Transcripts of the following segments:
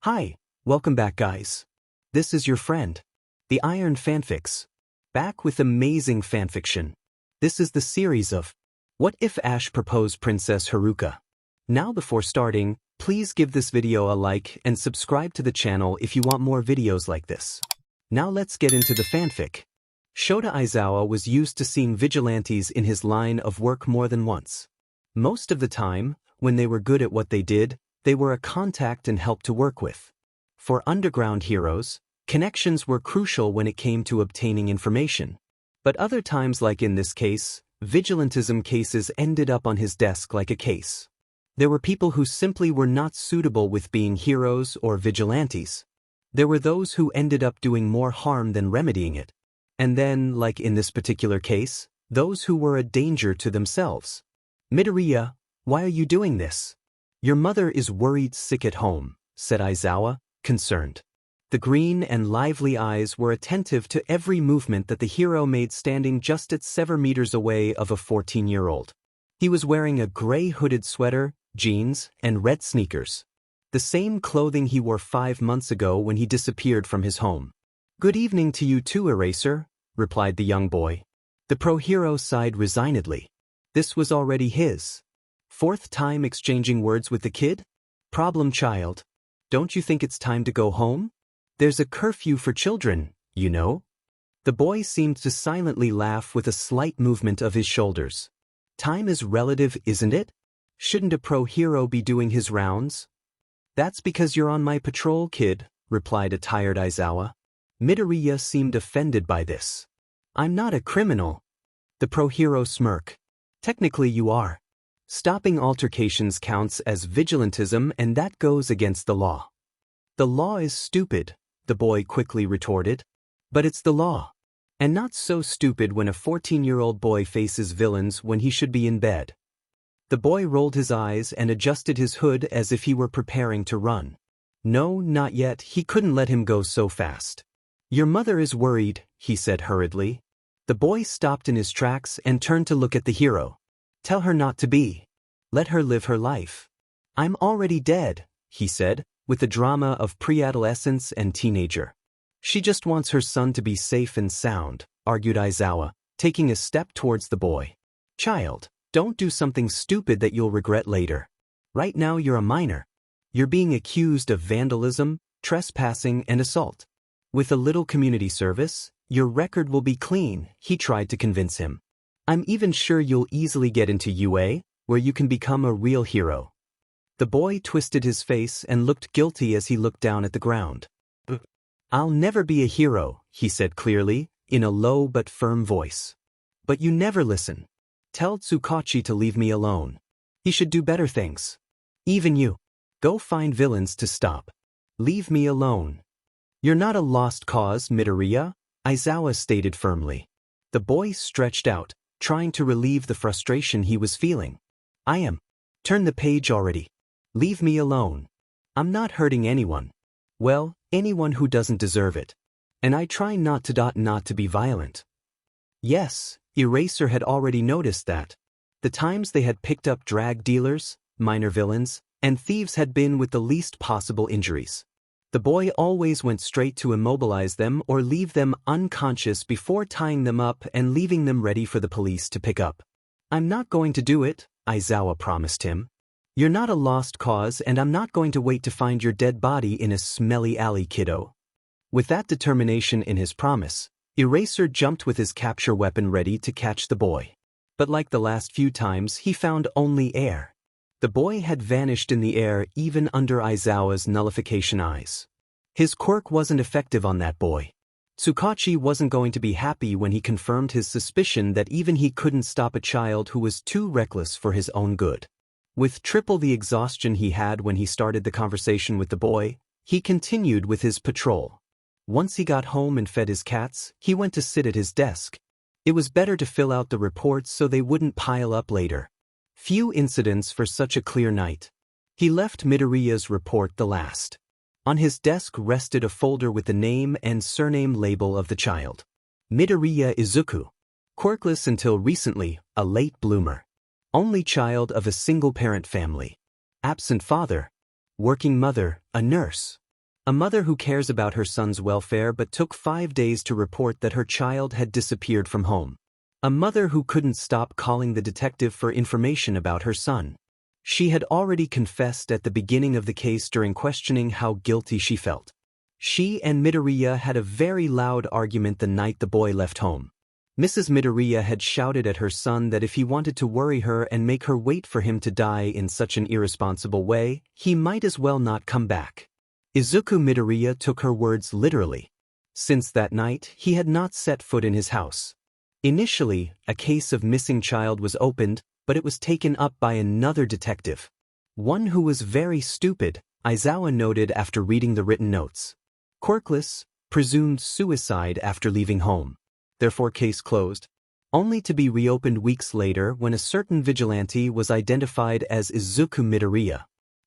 Hi, welcome back guys. This is your friend, the Iron Fanfics, back with amazing fanfiction. This is the series of What If Ash Proposed Princess Haruka. Now before starting, please give this video a like and subscribe to the channel if you want more videos like this. Now let's get into the fanfic. Shota Aizawa was used to seeing vigilantes in his line of work more than once. Most of the time, when they were good at what they did, they were a contact and help to work with. For underground heroes, connections were crucial when it came to obtaining information. But other times, like in this case, vigilantism cases ended up on his desk like a case. There were people who simply were not suitable with being heroes or vigilantes. There were those who ended up doing more harm than remedying it. And then, like in this particular case, those who were a danger to themselves. Midoriya, why are you doing this? Your mother is worried sick at home, said Aizawa, concerned. The green and lively eyes were attentive to every movement that the hero made standing just at 7 meters away of a 14-year-old. He was wearing a gray hooded sweater, jeans, and red sneakers. The same clothing he wore 5 months ago when he disappeared from his home. Good evening to you too, Eraser, replied the young boy. The pro-hero sighed resignedly. This was already his 4th time exchanging words with the kid? Problem child. Don't you think it's time to go home? There's a curfew for children, you know. The boy seemed to silently laugh with a slight movement of his shoulders. Time is relative, isn't it? Shouldn't a pro-hero be doing his rounds? That's because you're on my patrol, kid, replied a tired Aizawa. Midoriya seemed offended by this. I'm not a criminal. The pro-hero smirked. Technically you are. Stopping altercations counts as vigilantism, and that goes against the law. The law is stupid, the boy quickly retorted. But it's the law. And not so stupid when a 14-year-old boy faces villains when he should be in bed. The boy rolled his eyes and adjusted his hood as if he were preparing to run. No, not yet, he couldn't let him go so fast. Your mother is worried, he said hurriedly. The boy stopped in his tracks and turned to look at the hero. Tell her not to be. Let her live her life. I'm already dead, he said, with the drama of pre-adolescence and teenager. She just wants her son to be safe and sound, argued Aizawa, taking a step towards the boy. Child, don't do something stupid that you'll regret later. Right now you're a minor. You're being accused of vandalism, trespassing, and assault. With a little community service, your record will be clean, he tried to convince him. I'm even sure you'll easily get into UA, where you can become a real hero. The boy twisted his face and looked guilty as he looked down at the ground. I'll never be a hero, he said clearly, in a low but firm voice. But you never listen. Tell Tsukachi to leave me alone. He should do better things. Even you. Go find villains to stop. Leave me alone. You're not a lost cause, Midoriya, Aizawa stated firmly. The boy stretched out, trying to relieve the frustration he was feeling. I am. Turn the page already. Leave me alone. I'm not hurting anyone. Well, anyone who doesn't deserve it. And I try not to be violent. Yes, Eraser had already noticed that. The times they had picked up drag dealers, minor villains, and thieves had been with the least possible injuries. The boy always went straight to immobilize them or leave them unconscious before tying them up and leaving them ready for the police to pick up. I'm not going to do it, Aizawa promised him. You're not a lost cause, and I'm not going to wait to find your dead body in a smelly alley, kiddo. With that determination in his promise, Eraser jumped with his capture weapon ready to catch the boy. But like the last few times, he found only air. The boy had vanished in the air even under Aizawa's nullification eyes. His quirk wasn't effective on that boy. Tsukachi wasn't going to be happy when he confirmed his suspicion that even he couldn't stop a child who was too reckless for his own good. With triple the exhaustion he had when he started the conversation with the boy, he continued with his patrol. Once he got home and fed his cats, he went to sit at his desk. It was better to fill out the reports so they wouldn't pile up later. Few incidents for such a clear night. He left Midoriya's report the last. On his desk rested a folder with the name and surname label of the child. Midoriya Izuku. Quirkless until recently, a late bloomer. Only child of a single-parent family. Absent father. Working mother, a nurse. A mother who cares about her son's welfare but took 5 days to report that her child had disappeared from home. A mother who couldn't stop calling the detective for information about her son. She had already confessed at the beginning of the case during questioning how guilty she felt. She and Midoriya had a very loud argument the night the boy left home. Mrs. Midoriya had shouted at her son that if he wanted to worry her and make her wait for him to die in such an irresponsible way, he might as well not come back. Izuku Midoriya took her words literally. Since that night, he had not set foot in his house. Initially, a case of missing child was opened, but it was taken up by another detective. One who was very stupid, Aizawa noted after reading the written notes. Quirkless, presumed suicide after leaving home. Therefore case closed, only to be reopened weeks later when a certain vigilante was identified as Izuku Midoriya.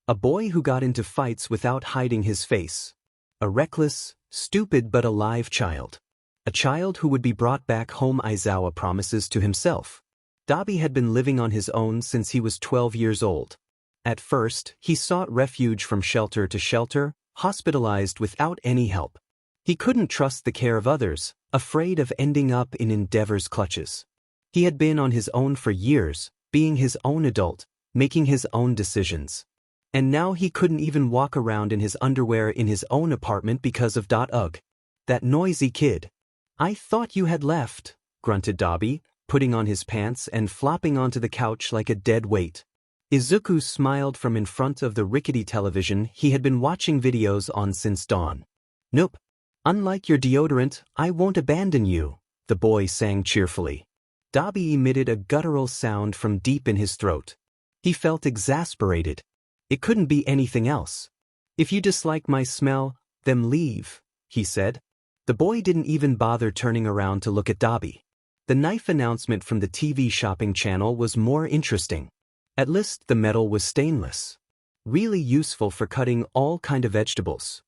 A boy who got into fights without hiding his face. A reckless, stupid but alive child. A child who would be brought back home, Aizawa promises to himself. Dabi had been living on his own since he was 12 years old. At first, he sought refuge from shelter to shelter, hospitalized without any help. He couldn't trust the care of others, afraid of ending up in Endeavor's clutches. He had been on his own for years, being his own adult, making his own decisions. And now he couldn't even walk around in his underwear in his own apartment because of Ugh. That noisy kid. "I thought you had left," grunted Dabi, putting on his pants and flopping onto the couch like a dead weight. Izuku smiled from in front of the rickety television he had been watching videos on since dawn. "Nope. Unlike your deodorant, I won't abandon you," the boy sang cheerfully. Dabi emitted a guttural sound from deep in his throat. He felt exasperated. It couldn't be anything else. "If you dislike my smell, then leave," he said. The boy didn't even bother turning around to look at Dabi. The knife announcement from the TV shopping channel was more interesting. At least the metal was stainless. Really useful for cutting all kind of vegetables.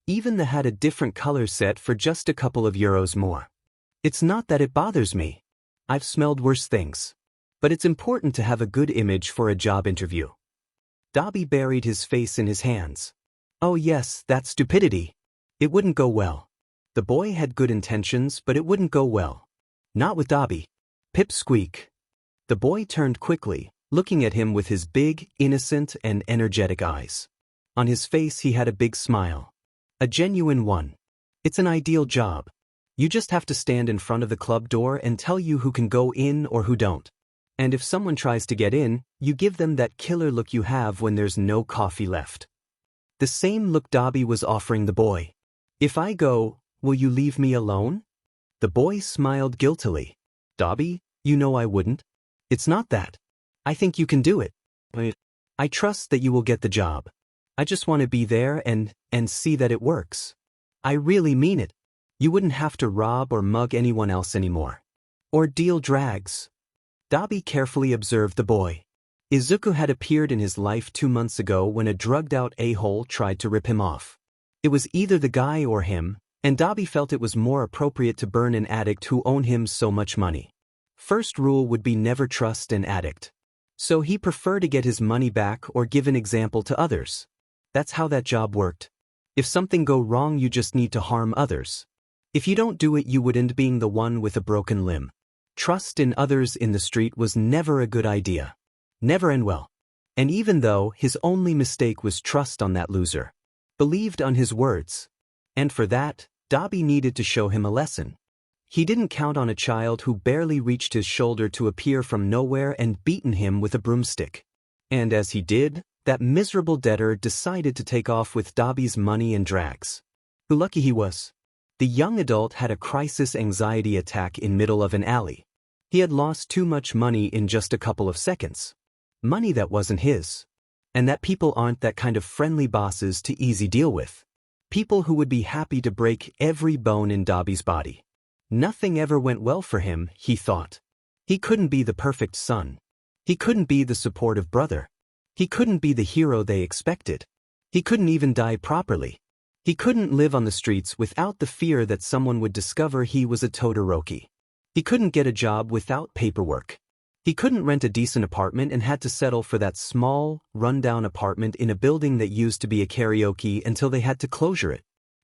Even the had a different color set for just a couple of euros more. It's not that it bothers me. I've smelled worse things. But it's important to have a good image for a job interview. Dabi buried his face in his hands. Oh yes, that stupidity. It wouldn't go well. The boy had good intentions, but it wouldn't go well. Not with Dabi. Pipsqueak. The boy turned quickly, looking at him with his big, innocent, and energetic eyes. On his face he had a big smile. A genuine one. It's an ideal job. You just have to stand in front of the club door and tell you who can go in or who don't. And if someone tries to get in, you give them that killer look you have when there's no coffee left. The same look Dabi was offering the boy. "If I go, will you leave me alone?" The boy smiled guiltily. "Dabi, you know I wouldn't. It's not that. I think you can do it. I trust that you will get the job. I just want to be there and see that it works. I really mean it. You wouldn't have to rob or mug anyone else anymore. Or deal drags." Dabi carefully observed the boy. Izuku had appeared in his life 2 months ago when a drugged-out a-hole tried to rip him off. It was either the guy or him, and Dabi felt it was more appropriate to burn an addict who owed him so much money. First rule would be never trust an addict. So he preferred to get his money back or give an example to others. That's how that job worked. If something go wrong, you just need to harm others. If you don't do it, you would end up being the one with a broken limb. Trust in others in the street was never a good idea. Never end well. And even though his only mistake was trust on that loser, believed on his words. And for that, Dabi needed to show him a lesson. He didn't count on a child who barely reached his shoulder to appear from nowhere and beaten him with a broomstick. And as he did, that miserable debtor decided to take off with Dabi's money and drags. Who lucky he was. The young adult had a crisis anxiety attack in middle of an alley. He had lost too much money in just a couple of seconds. Money that wasn't his. And that people aren't that kind of friendly bosses to easy deal with. People who would be happy to break every bone in Dabi's body. Nothing ever went well for him, he thought. He couldn't be the perfect son. He couldn't be the supportive brother. He couldn't be the hero they expected. He couldn't even die properly. He couldn't live on the streets without the fear that someone would discover he was a Todoroki. He couldn't get a job without paperwork. He couldn't rent a decent apartment and had to settle for that small, run-down apartment in a building that used to be a karaoke until they had to closure it.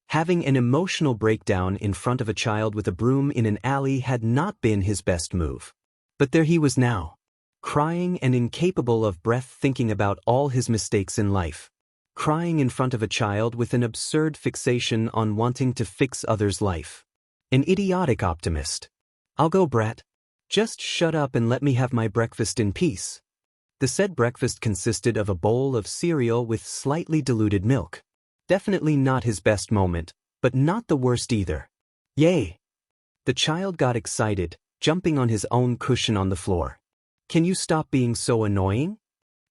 Having an emotional breakdown in front of a child with a broom in an alley had not been his best move. But there he was now, crying and incapable of breath, thinking about all his mistakes in life. Crying in front of a child with an absurd fixation on wanting to fix others' life. An idiotic optimist. "I'll go, brat. Just shut up and let me have my breakfast in peace." The said breakfast consisted of a bowl of cereal with slightly diluted milk. Definitely not his best moment, but not the worst either. "Yay!" The child got excited, jumping on his own cushion on the floor. "Can you stop being so annoying?"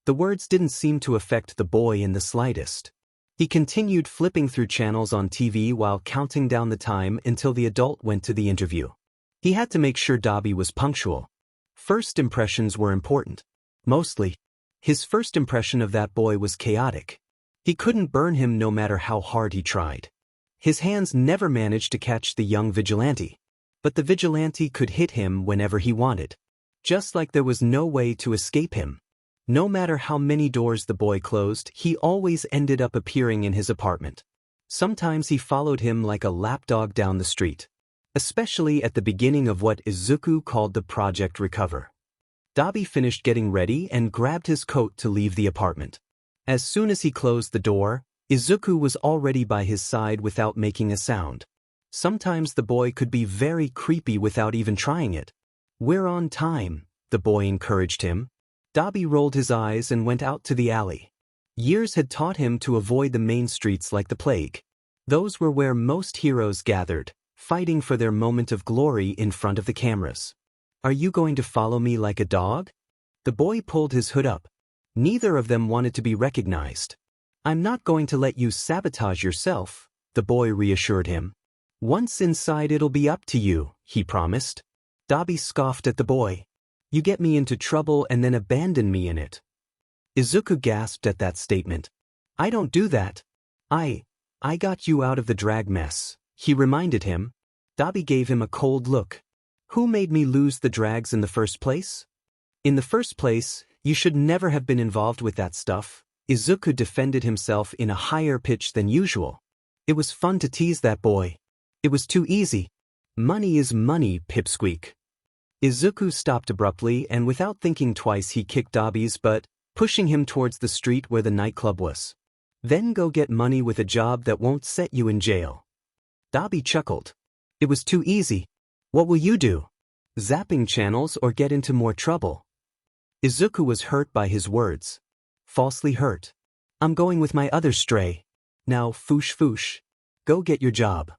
The words didn't seem to affect the boy in the slightest. He continued flipping through channels on TV while counting down the time until the adult went to the interview. He had to make sure Dobby was punctual. First impressions were important. Mostly, his first impression of that boy was chaotic. He couldn't burn him no matter how hard he tried. His hands never managed to catch the young vigilante. But the vigilante could hit him whenever he wanted. Just like there was no way to escape him. No matter how many doors the boy closed, he always ended up appearing in his apartment. Sometimes he followed him like a lapdog down the street. Especially at the beginning of what Izuku called the Project Recover. Dobby finished getting ready and grabbed his coat to leave the apartment. As soon as he closed the door, Izuku was already by his side without making a sound. Sometimes the boy could be very creepy without even trying it. "We're on time," the boy encouraged him. Dobby rolled his eyes and went out to the alley. Years had taught him to avoid the main streets like the plague. Those were where most heroes gathered, fighting for their moment of glory in front of the cameras. "Are you going to follow me like a dog?" The boy pulled his hood up. Neither of them wanted to be recognized. "I'm not going to let you sabotage yourself," the boy reassured him. "Once inside it'll be up to you," he promised. Dobby scoffed at the boy. "You get me into trouble and then abandon me in it." Izuku gasped at that statement. "I don't do that. I got you out of the drag mess," he reminded him. Dobby gave him a cold look. "Who made me lose the drags in the first place?" "In the first place, you should never have been involved with that stuff." Izuku defended himself in a higher pitch than usual. It was fun to tease that boy. It was too easy. "Money is money, pipsqueak." Izuku stopped abruptly and without thinking twice he kicked Dobby's butt, pushing him towards the street where the nightclub was. "Then go get money with a job that won't set you in jail." Dobby chuckled. "It was too easy. What will you do? Zapping channels or get into more trouble?" Izuku was hurt by his words. Falsely hurt. "I'm going with my other stray. Now foosh foosh. Go get your job."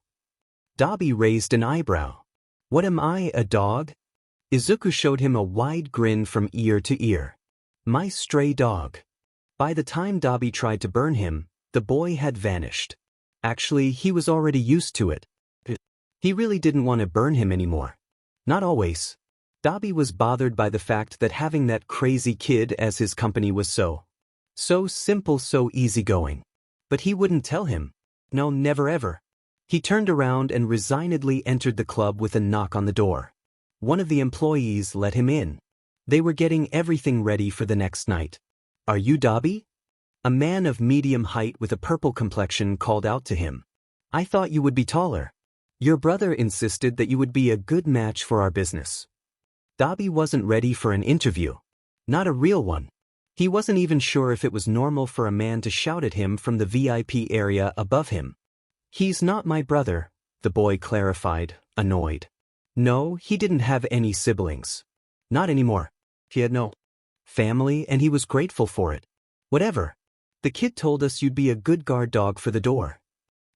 Dobby raised an eyebrow. "What am I, a dog?" Izuku showed him a wide grin from ear to ear. "My stray dog." By the time Dobby tried to burn him, the boy had vanished. Actually, he was already used to it. He really didn't want to burn him anymore. Not always. Dobby was bothered by the fact that having that crazy kid as his company was so simple, so easygoing. But he wouldn't tell him. No, never ever. He turned around and resignedly entered the club with a knock on the door. One of the employees let him in. They were getting everything ready for the next night. "Are you Dobby?" A man of medium height with a purple complexion called out to him. "I thought you would be taller. Your brother insisted that you would be a good match for our business." Dobby wasn't ready for an interview. Not a real one. He wasn't even sure if it was normal for a man to shout at him from the VIP area above him. "He's not my brother," the boy clarified, annoyed. No, he didn't have any siblings. Not anymore. He had no family and he was grateful for it. Whatever. "The kid told us you'd be a good guard dog for the door."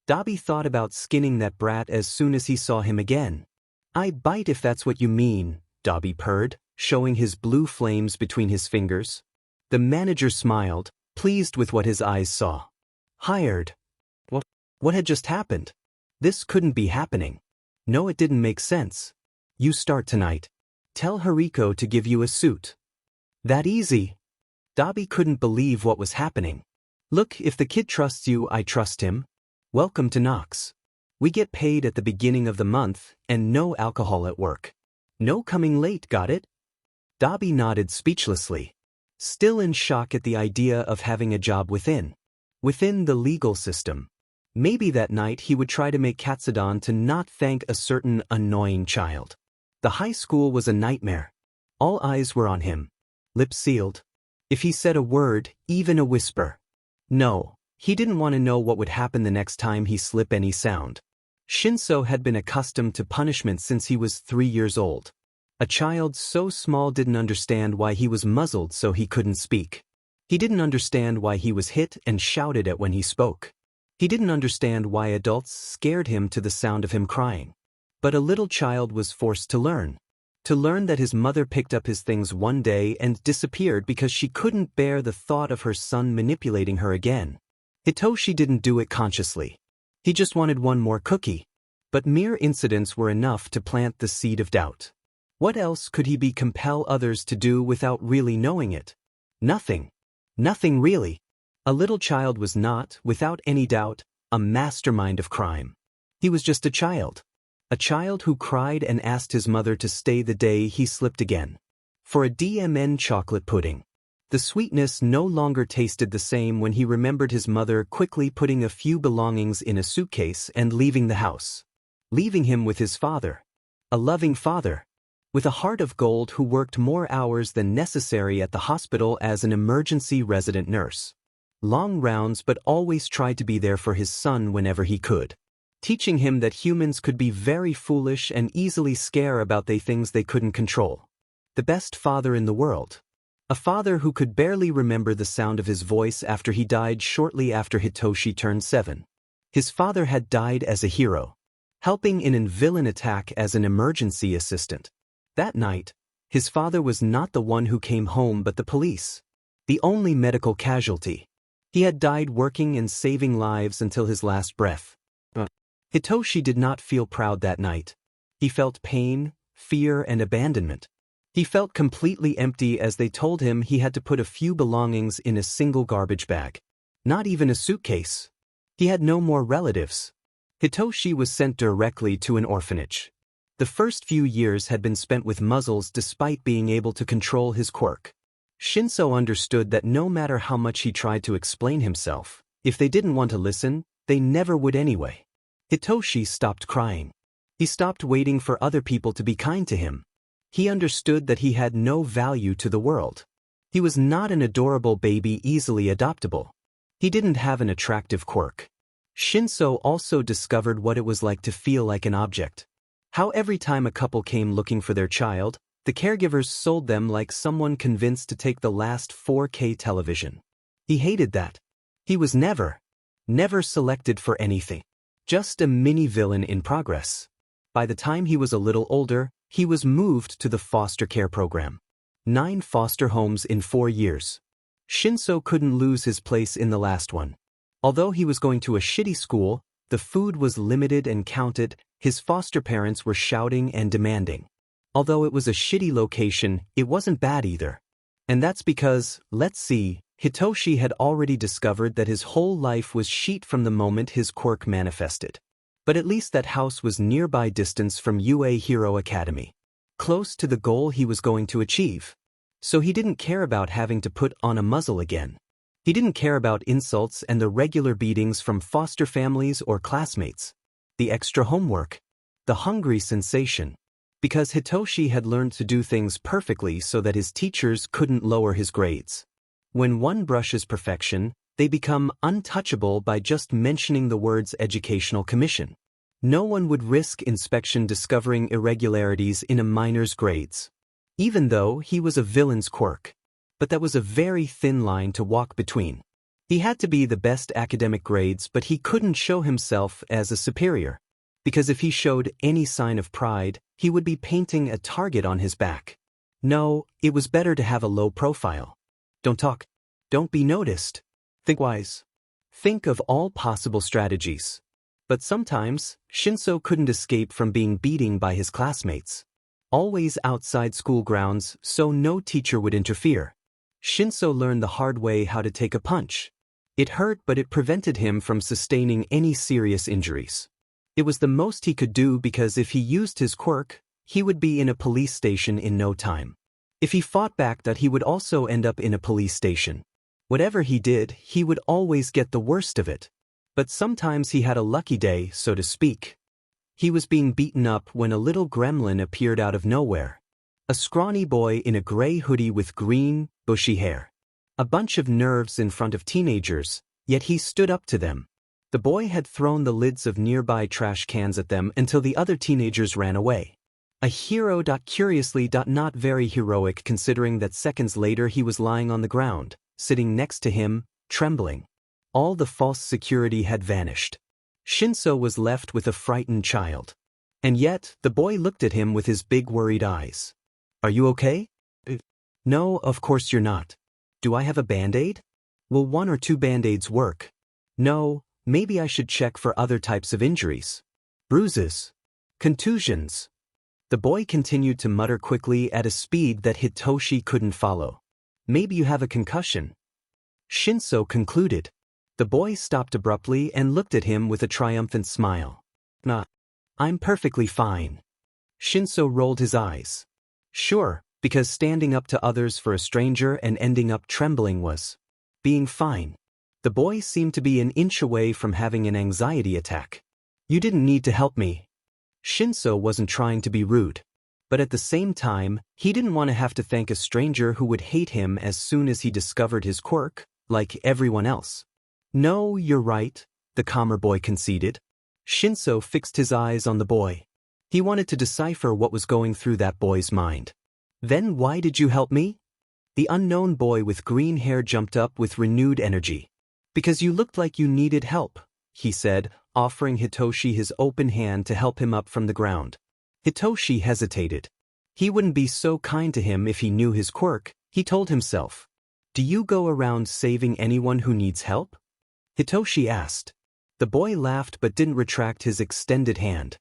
Dobby thought about skinning that brat as soon as he saw him again. "I bite if that's what you mean," Dobby purred, showing his blue flames between his fingers. The manager smiled, pleased with what his eyes saw. "Hired." What had just happened? This couldn't be happening. No, it didn't make sense. "You start tonight. Tell Hariko to give you a suit." That easy? Dobby couldn't believe what was happening. "Look, if the kid trusts you, I trust him. Welcome to Nox. We get paid at the beginning of the month, and no alcohol at work. No coming late, got it?" Dabi nodded speechlessly, still in shock at the idea of having a job within the legal system. Maybe that night he would try to make Katsudan to not thank a certain annoying child. The high school was a nightmare. All eyes were on him, lips sealed. If he said a word, even a whisper. No, he didn't want to know what would happen the next time he slipped any sound. Shinso had been accustomed to punishment since he was 3 years old. A child so small didn't understand why he was muzzled so he couldn't speak. He didn't understand why he was hit and shouted at when he spoke. He didn't understand why adults scared him to the sound of him crying. But a little child was forced to learn. To learn that his mother picked up his things one day and disappeared because she couldn't bear the thought of her son manipulating her again. Hitoshi didn't do it consciously. He just wanted one more cookie. But mere incidents were enough to plant the seed of doubt. What else could he compel others to do without really knowing it? Nothing. Nothing really. A little child was not, without any doubt, a mastermind of crime. He was just a child. A child who cried and asked his mother to stay the day he slipped again. For a DMN chocolate pudding. The sweetness no longer tasted the same when he remembered his mother quickly putting a few belongings in a suitcase and leaving the house. Leaving him with his father. A loving father. With a heart of gold who worked more hours than necessary at the hospital as an emergency resident nurse. Long rounds but always tried to be there for his son whenever he could. Teaching him that humans could be very foolish and easily scare about the things they couldn't control. The best father in the world. A father who could barely remember the sound of his voice after he died shortly after Hitoshi turned 7. His father had died as a hero, helping in a villain attack as an emergency assistant. That night, his father was not the one who came home but the police. The only medical casualty. He had died working and saving lives until his last breath. Hitoshi did not feel proud that night. He felt pain, fear, and abandonment. He felt completely empty as they told him he had to put a few belongings in a single garbage bag. Not even a suitcase. He had no more relatives. Hitoshi was sent directly to an orphanage. The first few years had been spent with muzzles despite being able to control his quirk. Shinso understood that no matter how much he tried to explain himself, if they didn't want to listen, they never would anyway. Hitoshi stopped crying. He stopped waiting for other people to be kind to him. He understood that he had no value to the world. He was not an adorable baby easily adoptable. He didn't have an attractive quirk. Shinso also discovered what it was like to feel like an object. How every time a couple came looking for their child, the caregivers sold them like someone convinced to take the last 4K television. He hated that. He was never selected for anything. Just a mini-villain in progress. By the time he was a little older, he was moved to the foster care program. 9 foster homes in 4 years. Shinso couldn't lose his place in the last one. Although he was going to a shitty school, the food was limited and counted, his foster parents were shouting and demanding. Although it was a shitty location, it wasn't bad either. And that's because, let's see, Hitoshi had already discovered that his whole life was shit from the moment his quirk manifested. But at least that house was nearby distance from UA Hero Academy. Close to the goal he was going to achieve. So he didn't care about having to put on a muzzle again. He didn't care about insults and the regular beatings from foster families or classmates. The extra homework. The hungry sensation. Because Hitoshi had learned to do things perfectly so that his teachers couldn't lower his grades. When one brushes perfection, they become untouchable by just mentioning the words Educational Commission. No one would risk inspection discovering irregularities in a minor's grades. Even though he was a villain's quirk. But that was a very thin line to walk between. He had to be the best academic grades, but he couldn't show himself as a superior. Because if he showed any sign of pride, he would be painting a target on his back. No, it was better to have a low profile. Don't talk. Don't be noticed. Think wise. Think of all possible strategies. But sometimes, Shinso couldn't escape from being beaten by his classmates. Always outside school grounds, so no teacher would interfere. Shinso learned the hard way how to take a punch. It hurt, but it prevented him from sustaining any serious injuries. It was the most he could do because if he used his quirk, he would be in a police station in no time. If he fought back that he would also end up in a police station. Whatever he did, he would always get the worst of it. But sometimes he had a lucky day, so to speak. He was being beaten up when a little gremlin appeared out of nowhere. A scrawny boy in a gray hoodie with green, bushy hair. A bunch of nerves in front of teenagers, yet he stood up to them. The boy had thrown the lids of nearby trash cans at them until the other teenagers ran away. A hero. Curiously, not very heroic considering that seconds later he was lying on the ground, sitting next to him, trembling. All the false security had vanished. Shinso was left with a frightened child. And yet, the boy looked at him with his big worried eyes. Are you okay? No, of course you're not. Do I have a band-aid? Will 1 or 2 band-aids work? No, maybe I should check for other types of injuries. Bruises. Contusions. The boy continued to mutter quickly at a speed that Hitoshi couldn't follow. Maybe you have a concussion. Shinso concluded. The boy stopped abruptly and looked at him with a triumphant smile. Nah, I'm perfectly fine. Shinso rolled his eyes. Sure, because standing up to others for a stranger and ending up trembling was being fine. The boy seemed to be an inch away from having an anxiety attack. You didn't need to help me. Shinso wasn't trying to be rude. But at the same time, he didn't want to have to thank a stranger who would hate him as soon as he discovered his quirk, like everyone else. No, you're right, the calmer boy conceded. Shinso fixed his eyes on the boy. He wanted to decipher what was going through that boy's mind. Then why did you help me? The unknown boy with green hair jumped up with renewed energy. Because you looked like you needed help, he said, offering Hitoshi his open hand to help him up from the ground. Hitoshi hesitated. He wouldn't be so kind to him if he knew his quirk, he told himself. Do you go around saving anyone who needs help? Hitoshi asked. The boy laughed but didn't retract his extended hand.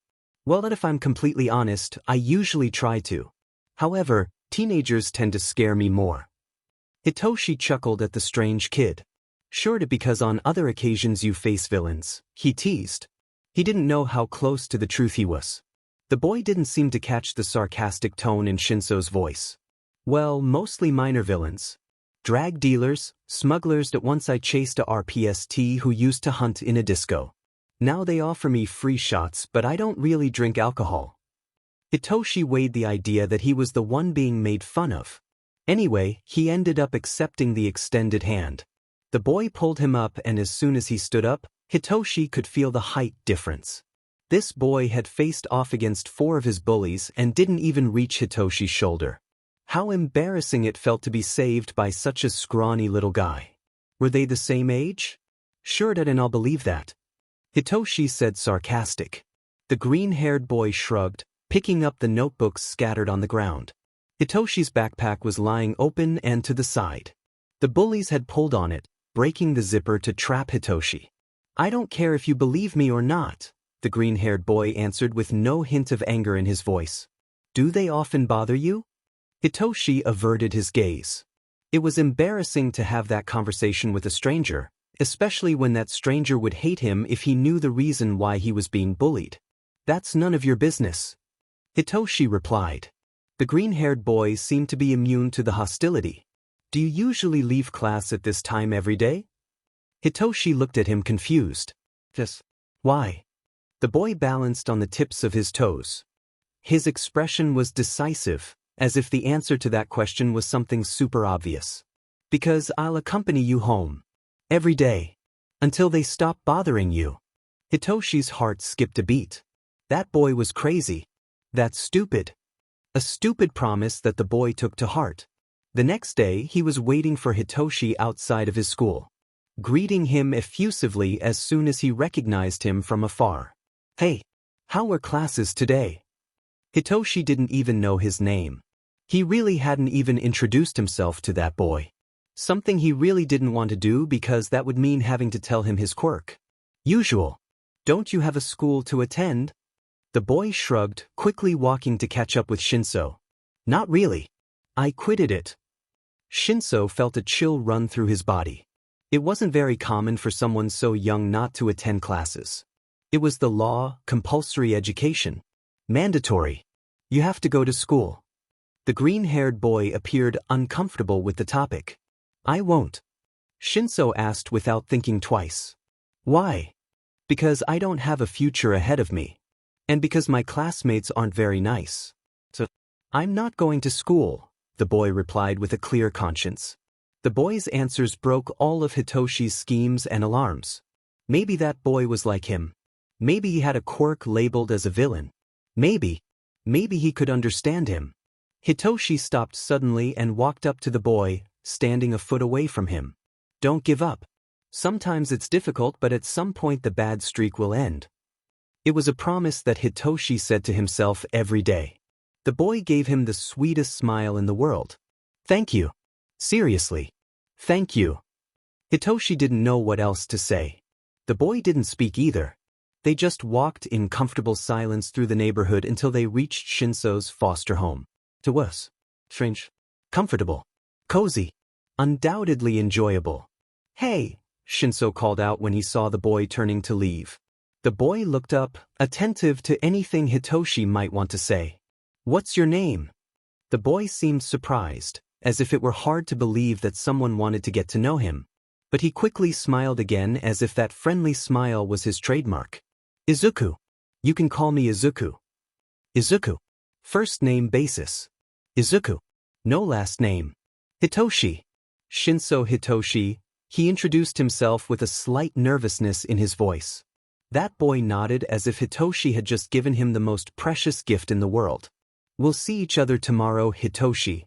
Well, if I'm completely honest, I usually try to. However, teenagers tend to scare me more. Hitoshi chuckled at the strange kid. Sure, because on other occasions you face villains, he teased. He didn't know how close to the truth he was. The boy didn't seem to catch the sarcastic tone in Shinso's voice. Well, mostly minor villains. Drag dealers, smugglers that once I chased a RPST who used to hunt in a disco. Now they offer me free shots, but I don't really drink alcohol. Hitoshi weighed the idea that he was the one being made fun of. Anyway, he ended up accepting the extended hand. The boy pulled him up, and as soon as he stood up, Hitoshi could feel the height difference. This boy had faced off against 4 of his bullies and didn't even reach Hitoshi's shoulder. How embarrassing it felt to be saved by such a scrawny little guy. Were they the same age? Sure, and I'll believe that. Hitoshi said sarcastic. The green-haired boy shrugged, picking up the notebooks scattered on the ground. Hitoshi's backpack was lying open and to the side. The bullies had pulled on it, breaking the zipper to trap Hitoshi. I don't care if you believe me or not, the green-haired boy answered with no hint of anger in his voice. Do they often bother you? Hitoshi averted his gaze. It was embarrassing to have that conversation with a stranger, especially when that stranger would hate him if he knew the reason why he was being bullied. That's none of your business. Hitoshi replied. The green-haired boy seemed to be immune to the hostility. Do you usually leave class at this time every day? Hitoshi looked at him confused. Yes. Why? The boy balanced on the tips of his toes. His expression was decisive, as if the answer to that question was something super obvious. Because I'll accompany you home. Every day. Until they stop bothering you. Hitoshi's heart skipped a beat. That boy was crazy. That's stupid. A stupid promise that the boy took to heart. The next day, he was waiting for Hitoshi outside of his school, greeting him effusively as soon as he recognized him from afar. Hey, how were classes today? Hitoshi didn't even know his name. He really hadn't even introduced himself to that boy. Something he really didn't want to do because that would mean having to tell him his quirk. Usual. Don't you have a school to attend? The boy shrugged, quickly walking to catch up with Shinso. Not really. I quitted it. Shinso felt a chill run through his body. It wasn't very common for someone so young not to attend classes. It was the law, compulsory education. Mandatory. You have to go to school. The green-haired boy appeared uncomfortable with the topic. I won't. Shinso asked without thinking twice. Why? Because I don't have a future ahead of me. And because my classmates aren't very nice. So, I'm not going to school, the boy replied with a clear conscience. The boy's answers broke all of Hitoshi's schemes and alarms. Maybe that boy was like him. Maybe he had a quirk labeled as a villain. Maybe he could understand him. Hitoshi stopped suddenly and walked up to the boy, standing a foot away from him. Don't give up. Sometimes it's difficult, but at some point the bad streak will end. It was a promise that Hitoshi said to himself every day. The boy gave him the sweetest smile in the world. Thank you. Seriously. Thank you. Hitoshi didn't know what else to say. The boy didn't speak either. They just walked in comfortable silence through the neighborhood until they reached Shinso's foster home. To us. Strange. Comfortable. Cozy. Undoubtedly enjoyable. Hey, Shinso called out when he saw the boy turning to leave. The boy looked up, attentive to anything Hitoshi might want to say. What's your name? The boy seemed surprised, as if it were hard to believe that someone wanted to get to know him. But he quickly smiled again as if that friendly smile was his trademark. Izuku. You can call me Izuku. Izuku. First name basis. Izuku. No last name. Hitoshi. Shinso Hitoshi. He introduced himself with a slight nervousness in his voice. That boy nodded as if Hitoshi had just given him the most precious gift in the world. We'll see each other tomorrow, Hitoshi.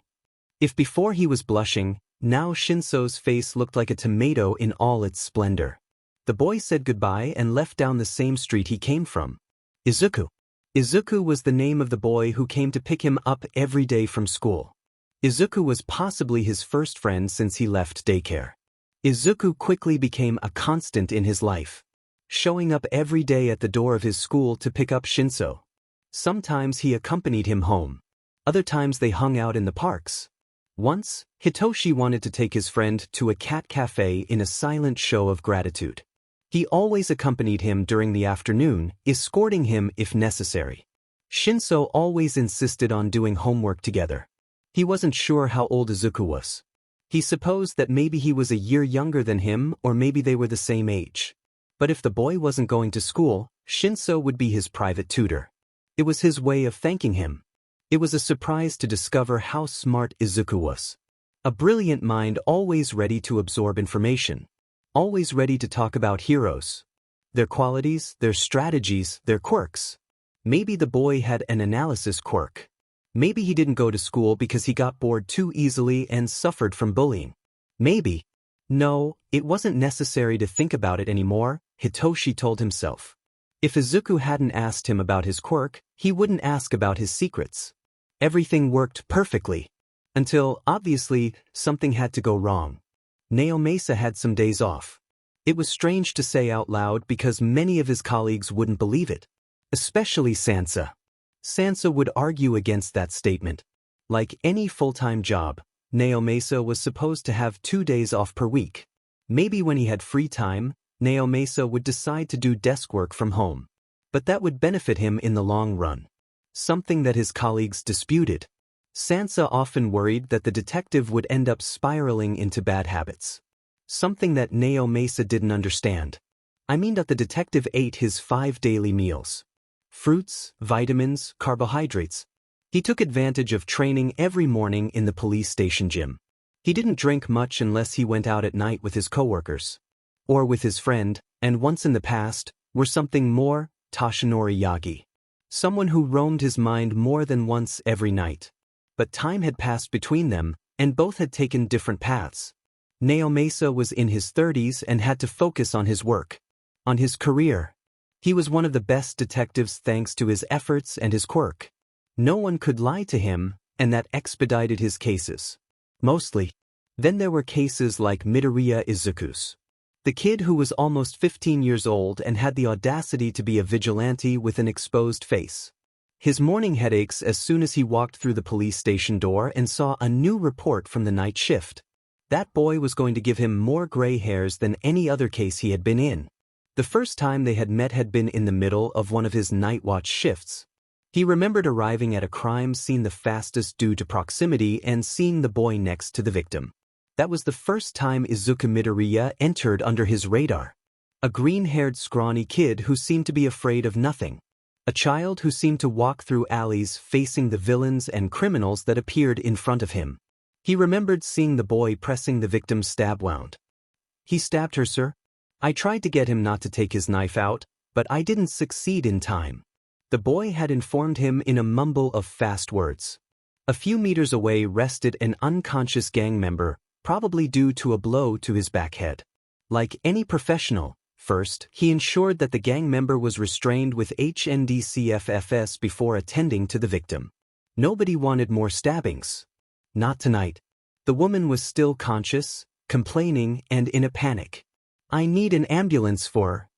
If before he was blushing, now Shinso's face looked like a tomato in all its splendor. The boy said goodbye and left down the same street he came from. Izuku. Izuku was the name of the boy who came to pick him up every day from school. Izuku was possibly his first friend since he left daycare. Izuku quickly became a constant in his life, showing up every day at the door of his school to pick up Shinso. Sometimes he accompanied him home. Other times they hung out in the parks. Once, Hitoshi wanted to take his friend to a cat cafe in a silent show of gratitude. He always accompanied him during the afternoon, escorting him if necessary. Shinso always insisted on doing homework together. He wasn't sure how old Izuku was. He supposed that maybe he was a year younger than him or maybe they were the same age. But if the boy wasn't going to school, Shinso would be his private tutor. It was his way of thanking him. It was a surprise to discover how smart Izuku was. A brilliant mind always ready to absorb information. Always ready to talk about heroes. Their qualities, their strategies, their quirks. Maybe the boy had an analysis quirk. Maybe he didn't go to school because he got bored too easily and suffered from bullying. Maybe. No, it wasn't necessary to think about it anymore, Hitoshi told himself. If Izuku hadn't asked him about his quirk, he wouldn't ask about his secrets. Everything worked perfectly. Until, obviously, something had to go wrong. Naomasa had some days off. It was strange to say out loud because many of his colleagues wouldn't believe it. Especially Sansa. Sansa would argue against that statement. Like any full-time job, Naomasa was supposed to have 2 days off per week. Maybe when he had free time, Naomasa would decide to do desk work from home. But that would benefit him in the long run. Something that his colleagues disputed. Sansa often worried that the detective would end up spiraling into bad habits. Something that Naomasa didn't understand. I mean that the detective ate his 5 daily meals. Fruits, vitamins, carbohydrates. He took advantage of training every morning in the police station gym. He didn't drink much unless he went out at night with his coworkers. Or with his friend, and once in the past, were something more, Toshinori Yagi. Someone who roamed his mind more than once every night. But time had passed between them, and both had taken different paths. Naomasa was in his 30s and had to focus on his work. On his career. He was one of the best detectives thanks to his efforts and his quirk. No one could lie to him, and that expedited his cases. Mostly. Then there were cases like Midoriya Izuku's. The kid who was almost 15 years old and had the audacity to be a vigilante with an exposed face. His morning headaches as soon as he walked through the police station door and saw a new report from the night shift. That boy was going to give him more gray hairs than any other case he had been in. The first time they had met had been in the middle of one of his night watch shifts. He remembered arriving at a crime scene the fastest due to proximity and seeing the boy next to the victim. That was the first time Izuku Midoriya entered under his radar. A green-haired scrawny kid who seemed to be afraid of nothing. A child who seemed to walk through alleys facing the villains and criminals that appeared in front of him. He remembered seeing the boy pressing the victim's stab wound. "He stabbed her, sir. I tried to get him not to take his knife out, but I didn't succeed in time." The boy had informed him in a mumble of fast words. A few meters away rested an unconscious gang member, probably due to a blow to his back head. Like any professional, first, he ensured that the gang member was restrained with HNDCFFS before attending to the victim. Nobody wanted more stabbings. Not tonight. The woman was still conscious, complaining, and in a panic. "I need an ambulance for..."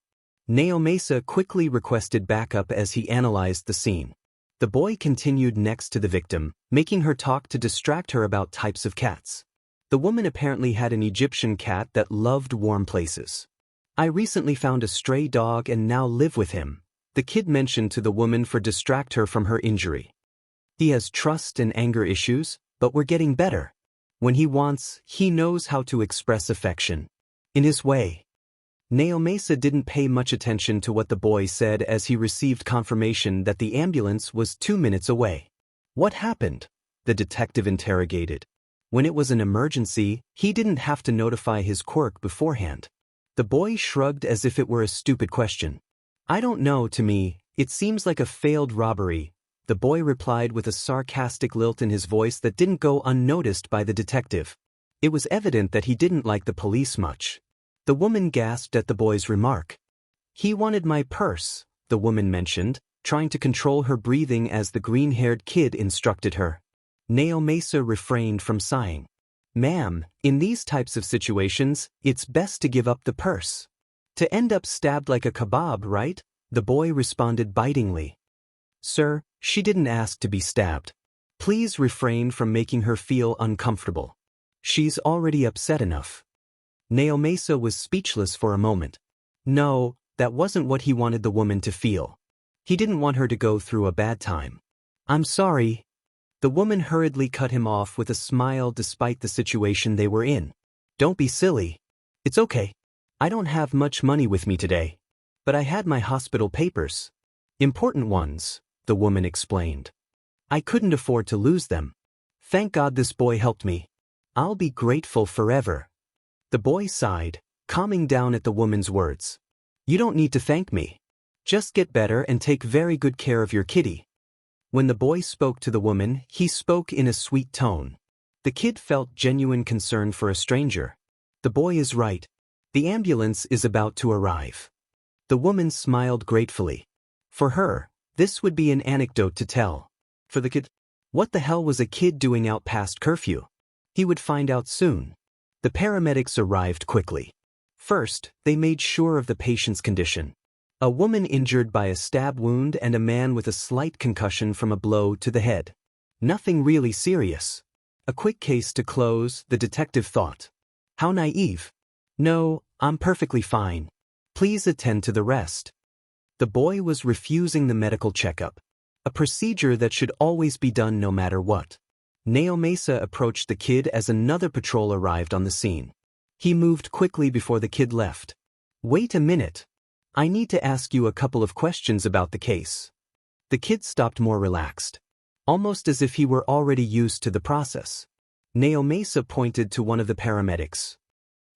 Naomasa quickly requested backup as he analyzed the scene. The boy continued next to the victim, making her talk to distract her about types of cats. The woman apparently had an Egyptian cat that loved warm places. "I recently found a stray dog and now live with him," the kid mentioned to the woman to distract her from her injury. "He has trust and anger issues, but we're getting better. When he wants, he knows how to express affection. In his way." Naomasa didn't pay much attention to what the boy said as he received confirmation that the ambulance was 2 minutes away. "What happened?" the detective interrogated. When it was an emergency, he didn't have to notify his Quirk beforehand. The boy shrugged as if it were a stupid question. "I don't know, to me, it seems like a failed robbery," the boy replied with a sarcastic lilt in his voice that didn't go unnoticed by the detective. It was evident that he didn't like the police much. The woman gasped at the boy's remark. "He wanted my purse," the woman mentioned, trying to control her breathing as the green-haired kid instructed her. Naomasa refrained from sighing. "Ma'am, in these types of situations, it's best to give up the purse. To end up stabbed like a kebab, right?" the boy responded bitingly. "Sir, she didn't ask to be stabbed. Please refrain from making her feel uncomfortable. She's already upset enough." Naomasa was speechless for a moment. No, that wasn't what he wanted the woman to feel. He didn't want her to go through a bad time. "I'm sorry." The woman hurriedly cut him off with a smile despite the situation they were in. "Don't be silly. It's okay. I don't have much money with me today. But I had my hospital papers. Important ones," the woman explained. "I couldn't afford to lose them. Thank God this boy helped me. I'll be grateful forever." The boy sighed, calming down at the woman's words. "You don't need to thank me. Just get better and take very good care of your kitty." When the boy spoke to the woman, he spoke in a sweet tone. The kid felt genuine concern for a stranger. The boy is right. The ambulance is about to arrive. The woman smiled gratefully. For her, this would be an anecdote to tell. For the kid, what the hell was a kid doing out past curfew? He would find out soon. The paramedics arrived quickly. First, they made sure of the patient's condition. A woman injured by a stab wound and a man with a slight concussion from a blow to the head. Nothing really serious. A quick case to close, the detective thought. How naive. "No, I'm perfectly fine. Please attend to the rest." The boy was refusing the medical checkup. A procedure that should always be done no matter what. Naomasa approached the kid as another patrol arrived on the scene. He moved quickly before the kid left. "Wait a minute. I need to ask you a couple of questions about the case." The kid stopped more relaxed. Almost as if he were already used to the process. Naomasa pointed to one of the paramedics.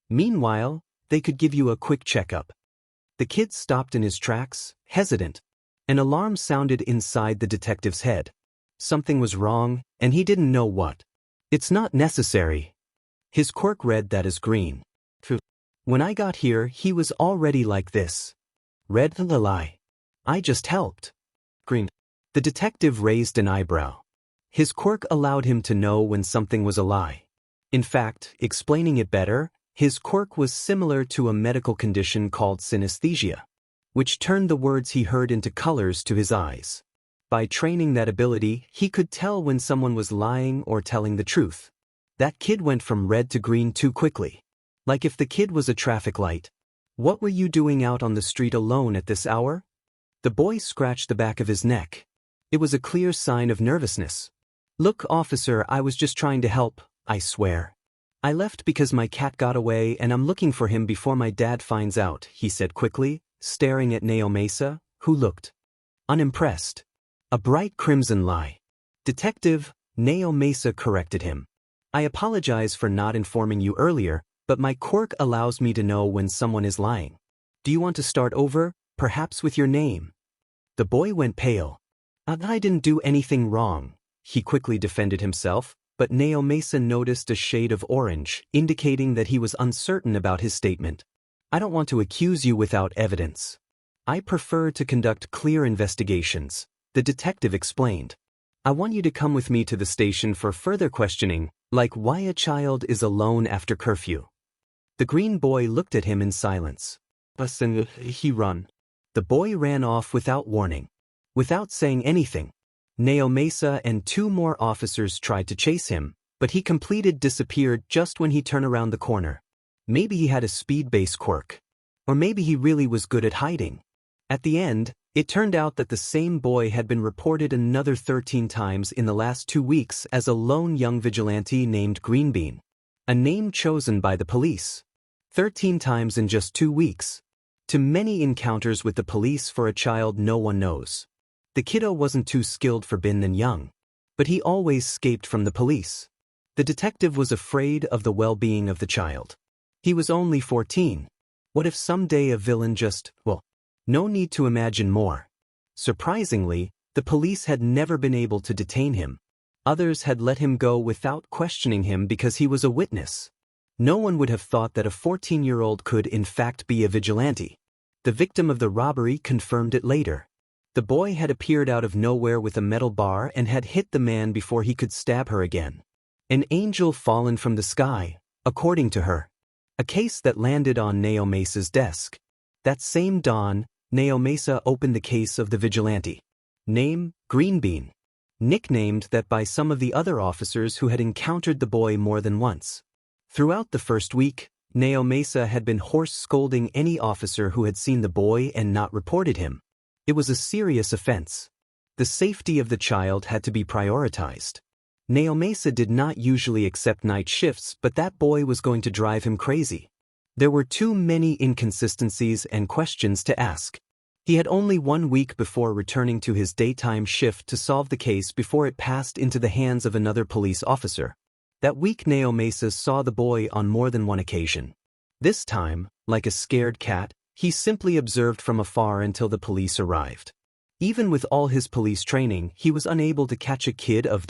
"Meanwhile, they could give you a quick checkup." The kid stopped in his tracks, hesitant. An alarm sounded inside the detective's head. Something was wrong, and he didn't know what. "It's not necessary." His Quirk read that as green. "When I got here, he was already like this." Red the lie. "I just helped." Green. The detective raised an eyebrow. His Quirk allowed him to know when something was a lie. In fact, explaining it better, his Quirk was similar to a medical condition called synesthesia, which turned the words he heard into colors to his eyes. By training that ability, he could tell when someone was lying or telling the truth. That kid went from red to green too quickly. Like if the kid was a traffic light. "What were you doing out on the street alone at this hour?" The boy scratched the back of his neck. It was a clear sign of nervousness. "Look, officer, I was just trying to help, I swear. I left because my cat got away and I'm looking for him before my dad finds out," he said quickly, staring at Naomasa, who looked unimpressed. "A bright crimson lie." "Detective," Naomasa corrected him. "I apologize for not informing you earlier, but my quirk allows me to know when someone is lying. Do you want to start over, perhaps with your name?" The boy went pale. "I didn't do anything wrong," he quickly defended himself, but Naomasa noticed a shade of orange, indicating that he was uncertain about his statement. "I don't want to accuse you without evidence. I prefer to conduct clear investigations," the detective explained. "I want you to come with me to the station for further questioning, like why a child is alone after curfew." The green boy looked at him in silence. He run. The boy ran off without warning. Without saying anything, Naomasa and 2 more officers tried to chase him, but he completely disappeared just when he turned around the corner. Maybe he had a speed-based quirk. Or maybe he really was good at hiding. At the end, it turned out that the same boy had been reported another 13 times in the last 2 weeks as a lone young vigilante named Greenbean. A name chosen by the police. 13 times in just 2 weeks. To many encounters with the police for a child no one knows. The kiddo wasn't too skilled for bin than young. But he always escaped from the police. The detective was afraid of the well-being of the child. He was only 14. What if someday a villain no need to imagine more. Surprisingly, the police had never been able to detain him. Others had let him go without questioning him because he was a witness. No one would have thought that a 14-year-old could in fact be a vigilante. The victim of the robbery confirmed it later. The boy had appeared out of nowhere with a metal bar and had hit the man before he could stab her again. An angel fallen from the sky, according to her. A case that landed on Naomasa's desk. That same dawn, Naomasa opened the case of the vigilante. Name, Greenbean. Nicknamed that by some of the other officers who had encountered the boy more than once. Throughout the first week, Naomasa had been hoarse scolding any officer who had seen the boy and not reported him. It was a serious offense. The safety of the child had to be prioritized. Naomasa did not usually accept night shifts, but that boy was going to drive him crazy. There were too many inconsistencies and questions to ask. He had only 1 week before returning to his daytime shift to solve the case before it passed into the hands of another police officer. That week Naomasa saw the boy on more than one occasion. This time, like a scared cat, he simply observed from afar until the police arrived. Even with all his police training, he was unable to catch a kid of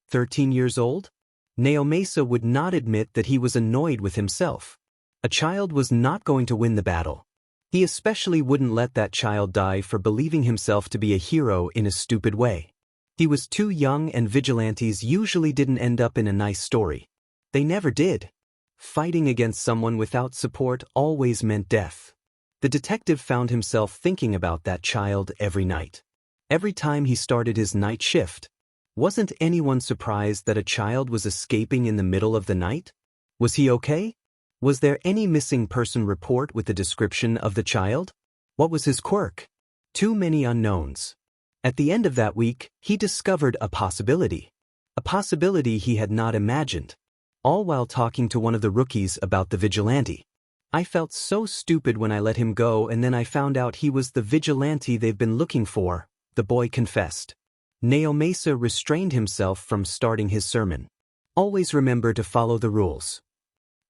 13 years old? Naomasa would not admit that he was annoyed with himself. A child was not going to win the battle. He especially wouldn't let that child die for believing himself to be a hero in a stupid way. He was too young, and vigilantes usually didn't end up in a nice story. They never did. Fighting against someone without support always meant death. The detective found himself thinking about that child every night. Every time he started his night shift. Wasn't anyone surprised that a child was escaping in the middle of the night? Was he okay? Was there any missing person report with the description of the child? What was his quirk? Too many unknowns. At the end of that week, he discovered a possibility. A possibility he had not imagined. All while talking to one of the rookies about the vigilante. "I felt so stupid when I let him go, and then I found out he was the vigilante they've been looking for," the boy confessed. Naomasa restrained himself from starting his sermon. "Always remember to follow the rules."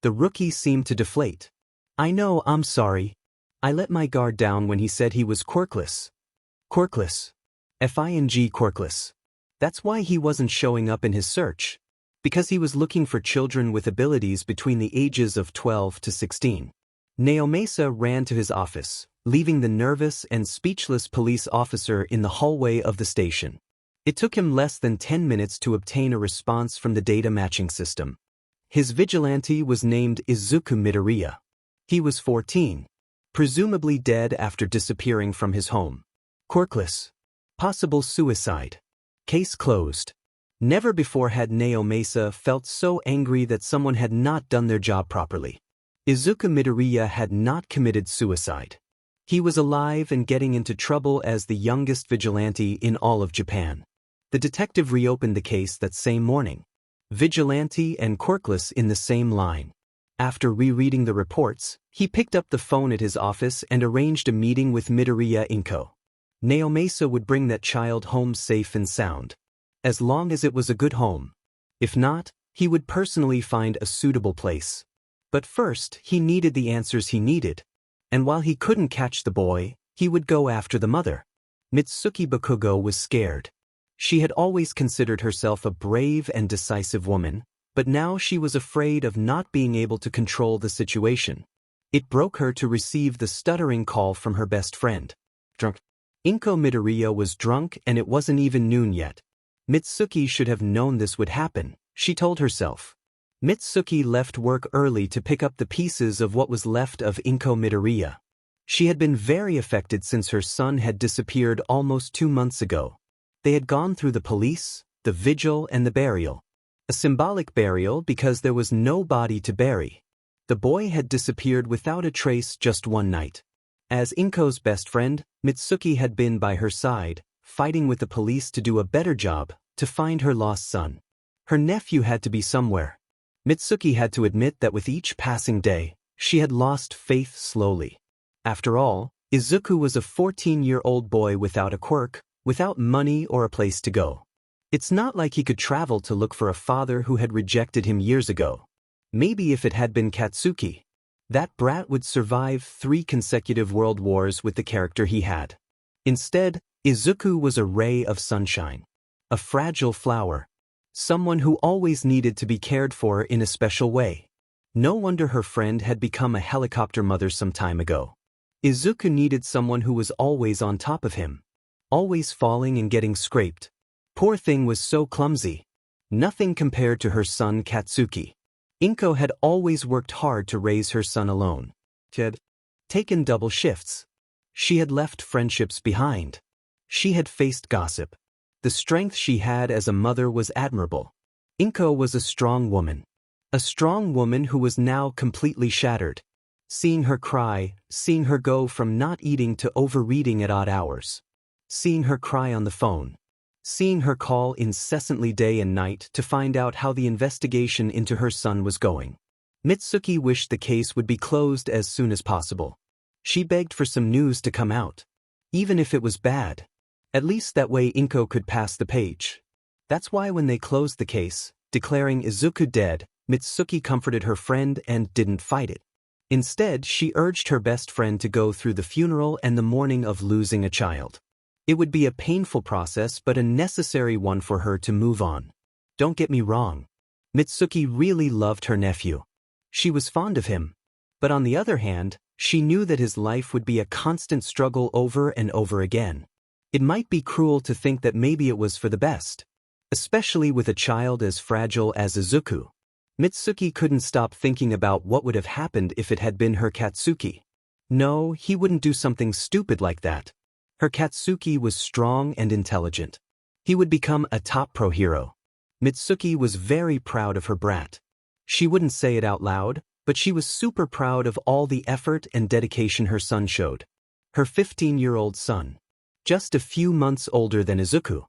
The rookie seemed to deflate. "I know, I'm sorry. I let my guard down when he said he was quirkless." Quirkless. F-I-N-G quirkless. That's why he wasn't showing up in his search. Because he was looking for children with abilities between the ages of 12 to 16. Naomasa ran to his office, leaving the nervous and speechless police officer in the hallway of the station. It took him less than 10 minutes to obtain a response from the data matching system. His vigilante was named Izuku Midoriya. He was 14, presumably dead after disappearing from his home. Quirkless. Possible suicide. Case closed. Never before had Naomasa felt so angry that someone had not done their job properly. Izuku Midoriya had not committed suicide. He was alive and getting into trouble as the youngest vigilante in all of Japan. The detective reopened the case that same morning. Vigilante and quirkless in the same line. After rereading the reports, he picked up the phone at his office and arranged a meeting with Midoriya Inko. Naomasa would bring that child home safe and sound. As long as it was a good home. If not, he would personally find a suitable place. But first, he needed the answers he needed. And while he couldn't catch the boy, he would go after the mother. Mitsuki Bakugo was scared. She had always considered herself a brave and decisive woman, but now she was afraid of not being able to control the situation. It broke her to receive the stuttering call from her best friend. Drunk. Inko Midoriya was drunk and it wasn't even noon yet. Mitsuki should have known this would happen, she told herself. Mitsuki left work early to pick up the pieces of what was left of Inko Midoriya. She had been very affected since her son had disappeared almost 2 months ago. They had gone through the police, the vigil and the burial. A symbolic burial because there was no body to bury. The boy had disappeared without a trace just one night. As Inko's best friend, Mitsuki had been by her side, fighting with the police to do a better job, to find her lost son. Her nephew had to be somewhere. Mitsuki had to admit that with each passing day, she had lost faith slowly. After all, Izuku was a 14-year-old boy without a quirk, without money or a place to go. It's not like he could travel to look for a father who had rejected him years ago. Maybe if it had been Katsuki, that brat would survive 3 consecutive world wars with the character he had. Instead, Izuku was a ray of sunshine. A fragile flower. Someone who always needed to be cared for in a special way. No wonder her friend had become a helicopter mother some time ago. Izuku needed someone who was always on top of him. Always falling and getting scraped. Poor thing was so clumsy. Nothing compared to her son Katsuki. Inko had always worked hard to raise her son alone. She had taken double shifts. She had left friendships behind. She had faced gossip. The strength she had as a mother was admirable. Inko was a strong woman. A strong woman who was now completely shattered. Seeing her cry, seeing her go from not eating to overeating at odd hours. Seeing her cry on the phone. Seeing her call incessantly day and night to find out how the investigation into her son was going. Mitsuki wished the case would be closed as soon as possible. She begged for some news to come out. Even if it was bad. At least that way Inko could pass the page. That's why when they closed the case, declaring Izuku dead, Mitsuki comforted her friend and didn't fight it. Instead, she urged her best friend to go through the funeral and the mourning of losing a child. It would be a painful process but a necessary one for her to move on. Don't get me wrong. Mitsuki really loved her nephew. She was fond of him. But on the other hand, she knew that his life would be a constant struggle over and over again. It might be cruel to think that maybe it was for the best. Especially with a child as fragile as Izuku. Mitsuki couldn't stop thinking about what would have happened if it had been her Katsuki. No, he wouldn't do something stupid like that. Her Katsuki was strong and intelligent. He would become a top pro hero. Mitsuki was very proud of her brat. She wouldn't say it out loud, but she was super proud of all the effort and dedication her son showed. Her 15-year-old son. Just a few months older than Izuku.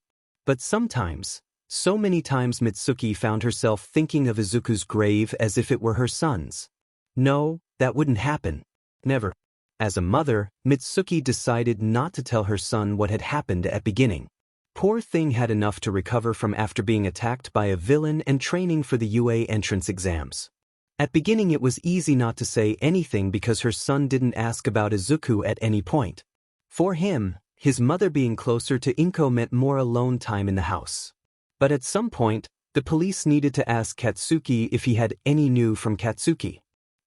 But sometimes, so many times Mitsuki found herself thinking of Izuku's grave as if it were her son's. No, that wouldn't happen. Never. As a mother, Mitsuki decided not to tell her son what had happened at beginning. Poor thing had enough to recover from after being attacked by a villain and training for the UA entrance exams. At beginning it was easy not to say anything because her son didn't ask about Izuku at any point. For him, his mother being closer to Inko meant more alone time in the house. But at some point, the police needed to ask Katsuki if he had any new from Katsuki.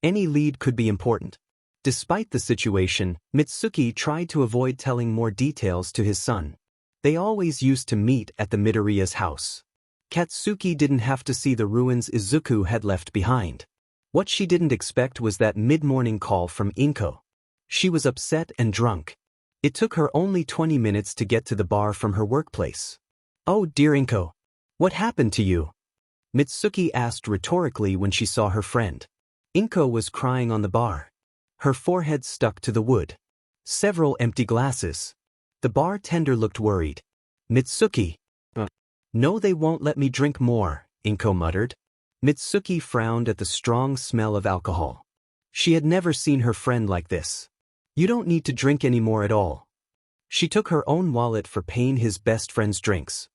Any lead could be important. Despite the situation, Mitsuki tried to avoid telling more details to his son. They always used to meet at the Midoriya's house. Katsuki didn't have to see the ruins Izuku had left behind. What she didn't expect was that mid-morning call from Inko. She was upset and drunk. It took her only 20 minutes to get to the bar from her workplace. "Oh dear Inko. What happened to you?" Mitsuki asked rhetorically when she saw her friend. Inko was crying on the bar. Her forehead stuck to the wood. Several empty glasses. The bartender looked worried. Mitsuki. No, they won't let me drink more, Inko muttered. Mitsuki frowned at the strong smell of alcohol. She had never seen her friend like this. You don't need to drink any more at all. She took her own wallet for paying his best friend's drinks.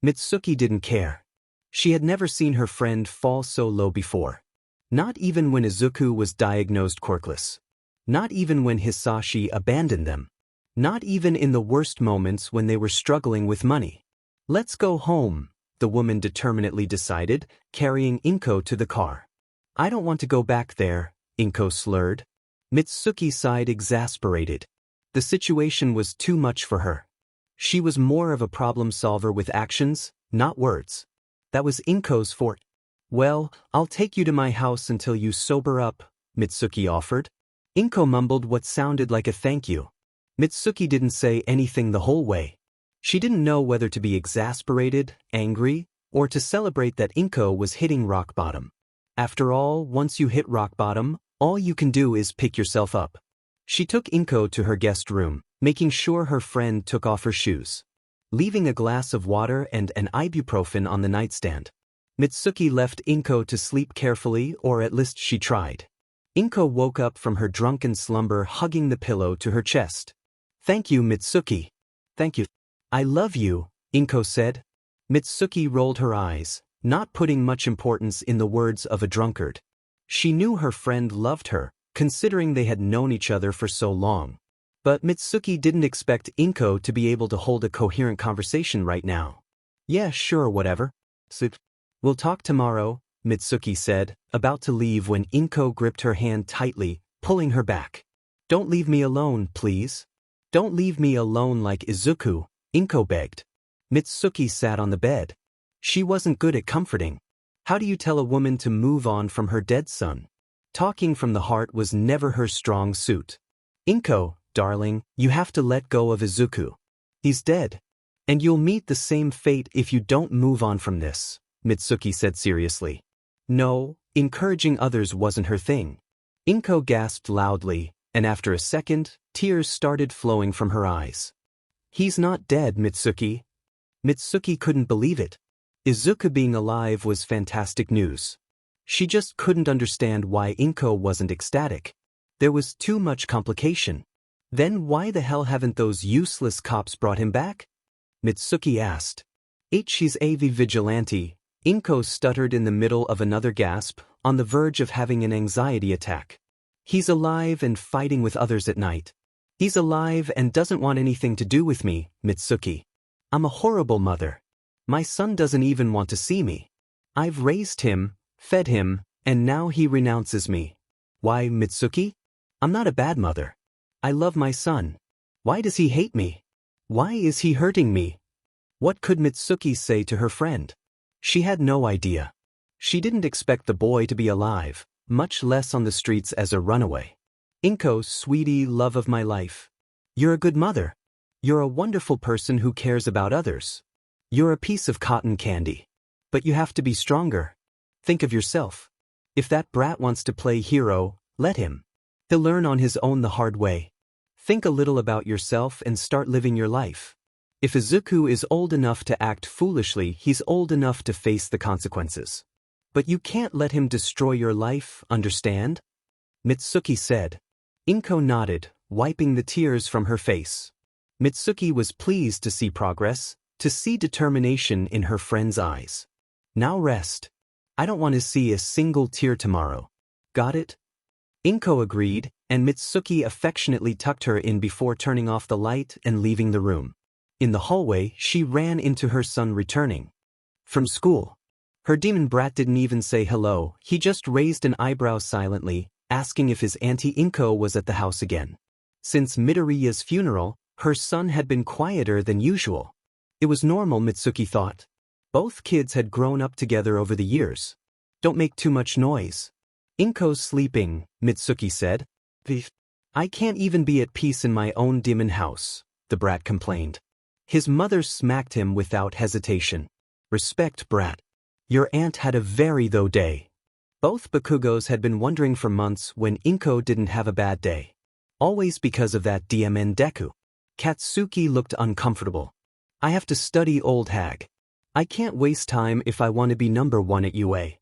Mitsuki didn't care. She had never seen her friend fall so low before. Not even when Izuku was diagnosed quirkless. Not even when Hisashi abandoned them. Not even in the worst moments when they were struggling with money. Let's go home, the woman determinedly decided, carrying Inko to the car. I don't want to go back there, Inko slurred. Mitsuki sighed, exasperated. The situation was too much for her. She was more of a problem solver with actions, not words. That was Inko's forte. Well, I'll take you to my house until you sober up, Mitsuki offered. Inko mumbled what sounded like a thank you. Mitsuki didn't say anything the whole way. She didn't know whether to be exasperated, angry, or to celebrate that Inko was hitting rock bottom. After all, once you hit rock bottom, all you can do is pick yourself up. She took Inko to her guest room, making sure her friend took off her shoes. Leaving a glass of water and an ibuprofen on the nightstand. Mitsuki left Inko to sleep carefully, or at least she tried. Inko woke up from her drunken slumber hugging the pillow to her chest. Thank you, Mitsuki. Thank you. I love you, Inko said. Mitsuki rolled her eyes, not putting much importance in the words of a drunkard. She knew her friend loved her, considering they had known each other for so long. But Mitsuki didn't expect Inko to be able to hold a coherent conversation right now. Yeah, sure, whatever. We'll talk tomorrow, Mitsuki said, about to leave when Inko gripped her hand tightly, pulling her back. Don't leave me alone, please. Don't leave me alone like Izuku, Inko begged. Mitsuki sat on the bed. She wasn't good at comforting. How do you tell a woman to move on from her dead son? Talking from the heart was never her strong suit. Inko, darling, you have to let go of Izuku. He's dead. And you'll meet the same fate if you don't move on from this, Mitsuki said seriously. No, encouraging others wasn't her thing. Inko gasped loudly, and after a second, tears started flowing from her eyes. He's not dead, Mitsuki. Mitsuki couldn't believe it. Izuku being alive was fantastic news. She just couldn't understand why Inko wasn't ecstatic. There was too much complication. Then why the hell haven't those useless cops brought him back? Mitsuki asked. She's a vigilante, Inko stuttered in the middle of another gasp, on the verge of having an anxiety attack. He's alive and fighting with others at night. He's alive and doesn't want anything to do with me, Mitsuki. I'm a horrible mother. My son doesn't even want to see me. I've raised him, fed him, and now he renounces me. Why, Mitsuki? I'm not a bad mother. I love my son. Why does he hate me? Why is he hurting me? What could Mitsuki say to her friend? She had no idea. She didn't expect the boy to be alive, much less on the streets as a runaway. Inko, sweetie, love of my life. You're a good mother. You're a wonderful person who cares about others. You're a piece of cotton candy. But you have to be stronger. Think of yourself. If that brat wants to play hero, let him. He'll learn on his own the hard way. Think a little about yourself and start living your life. If Izuku is old enough to act foolishly, he's old enough to face the consequences. But you can't let him destroy your life, understand? Mitsuki said. Inko nodded, wiping the tears from her face. Mitsuki was pleased to see progress, to see determination in her friend's eyes. Now rest. I don't want to see a single tear tomorrow. Got it? Inko agreed, and Mitsuki affectionately tucked her in before turning off the light and leaving the room. In the hallway, she ran into her son returning from school. Her demon brat didn't even say hello, he just raised an eyebrow silently, asking if his auntie Inko was at the house again. Since Midoriya's funeral, her son had been quieter than usual. It was normal, Mitsuki thought. Both kids had grown up together over the years. Don't make too much noise. Inko's sleeping, Mitsuki said. I can't even be at peace in my own demon house, the brat complained. His mother smacked him without hesitation. Respect, brat. Your aunt had a very though day. Both Bakugos had been wondering for months when Inko didn't have a bad day. Always because of that DMN Deku. Katsuki looked uncomfortable. I have to study, old hag. I can't waste time if I want to be number one at UA.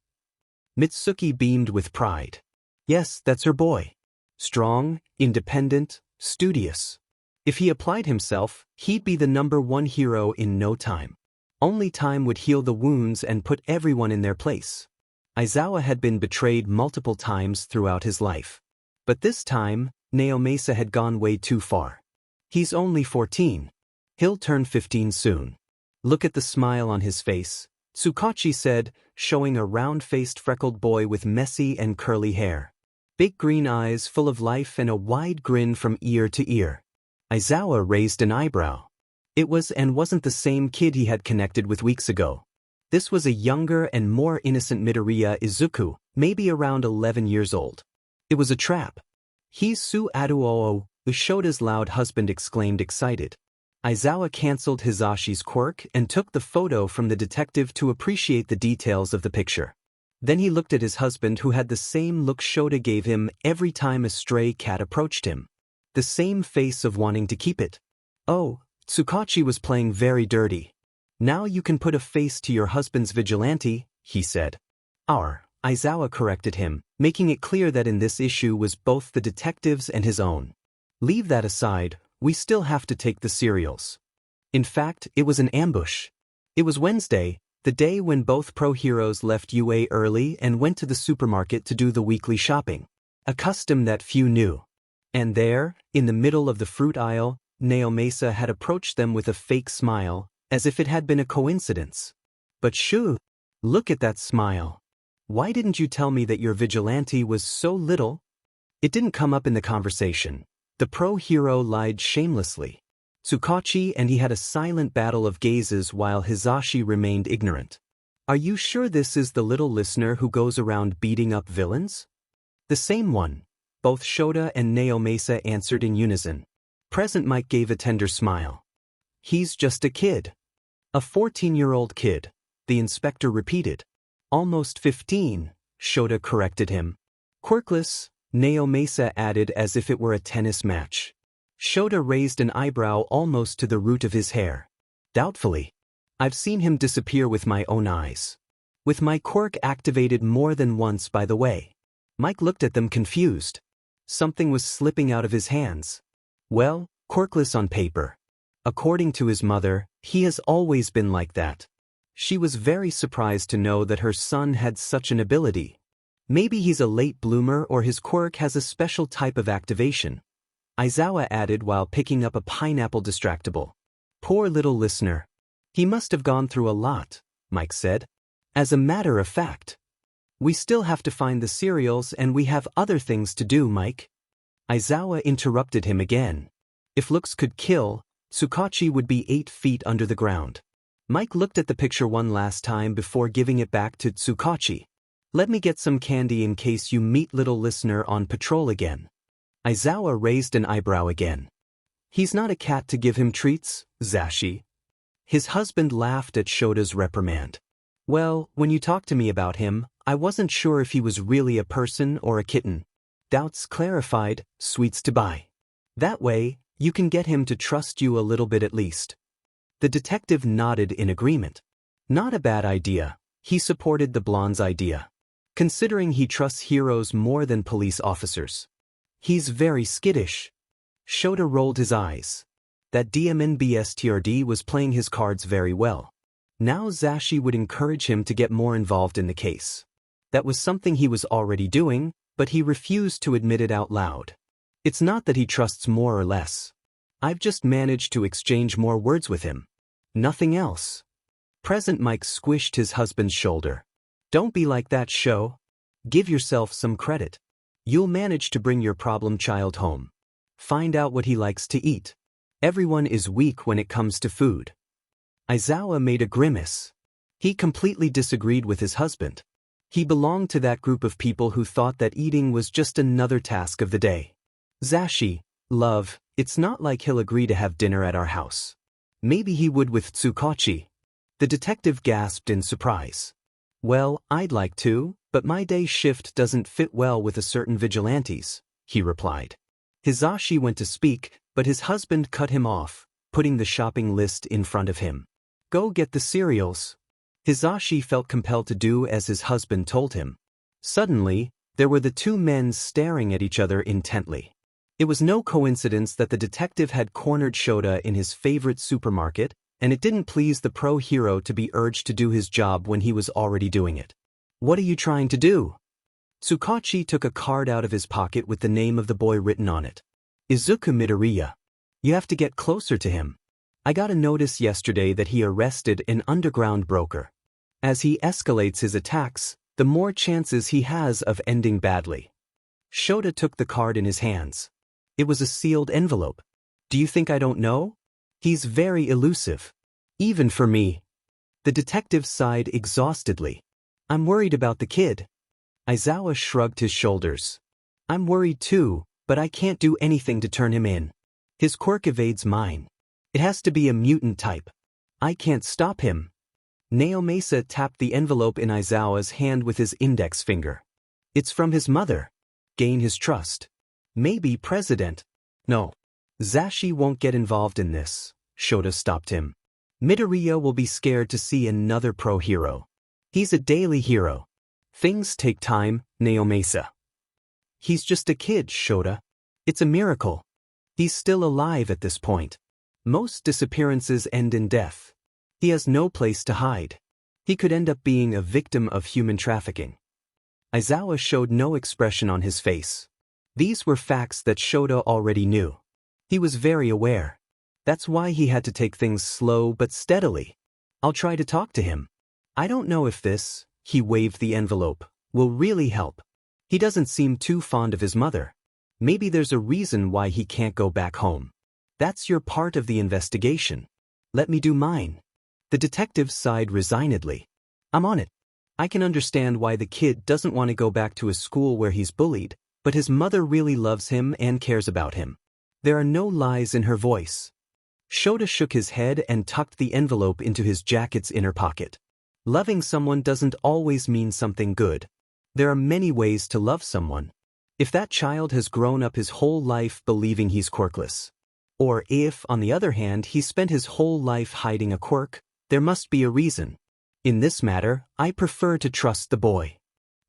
Mitsuki beamed with pride. Yes, that's her boy. Strong, independent, studious. If he applied himself, he'd be the number one hero in no time. Only time would heal the wounds and put everyone in their place. Aizawa had been betrayed multiple times throughout his life. But this time, Naomasa had gone way too far. He's only 14. He'll turn 15 soon. Look at the smile on his face, Tsukachi said, showing a round-faced freckled boy with messy and curly hair. Big green eyes full of life and a wide grin from ear to ear. Aizawa raised an eyebrow. It was and wasn't the same kid he had connected with weeks ago. This was a younger and more innocent Midoriya Izuku, maybe around 11 years old. It was a trap. He's Su Aduoo, Ushoda's loud husband exclaimed excited. Aizawa cancelled Hisashi's quirk and took the photo from the detective to appreciate the details of the picture. Then he looked at his husband who had the same look Shoda gave him every time a stray cat approached him. The same face of wanting to keep it. Oh, Tsukachi was playing very dirty. Now you can put a face to your husband's vigilante, he said. Aizawa corrected him, making it clear that in this issue was both the detective's and his own. Leave that aside, we still have to take the cereals. In fact, it was an ambush. It was Wednesday, the day when both pro-heroes left UA early and went to the supermarket to do the weekly shopping. A custom that few knew. And there, in the middle of the fruit aisle, Naomasa had approached them with a fake smile, as if it had been a coincidence. But shoo! Look at that smile. Why didn't you tell me that your vigilante was so little? It didn't come up in the conversation. The pro-hero lied shamelessly. Tsukachi and he had a silent battle of gazes while Hisashi remained ignorant. Are you sure this is the little listener who goes around beating up villains? The same one. Both Shoda and Naomasa answered in unison. Present Mike gave a tender smile. He's just a kid. A 14-year-old kid, the inspector repeated. Almost 15, Shoda corrected him. Quirkless, Naomasa added as if it were a tennis match. Shoda raised an eyebrow almost to the root of his hair. Doubtfully. I've seen him disappear with my own eyes. With my quirk activated more than once, by the way. Mike looked at them confused. Something was slipping out of his hands. Well, quirkless on paper. According to his mother, he has always been like that. She was very surprised to know that her son had such an ability. Maybe he's a late bloomer or his quirk has a special type of activation. Aizawa added while picking up a pineapple distractable. Poor little listener. He must have gone through a lot, Mike said. As a matter of fact. We still have to find the cereals and we have other things to do, Mike. Aizawa interrupted him again. If looks could kill, Tsukachi would be 8 feet under the ground. Mike looked at the picture one last time before giving it back to Tsukachi. Let me get some candy in case you meet little listener on patrol again. Aizawa raised an eyebrow again. He's not a cat to give him treats, Zashi. His husband laughed at Shoda's reprimand. Well, when you talked to me about him, I wasn't sure if he was really a person or a kitten. Doubts clarified, sweets to buy. That way, you can get him to trust you a little bit at least. The detective nodded in agreement. Not a bad idea. He supported the blonde's idea. Considering he trusts heroes more than police officers. He's very skittish. Shoda rolled his eyes. That DMNBSTRD was playing his cards very well. Now Zashi would encourage him to get more involved in the case. That was something he was already doing, but he refused to admit it out loud. It's not that he trusts more or less. I've just managed to exchange more words with him. Nothing else. Present Mike squished his husband's shoulder. Don't be like that, Sho. Give yourself some credit. You'll manage to bring your problem child home. Find out what he likes to eat. Everyone is weak when it comes to food. Aizawa made a grimace. He completely disagreed with his husband. He belonged to that group of people who thought that eating was just another task of the day. Zashi, love, it's not like he'll agree to have dinner at our house. Maybe he would with Tsukachi. The detective gasped in surprise. Well, I'd like to, but my day shift doesn't fit well with a certain vigilantes, he replied. Hisashi went to speak, but his husband cut him off, putting the shopping list in front of him. Go get the cereals. Hisashi felt compelled to do as his husband told him. Suddenly, there were the two men staring at each other intently. It was no coincidence that the detective had cornered Shota in his favorite supermarket, and it didn't please the pro-hero to be urged to do his job when he was already doing it. What are you trying to do? Tsukachi took a card out of his pocket with the name of the boy written on it. Izuku Midoriya. You have to get closer to him. I got a notice yesterday that he arrested an underground broker. As he escalates his attacks, the more chances he has of ending badly. Shota took the card in his hands. It was a sealed envelope. Do you think I don't know? He's very elusive. Even for me. The detective sighed exhaustedly. I'm worried about the kid. Aizawa shrugged his shoulders. I'm worried too, but I can't do anything to turn him in. His quirk evades mine. It has to be a mutant type. I can't stop him. Naomasa tapped the envelope in Aizawa's hand with his index finger. It's from his mother. Gain his trust. Maybe president. No. Zashi won't get involved in this. Shota stopped him. Midoriya will be scared to see another pro-hero. He's a daily hero. Things take time, Naomasa. He's just a kid, Shota. It's a miracle. He's still alive at this point. Most disappearances end in death. He has no place to hide. He could end up being a victim of human trafficking. Aizawa showed no expression on his face. These were facts that Shota already knew. He was very aware. That's why he had to take things slow but steadily. I'll try to talk to him. I don't know if this, he waved the envelope, will really help. He doesn't seem too fond of his mother. Maybe there's a reason why he can't go back home. That's your part of the investigation. Let me do mine. The detective sighed resignedly. I'm on it. I can understand why the kid doesn't want to go back to a school where he's bullied, but his mother really loves him and cares about him. There are no lies in her voice. Shota shook his head and tucked the envelope into his jacket's inner pocket. Loving someone doesn't always mean something good. There are many ways to love someone. If that child has grown up his whole life believing he's quirkless, or if, on the other hand, he spent his whole life hiding a quirk, there must be a reason. In this matter, I prefer to trust the boy.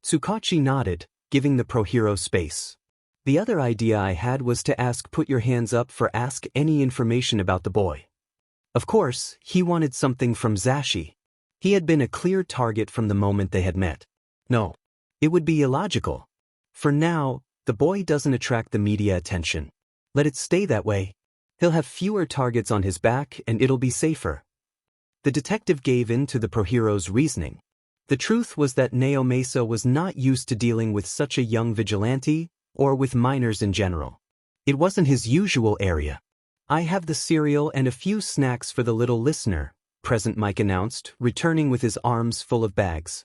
Tsukachi nodded, giving the pro-hero space. The other idea I had was to put your hands up for ask any information about the boy. Of course, he wanted something from Zashi. He had been a clear target from the moment they had met. No. It would be illogical. For now, the boy doesn't attract the media attention. Let it stay that way. He'll have fewer targets on his back and it'll be safer. The detective gave in to the pro-hero's reasoning. The truth was that Naomasa was not used to dealing with such a young vigilante, or with minors in general. It wasn't his usual area. I have the cereal and a few snacks for the little listener, Present Mike announced, returning with his arms full of bags.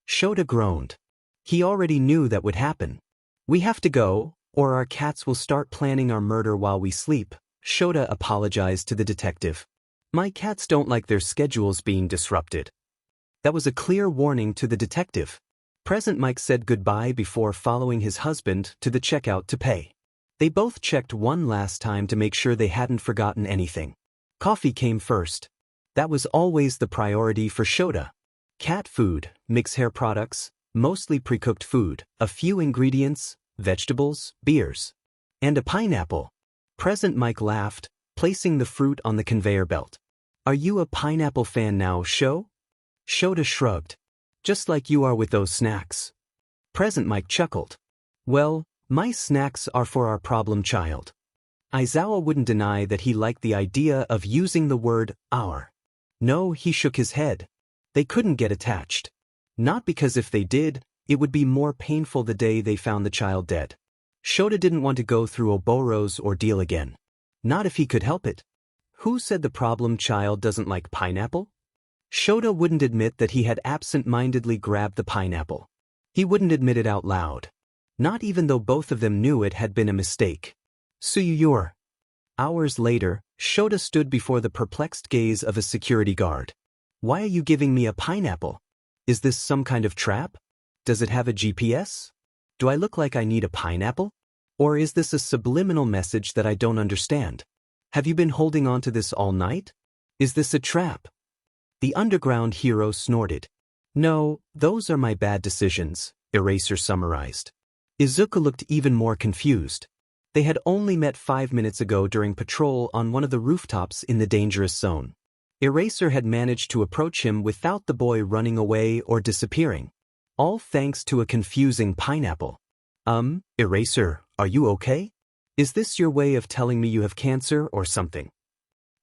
Shota groaned. He already knew that would happen. We have to go, or our cats will start planning our murder while we sleep, Shota apologized to the detective. My cats don't like their schedules being disrupted. That was a clear warning to the detective. Present Mike said goodbye before following his husband to the checkout to pay. They both checked one last time to make sure they hadn't forgotten anything. Coffee came first. That was always the priority for Shota. Cat food, mixed hair products, mostly pre-cooked food, a few ingredients, vegetables, beers, and a pineapple. Present Mike laughed, placing the fruit on the conveyor belt. Are you a pineapple fan now, Sho? Shota shrugged. Just like you are with those snacks. Present Mike chuckled. Well, my snacks are for our problem child. Aizawa wouldn't deny that he liked the idea of using the word our. No, he shook his head. They couldn't get attached. Not because if they did, it would be more painful the day they found the child dead. Shota didn't want to go through Oboro's ordeal again. Not if he could help it. Who said the problem child doesn't like pineapple? Shota wouldn't admit that he had absent-mindedly grabbed the pineapple. He wouldn't admit it out loud. Not even though both of them knew it had been a mistake. Suyuyur. Hours later, Shota stood before the perplexed gaze of a security guard. Why are you giving me a pineapple? Is this some kind of trap? Does it have a GPS? Do I look like I need a pineapple? Or is this a subliminal message that I don't understand? Have you been holding on to this all night? Is this a trap? The underground hero snorted. No, those are my bad decisions, Eraser summarized. Izuku looked even more confused. They had only met 5 minutes ago during patrol on one of the rooftops in the dangerous zone. Eraser had managed to approach him without the boy running away or disappearing. All thanks to a confusing pineapple. Eraser, are you okay? Is this your way of telling me you have cancer or something?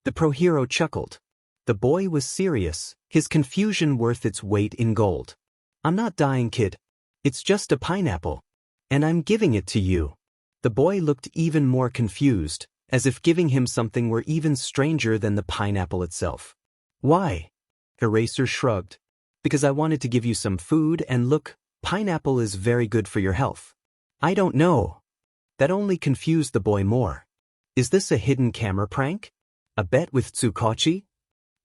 The pro-hero chuckled. The boy was serious, his confusion worth its weight in gold. I'm not dying, kid. It's just a pineapple. And I'm giving it to you. The boy looked even more confused, as if giving him something were even stranger than the pineapple itself. Why? Eraser shrugged. Because I wanted to give you some food and look, pineapple is very good for your health. I don't know. That only confused the boy more. Is this a hidden camera prank? A bet with Tsukachi?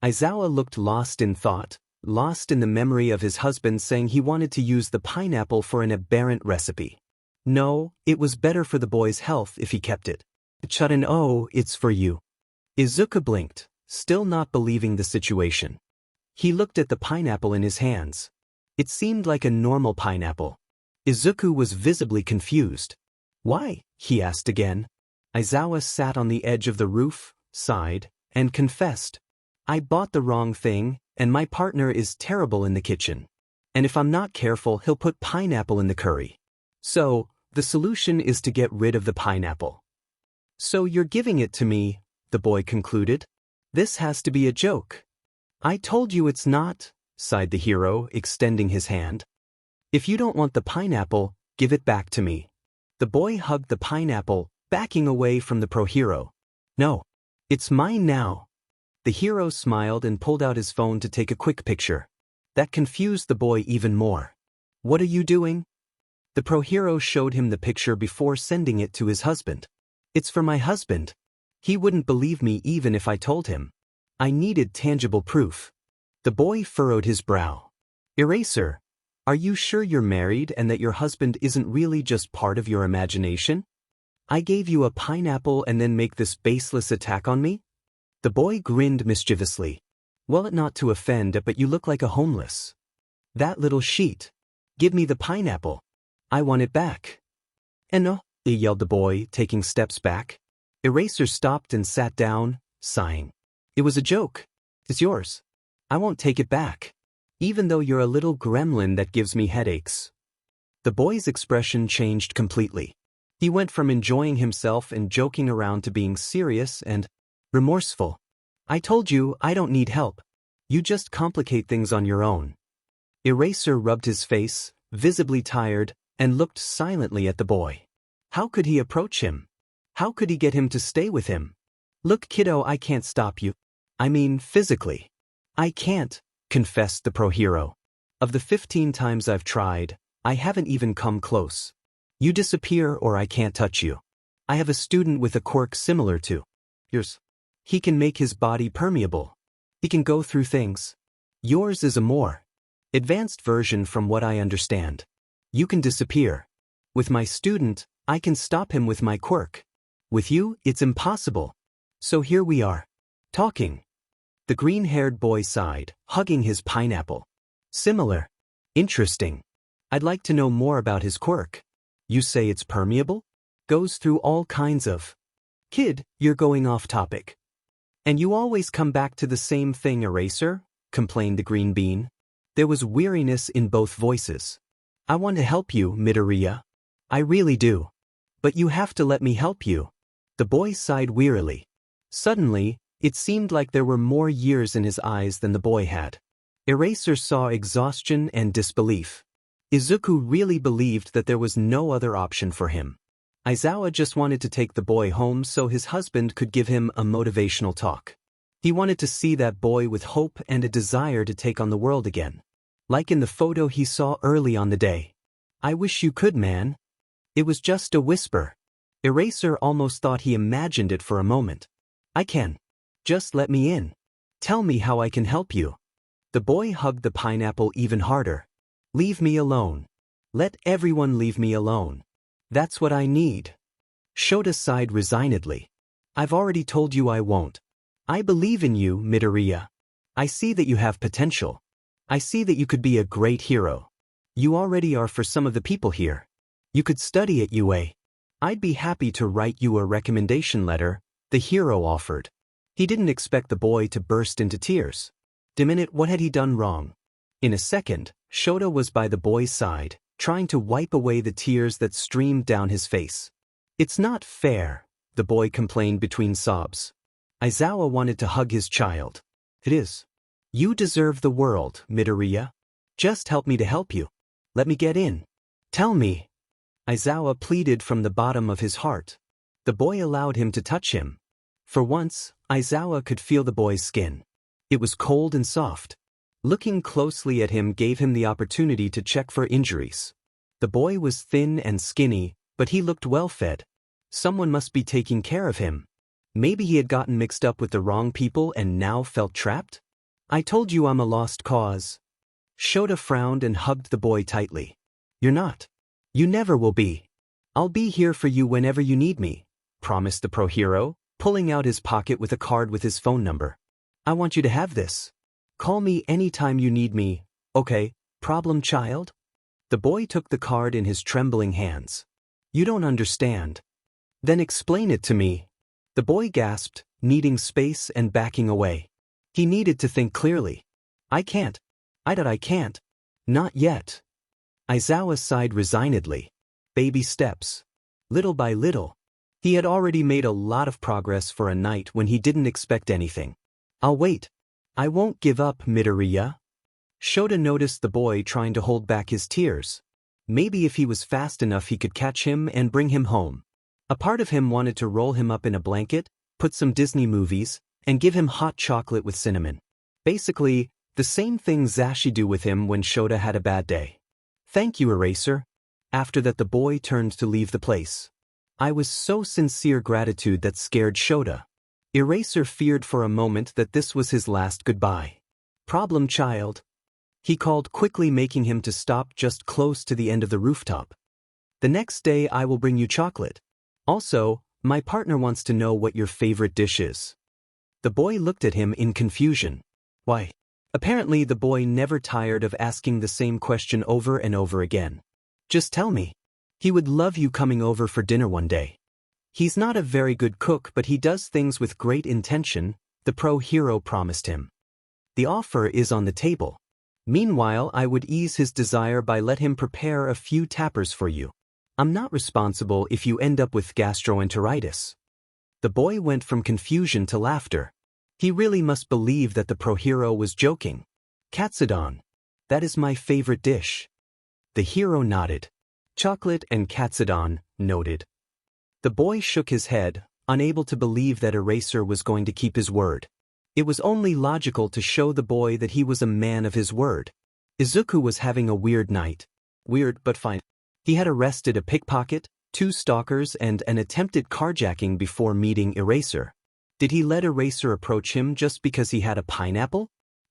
Aizawa looked lost in thought, lost in the memory of his husband saying he wanted to use the pineapple for an aberrant recipe. No, it was better for the boy's health if he kept it. Chudden, oh, it's for you. Izuku blinked, still not believing the situation. He looked at the pineapple in his hands. It seemed like a normal pineapple. Izuku was visibly confused. Why? He asked again. Aizawa sat on the edge of the roof, sighed, and confessed. I bought the wrong thing, and my partner is terrible in the kitchen. And if I'm not careful, he'll put pineapple in the curry. So, the solution is to get rid of the pineapple. So you're giving it to me, the boy concluded. This has to be a joke. I told you it's not, sighed the hero, extending his hand. If you don't want the pineapple, give it back to me. The boy hugged the pineapple, backing away from the pro-hero. No. It's mine now. The hero smiled and pulled out his phone to take a quick picture. That confused the boy even more. What are you doing? The pro-hero showed him the picture before sending it to his husband. It's for my husband. He wouldn't believe me even if I told him. I needed tangible proof. The boy furrowed his brow. Eraser, are you sure you're married and that your husband isn't really just part of your imagination? I gave you a pineapple and then make this baseless attack on me? The boy grinned mischievously. Well, not to offend, but you look like a homeless. That little sheet. Give me the pineapple. I want it back. No, yelled the boy, taking steps back. Eraser stopped and sat down, sighing. It was a joke. It's yours. I won't take it back. Even though you're a little gremlin that gives me headaches. The boy's expression changed completely. He went from enjoying himself and joking around to being serious and remorseful. I told you I don't need help. You just complicate things on your own. Eraser rubbed his face, visibly tired, and looked silently at the boy. How could he approach him? How could he get him to stay with him? Look, kiddo, I can't stop you. I mean, physically. I can't, confessed the pro-hero. Of the 15 times I've tried, I haven't even come close. You disappear or I can't touch you. I have a student with a quirk similar to yours. He can make his body permeable. He can go through things. Yours is a more advanced version from what I understand. You can disappear. With my student, I can stop him with my quirk. With you, it's impossible. So here we are. Talking. The green-haired boy sighed, hugging his pineapple. Similar. Interesting. I'd like to know more about his quirk. You say it's permeable? Goes through all kinds of... Kid, you're going off topic. And you always come back to the same thing, Eraser, complained the green bean. There was weariness in both voices. I want to help you, Midoriya. I really do. But you have to let me help you. The boy sighed wearily. Suddenly, it seemed like there were more years in his eyes than the boy had. Eraser saw exhaustion and disbelief. Izuku really believed that there was no other option for him. Aizawa just wanted to take the boy home so his husband could give him a motivational talk. He wanted to see that boy with hope and a desire to take on the world again. Like in the photo he saw early on the day. I wish you could, man. It was just a whisper. Eraser almost thought he imagined it for a moment. I can. Just let me in. Tell me how I can help you. The boy hugged the pineapple even harder. Leave me alone. Let everyone leave me alone. That's what I need. Shota sighed resignedly. I've already told you I won't. I believe in you, Midoriya. I see that you have potential. I see that you could be a great hero. You already are for some of the people here. You could study at UA. I'd be happy to write you a recommendation letter, the hero offered. He didn't expect the boy to burst into tears. Minute, what had he done wrong? In a second, Shota was by the boy's side, trying to wipe away the tears that streamed down his face. It's not fair, the boy complained between sobs. Aizawa wanted to hug his child. It is. You deserve the world, Midoriya. Just help me to help you. Let me get in. Tell me. Aizawa pleaded from the bottom of his heart. The boy allowed him to touch him. For once, Aizawa could feel the boy's skin. It was cold and soft. Looking closely at him gave him the opportunity to check for injuries. The boy was thin and skinny, but he looked well-fed. Someone must be taking care of him. Maybe he had gotten mixed up with the wrong people and now felt trapped? I told you I'm a lost cause. Shota frowned and hugged the boy tightly. You're not. You never will be. I'll be here for you whenever you need me, promised the pro hero, pulling out his pocket with a card with his phone number. I want you to have this. Call me anytime you need me, okay, problem child? The boy took the card in his trembling hands. You don't understand. Then explain it to me. The boy gasped, needing space and backing away. He needed to think clearly. I can't. I can't. Not yet. Aizawa sighed resignedly. Baby steps. Little by little. He had already made a lot of progress for a night when he didn't expect anything. I'll wait. I won't give up, Midoriya. Shota noticed the boy trying to hold back his tears. Maybe if he was fast enough he could catch him and bring him home. A part of him wanted to roll him up in a blanket, put some Disney movies, and give him hot chocolate with cinnamon. Basically, the same thing Zashi do with him when Shota had a bad day. Thank you, Eraser. After that the boy turned to leave the place. I was so sincere gratitude that scared Shota. Eraser feared for a moment that this was his last goodbye. Problem child. He called quickly, making him to stop just close to the end of the rooftop. The next day I will bring you chocolate. Also, my partner wants to know what your favorite dish is. The boy looked at him in confusion. Why? Apparently the boy never tired of asking the same question over and over again. Just tell me. He would love you coming over for dinner one day. He's not a very good cook, but he does things with great intention, the pro hero promised him. The offer is on the table. Meanwhile, I would ease his desire by let him prepare a few tappers for you. I'm not responsible if you end up with gastroenteritis. The boy went from confusion to laughter. He really must believe that the pro hero was joking. Katsudon. That is my favorite dish. The hero nodded. Chocolate and katsudon, noted. The boy shook his head, unable to believe that Eraser was going to keep his word. It was only logical to show the boy that he was a man of his word. Izuku was having a weird night. Weird but fine. He had arrested a pickpocket, 2 stalkers and an attempted carjacking before meeting Eraser. Did he let Eraser approach him just because he had a pineapple?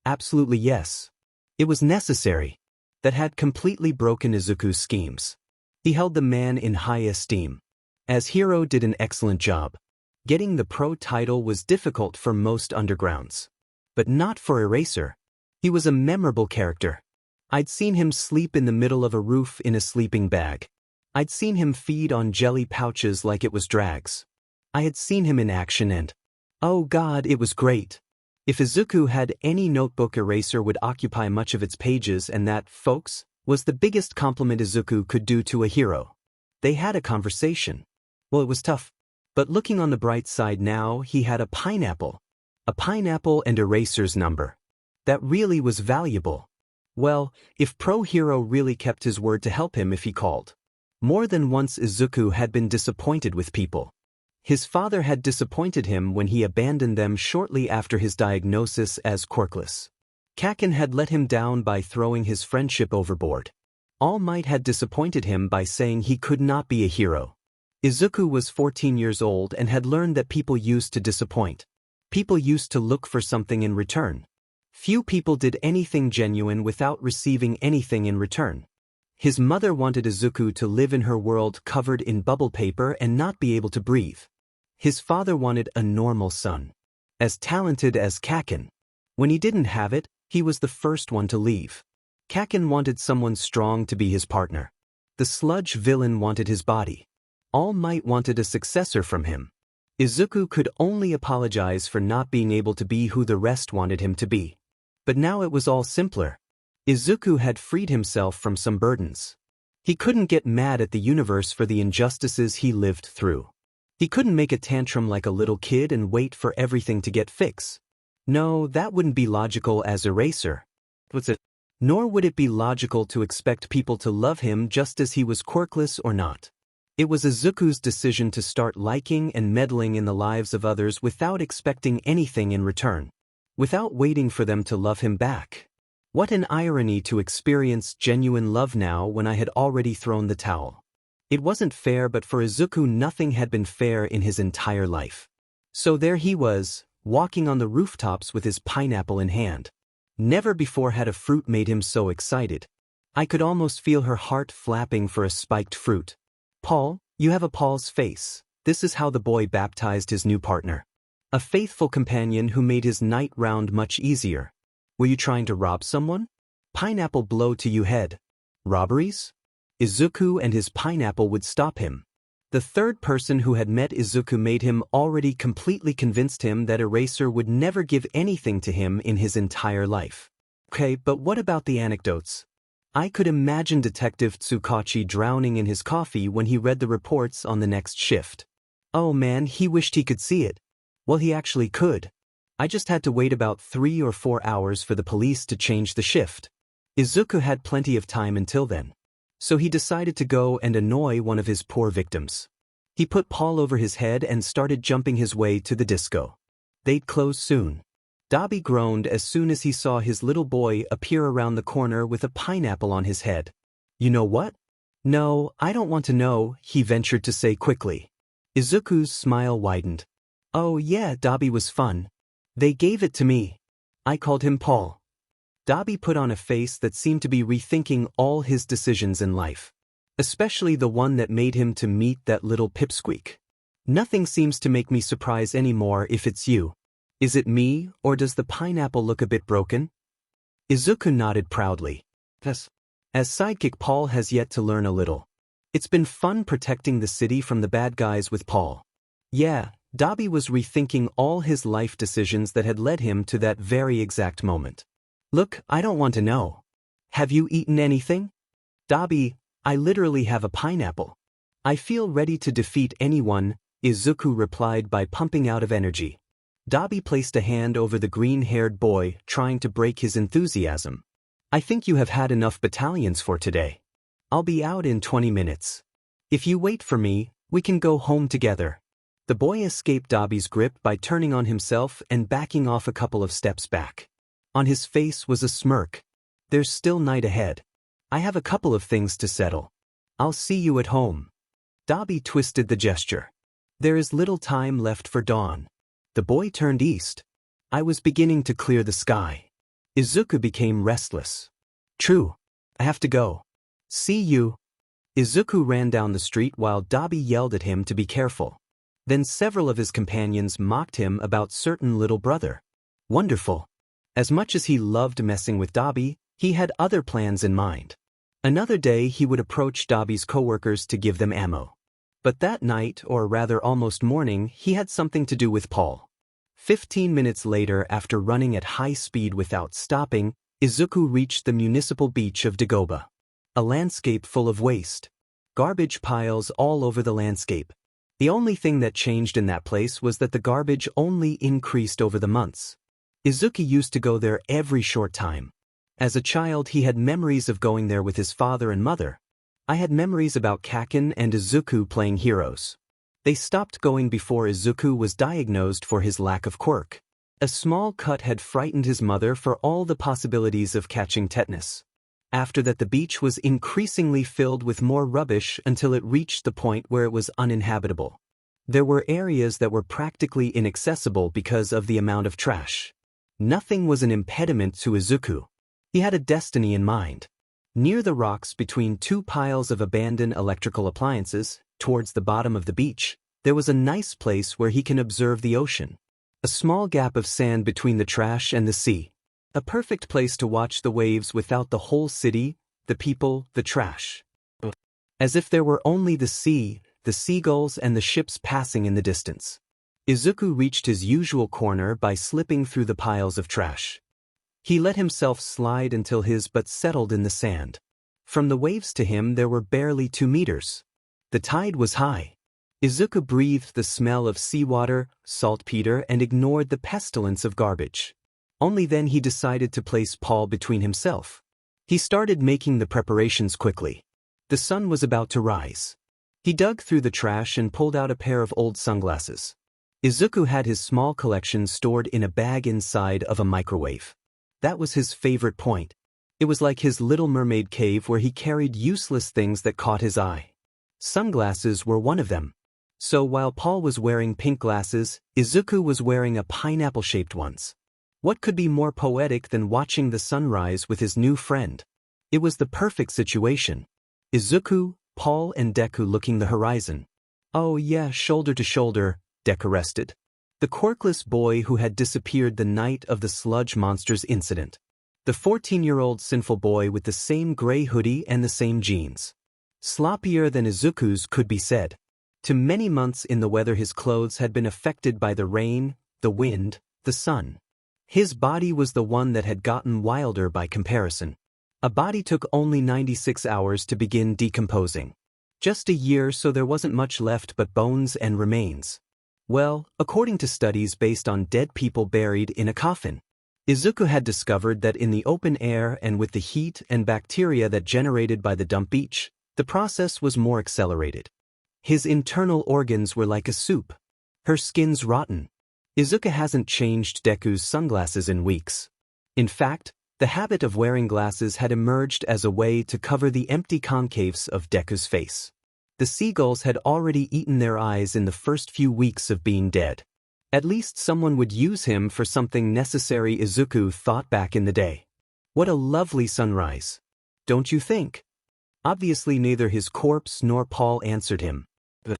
Absolutely yes. It was necessary. That had completely broken Izuku's schemes. He held the man in high esteem. As hero did an excellent job. Getting the pro title was difficult for most undergrounds. But not for Eraser. He was a memorable character. I'd seen him sleep in the middle of a roof in a sleeping bag. I'd seen him feed on jelly pouches like it was drags. I had seen him in action and, oh God, it was great. If Izuku had any notebook, Eraser would occupy much of its pages, and that, folks, was the biggest compliment Izuku could do to a hero. They had a conversation. Well, it was tough. But looking on the bright side now, he had a pineapple. A pineapple and Eraser's number. That really was valuable. Well, if Pro Hero really kept his word to help him if he called. More than once Izuku had been disappointed with people. His father had disappointed him when he abandoned them shortly after his diagnosis as quirkless. Kaken had let him down by throwing his friendship overboard. All Might had disappointed him by saying he could not be a hero. Izuku was 14 years old and had learned that people used to disappoint. People used to look for something in return. Few people did anything genuine without receiving anything in return. His mother wanted Izuku to live in her world covered in bubble paper and not be able to breathe. His father wanted a normal son, as talented as Kaken. When he didn't have it, he was the first one to leave. Kaken wanted someone strong to be his partner. The Sludge villain wanted his body. All Might wanted a successor from him. Izuku could only apologize for not being able to be who the rest wanted him to be. But now it was all simpler. Izuku had freed himself from some burdens. He couldn't get mad at the universe for the injustices he lived through. He couldn't make a tantrum like a little kid and wait for everything to get fixed. No, that wouldn't be logical as Eraser. Nor would it be logical to expect people to love him just as he was quirkless or not. It was Izuku's decision to start liking and meddling in the lives of others without expecting anything in return. Without waiting for them to love him back. What an irony to experience genuine love now when I had already thrown the towel. It wasn't fair, but for Izuku nothing had been fair in his entire life. So there he was, walking on the rooftops with his pineapple in hand. Never before had a fruit made him so excited. I could almost feel her heart flapping for a spiked fruit. Paul, you have a Paul's face. This is how the boy baptized his new partner. A faithful companion who made his night round much easier. Were you trying to rob someone? Pineapple blow to you head. Robberies? Izuku and his pineapple would stop him. The third person who had met Izuku made him already completely convinced him that Eraser would never give anything to him in his entire life. Okay, but what about the anecdotes? I could imagine Detective Tsukachi drowning in his coffee when he read the reports on the next shift. Oh man, he wished he could see it. Well, he actually could. I just had to wait about 3 or 4 hours for the police to change the shift. Izuku had plenty of time until then. So he decided to go and annoy one of his poor victims. He put Paul over his head and started jumping his way to the disco. They'd close soon. Dabi groaned as soon as he saw his little boy appear around the corner with a pineapple on his head. You know what? No, I don't want to know, he ventured to say quickly. Izuku's smile widened. Oh yeah, Dabi was fun. They gave it to me. I called him Paul. Dabi put on a face that seemed to be rethinking all his decisions in life. Especially the one that made him to meet that little pipsqueak. Nothing seems to make me surprise anymore if it's you. Is it me, or does the pineapple look a bit broken? Izuku nodded proudly. Yes. As sidekick, Paul has yet to learn a little. It's been fun protecting the city from the bad guys with Paul. Yeah, Dabi was rethinking all his life decisions that had led him to that very exact moment. Look, I don't want to know. Have you eaten anything? Dabi, I literally have a pineapple. I feel ready to defeat anyone, Izuku replied by pumping out of energy. Dabi placed a hand over the green-haired boy, trying to break his enthusiasm. I think you have had enough battalions for today. I'll be out in 20 minutes. If you wait for me, we can go home together. The boy escaped Dabi's grip by turning on himself and backing off a couple of steps back. On his face was a smirk. There's still night ahead. I have a couple of things to settle. I'll see you at home. Dabi twisted the gesture. There is little time left for dawn. The boy turned east. I was beginning to clear the sky. Izuku became restless. True. I have to go. See you. Izuku ran down the street while Dabi yelled at him to be careful. Then several of his companions mocked him about certain little brother. Wonderful. As much as he loved messing with Dabi, he had other plans in mind. Another day he would approach Dabi's coworkers to give them ammo. But that night, or rather almost morning, he had something to do with Paul. 15 minutes later, after running at high speed without stopping, Izuku reached the municipal beach of Dagoba. A landscape full of waste. Garbage piles all over the landscape. The only thing that changed in that place was that the garbage only increased over the months. Izuku used to go there every short time. As a child, he had memories of going there with his father and mother. I had memories about Kaken and Izuku playing heroes. They stopped going before Izuku was diagnosed for his lack of quirk. A small cut had frightened his mother for all the possibilities of catching tetanus. After that, the beach was increasingly filled with more rubbish until it reached the point where it was uninhabitable. There were areas that were practically inaccessible because of the amount of trash. Nothing was an impediment to Izuku. He had a destiny in mind. Near the rocks between two piles of abandoned electrical appliances, towards the bottom of the beach, there was a nice place where he can observe the ocean. A small gap of sand between the trash and the sea. A perfect place to watch the waves without the whole city, the people, the trash. As if there were only the sea, the seagulls and the ships passing in the distance. Izuku reached his usual corner by slipping through the piles of trash. He let himself slide until his butt settled in the sand. From the waves to him there were barely 2 meters. The tide was high. Izuku breathed the smell of seawater, saltpeter, and ignored the pestilence of garbage. Only then he decided to place Paul between himself. He started making the preparations quickly. The sun was about to rise. He dug through the trash and pulled out a pair of old sunglasses. Izuku had his small collection stored in a bag inside of a microwave. That was his favorite point. It was like his Little Mermaid cave where he carried useless things that caught his eye. Sunglasses were one of them. So while Paul was wearing pink glasses, Izuku was wearing a pineapple-shaped ones. What could be more poetic than watching the sunrise with his new friend? It was the perfect situation. Izuku, Paul and Deku looking the horizon. Oh yeah, shoulder to shoulder, Deku rested. The quirkless boy who had disappeared the night of the sludge monsters incident. The 14-year-old sinful boy with the same gray hoodie and the same jeans. Sloppier than Izuku's could be said. To many months in the weather his clothes had been affected by the rain, the wind, the sun. His body was the one that had gotten wilder by comparison. A body took only 96 hours to begin decomposing. Just a year, so there wasn't much left but bones and remains. Well, according to studies based on dead people buried in a coffin. Izuku had discovered that in the open air and with the heat and bacteria that generated by the dump beach, the process was more accelerated. His internal organs were like a soup. Her skin's rotten. Izuku hasn't changed Deku's sunglasses in weeks. In fact, the habit of wearing glasses had emerged as a way to cover the empty concaves of Deku's face. The seagulls had already eaten their eyes in the first few weeks of being dead. At least someone would use him for something necessary, Izuku thought back in the day. What a lovely sunrise. Don't you think? Obviously neither his corpse nor Paul answered him. The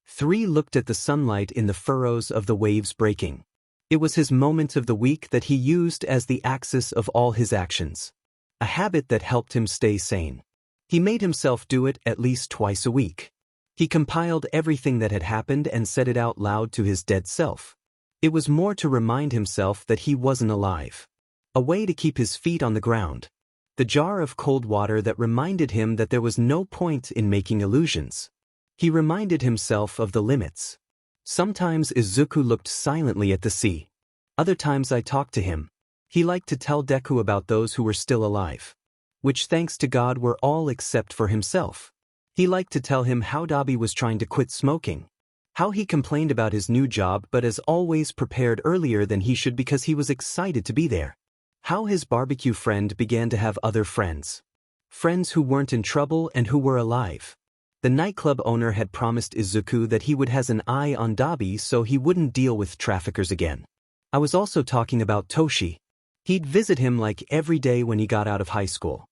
3 looked at the sunlight in the furrows of the waves breaking. It was his moment of the week that he used as the axis of all his actions. A habit that helped him stay sane. He made himself do it at least twice a week. He compiled everything that had happened and said it out loud to his dead self. It was more to remind himself that he wasn't alive. A way to keep his feet on the ground. The jar of cold water that reminded him that there was no point in making illusions. He reminded himself of the limits. Sometimes Izuku looked silently at the sea. Other times I talked to him. He liked to tell Deku about those who were still alive. Which thanks to God were all except for himself. He liked to tell him how Dabi was trying to quit smoking. How he complained about his new job but as always prepared earlier than he should because he was excited to be there. How his barbecue friend began to have other friends. Friends who weren't in trouble and who were alive. The nightclub owner had promised Izuku that he would have an eye on Dabi so he wouldn't deal with traffickers again. I was also talking about Toshi. He'd visit him like every day when he got out of high school.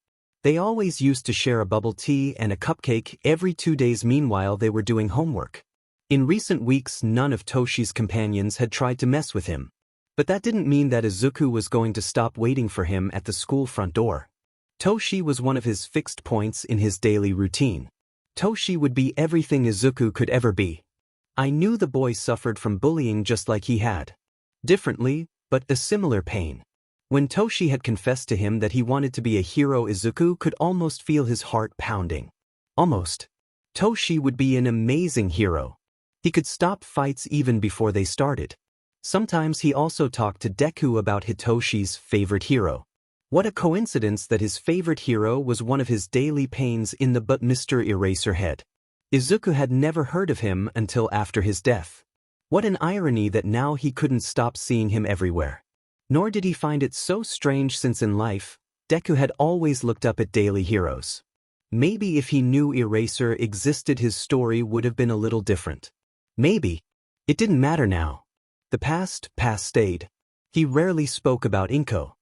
They always used to share a bubble tea and a cupcake every 2 days meanwhile they were doing homework. In recent weeks none of Toshi's companions had tried to mess with him. But that didn't mean that Izuku was going to stop waiting for him at the school front door. Toshi was one of his fixed points in his daily routine. Toshi would be everything Izuku could ever be. I knew the boy suffered from bullying just like he had. Differently, but a similar pain. When Toshi had confessed to him that he wanted to be a hero, Izuku could almost feel his heart pounding. Almost. Toshi would be an amazing hero. He could stop fights even before they started. Sometimes he also talked to Deku about Hitoshi's favorite hero. What a coincidence that his favorite hero was one of his daily pains in the butt, Mr. Eraserhead. Izuku had never heard of him until after his death. What an irony that now he couldn't stop seeing him everywhere. Nor did he find it so strange since in life, Deku had always looked up at daily heroes. Maybe if he knew Eraser existed his story would have been a little different. Maybe. It didn't matter now. The past stayed. He rarely spoke about Inko.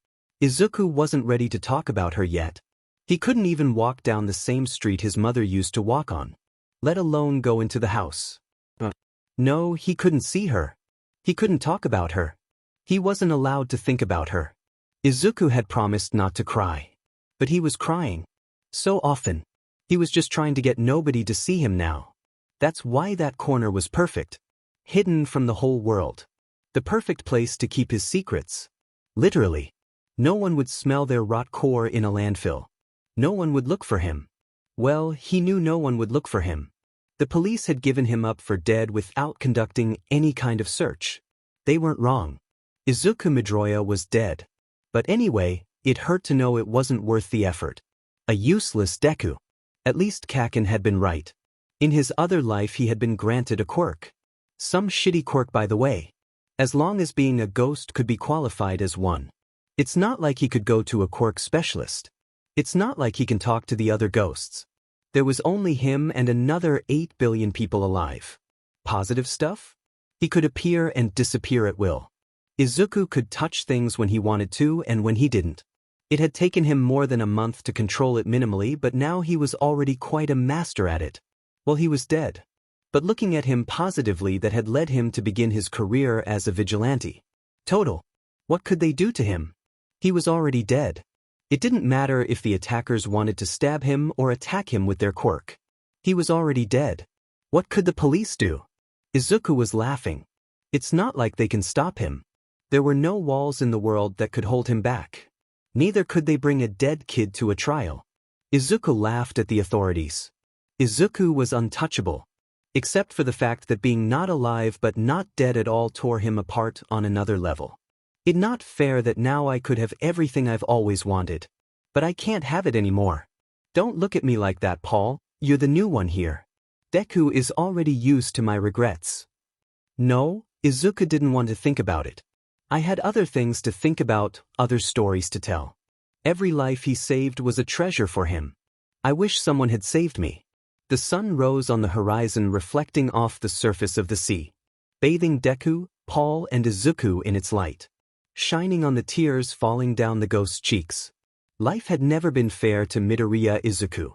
Izuku wasn't ready to talk about her yet. He couldn't even walk down the same street his mother used to walk on, let alone go into the house. No, he couldn't see her. He couldn't talk about her. He wasn't allowed to think about her. Izuku had promised not to cry. But he was crying. So often. He was just trying to get nobody to see him now. That's why that corner was perfect. Hidden from the whole world. The perfect place to keep his secrets. Literally. No one would smell their rot core in a landfill. No one would look for him. Well, he knew no one would look for him. The police had given him up for dead without conducting any kind of search. They weren't wrong. Izuku Midoriya was dead. But anyway, it hurt to know it wasn't worth the effort. A useless Deku. At least Kaken had been right. In his other life he had been granted a quirk. Some shitty quirk, by the way. As long as being a ghost could be qualified as one. It's not like he could go to a quirk specialist. It's not like he can talk to the other ghosts. There was only him and another 8 billion people alive. Positive stuff? He could appear and disappear at will. Izuku could touch things when he wanted to and when he didn't. It had taken him more than a month to control it minimally, but now he was already quite a master at it. Well, he was dead. But looking at him positively, that had led him to begin his career as a vigilante. Total. What could they do to him? He was already dead. It didn't matter if the attackers wanted to stab him or attack him with their quirk. He was already dead. What could the police do? Izuku was laughing. It's not like they can stop him. There were no walls in the world that could hold him back. Neither could they bring a dead kid to a trial. Izuku laughed at the authorities. Izuku was untouchable. Except for the fact that being not alive but not dead at all tore him apart on another level. It's not fair that now I could have everything I've always wanted. But I can't have it anymore. Don't look at me like that, Paul. You're the new one here. Deku is already used to my regrets. No, Izuku didn't want to think about it. I had other things to think about, other stories to tell. Every life he saved was a treasure for him. I wish someone had saved me. The sun rose on the horizon, reflecting off the surface of the sea, bathing Deku, Paul, and Izuku in its light, shining on the tears falling down the ghost's cheeks. Life had never been fair to Midoriya Izuku.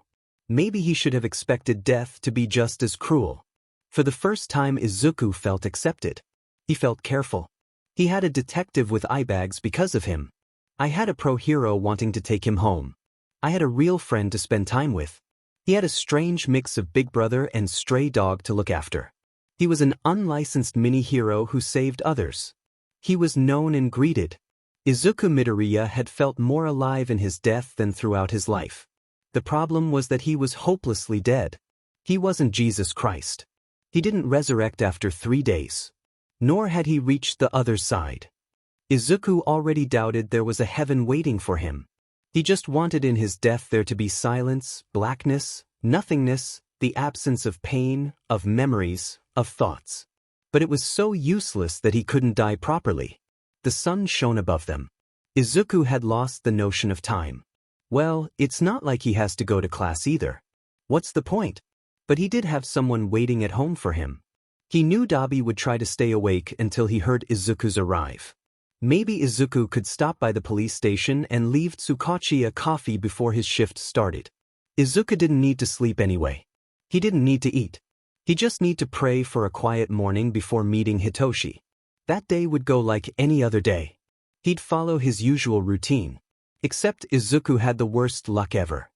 Maybe he should have expected death to be just as cruel. For the first time, Izuku felt accepted. He felt careful. He had a detective with eye bags because of him. I had a pro-hero wanting to take him home. I had a real friend to spend time with. He had a strange mix of big brother and stray dog to look after. He was an unlicensed mini-hero who saved others. He was known and greeted. Izuku Midoriya had felt more alive in his death than throughout his life. The problem was that he was hopelessly dead. He wasn't Jesus Christ. He didn't resurrect after 3 days. Nor had he reached the other side. Izuku already doubted there was a heaven waiting for him. He just wanted in his death there to be silence, blackness, nothingness, the absence of pain, of memories, of thoughts. But it was so useless that he couldn't die properly. The sun shone above them. Izuku had lost the notion of time. Well, it's not like he has to go to class either. What's the point? But he did have someone waiting at home for him. He knew Dabi would try to stay awake until he heard Izuku's arrive. Maybe Izuku could stop by the police station and leave Tsukachi a coffee before his shift started. Izuku didn't need to sleep anyway. He didn't need to eat. He just needed to pray for a quiet morning before meeting Hitoshi. That day would go like any other day. He'd follow his usual routine. Except Izuku had the worst luck ever.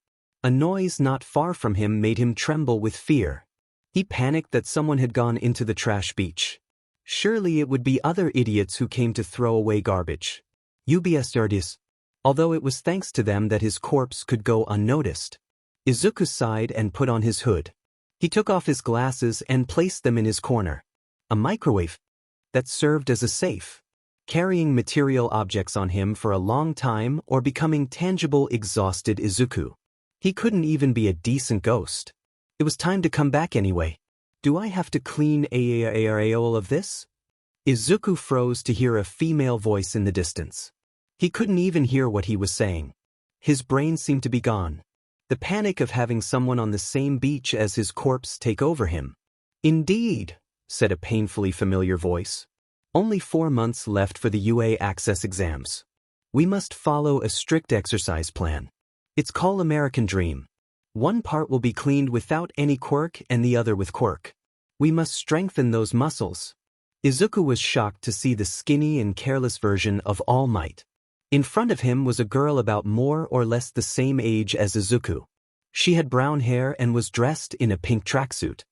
A noise not far from him made him tremble with fear. He panicked that someone had gone into the trash beach. Surely it would be other idiots who came to throw away garbage. UBS. Although it was thanks to them that his corpse could go unnoticed. Izuku sighed and put on his hood. He took off his glasses and placed them in his corner. A microwave that served as a safe. Carrying material objects on him for a long time or becoming tangible exhausted Izuku. He couldn't even be a decent ghost. It was time to come back anyway. Do I have to clean all of this? Izuku froze to hear a female voice in the distance. He couldn't even hear what he was saying. His brain seemed to be gone. The panic of having someone on the same beach as his corpse take over him. Indeed, said a painfully familiar voice. Only 4 months left for the UA Access exams. We must follow a strict exercise plan. It's called American Dream. One part will be cleaned without any quirk and the other with quirk. We must strengthen those muscles. Izuku was shocked to see the skinny and careless version of All Might. In front of him was a girl about more or less the same age as Izuku. She had brown hair and was dressed in a pink tracksuit.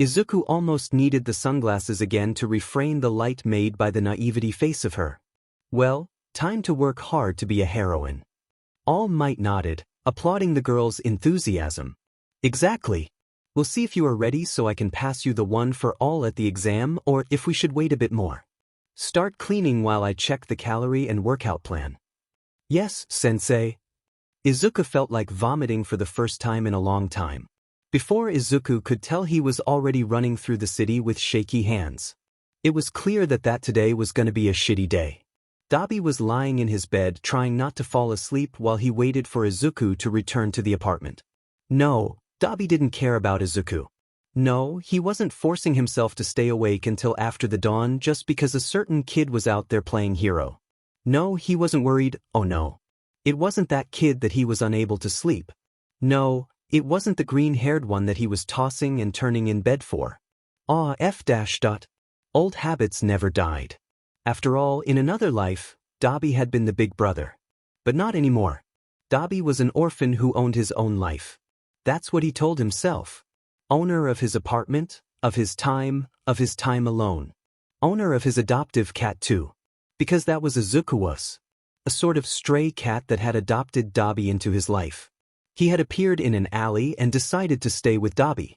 Izuku almost needed the sunglasses again to refrain the light made by the naivety face of her. Well, time to work hard to be a heroine. All Might nodded, applauding the girl's enthusiasm. Exactly. We'll see if you are ready so I can pass you the one for all at the exam or if we should wait a bit more. Start cleaning while I check the calorie and workout plan. Yes, sensei. Izuku felt like vomiting for the first time in a long time. Before Izuku could tell, he was already running through the city with shaky hands. It was clear that today was going to be a shitty day. Dabi was lying in his bed trying not to fall asleep while he waited for Izuku to return to the apartment. No, Dabi didn't care about Izuku. No, he wasn't forcing himself to stay awake until after the dawn just because a certain kid was out there playing hero. No, he wasn't worried. Oh no. It wasn't that kid that he was unable to sleep. No, it wasn't the green-haired one that he was tossing and turning in bed for. Old habits never died. After all, in another life, Dabi had been the big brother. But not anymore. Dabi was an orphan who owned his own life. That's what he told himself. Owner of his apartment, of his time alone. Owner of his adoptive cat too. Because that was Izuku's. A sort of stray cat that had adopted Dabi into his life. He had appeared in an alley and decided to stay with Dabi.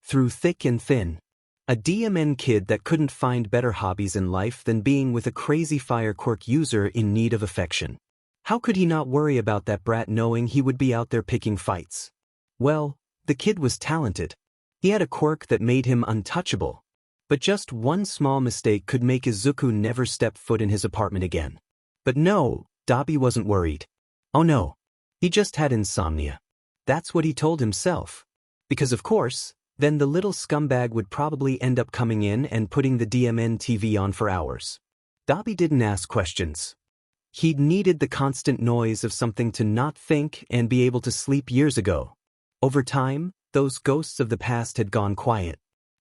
Through thick and thin. A DMN kid that couldn't find better hobbies in life than being with a crazy fire quirk user in need of affection. How could he not worry about that brat knowing he would be out there picking fights? Well, the kid was talented. He had a quirk that made him untouchable. But just one small mistake could make Izuku never step foot in his apartment again. But no, Dabi wasn't worried. Oh no. He just had insomnia. That's what he told himself. Because of course, then the little scumbag would probably end up coming in and putting the DMN TV on for hours. Dabi didn't ask questions. He'd needed the constant noise of something to not think and be able to sleep years ago. Over time, those ghosts of the past had gone quiet.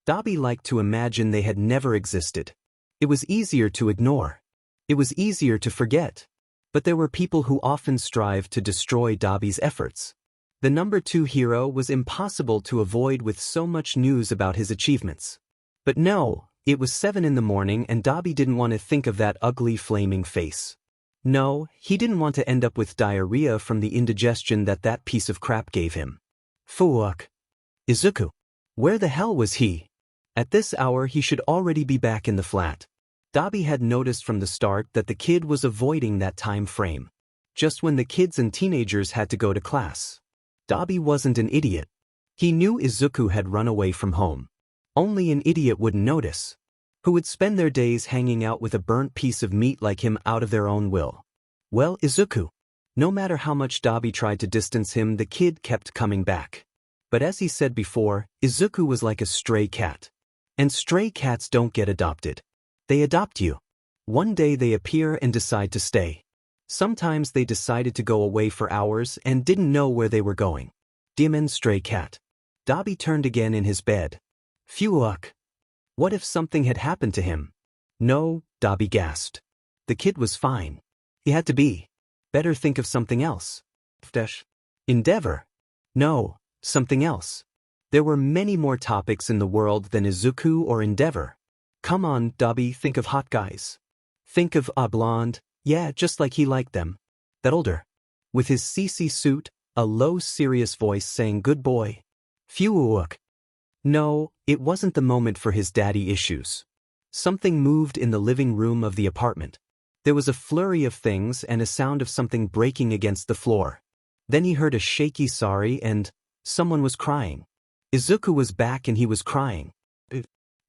Dabi liked to imagine they had never existed. It was easier to ignore. It was easier to forget. But there were people who often strived to destroy Dabi's efforts. The number 2 hero was impossible to avoid with so much news about his achievements. But no, it was 7 in the morning and Dabi didn't want to think of that ugly flaming face. No, he didn't want to end up with diarrhea from the indigestion that piece of crap gave him. Fuck. Izuku. Where the hell was he? At this hour he should already be back in the flat. Dabi had noticed from the start that the kid was avoiding that time frame. Just when the kids and teenagers had to go to class. Dabi wasn't an idiot. He knew Izuku had run away from home. Only an idiot wouldn't notice. Who would spend their days hanging out with a burnt piece of meat like him out of their own will. Well, Izuku. No matter how much Dabi tried to distance him, the kid kept coming back. But as he said before, Izuku was like a stray cat. And stray cats don't get adopted. They adopt you. One day they appear and decide to stay. Sometimes they decided to go away for hours and didn't know where they were going. Demon stray cat. Dabi turned again in his bed. Fuck. What if something had happened to him? No, Dabi gasped. The kid was fine. He had to be. Better think of something else. Endeavor. No, something else. There were many more topics in the world than Izuku or Endeavor. Come on, Dabi, think of hot guys. Think of a blonde. Yeah, just like he liked them. That older. With his CC suit, a low serious voice saying good boy. Fuck. No, it wasn't the moment for his daddy issues. Something moved in the living room of the apartment. There was a flurry of things and a sound of something breaking against the floor. Then he heard a shaky sorry and someone was crying. Izuku was back and he was crying.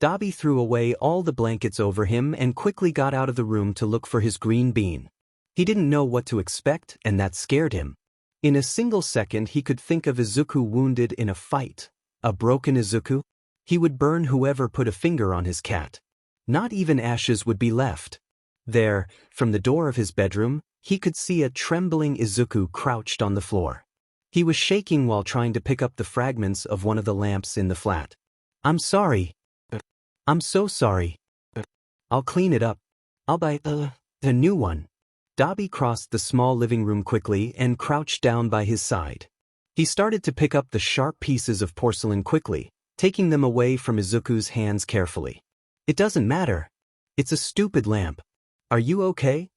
Dabi threw away all the blankets over him and quickly got out of the room to look for his green bean. He didn't know what to expect and that scared him. In a single second he could think of Izuku wounded in a fight. A broken Izuku? He would burn whoever put a finger on his cat. Not even ashes would be left. There, from the door of his bedroom, he could see a trembling Izuku crouched on the floor. He was shaking while trying to pick up the fragments of one of the lamps in the flat. I'm sorry. I'm so sorry. I'll clean it up. I'll buy a new one. Dabi crossed the small living room quickly and crouched down by his side. He started to pick up the sharp pieces of porcelain quickly, taking them away from Izuku's hands carefully. It doesn't matter. It's a stupid lamp. Are you okay?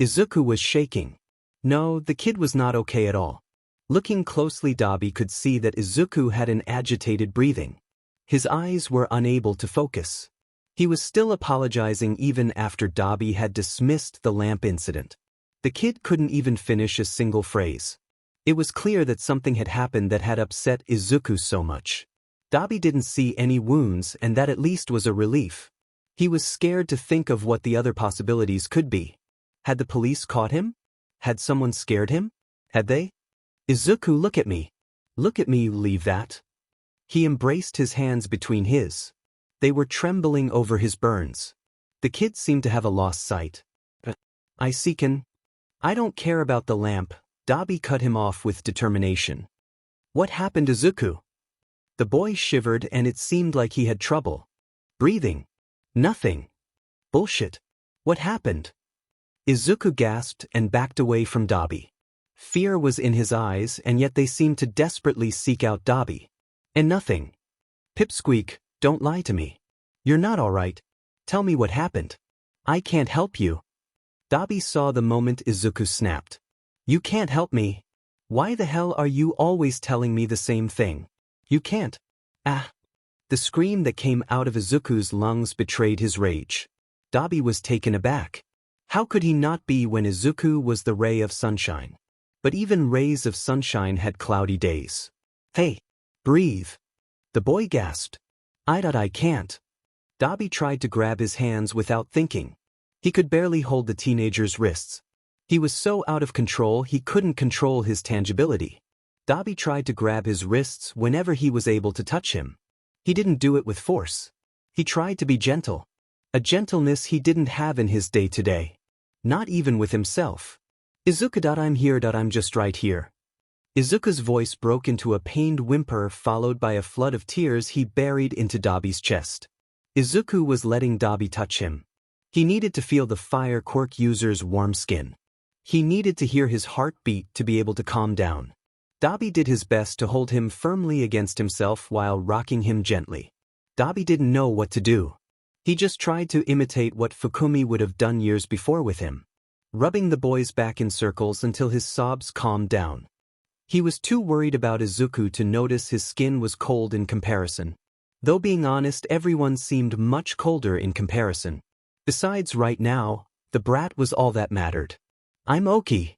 Izuku was shaking. No, the kid was not okay at all. Looking closely, Dabi could see that Izuku had an agitated breathing. His eyes were unable to focus. He was still apologizing even after Dabi had dismissed the lamp incident. The kid couldn't even finish a single phrase. It was clear that something had happened that had upset Izuku so much. Dabi didn't see any wounds, and that at least was a relief. He was scared to think of what the other possibilities could be. Had the police caught him? Had someone scared him? Had they? Izuku, look at me. Look at me, leave that. He embraced his hands between his. They were trembling over his burns. The kid seemed to have a lost sight. I don't care about the lamp. Dabi cut him off with determination. What happened, Izuku? The boy shivered and it seemed like he had trouble breathing. Nothing. Bullshit. What happened? Izuku gasped and backed away from Dabi. Fear was in his eyes, and yet they seemed to desperately seek out Dabi. And nothing. Pipsqueak, don't lie to me. You're not all right. Tell me what happened. I can't help you. Dabi saw the moment Izuku snapped. You can't help me. Why the hell are you always telling me the same thing? You can't. Ah. The scream that came out of Izuku's lungs betrayed his rage. Dabi was taken aback. How could he not be when Izuku was the ray of sunshine? But even rays of sunshine had cloudy days. Hey. Breathe. The boy gasped. I can't. Dabi tried to grab his hands without thinking. He could barely hold the teenager's wrists. He was so out of control he couldn't control his tangibility. Dabi tried to grab his wrists whenever he was able to touch him. He didn't do it with force. He tried to be gentle. A gentleness he didn't have in his day-to-day. Not even with himself. Izuku, I'm here. I'm just right here. Izuku's voice broke into a pained whimper followed by a flood of tears he buried into Dabi's chest. Izuku was letting Dabi touch him. He needed to feel the fire Quirk user's warm skin. He needed to hear his heart beat to be able to calm down. Dabi did his best to hold him firmly against himself while rocking him gently. Dabi didn't know what to do. He just tried to imitate what Fukumi would have done years before with him, rubbing the boy's back in circles until his sobs calmed down. He was too worried about Izuku to notice his skin was cold in comparison. Though being honest, everyone seemed much colder in comparison. Besides, right now, the brat was all that mattered. I'm okay.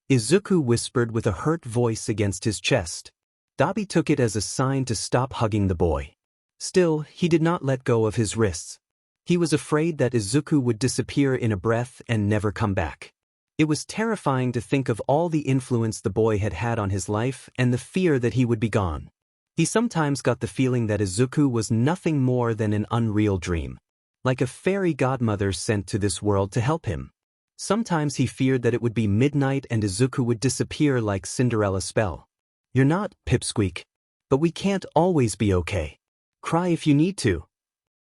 Izuku whispered with a hurt voice against his chest. Dabi took it as a sign to stop hugging the boy. Still, he did not let go of his wrists. He was afraid that Izuku would disappear in a breath and never come back. It was terrifying to think of all the influence the boy had had on his life and the fear that he would be gone. He sometimes got the feeling that Izuku was nothing more than an unreal dream, like a fairy godmother sent to this world to help him. Sometimes he feared that it would be midnight and Izuku would disappear like Cinderella's spell. You're not, Pipsqueak. But we can't always be okay. Cry if you need to.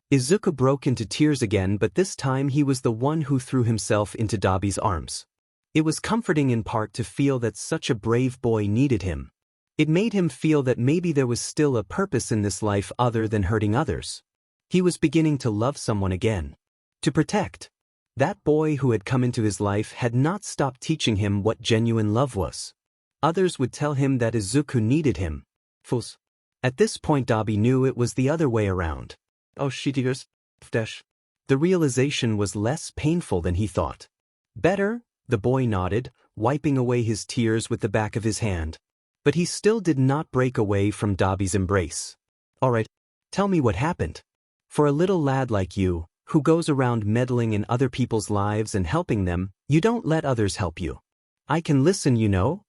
Izuku broke into tears again, but this time he was the one who threw himself into Dabi's arms. It was comforting in part to feel that such a brave boy needed him. It made him feel that maybe there was still a purpose in this life other than hurting others. He was beginning to love someone again. To protect. That boy who had come into his life had not stopped teaching him what genuine love was. Others would tell him that Izuku needed him. Fools. At this point Dabi knew it was the other way around. Oh shittiers. The realization was less painful than he thought. Better, the boy nodded, wiping away his tears with the back of his hand. But he still did not break away from Dabi's embrace. Alright, tell me what happened. For a little lad like you, who goes around meddling in other people's lives and helping them, you don't let others help you. I can listen, you know?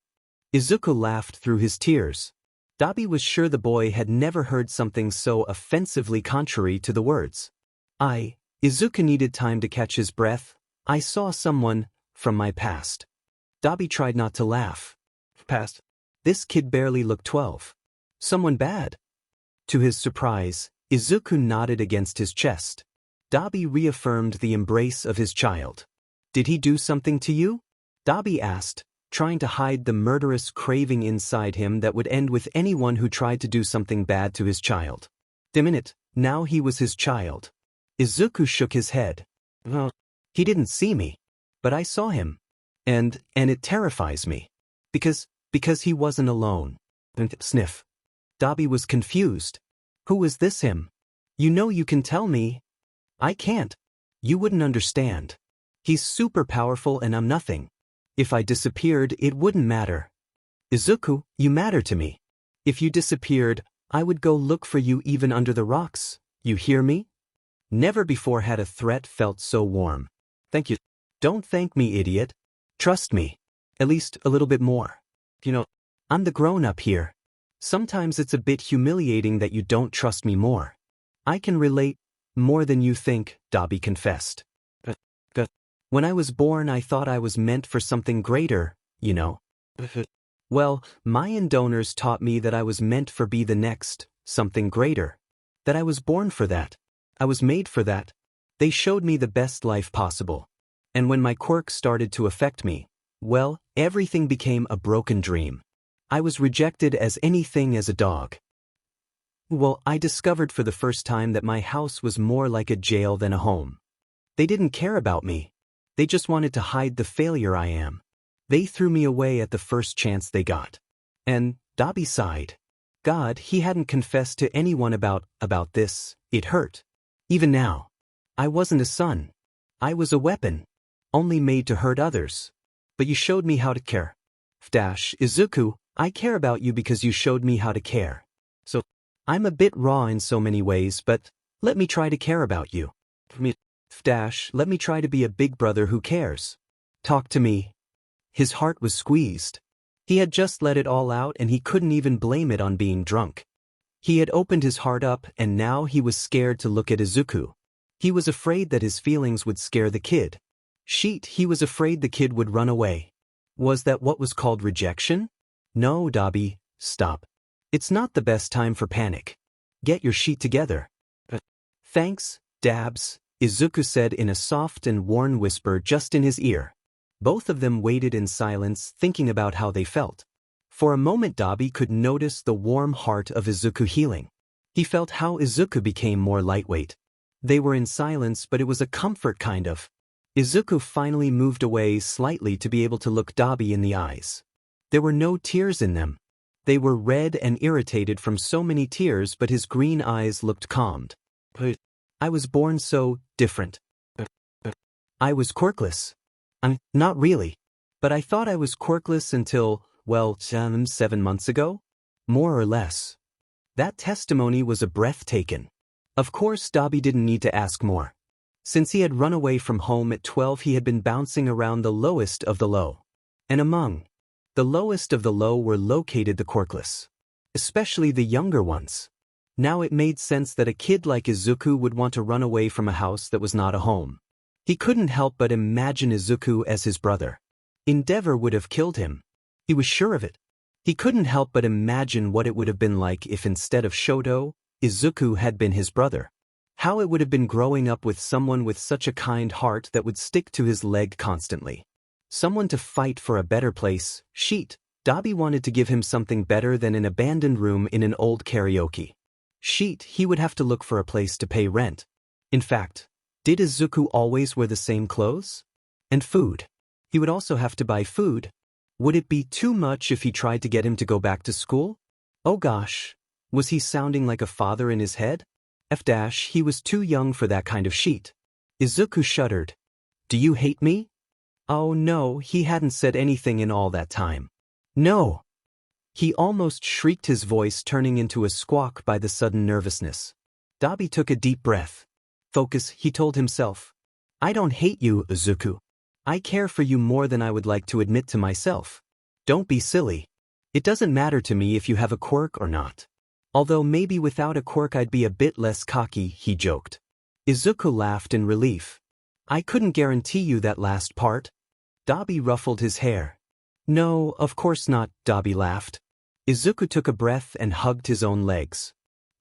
Izuku laughed through his tears. Dabi was sure the boy had never heard something so offensively contrary to the words. Izuku needed time to catch his breath. I saw someone from my past. Dabi tried not to laugh. Past? This kid barely looked 12. Someone bad? To his surprise, Izuku nodded against his chest. Dabi reaffirmed the embrace of his child. Did he do something to you? Dabi asked, trying to hide the murderous craving inside him that would end with anyone who tried to do something bad to his child. Damn it, now he was his child. Izuku shook his head. Well, he didn't see me. But I saw him. And it terrifies me. Because he wasn't alone. Sniff. Dabi was confused. Who was this him? You know you can tell me. I can't. You wouldn't understand. He's super powerful and I'm nothing. If I disappeared, it wouldn't matter. Izuku, you matter to me. If you disappeared, I would go look for you even under the rocks. You hear me? Never before had a threat felt so warm. Thank you. Don't thank me, idiot. Trust me. At least a little bit more. You know, I'm the grown-up here. Sometimes it's a bit humiliating that you don't trust me more. I can relate more than you think, Dabi confessed. When I was born, I thought I was meant for something greater, you know. Well, Mayan donors taught me that I was meant for be the next, something greater. That I was born for that. I was made for that. They showed me the best life possible. And when my quirk started to affect me, well, everything became a broken dream. I was rejected as anything as a dog. Well, I discovered for the first time that my house was more like a jail than a home. They didn't care about me. They just wanted to hide the failure I am. They threw me away at the first chance they got. And Dabi sighed. God, he hadn't confessed to anyone about this. It hurt. Even now. I wasn't a son. I was a weapon. Only made to hurt others. But you showed me how to care. Izuku, I care about you because you showed me how to care. So, I'm a bit raw in so many ways, but let me try to care about you. Let me try to be a big brother who cares. Talk to me. His heart was squeezed. He had just let it all out and he couldn't even blame it on being drunk. He had opened his heart up and now he was scared to look at Izuku. He was afraid that his feelings would scare the kid. He was afraid the kid would run away. Was that what was called rejection? No, Dabi, stop. It's not the best time for panic. Get your sheet together. Thanks, Dabs, Izuku said in a soft and worn whisper just in his ear. Both of them waited in silence, thinking about how they felt. For a moment Dabi could notice the warm heart of Izuku healing. He felt how Izuku became more lightweight. They were in silence, but it was a comfort kind of. Izuku finally moved away slightly to be able to look Dabi in the eyes. There were no tears in them. They were red and irritated from so many tears, but his green eyes looked calmed. I was born so different. I was quirkless. Not really. But I thought I was quirkless until, well, 7 months ago? More or less. That testimony was a breath taken. Of course, Dabi didn't need to ask more. Since he had run away from home at 12, he had been bouncing around the lowest of the low. And among the lowest of the low were located the quirkless. Especially the younger ones. Now it made sense that a kid like Izuku would want to run away from a house that was not a home. He couldn't help but imagine Izuku as his brother. Endeavor would have killed him. He was sure of it. He couldn't help but imagine what it would have been like if instead of Shoto, Izuku had been his brother. How it would have been growing up with someone with such a kind heart that would stick to his leg constantly. Someone to fight for a better place. Dabi wanted to give him something better than an abandoned room in an old karaoke. He would have to look for a place to pay rent. In fact, did Izuku always wear the same clothes? And food. He would also have to buy food. Would it be too much if he tried to get him to go back to school? Oh gosh, was he sounding like a father in his head? He was too young for that kind of sheet. Izuku shuddered. Do you hate me? Oh no, he hadn't said anything in all that time. No. He almost shrieked, his voice turning into a squawk by the sudden nervousness. Dabi took a deep breath. Focus, he told himself. I don't hate you, Izuku. I care for you more than I would like to admit to myself. Don't be silly. It doesn't matter to me if you have a quirk or not. Although maybe without a quirk I'd be a bit less cocky, he joked. Izuku laughed in relief. I couldn't guarantee you that last part. Dabi ruffled his hair. No, of course not, Dabi laughed. Izuku took a breath and hugged his own legs.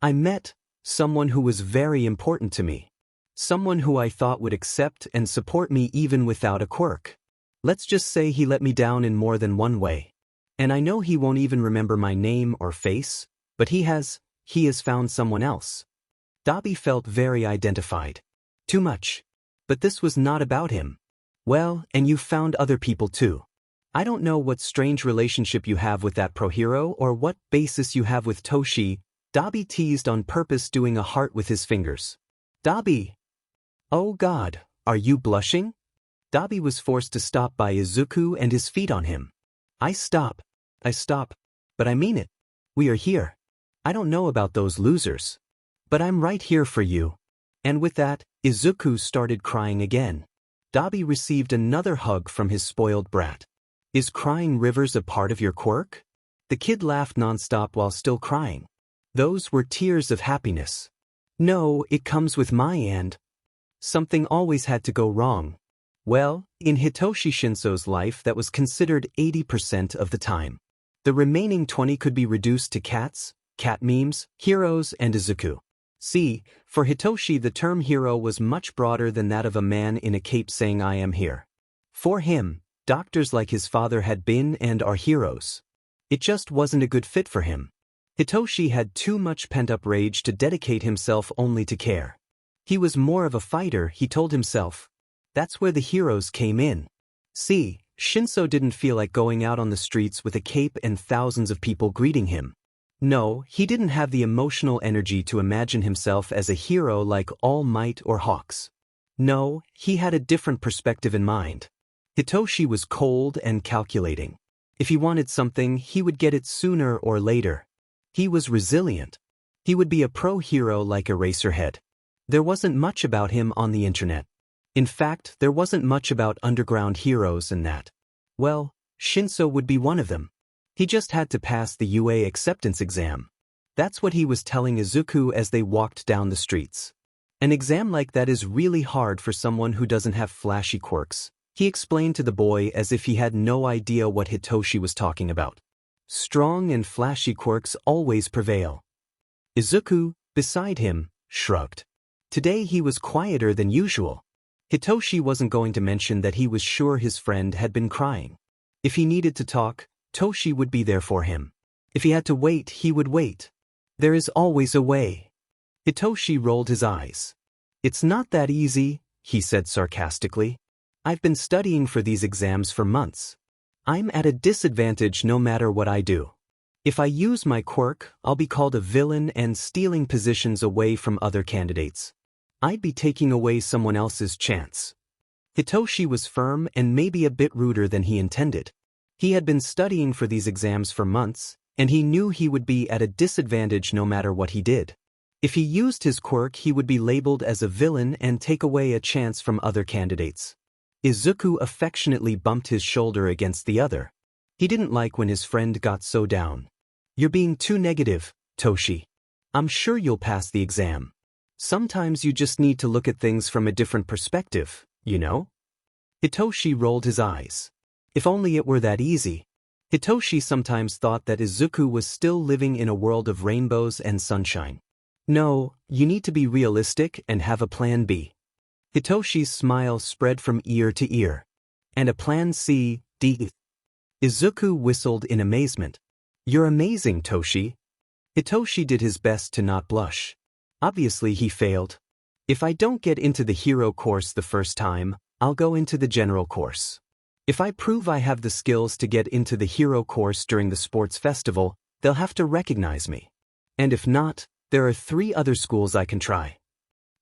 I met someone who was very important to me. Someone who I thought would accept and support me even without a quirk. Let's just say he let me down in more than one way. And I know he won't even remember my name or face, but he has found someone else. Dabi felt very identified. Too much. But this was not about him. Well, and you found other people too. I don't know what strange relationship you have with that pro-hero or what basis you have with Toshi, Dabi teased on purpose, doing a heart with his fingers. Dabi! Oh God, are you blushing? Dabi was forced to stop by Izuku and his feet on him. I stop, but I mean it. We are here. I don't know about those losers. But I'm right here for you. And with that, Izuku started crying again. Dabi received another hug from his spoiled brat. Is crying rivers a part of your quirk? The kid laughed nonstop while still crying. Those were tears of happiness. No, it comes with my end. Something always had to go wrong. Well, in Hitoshi Shinso's life that was considered 80% of the time. The remaining 20 could be reduced to cats, cat memes, heroes, and Izuku. See, for Hitoshi the term hero was much broader than that of a man in a cape saying I am here. For him, doctors like his father had been and are heroes. It just wasn't a good fit for him. Hitoshi had too much pent-up rage to dedicate himself only to care. He was more of a fighter, he told himself. That's where the heroes came in. See, Shinso didn't feel like going out on the streets with a cape and thousands of people greeting him. No, he didn't have the emotional energy to imagine himself as a hero like All Might or Hawks. No, he had a different perspective in mind. Hitoshi was cold and calculating. If he wanted something, he would get it sooner or later. He was resilient. He would be a pro-hero like Eraserhead. There wasn't much about him on the internet. In fact, there wasn't much about underground heroes and that. Well, Shinso would be one of them. He just had to pass the UA acceptance exam. That's what he was telling Izuku as they walked down the streets. An exam like that is really hard for someone who doesn't have flashy quirks, he explained to the boy as if he had no idea what Hitoshi was talking about. Strong and flashy quirks always prevail. Izuku, beside him, shrugged. Today he was quieter than usual. Hitoshi wasn't going to mention that he was sure his friend had been crying. If he needed to talk, Toshi would be there for him. If he had to wait, he would wait. There is always a way. Hitoshi rolled his eyes. It's not that easy, he said sarcastically. I've been studying for these exams for months. I'm at a disadvantage no matter what I do. If I use my quirk, I'll be called a villain and stealing positions away from other candidates. I'd be taking away someone else's chance. Hitoshi was firm and maybe a bit ruder than he intended. He had been studying for these exams for months, and he knew he would be at a disadvantage no matter what he did. If he used his quirk, he would be labeled as a villain and take away a chance from other candidates. Izuku affectionately bumped his shoulder against the other. He didn't like when his friend got so down. You're being too negative, Toshi. I'm sure you'll pass the exam. Sometimes you just need to look at things from a different perspective, you know? Hitoshi rolled his eyes. If only it were that easy. Hitoshi sometimes thought that Izuku was still living in a world of rainbows and sunshine. No, you need to be realistic and have a plan B. Hitoshi's smile spread from ear to ear. And a plan C, D. Izuku whistled in amazement. You're amazing, Toshi. Hitoshi did his best to not blush. Obviously he failed. If I don't get into the hero course the first time, I'll go into the general course. If I prove I have the skills to get into the hero course during the sports festival, they'll have to recognize me. And if not, there are 3 other schools I can try.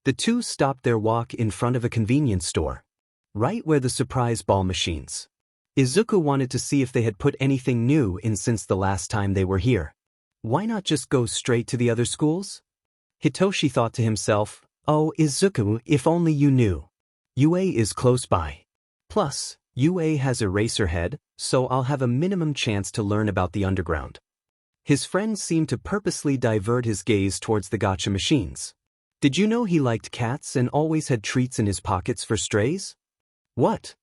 The two stopped their walk in front of a convenience store, right where the surprise ball machines. Izuku wanted to see if they had put anything new in since the last time they were here. Why not just go straight to the other schools? Hitoshi thought to himself, oh Izuku, if only you knew. UA is close by. Plus, UA has Eraserhead, so I'll have a minimum chance to learn about the underground. His friend seemed to purposely divert his gaze towards the gacha machines. Did you know he liked cats and always had treats in his pockets for strays? What?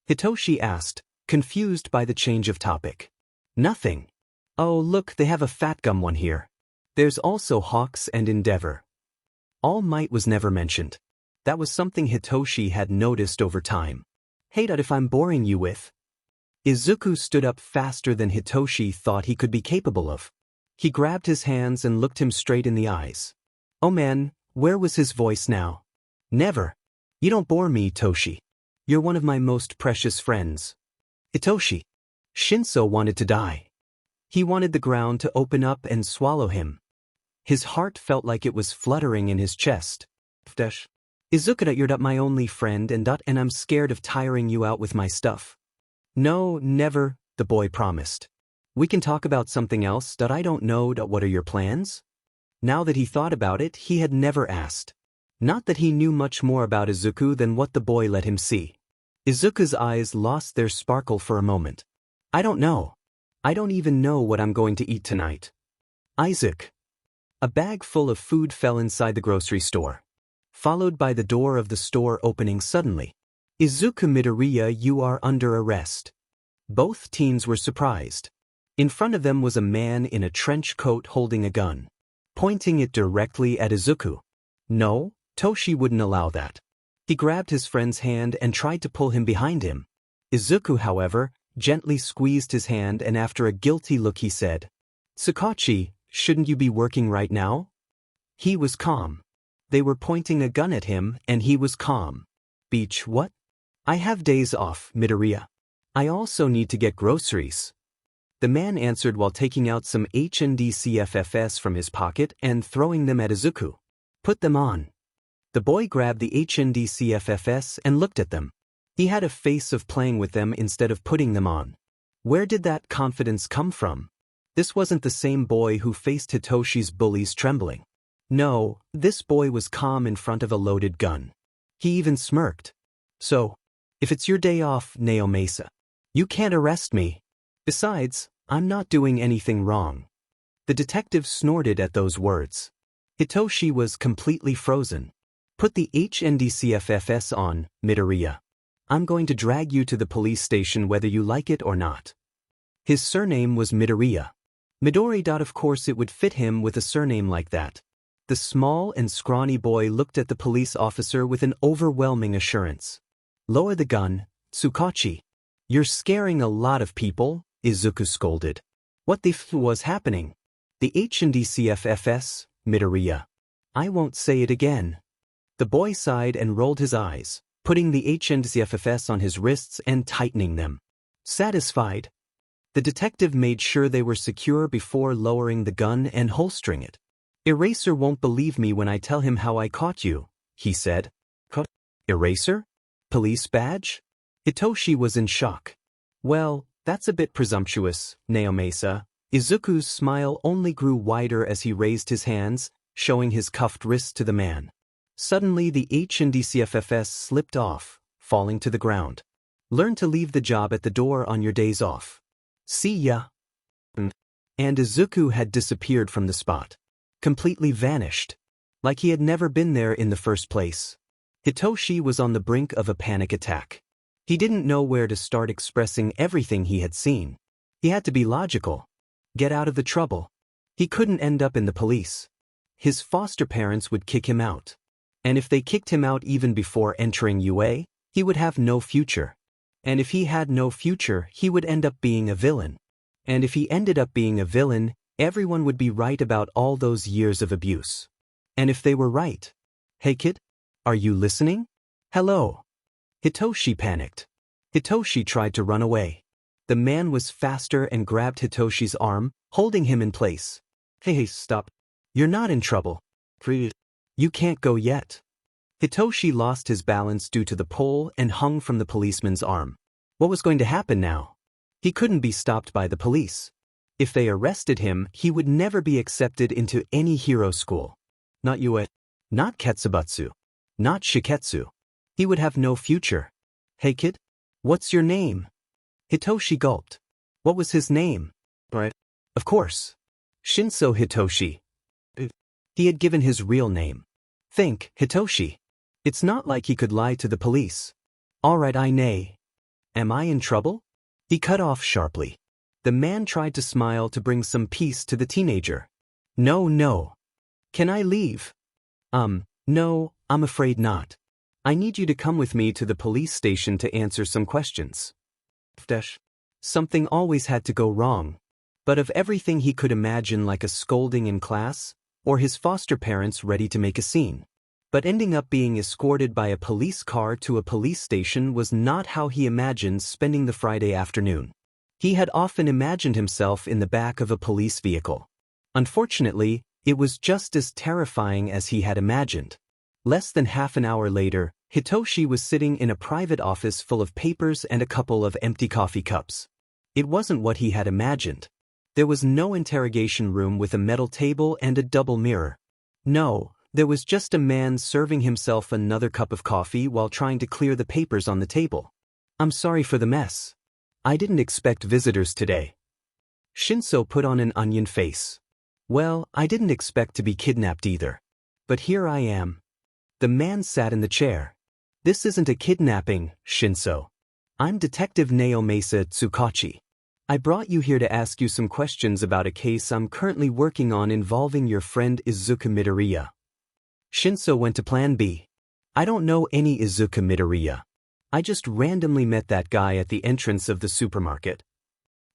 Hitoshi asked, confused by the change of topic. Nothing. Oh look, they have a fat gum one here. There's also Hawks and Endeavor. All Might was never mentioned. That was something Hitoshi had noticed over time. Hey, that if I'm boring you with. Izuku stood up faster than Hitoshi thought he could be capable of. He grabbed his hands and looked him straight in the eyes. Oh man, where was his voice now? Never. You don't bore me, Toshi. You're one of my most precious friends. Hitoshi. Shinso wanted to die. He wanted the ground to open up and swallow him. His heart felt like it was fluttering in his chest. Izuku, you're my only friend and I'm scared of tiring you out with my stuff. No, never, the boy promised. We can talk about something else. I don't know. What are your plans? Now that he thought about it, he had never asked. Not that he knew much more about Izuku than what the boy let him see. Izuku's eyes lost their sparkle for a moment. I don't know. I don't even know what I'm going to eat tonight. Isaac. A bag full of food fell inside the grocery store, followed by the door of the store opening suddenly. Izuku Midoriya, you are under arrest. Both teens were surprised. In front of them was a man in a trench coat holding a gun, pointing it directly at Izuku. No, Toshi wouldn't allow that. He grabbed his friend's hand and tried to pull him behind him. Izuku, however, gently squeezed his hand and after a guilty look he said, Sakachi, shouldn't you be working right now? He was calm. They were pointing a gun at him and he was calm. Beach, what? I have days off, Midoriya. I also need to get groceries. The man answered while taking out some HNDCFFS from his pocket and throwing them at Izuku. Put them on. The boy grabbed the HNDCFFS and looked at them. He had a face of playing with them instead of putting them on. Where did that confidence come from? This wasn't the same boy who faced Hitoshi's bullies trembling. No, this boy was calm in front of a loaded gun. He even smirked. So, if it's your day off, Naomasa, you can't arrest me. Besides, I'm not doing anything wrong. The detective snorted at those words. Hitoshi was completely frozen. Put the HNDCFFS on, Midoriya. I'm going to drag you to the police station whether you like it or not. His surname was Midoriya. Midori. Of course it would fit him with a surname like that. The small and scrawny boy looked at the police officer with an overwhelming assurance. Lower the gun, Tsukachi. You're scaring a lot of people, Izuku scolded. What the f was happening? The HNDCFFS, Midoriya. I won't say it again. The boy sighed and rolled his eyes, putting the HNDCFFS on his wrists and tightening them. Satisfied? The detective made sure they were secure before lowering the gun and holstering it. Eraser won't believe me when I tell him how I caught you, he said. Eraser? Police badge? Hitoshi was in shock. Well, that's a bit presumptuous, Naomasa. Izuku's smile only grew wider as he raised his hands, showing his cuffed wrists to the man. Suddenly the HNDCFFS slipped off, falling to the ground. Learn to leave the job at the door on your days off. See ya. And Izuku had disappeared from the spot. Completely vanished. Like he had never been there in the first place. Hitoshi was on the brink of a panic attack. He didn't know where to start expressing everything he had seen. He had to be logical. Get out of the trouble. He couldn't end up in the police. His foster parents would kick him out. And if they kicked him out even before entering UA, he would have no future. And if he had no future, he would end up being a villain. And if he ended up being a villain, everyone would be right about all those years of abuse. And if they were right. Hey kid? Are you listening? Hello. Hitoshi panicked. Hitoshi tried to run away. The man was faster and grabbed Hitoshi's arm, holding him in place. Hey, stop. You're not in trouble. You can't go yet. Hitoshi lost his balance due to the pole and hung from the policeman's arm. What was going to happen now? He couldn't be stopped by the police. If they arrested him, he would never be accepted into any hero school. Not UA. Not Ketsubatsu. Not Shiketsu. He would have no future. Hey kid? What's your name? Hitoshi gulped. What was his name? Right. Of course. Shinso Hitoshi. He had given his real name. Think, Hitoshi. It's not like he could lie to the police. All right, I nay. Am I in trouble? He cut off sharply. The man tried to smile to bring some peace to the teenager. No, no. Can I leave? No, I'm afraid not. I need you to come with me to the police station to answer some questions. Something always had to go wrong. But of everything he could imagine, like a scolding in class, or his foster parents ready to make a scene. But ending up being escorted by a police car to a police station was not how he imagined spending the Friday afternoon. He had often imagined himself in the back of a police vehicle. Unfortunately, it was just as terrifying as he had imagined. Less than half an hour later, Hitoshi was sitting in a private office full of papers and a couple of empty coffee cups. It wasn't what he had imagined. There was no interrogation room with a metal table and a double mirror. No, there was just a man serving himself another cup of coffee while trying to clear the papers on the table. I'm sorry for the mess. I didn't expect visitors today. Shinso put on an onion face. Well, I didn't expect to be kidnapped either. But here I am. The man sat in the chair. This isn't a kidnapping, Shinso. I'm Detective Naomasa Tsukachi. I brought you here to ask you some questions about a case I'm currently working on involving your friend Izuku Midoriya. Shinso went to plan B. I don't know any Izuku Midoriya. I just randomly met that guy at the entrance of the supermarket.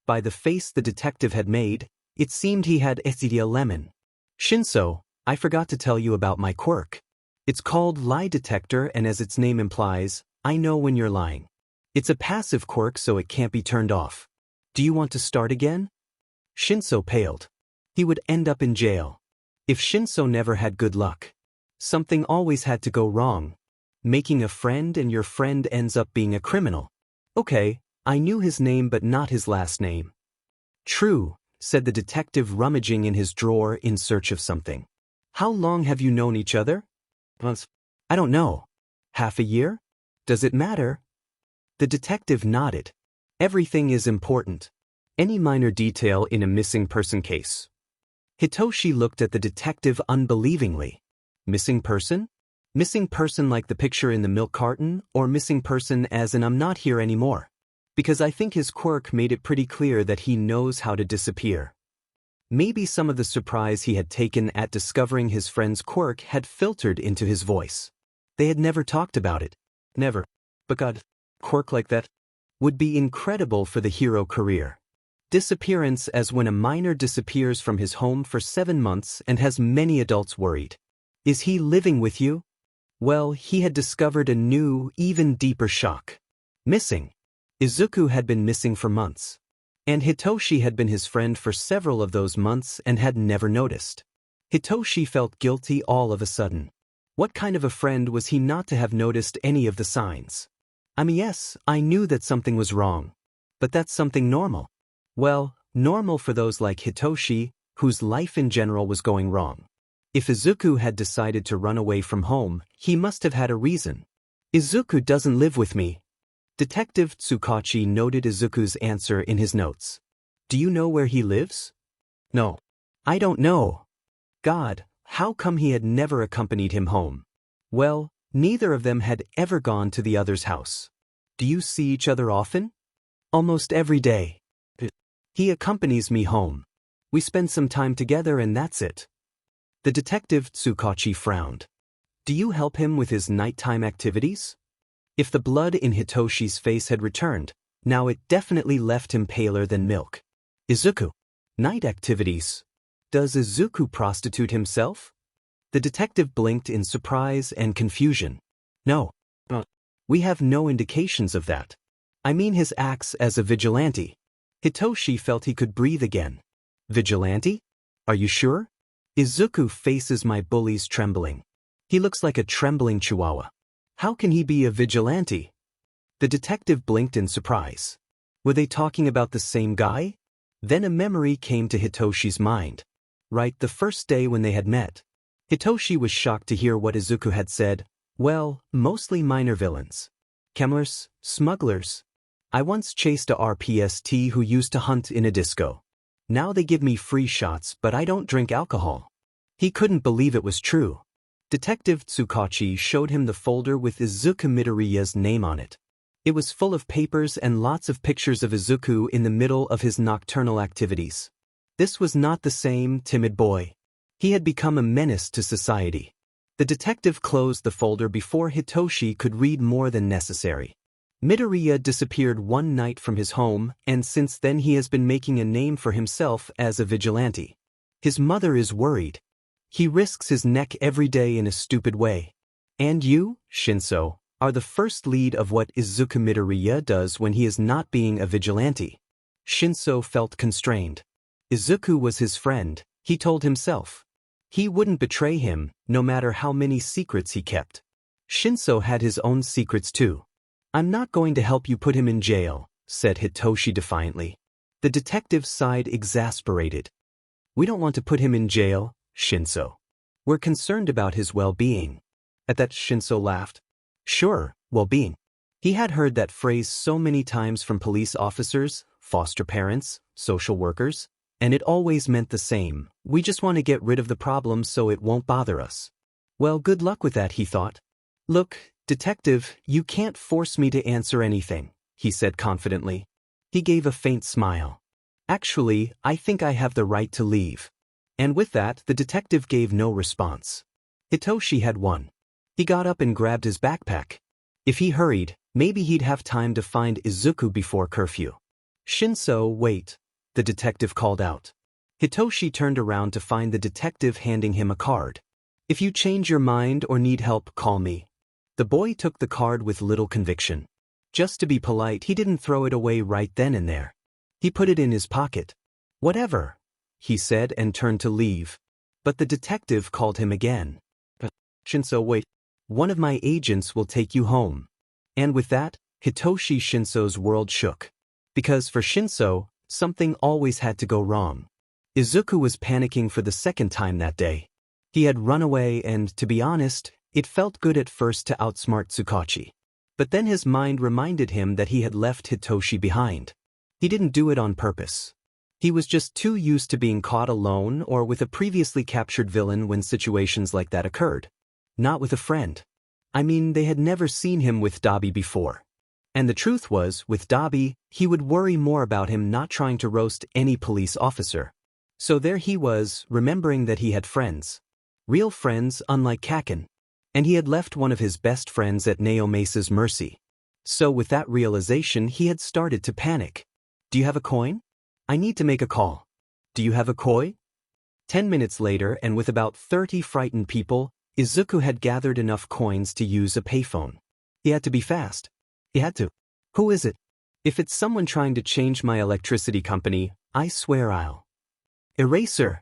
By the face the detective had made, it seemed he had Essidia lemon. Shinso, I forgot to tell you about my quirk. It's called lie detector, and as its name implies, I know when you're lying. It's a passive quirk, so it can't be turned off. Do you want to start again? Shinso paled. He would end up in jail. If Shinso never had good luck. Something always had to go wrong. Making a friend and your friend ends up being a criminal. Okay, I knew his name but not his last name. True, said the detective, rummaging in his drawer in search of something. How long have you known each other? I don't know. Half a year? Does it matter? The detective nodded. Everything is important. Any minor detail in a missing person case. Hitoshi looked at the detective unbelievingly. Missing person? Missing person like the picture in the milk carton, or missing person as in I'm not here anymore? Because I think his quirk made it pretty clear that he knows how to disappear. Maybe some of the surprise he had taken at discovering his friend's quirk had filtered into his voice. They had never talked about it. Never. But God, quirk like that would be incredible for the hero career. Disappearance as when a minor disappears from his home for 7 months and has many adults worried. Is he living with you? Well, he had discovered a new, even deeper shock. Missing. Izuku had been missing for months. And Hitoshi had been his friend for several of those months and had never noticed. Hitoshi felt guilty all of a sudden. What kind of a friend was he not to have noticed any of the signs? I mean, yes, I knew that something was wrong. But that's something normal. Well, normal for those like Hitoshi, whose life in general was going wrong. If Izuku had decided to run away from home, he must have had a reason. Izuku doesn't live with me. Detective Tsukachi noted Izuku's answer in his notes. Do you know where he lives? No. I don't know. God, how come he had never accompanied him home? Well, neither of them had ever gone to the other's house. Do you see each other often? Almost every day. He accompanies me home. We spend some time together and that's it. The detective Tsukachi frowned. Do you help him with his nighttime activities? If the blood in Hitoshi's face had returned, now it definitely left him paler than milk. Izuku. Night activities. Does Izuku prostitute himself? The detective blinked in surprise and confusion. No. We have no indications of that. I mean his acts as a vigilante. Hitoshi felt he could breathe again. Vigilante? Are you sure? Izuku faces my bullies trembling. He looks like a trembling chihuahua. How can he be a vigilante? The detective blinked in surprise. Were they talking about the same guy? Then a memory came to Hitoshi's mind. Right, the first day when they had met. Hitoshi was shocked to hear what Izuku had said. Well, mostly minor villains. Kemlers, smugglers. I once chased a RPST who used to hunt in a disco. Now they give me free shots, but I don't drink alcohol. He couldn't believe it was true. Detective Tsukachi showed him the folder with Izuku Midoriya's name on it. It was full of papers and lots of pictures of Izuku in the middle of his nocturnal activities. This was not the same timid boy. He had become a menace to society. The detective closed the folder before Hitoshi could read more than necessary. Midoriya disappeared one night from his home, and since then he has been making a name for himself as a vigilante. His mother is worried. He risks his neck every day in a stupid way. And you, Shinso, are the first lead of what Izuku Midoriya does when he is not being a vigilante. Shinso felt constrained. Izuku was his friend, he told himself. He wouldn't betray him, no matter how many secrets he kept. Shinso had his own secrets too. I'm not going to help you put him in jail, said Hitoshi defiantly. The detective sighed, exasperated. We don't want to put him in jail, Shinso. We're concerned about his well-being. At that, Shinso laughed. Sure, well-being. He had heard that phrase so many times from police officers, foster parents, social workers, and it always meant the same. We just want to get rid of the problem so it won't bother us. Well, good luck with that, he thought. Look, detective, you can't force me to answer anything, he said confidently. He gave a faint smile. Actually, I think I have the right to leave. And with that, the detective gave no response. Hitoshi had won. He got up and grabbed his backpack. If he hurried, maybe he'd have time to find Izuku before curfew. Shinso, wait, the detective called out. Hitoshi turned around to find the detective handing him a card. If you change your mind or need help, call me. The boy took the card with little conviction. Just to be polite, he didn't throw it away right then and there. He put it in his pocket. Whatever, he said and turned to leave. But the detective called him again. Shinso, wait. One of my agents will take you home. And with that, Hitoshi Shinso's world shook. Because for Shinso, something always had to go wrong. Izuku was panicking for the second time that day. He had run away and, to be honest, it felt good at first to outsmart Tsukachi. But then his mind reminded him that he had left Hitoshi behind. He didn't do it on purpose. He was just too used to being caught alone or with a previously captured villain when situations like that occurred. Not with a friend. I mean, they had never seen him with Dabi before. And the truth was, with Dabi, he would worry more about him not trying to roast any police officer. So there he was, remembering that he had friends. Real friends, unlike Kaken. And he had left one of his best friends at Naomesa's mercy. So with that realization, he had started to panic. Do you have a coin? I need to make a call. Do you have a koi? 10 minutes later, and with about 30 frightened people, Izuku had gathered enough coins to use a payphone. He had to be fast. He had to. Who is it? If it's someone trying to change my electricity company, I swear I'll. Eraser,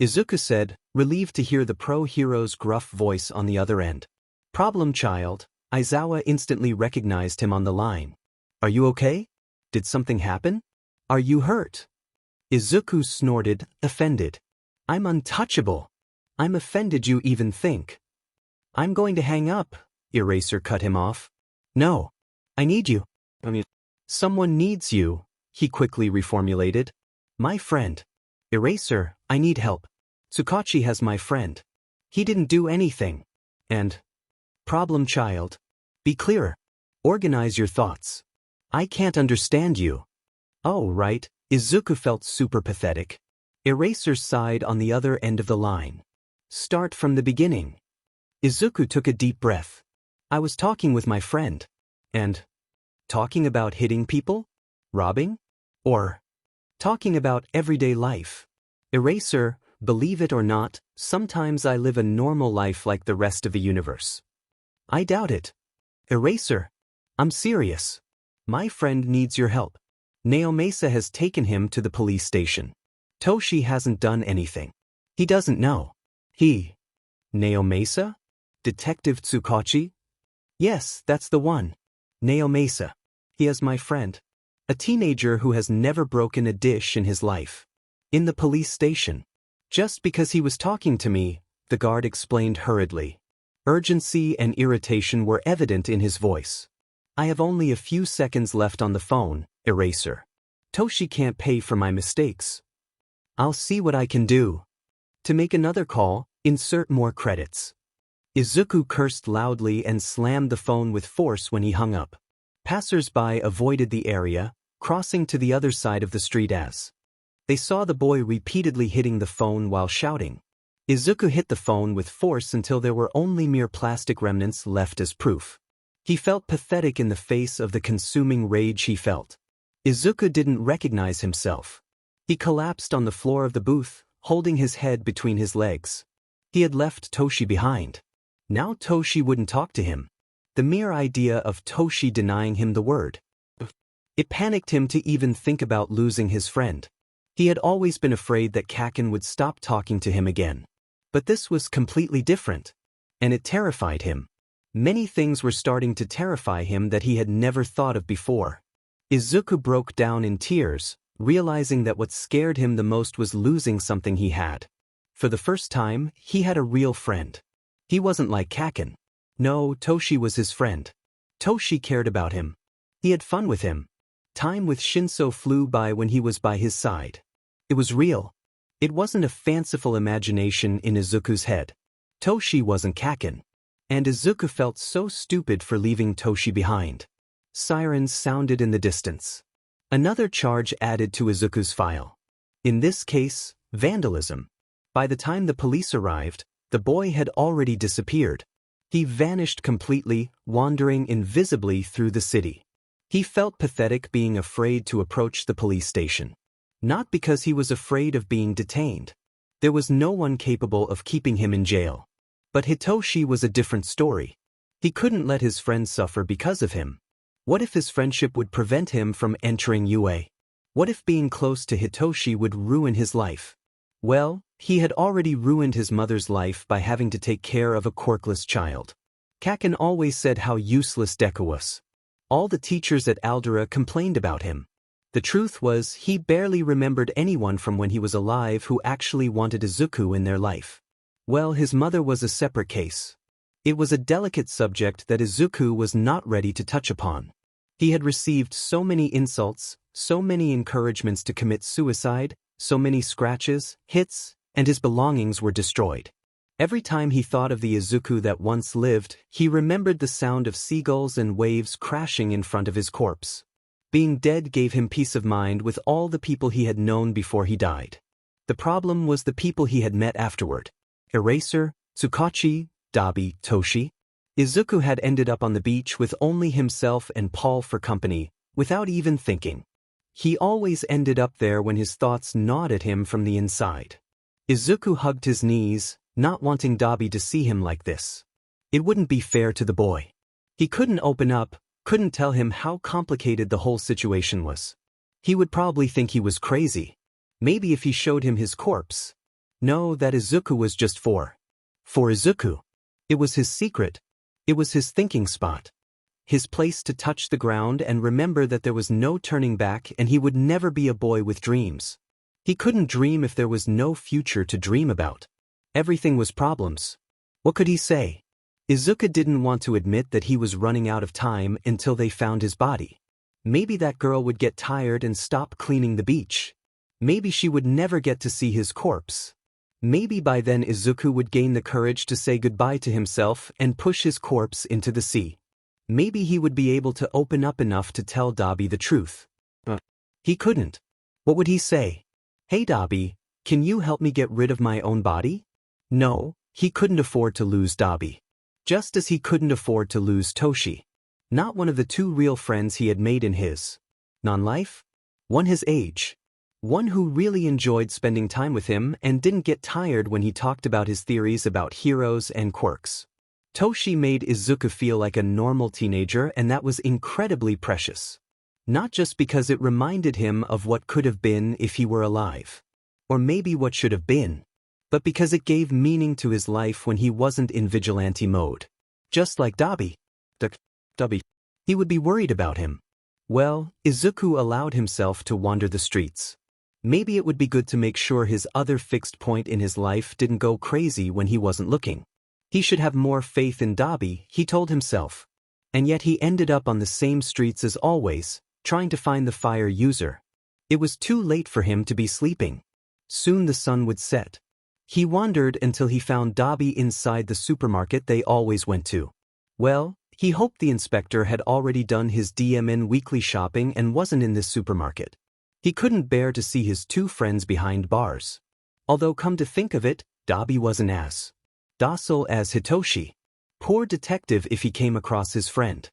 Izuku said, relieved to hear the pro-hero's gruff voice on the other end. Problem child, Aizawa instantly recognized him on the line. Are you okay? Did something happen? Are you hurt? Izuku snorted, offended. I'm untouchable. I'm offended you even think. I'm going to hang up, Eraser cut him off. No. I need you. Someone needs you, he quickly reformulated. My friend. Eraser, I need help. Tsukachi has my friend. He didn't do anything. And? Problem child. Be clearer. Organize your thoughts. I can't understand you. Oh, right, Izuku felt super pathetic. Eraser sighed on the other end of the line. Start from the beginning. Izuku took a deep breath. I was talking with my friend. And? Talking about hitting people? Robbing? Or? Talking about everyday life. Eraser, believe it or not, sometimes I live a normal life like the rest of the universe. I doubt it. Eraser. I'm serious. My friend needs your help. Naomesa has taken him to the police station. Toshi hasn't done anything. He doesn't know. He. Naomesa? Detective Tsukachi? Yes, that's the one. Naomesa. He is my friend. A teenager who has never broken a dish in his life. In the police station. Just because he was talking to me, the guard explained hurriedly. Urgency and irritation were evident in his voice. I have only a few seconds left on the phone, Eraser. Toshi can't pay for my mistakes. I'll see what I can do. To make another call, insert more credits. Izuku cursed loudly and slammed the phone with force when he hung up. Passers-by avoided the area, crossing to the other side of the street as they saw the boy repeatedly hitting the phone while shouting. Izuku hit the phone with force until there were only mere plastic remnants left as proof. He felt pathetic in the face of the consuming rage he felt. Izuku didn't recognize himself. He collapsed on the floor of the booth, holding his head between his legs. He had left Toshi behind. Now Toshi wouldn't talk to him. The mere idea of Toshi denying him the word. It panicked him to even think about losing his friend. He had always been afraid that Kaken would stop talking to him again. But this was completely different. And it terrified him. Many things were starting to terrify him that he had never thought of before. Izuku broke down in tears, realizing that what scared him the most was losing something he had. For the first time, he had a real friend. He wasn't like Kaken. No, Toshi was his friend. Toshi cared about him. He had fun with him. Time with Shinso flew by when he was by his side. It was real. It wasn't a fanciful imagination in Izuku's head. Toshi wasn't Kaken. And Izuku felt so stupid for leaving Toshi behind. Sirens sounded in the distance. Another charge added to Izuku's file. In this case, vandalism. By the time the police arrived, the boy had already disappeared. He vanished completely, wandering invisibly through the city. He felt pathetic being afraid to approach the police station. Not because he was afraid of being detained. There was no one capable of keeping him in jail. But Hitoshi was a different story. He couldn't let his friend suffer because of him. What if his friendship would prevent him from entering UA? What if being close to Hitoshi would ruin his life? Well, he had already ruined his mother's life by having to take care of a quirkless child. Kaken always said how useless Deku was. All the teachers at Aldera complained about him. The truth was, he barely remembered anyone from when he was alive who actually wanted Izuku in their life. Well, his mother was a separate case. It was a delicate subject that Izuku was not ready to touch upon. He had received so many insults, so many encouragements to commit suicide, so many scratches, hits, and his belongings were destroyed. Every time he thought of the Izuku that once lived, he remembered the sound of seagulls and waves crashing in front of his corpse. Being dead gave him peace of mind with all the people he had known before he died. The problem was the people he had met afterward. Eraser, Tsukachi, Dabi, Toshi. Izuku had ended up on the beach with only himself and Paul for company, without even thinking. He always ended up there when his thoughts gnawed at him from the inside. Izuku hugged his knees, not wanting Dabi to see him like this. It wouldn't be fair to the boy. He couldn't open up, couldn't tell him how complicated the whole situation was. He would probably think he was crazy. Maybe if he showed him his corpse. No, that Izuku was just for Izuku. It was his secret. It was his thinking spot. His place to touch the ground and remember that there was no turning back and he would never be a boy with dreams. He couldn't dream if there was no future to dream about. Everything was problems. What could he say? Izuku didn't want to admit that he was running out of time until they found his body. Maybe that girl would get tired and stop cleaning the beach. Maybe she would never get to see his corpse. Maybe by then Izuku would gain the courage to say goodbye to himself and push his corpse into the sea. Maybe he would be able to open up enough to tell Dabi the truth. But he couldn't. What would he say? Hey Dabi, can you help me get rid of my own body? No, he couldn't afford to lose Dabi. Just as he couldn't afford to lose Toshi. Not one of the two real friends he had made in his non-life. One his age. One who really enjoyed spending time with him and didn't get tired when he talked about his theories about heroes and quirks. Toshi made Izuku feel like a normal teenager, and that was incredibly precious. Not just because it reminded him of what could have been if he were alive. Or maybe what should have been. But because it gave meaning to his life when he wasn't in vigilante mode. Just like Dabi. Dabi. He would be worried about him. Well, Izuku allowed himself to wander the streets. Maybe it would be good to make sure his other fixed point in his life didn't go crazy when he wasn't looking. He should have more faith in Dabi, he told himself. And yet he ended up on the same streets as always, trying to find the fire user. It was too late for him to be sleeping. Soon the sun would set. He wandered until he found Dabi inside the supermarket they always went to. Well, He hoped the inspector had already done his DMN weekly shopping and wasn't in this supermarket. He couldn't bear to see his two friends behind bars. Although come to think of it, Dabi wasn't as docile as Hitoshi. Poor detective if he came across his friend.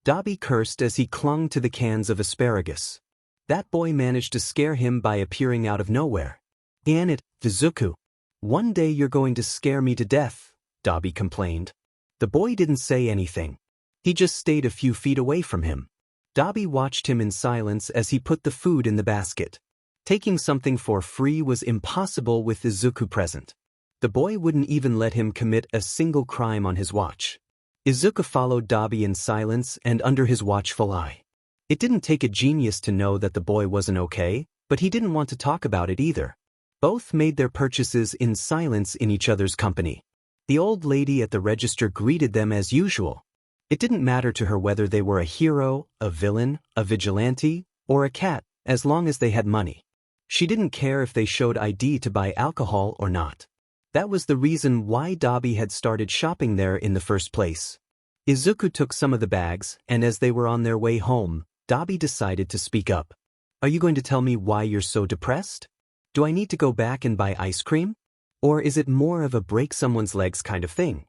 Dabi cursed as he clung to the cans of asparagus. That boy managed to scare him by appearing out of nowhere. "Damn it, Izuku. One day you're going to scare me to death," Dabi complained. The boy didn't say anything. He just stayed a few feet away from him. Dabi watched him in silence as he put the food in the basket. Taking something for free was impossible with Izuku present. The boy wouldn't even let him commit a single crime on his watch. Izuku followed Dabi in silence and under his watchful eye. It didn't take a genius to know that the boy wasn't okay, but he didn't want to talk about it either. Both made their purchases in silence in each other's company. The old lady at the register greeted them as usual. It didn't matter to her whether they were a hero, a villain, a vigilante, or a cat, as long as they had money. She didn't care if they showed ID to buy alcohol or not. That was the reason why Dabi had started shopping there in the first place. Izuku took some of the bags, and as they were on their way home, Dabi decided to speak up. "Are you going to tell me why you're so depressed? Do I need to go back and buy ice cream? Or is it more of a break someone's legs kind of thing?"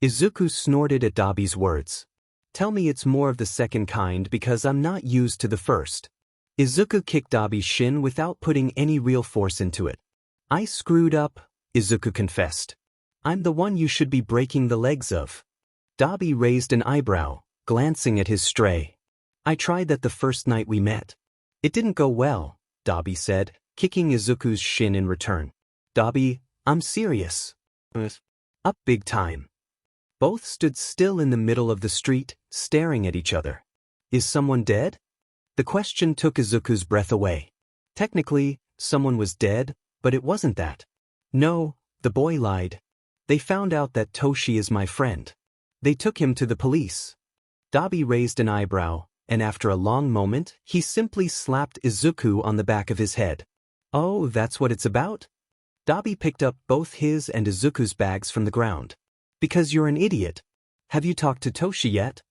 Izuku snorted at Dabi's words. "Tell me it's more of the second kind because I'm not used to the first." Izuku kicked Dabi's shin without putting any real force into it. "I screwed up," Izuku confessed. "I'm the one you should be breaking the legs of." Dabi raised an eyebrow, glancing at his stray. "I tried that the first night we met. It didn't go well," Dabi said, kicking Izuku's shin in return. "Dabi, I'm serious. Up big time." Both stood still in the middle of the street, staring at each other. "Is someone dead?" The question took Izuku's breath away. Technically, someone was dead, but it wasn't that. "No," the boy lied. "They found out that Toshi is my friend. They took him to the police." Dabi raised an eyebrow, and after a long moment, he simply slapped Izuku on the back of his head. "Oh, that's what it's about?" Dabi picked up both his and Izuku's bags from the ground. "Because you're an idiot. Have you talked to Toshi yet?"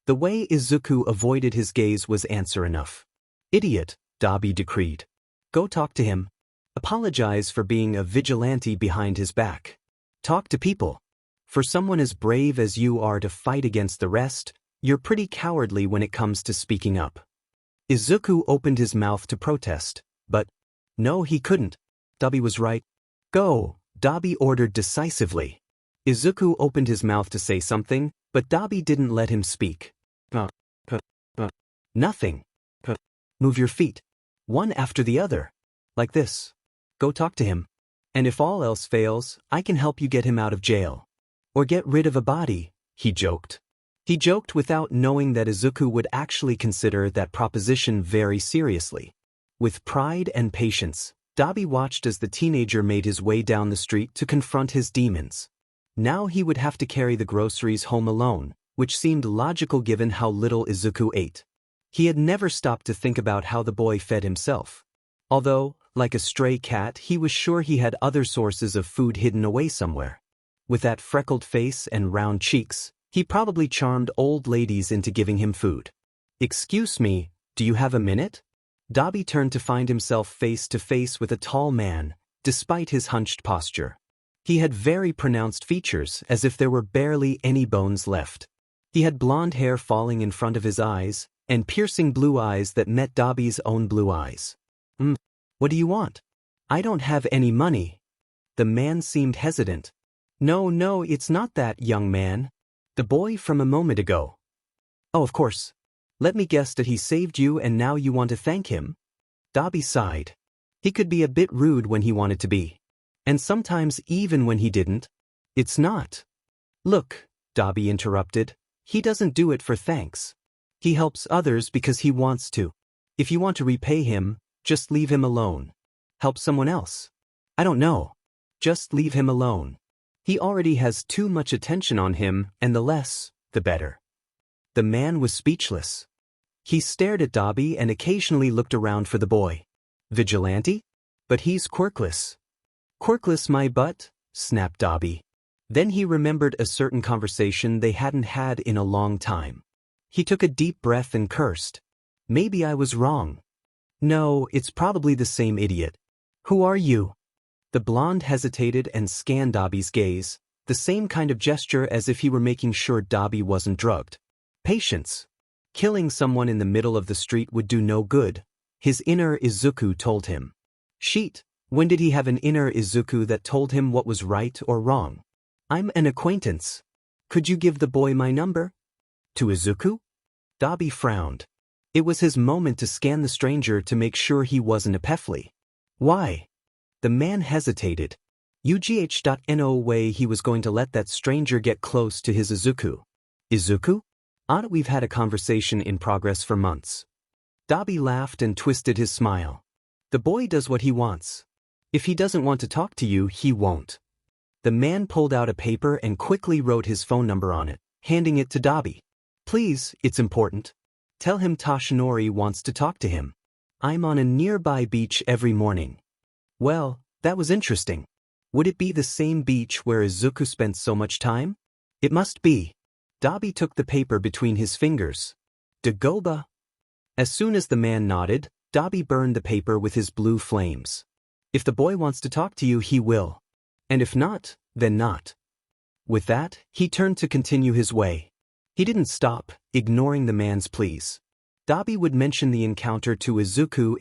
The way Izuku avoided his gaze was answer enough. "Idiot," Dabi decreed. "Go talk to him. Apologize for being a vigilante behind his back. Talk to people. For someone as brave as you are to fight against the rest, you're pretty cowardly when it comes to speaking up." Izuku opened his mouth to protest, but no, he couldn't. Dabi was right. "Go," Dabi ordered decisively. Izuku opened his mouth to say something, but Dabi didn't let him speak. "Nothing. Move your feet. One after the other. Like this. Go talk to him. And if all else fails, I can help you get him out of jail. Or get rid of a body," he joked. He joked without knowing that Izuku would actually consider that proposition very seriously. With pride and patience, Dabi watched as the teenager made his way down the street to confront his demons. Now he would have to carry the groceries home alone, which seemed logical given how little Izuku ate. He had never stopped to think about how the boy fed himself. Although, like a stray cat, he was sure he had other sources of food hidden away somewhere. With that freckled face and round cheeks, he probably charmed old ladies into giving him food. "Excuse me, do you have a minute?" Dabi turned to find himself face to face with a tall man, despite his hunched posture. He had very pronounced features, as if there were barely any bones left. He had blonde hair falling in front of his eyes, and piercing blue eyes that met Dabi's own blue eyes. What do you want?" "I don't have any money." The man seemed hesitant. No, it's not that, young man. The boy from a moment ago." "Oh, of course. Let me guess that he saved you and now you want to thank him?" Dabi sighed. He could be a bit rude when he wanted to be. And sometimes even when he didn't. "It's not." "Look," Dabi interrupted, "he doesn't do it for thanks. He helps others because he wants to. If you want to repay him, just leave him alone. Help someone else. I don't know. Just leave him alone. He already has too much attention on him, and the less, the better." The man was speechless. He stared at Dabi and occasionally looked around for the boy. "Vigilante? But he's quirkless." "Quirkless my butt," snapped Dabi. Then he remembered a certain conversation they hadn't had in a long time. He took a deep breath and cursed. Maybe I was wrong. No, it's probably the same idiot. Who are you? The blonde hesitated and scanned Dobby's gaze, the same kind of gesture as if he were making sure Dobby wasn't drugged. Patience. Killing someone in the middle of the street would do no good, his inner Izuku told him. Sheet, when did he have an inner Izuku that told him what was right or wrong? I'm an acquaintance. Could you give the boy my number? To Izuku? Dobby frowned. It was his moment to scan the stranger to make sure he wasn't a Pefli. Why? The man hesitated. No way he was going to let that stranger get close to his Izuku. Izuku? We've had a conversation in progress for months. Dobby laughed and twisted his smile. The boy does what he wants. If he doesn't want to talk to you, he won't. The man pulled out a paper and quickly wrote his phone number on it, handing it to Dobby. Please, it's important. Tell him Toshinori wants to talk to him. I'm on a nearby beach every morning. Well, that was interesting. Would it be the same beach where Izuku spent so much time? It must be. Dobby took the paper between his fingers. Dagoba. As soon as the man nodded, Dobby burned the paper with his blue flames. If the boy wants to talk to you, he will. And if not, then not. With that, he turned to continue his way. He didn't stop, ignoring the man's pleas. Dobby would mention the encounter to Izuku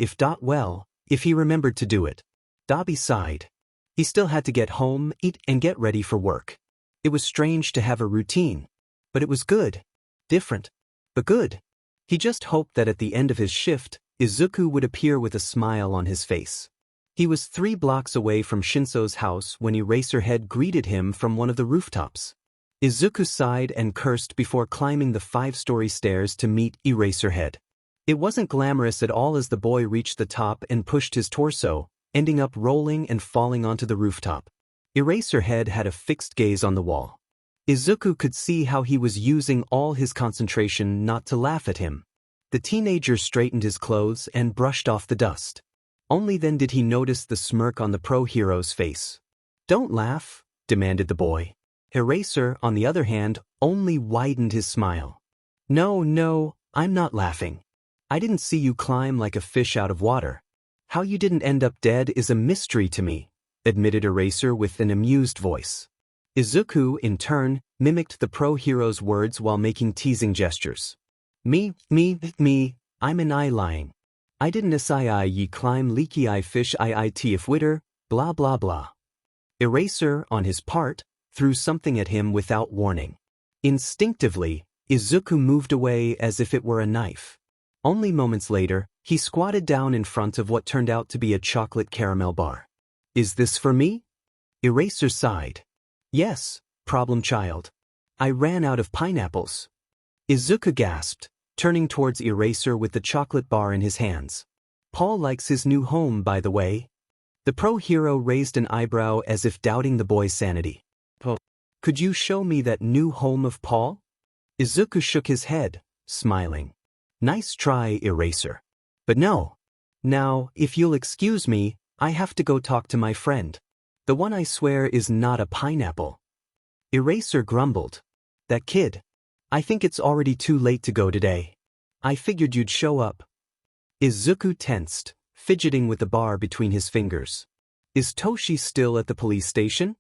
if he remembered to do it. Dobby sighed. He still had to get home, eat, and get ready for work. It was strange to have a routine. But it was good. Different. But good. He just hoped that at the end of his shift, Izuku would appear with a smile on his face. He was 3 blocks away from Shinso's house when Eraserhead greeted him from one of the rooftops. Izuku sighed and cursed before climbing the 5-story stairs to meet Eraserhead. It wasn't glamorous at all as the boy reached the top and pushed his torso, ending up rolling and falling onto the rooftop. Eraserhead had a fixed gaze on the wall. Izuku could see how he was using all his concentration not to laugh at him. The teenager straightened his clothes and brushed off the dust. Only then did he notice the smirk on the pro-hero's face. Don't laugh, demanded the boy. Eraser, on the other hand, only widened his smile. No, I'm not laughing. I didn't see you climb like a fish out of water. How you didn't end up dead is a mystery to me, admitted Eraser with an amused voice. Izuku, in turn, mimicked the pro-hero's words while making teasing gestures. Me, I'm an eye lying. I didn't say ye climb leaky eye fish if witter, blah blah blah. Eraser, on his part, threw something at him without warning. Instinctively, Izuku moved away as if it were a knife. Only moments later, he squatted down in front of what turned out to be a chocolate caramel bar. Is this for me? Eraser sighed. Yes, problem child. I ran out of pineapples. Izuku gasped, turning towards Eraser with the chocolate bar in his hands. Paul likes his new home, by the way. The pro-hero raised an eyebrow as if doubting the boy's sanity. Could you show me that new home of Paul? Izuku shook his head, smiling. Nice try, Eraser. But no. Now, if you'll excuse me, I have to go talk to my friend. The one I swear is not a pineapple. Eraser grumbled. That kid. I think it's already too late to go today. I figured you'd show up. Izuku tensed, fidgeting with the bar between his fingers. Is Toshi still at the police station?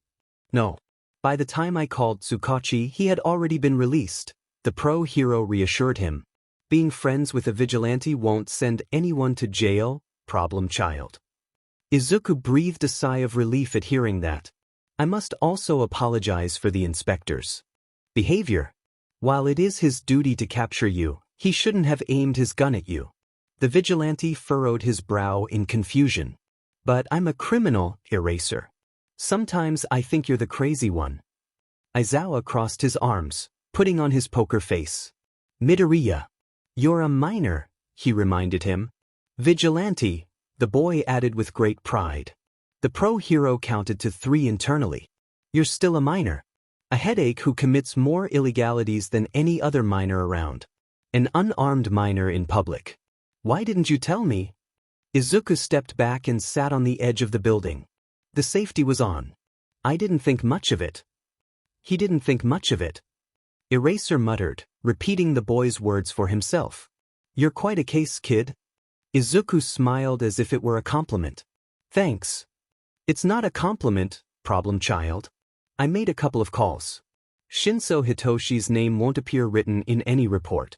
No. By the time I called Tsukachi, he had already been released, the pro-hero reassured him. Being friends with a vigilante won't send anyone to jail, problem child. Izuku breathed a sigh of relief at hearing that. I must also apologize for the inspector's behavior. While it is his duty to capture you, he shouldn't have aimed his gun at you. The vigilante furrowed his brow in confusion. But I'm a criminal, Eraser. Sometimes I think you're the crazy one. Aizawa crossed his arms, putting on his poker face. Midoriya. You're a minor, he reminded him. Vigilante, the boy added with great pride. The pro-hero counted to 3 internally. You're still a minor. A headache who commits more illegalities than any other minor around. An unarmed minor in public. Why didn't you tell me? Izuku stepped back and sat on the edge of the building. The safety was on. I didn't think much of it. He didn't think much of it. Eraser muttered, repeating the boy's words for himself. You're quite a case, kid. Izuku smiled as if it were a compliment. Thanks. It's not a compliment, problem child. I made a couple of calls. Shinso Hitoshi's name won't appear written in any report.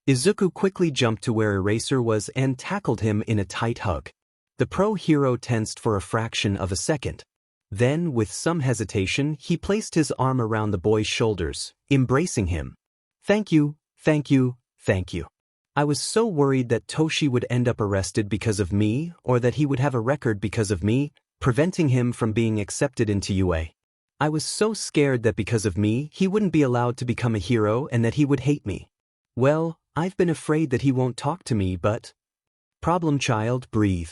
Izuku quickly jumped to where Eraser was and tackled him in a tight hug. The pro-hero tensed for a fraction of a second. Then, with some hesitation, he placed his arm around the boy's shoulders, embracing him. Thank you, thank you, thank you. I was so worried that Toshi would end up arrested because of me, or that he would have a record because of me, preventing him from being accepted into UA. I was so scared that because of me, he wouldn't be allowed to become a hero and that he would hate me. Well, I've been afraid that he won't talk to me, but… Problem child, breathe.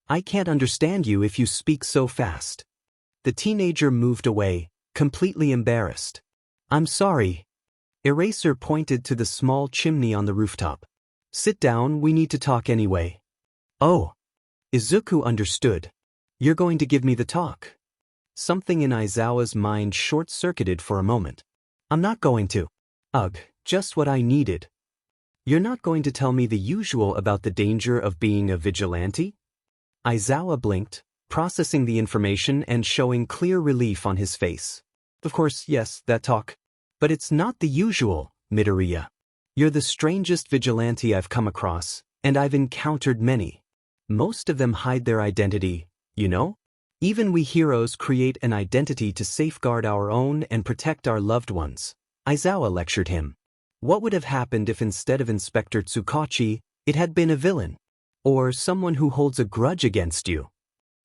I can't understand you if you speak so fast. The teenager moved away, completely embarrassed. I'm sorry. Eraser pointed to the small chimney on the rooftop. Sit down, we need to talk anyway. Oh. Izuku understood. You're going to give me the talk. Something in Aizawa's mind short-circuited for a moment. I'm not going to. Ugh, just what I needed. You're not going to tell me the usual about the danger of being a vigilante? Aizawa blinked, processing the information and showing clear relief on his face. Of course, yes, that talk. But it's not the usual, Midoriya. You're the strangest vigilante I've come across, and I've encountered many. Most of them hide their identity, you know? Even we heroes create an identity to safeguard our own and protect our loved ones. Aizawa lectured him. What would have happened if instead of Inspector Tsukachi, it had been a villain? Or someone who holds a grudge against you?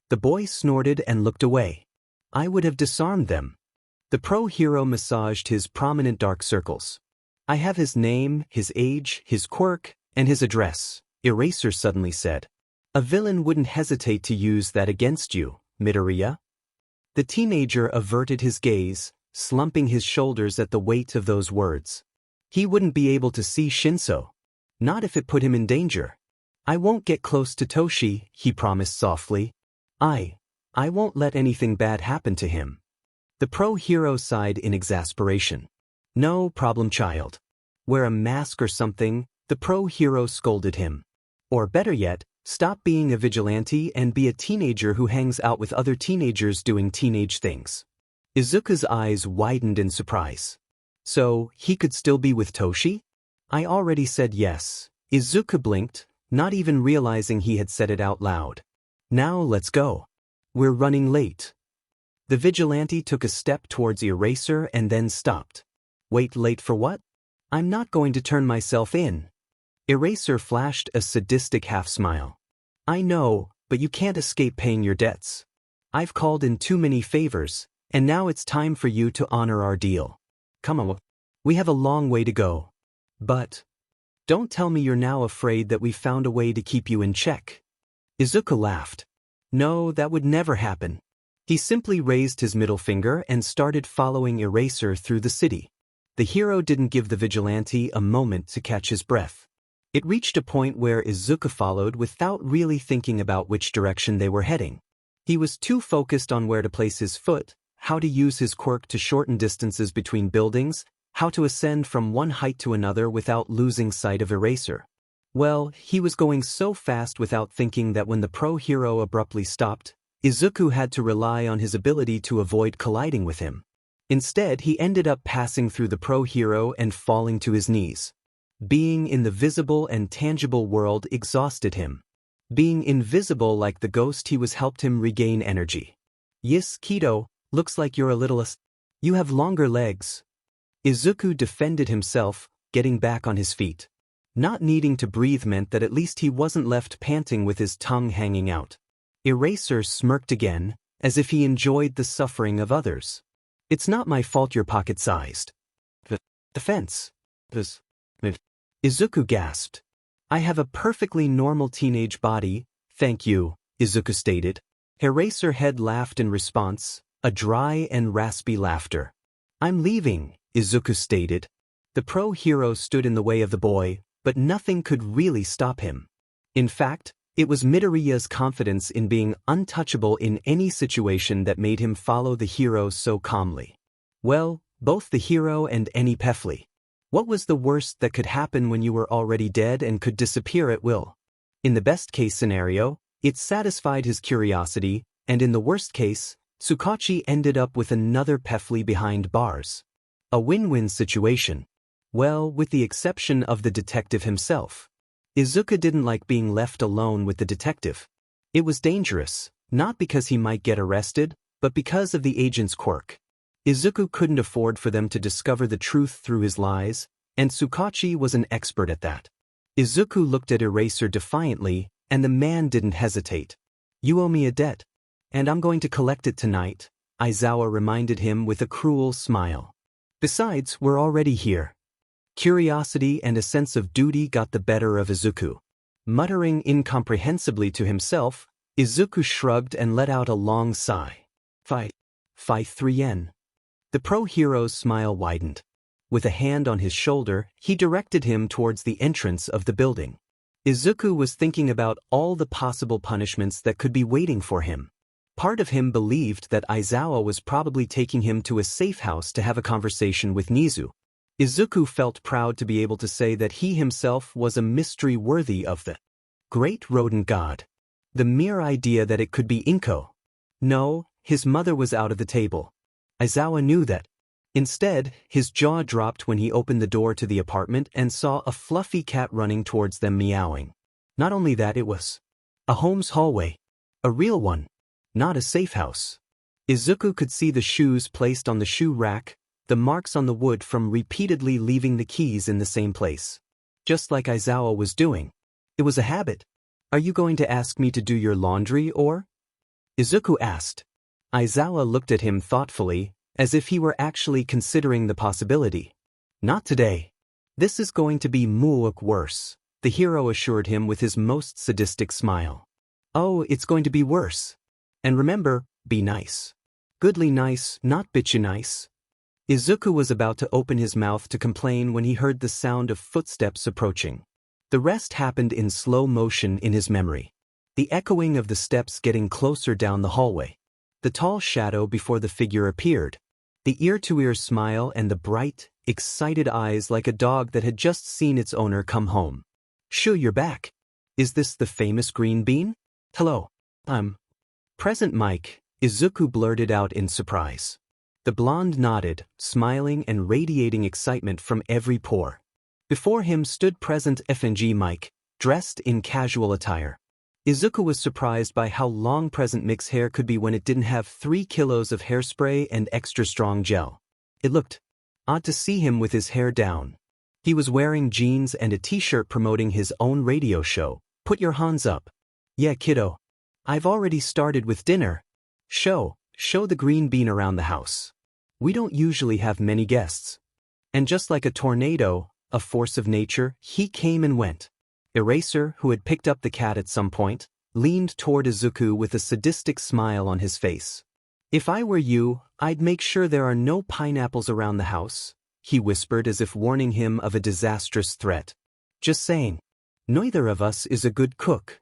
The boy snorted and looked away. I would have disarmed them. The pro-hero massaged his prominent dark circles. I have his name, his age, his quirk, and his address, Eraser suddenly said. A villain wouldn't hesitate to use that against you, Midoriya. The teenager averted his gaze, slumping his shoulders at the weight of those words. He wouldn't be able to see Shinso. Not if it put him in danger. I won't get close to Toshi, he promised softly. I won't let anything bad happen to him. The pro-hero sighed in exasperation. No problem, child. Wear a mask or something, the pro-hero scolded him. Or better yet, stop being a vigilante and be a teenager who hangs out with other teenagers doing teenage things. Izuku's eyes widened in surprise. So, he could still be with Toshi? I already said yes. Izuku blinked, not even realizing he had said it out loud. Now let's go. We're running late. The vigilante took a step towards Eraser and then stopped. Wait, late for what? I'm not going to turn myself in. Eraser flashed a sadistic half-smile. I know, but you can't escape paying your debts. I've called in too many favors, and now it's time for you to honor our deal. Come on, we have a long way to go. But don't tell me you're now afraid that we found a way to keep you in check. Izuku laughed. No, that would never happen. He simply raised his middle finger and started following Eraser through the city. The hero didn't give the vigilante a moment to catch his breath. It reached a point where Izuku followed without really thinking about which direction they were heading. He was too focused on where to place his foot, how to use his quirk to shorten distances between buildings, how to ascend from one height to another without losing sight of Eraser. Well, he was going so fast without thinking that when the pro-hero abruptly stopped, Izuku had to rely on his ability to avoid colliding with him. Instead, he ended up passing through the pro-hero and falling to his knees. Being in the visible and tangible world exhausted him. Being invisible like the ghost he was helped him regain energy. Yes, Kido, looks like you're a little You have longer legs. Izuku defended himself, getting back on his feet. Not needing to breathe meant that at least he wasn't left panting with his tongue hanging out. Eraser smirked again, as if he enjoyed the suffering of others. It's not my fault you're pocket-sized. The fence. Izuku gasped. I have a perfectly normal teenage body, thank you, Izuku stated. Eraser's head laughed in response, a dry and raspy laughter. I'm leaving, Izuku stated. The pro-hero stood in the way of the boy, but nothing could really stop him. In fact, it was Midoriya's confidence in being untouchable in any situation that made him follow the hero so calmly. Well, Both the hero and any Pefli. What was the worst that could happen when you were already dead and could disappear at will? In the best-case scenario, it satisfied his curiosity, and in the worst case, Tsukachi ended up with another Pefli behind bars. A win-win situation. Well, with the exception of the detective himself. Izuku didn't like being left alone with the detective. It was dangerous, not because he might get arrested, but because of the agent's quirk. Izuku couldn't afford for them to discover the truth through his lies, and Tsukachi was an expert at that. Izuku looked at Eraser defiantly, and the man didn't hesitate. "You owe me a debt. And I'm going to collect it tonight," Aizawa reminded him with a cruel smile. "Besides, we're already here." Curiosity and a sense of duty got the better of Izuku. Muttering incomprehensibly to himself, Izuku shrugged and let out a long sigh. Fight 3 yen. The pro-hero's smile widened. With a hand on his shoulder, he directed him towards the entrance of the building. Izuku was thinking about all the possible punishments that could be waiting for him. Part of him believed that Aizawa was probably taking him to a safe house to have a conversation with Nizu. Izuku felt proud to be able to say that he himself was a mystery worthy of the great rodent god. The mere idea that it could be Inko. No, his mother was out of the table. Aizawa knew that. Instead, his jaw dropped when he opened the door to the apartment and saw a fluffy cat running towards them meowing. Not only that, it was a home's hallway. A real one. Not a safe house. Izuku could see the shoes placed on the shoe rack, the marks on the wood from repeatedly leaving the keys in the same place. Just like Aizawa was doing. It was a habit. "Are you going to ask me to do your laundry or?" Izuku asked. Aizawa looked at him thoughtfully, as if he were actually considering the possibility. "Not today. This is going to be much worse," the hero assured him with his most sadistic smile. "Oh, it's going to be worse. And remember, be nice. Goodly nice, not bitchy nice." Izuku was about to open his mouth to complain when he heard the sound of footsteps approaching. The rest happened in slow motion in his memory. The echoing of the steps getting closer down the hallway. The tall shadow before the figure appeared. The ear-to-ear smile and the bright, excited eyes like a dog that had just seen its owner come home. "Sure, you're back. Is this the famous green bean?" "Hello. I'm present, Mike," Izuku blurted out in surprise. The blonde nodded, smiling and radiating excitement from every pore. Before him stood present FNG Mike, dressed in casual attire. Izuku was surprised by how long present Mick's hair could be when it didn't have 3 kilos of hairspray and extra strong gel. It looked odd to see him with his hair down. He was wearing jeans and a t-shirt promoting his own radio show, "Put Your Hands Up." "Yeah, kiddo. I've already started with dinner." Show the green bean around the house. We don't usually have many guests." And just like a tornado, a force of nature, he came and went. Eraser, who had picked up the cat at some point, leaned toward Izuku with a sadistic smile on his face. "If I were you, I'd make sure there are no pineapples around the house," he whispered as if warning him of a disastrous threat. "Just saying. Neither of us is a good cook."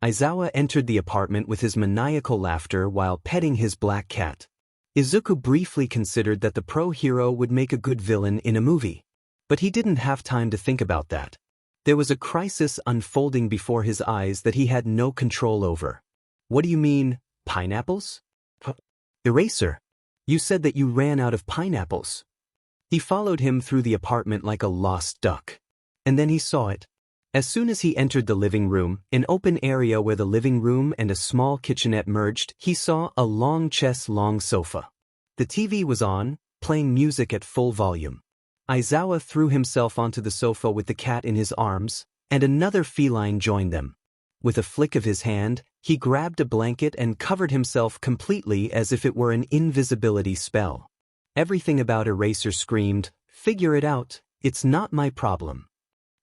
Aizawa entered the apartment with his maniacal laughter while petting his black cat. Izuku briefly considered that the pro-hero would make a good villain in a movie. But he didn't have time to think about that. There was a crisis unfolding before his eyes that he had no control over. "What do you mean, pineapples?" "Eraser, you said that you ran out of pineapples." He followed him through the apartment like a lost duck. And then he saw it. As soon as he entered the living room, an open area where the living room and a small kitchenette merged, he saw a long chest-long sofa. The TV was on, playing music at full volume. Aizawa threw himself onto the sofa with the cat in his arms, and another feline joined them. With a flick of his hand, he grabbed a blanket and covered himself completely as if it were an invisibility spell. Everything about Eraser screamed, "Figure it out, it's not my problem."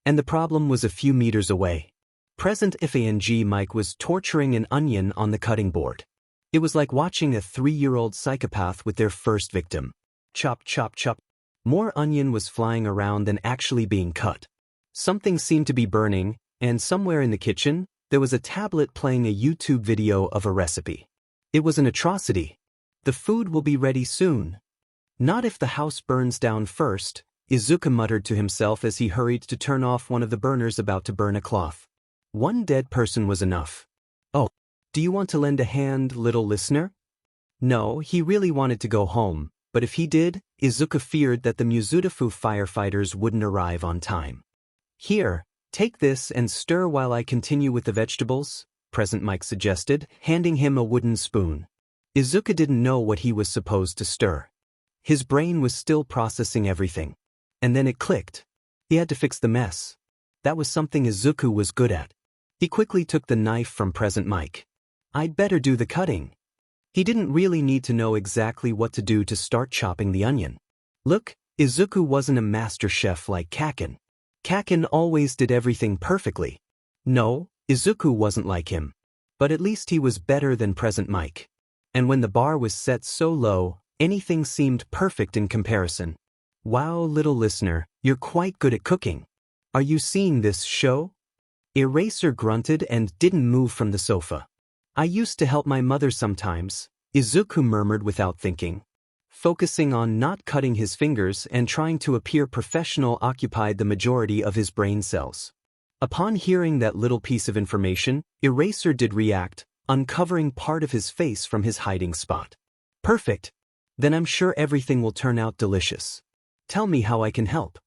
And the problem was a few meters away. Present FANG Mike was torturing an onion on the cutting board. It was like watching a 3-year-old psychopath with their first victim. Chop, chop, chop. More onion was flying around than actually being cut. Something seemed to be burning, and somewhere in the kitchen, there was a tablet playing a YouTube video of a recipe. It was an atrocity. "The food will be ready soon." Not if the house burns down first, Izuku muttered to himself as he hurried to turn off one of the burners about to burn a cloth. One dead person was enough. Oh, do you want to lend a hand, little listener? No, he really wanted to go home, but if he did, Izuku feared that the Musutafu firefighters wouldn't arrive on time. Here, take this and stir while I continue with the vegetables, Present Mike suggested, handing him a wooden spoon. Izuku didn't know what he was supposed to stir. His brain was still processing everything. And then it clicked. He had to fix the mess. That was something Izuku was good at. He quickly took the knife from Present Mike. I'd better do the cutting. He didn't really need to know exactly what to do to start chopping the onion. Look, Izuku wasn't a master chef like Kaken. Kaken always did everything perfectly. No, Izuku wasn't like him. But at least he was better than Present Mike. And when the bar was set so low, anything seemed perfect in comparison. Wow, little listener, you're quite good at cooking. Are you seeing this show? Eraser grunted and didn't move from the sofa. I used to help my mother sometimes, Izuku murmured without thinking. Focusing on not cutting his fingers and trying to appear professional occupied the majority of his brain cells. Upon hearing that little piece of information, Eraser did react, uncovering part of his face from his hiding spot. Perfect. Then I'm sure everything will turn out delicious. Tell me how I can help.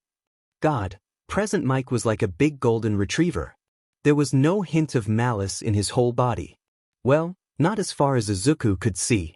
God, Present Mike was like a big golden retriever. There was no hint of malice in his whole body. Well, not as far as Izuku could see.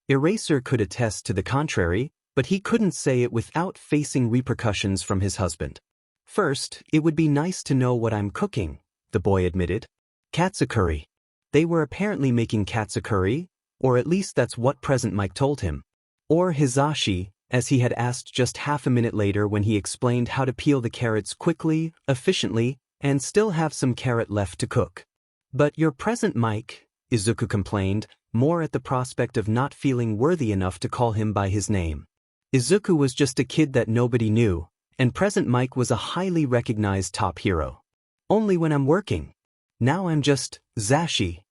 Eraser could attest to the contrary, but he couldn't say it without facing repercussions from his husband. First, it would be nice to know what I'm cooking, the boy admitted. Katsukuri. They were apparently making katsukuri, or at least that's what Present Mike told him. Or hizashi, as he had asked just half a minute later when he explained how to peel the carrots quickly, efficiently, and still have some carrot left to cook. But your Present Mike, Izuku complained, more at the prospect of not feeling worthy enough to call him by his name. Izuku was just a kid that nobody knew, and Present Mike was a highly recognized top hero. Only when I'm working. Now I'm just Zashi.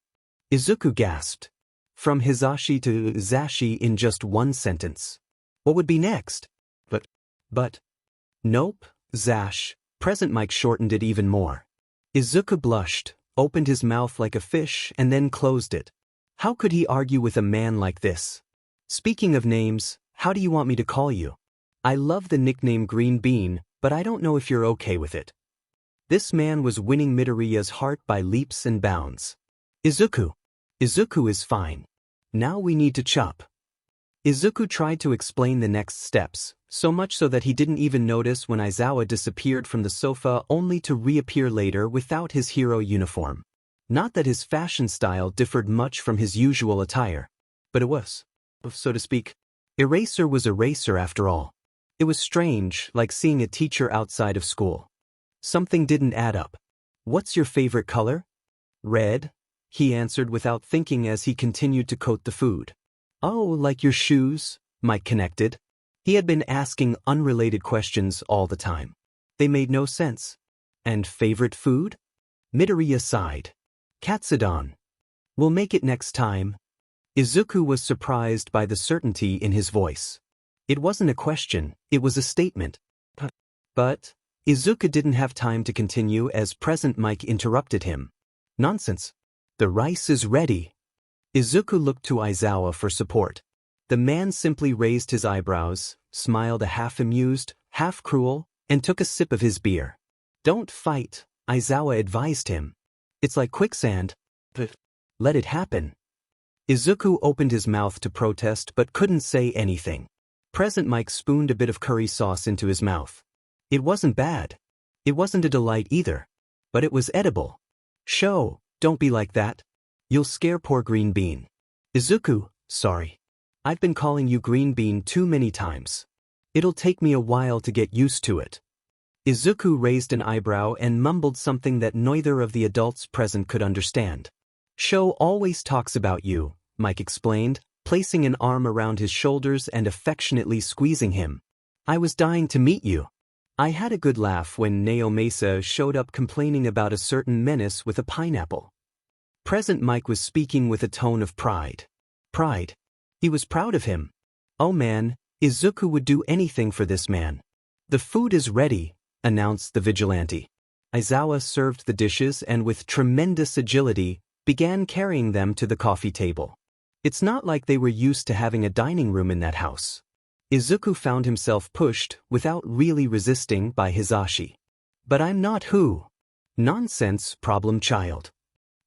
Izuku gasped. From Hizashi to Zashi in just one sentence. What would be next? But. Nope, Zash. Present Mike shortened it even more. Izuku blushed, opened his mouth like a fish and then closed it. How could he argue with a man like this? Speaking of names, how do you want me to call you? I love the nickname Green Bean, but I don't know if you're okay with it. This man was winning Midoriya's heart by leaps and bounds. Izuku. Izuku is fine. Now we need to chop. Izuku tried to explain the next steps, so much so that he didn't even notice when Aizawa disappeared from the sofa only to reappear later without his hero uniform. Not that his fashion style differed much from his usual attire, but it was, so to speak, Eraser was Eraser after all. It was strange, like seeing a teacher outside of school. Something didn't add up. What's your favorite color? Red, he answered without thinking as he continued to coat the food. Oh, like your shoes, Mike connected. He had been asking unrelated questions all the time. They made no sense. And favorite food? Midoriya sighed. Katsudon. We'll make it next time. Izuku was surprised by the certainty in his voice. It wasn't a question, it was a statement. But Izuku didn't have time to continue as Present Mike interrupted him. Nonsense. The rice is ready. Izuku looked to Aizawa for support. The man simply raised his eyebrows, smiled a half-amused, half-cruel, and took a sip of his beer. Don't fight, Aizawa advised him. It's like quicksand. Let it happen. Izuku opened his mouth to protest but couldn't say anything. Present Mike spooned a bit of curry sauce into his mouth. It wasn't bad. It wasn't a delight either. But it was edible. Sho, don't be like that. You'll scare poor Green Bean. Izuku, sorry. I've been calling you Green Bean too many times. It'll take me a while to get used to it. Izuku raised an eyebrow and mumbled something that neither of the adults present could understand. Sho always talks about you, Mike explained, placing an arm around his shoulders and affectionately squeezing him. I was dying to meet you. I had a good laugh when Naomasa showed up complaining about a certain menace with a pineapple. Present Mike was speaking with a tone of pride. Pride. He was proud of him. Oh man, Izuku would do anything for this man. "The food is ready," announced the vigilante. Aizawa served the dishes and with tremendous agility began carrying them to the coffee table. It's not like they were used to having a dining room in that house. Izuku found himself pushed, without really resisting, by Hisashi. "But I'm not who?" "Nonsense, problem child."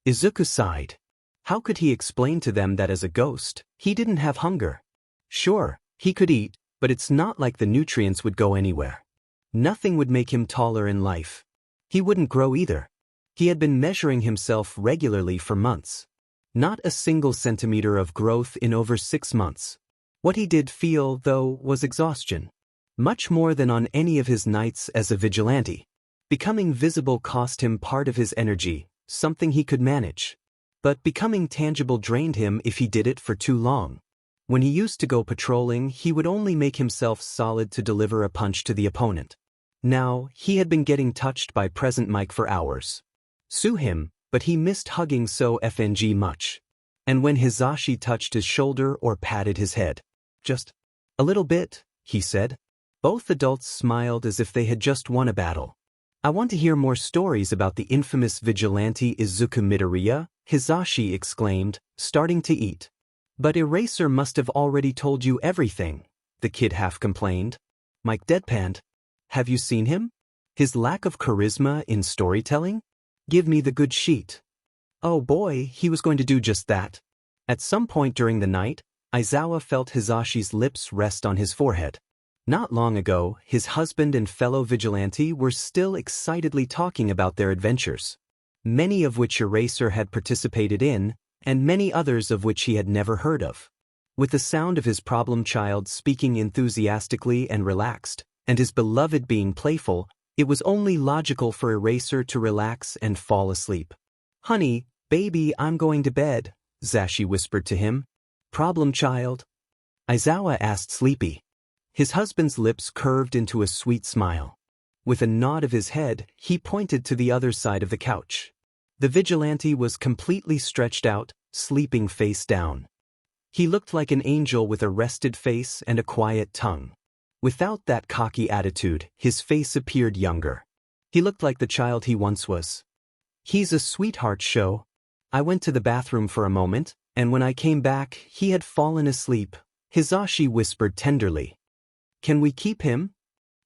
Izuku sighed. How could he explain to them that as a ghost, he didn't have hunger? Sure, he could eat, but it's not like the nutrients would go anywhere. Nothing would make him taller in life. He wouldn't grow either. He had been measuring himself regularly for months. Not a single centimeter of growth in over 6 months. What he did feel, though, was exhaustion. Much more than on any of his nights as a vigilante. Becoming visible cost him part of his energy, something he could manage. But becoming tangible drained him if he did it for too long. When he used to go patrolling, he would only make himself solid to deliver a punch to the opponent. Now, he had been getting touched by Present Mike for hours. Sue him, but he missed hugging so FNG much. And when Hisashi touched his shoulder or patted his head. "Just a little bit," he said. Both adults smiled as if they had just won a battle. "I want to hear more stories about the infamous vigilante Izuku Midoriya," Hisashi exclaimed, starting to eat. "But Eraser must have already told you everything," the kid half complained. Mike deadpanned. "Have you seen him? His lack of charisma in storytelling? Give me the good sheet." Oh boy, he was going to do just that. At some point during the night, Aizawa felt Hisashi's lips rest on his forehead. Not long ago, his husband and fellow vigilante were still excitedly talking about their adventures. Many of which Eraser had participated in, and many others of which he had never heard of. With the sound of his problem child speaking enthusiastically and relaxed, and his beloved being playful, it was only logical for Eraser to relax and fall asleep. "Honey, baby, I'm going to bed," Zashi whispered to him. "Problem child?" Aizawa asked sleepy. His husband's lips curved into a sweet smile. With a nod of his head, he pointed to the other side of the couch. The vigilante was completely stretched out, sleeping face down. He looked like an angel with a rested face and a quiet tongue. Without that cocky attitude, his face appeared younger. He looked like the child he once was. "He's a sweetheart, show. I went to the bathroom for a moment, and when I came back, he had fallen asleep," Hisashi whispered tenderly. "Can we keep him?"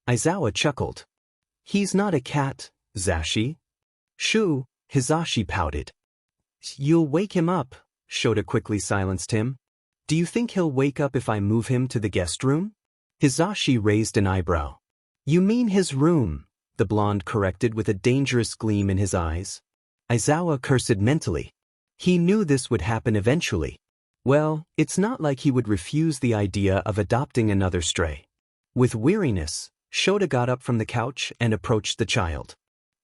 Aizawa chuckled. "He's not a cat, Zashi." "Shoo," Hisashi pouted. "You'll wake him up," Shota quickly silenced him. "Do you think he'll wake up if I move him to the guest room?" Hisashi raised an eyebrow. "You mean his room," the blonde corrected with a dangerous gleam in his eyes. Aizawa cursed mentally. He knew this would happen eventually. Well, it's not like he would refuse the idea of adopting another stray. With weariness, Shota got up from the couch and approached the child.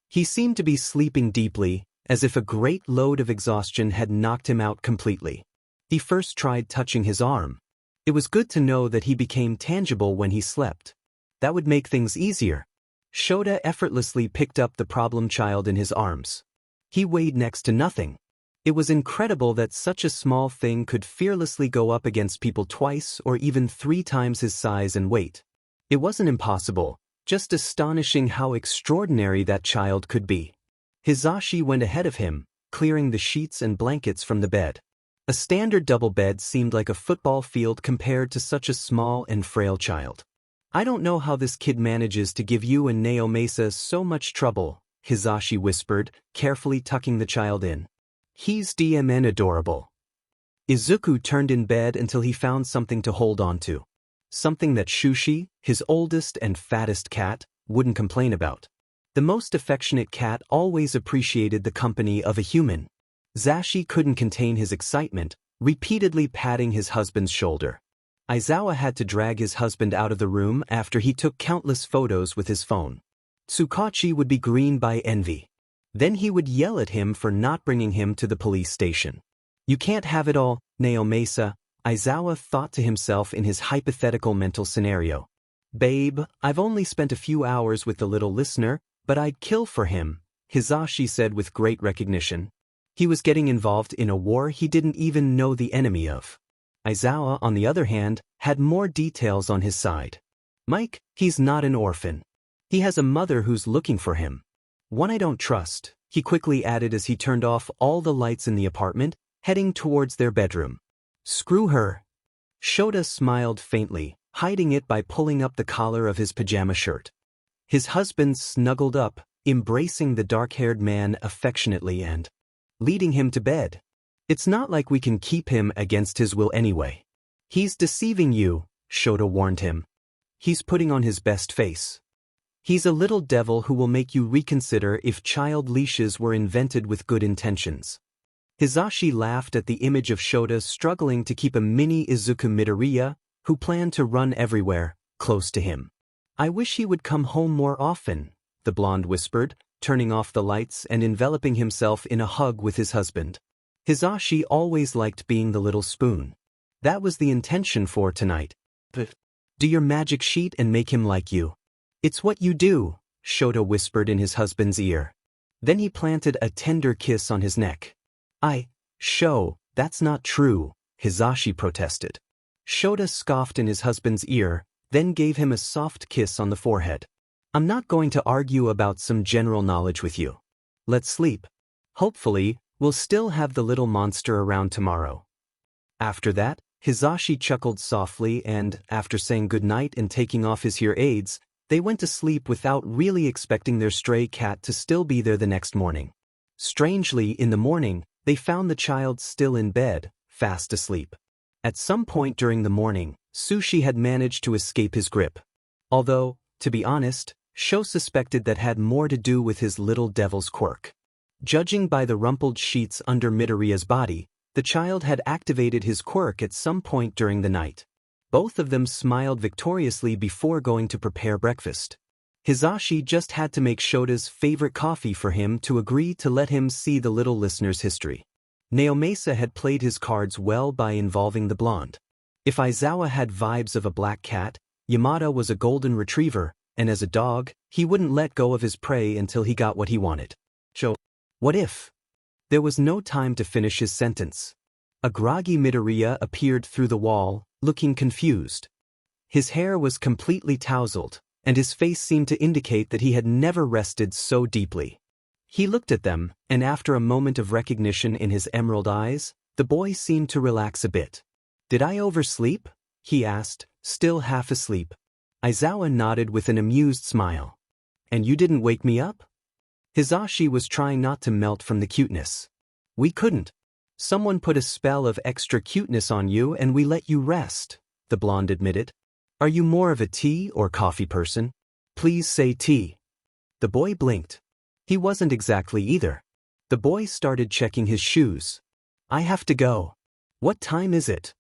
He seemed to be sleeping deeply, as if a great load of exhaustion had knocked him out completely. He first tried touching his arm. It was good to know that he became tangible when he slept. That would make things easier. Shota effortlessly picked up the problem child in his arms. He weighed next to nothing. It was incredible that such a small thing could fearlessly go up against people twice or even 3 times his size and weight. It wasn't impossible, just astonishing how extraordinary that child could be. Hisashi went ahead of him, clearing the sheets and blankets from the bed. A standard double bed seemed like a football field compared to such a small and frail child. "I don't know how this kid manages to give you and Naomasa so much trouble," Hisashi whispered, carefully tucking the child in. "He's DMN adorable." Izuku turned in bed until he found something to hold on to. Something that Shushi, his oldest and fattest cat, wouldn't complain about. The most affectionate cat always appreciated the company of a human. Zashi couldn't contain his excitement, repeatedly patting his husband's shoulder. Aizawa had to drag his husband out of the room after he took countless photos with his phone. Tsukachi would be green by envy. Then he would yell at him for not bringing him to the police station. "You can't have it all, Naomasa," Aizawa thought to himself in his hypothetical mental scenario. "Babe, I've only spent a few hours with the little listener, but I'd kill for him," Hisashi said with great recognition. He was getting involved in a war he didn't even know the enemy of. Aizawa, on the other hand, had more details on his side. Mike, he's not an orphan. He has a mother who's looking for him. One I don't trust, he quickly added as he turned off all the lights in the apartment, heading towards their bedroom. Screw her. Shota smiled faintly, hiding it by pulling up the collar of his pajama shirt. His husband snuggled up, embracing the dark-haired man affectionately and leading him to bed. It's not like we can keep him against his will anyway. He's deceiving you, Shota warned him. He's putting on his best face. He's a little devil who will make you reconsider if child leashes were invented with good intentions. Hizashi laughed at the image of Shota struggling to keep a mini Izuku Midoriya, who planned to run everywhere, close to him. I wish he would come home more often, the blonde whispered, turning off the lights and enveloping himself in a hug with his husband. Hizashi always liked being the little spoon. That was the intention for tonight. But do your magic sheet and make him like you. It's what you do, Shota whispered in his husband's ear. Then he planted a tender kiss on his neck. That's not true, Hizashi protested. Shota scoffed in his husband's ear, then gave him a soft kiss on the forehead. I'm not going to argue about some general knowledge with you. Let's sleep. Hopefully, we'll still have the little monster around tomorrow. After that, Hizashi chuckled softly and, after saying goodnight and taking off his hearing aids, they went to sleep without really expecting their stray cat to still be there the next morning. Strangely, in the morning, they found the child still in bed, fast asleep. At some point during the morning, Sushi had managed to escape his grip. Although, to be honest, Sho suspected that had more to do with his little devil's quirk. Judging by the rumpled sheets under Midoriya's body, the child had activated his quirk at some point during the night. Both of them smiled victoriously before going to prepare breakfast. Hizashi just had to make Shota's favorite coffee for him to agree to let him see the little listener's history. Naomasa had played his cards well by involving the blonde. If Aizawa had vibes of a black cat, Yamada was a golden retriever, and as a dog, he wouldn't let go of his prey until he got what he wanted. So, what if? There was no time to finish his sentence. A groggy Midoriya appeared through the wall, looking confused. His hair was completely tousled, and his face seemed to indicate that he had never rested so deeply. He looked at them, and after a moment of recognition in his emerald eyes, the boy seemed to relax a bit. Did I oversleep? He asked, still half asleep. Aizawa nodded with an amused smile. And you didn't wake me up? Hizashi was trying not to melt from the cuteness. We couldn't. Someone put a spell of extra cuteness on you and we let you rest, the blonde admitted. Are you more of a tea or coffee person? Please say tea. The boy blinked. He wasn't exactly either. The boy started checking his shoes. I have to go. What time is it?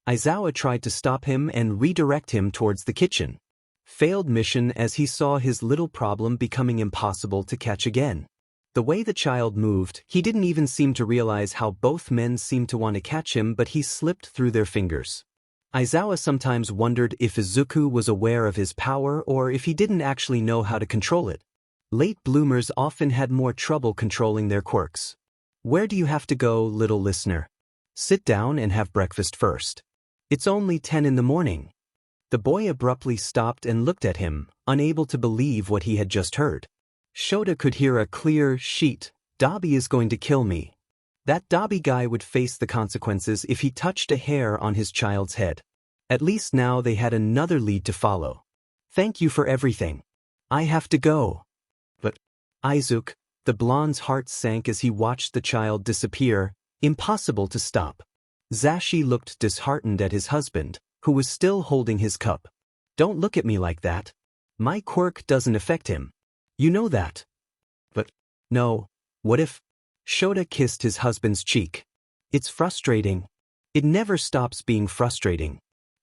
Aizawa tried to stop him and redirect him towards the kitchen. Failed mission as he saw his little problem becoming impossible to catch again. The way the child moved, he didn't even seem to realize how both men seemed to want to catch him, but he slipped through their fingers. Aizawa sometimes wondered if Izuku was aware of his power or if he didn't actually know how to control it. Late bloomers often had more trouble controlling their quirks. Where do you have to go, little listener? Sit down and have breakfast first. It's only 10 in the morning. The boy abruptly stopped and looked at him, unable to believe what he had just heard. Shota could hear a clear sheet. Dabi is going to kill me. That Dabi guy would face the consequences if he touched a hair on his child's head. At least now they had another lead to follow. Thank you for everything. I have to go. But, Izuku, the blonde's heart sank as he watched the child disappear, impossible to stop. Zashi looked disheartened at his husband, who was still holding his cup. Don't look at me like that. My quirk doesn't affect him. You know that. But, no, what if? Shota kissed his husband's cheek. It's frustrating. It never stops being frustrating.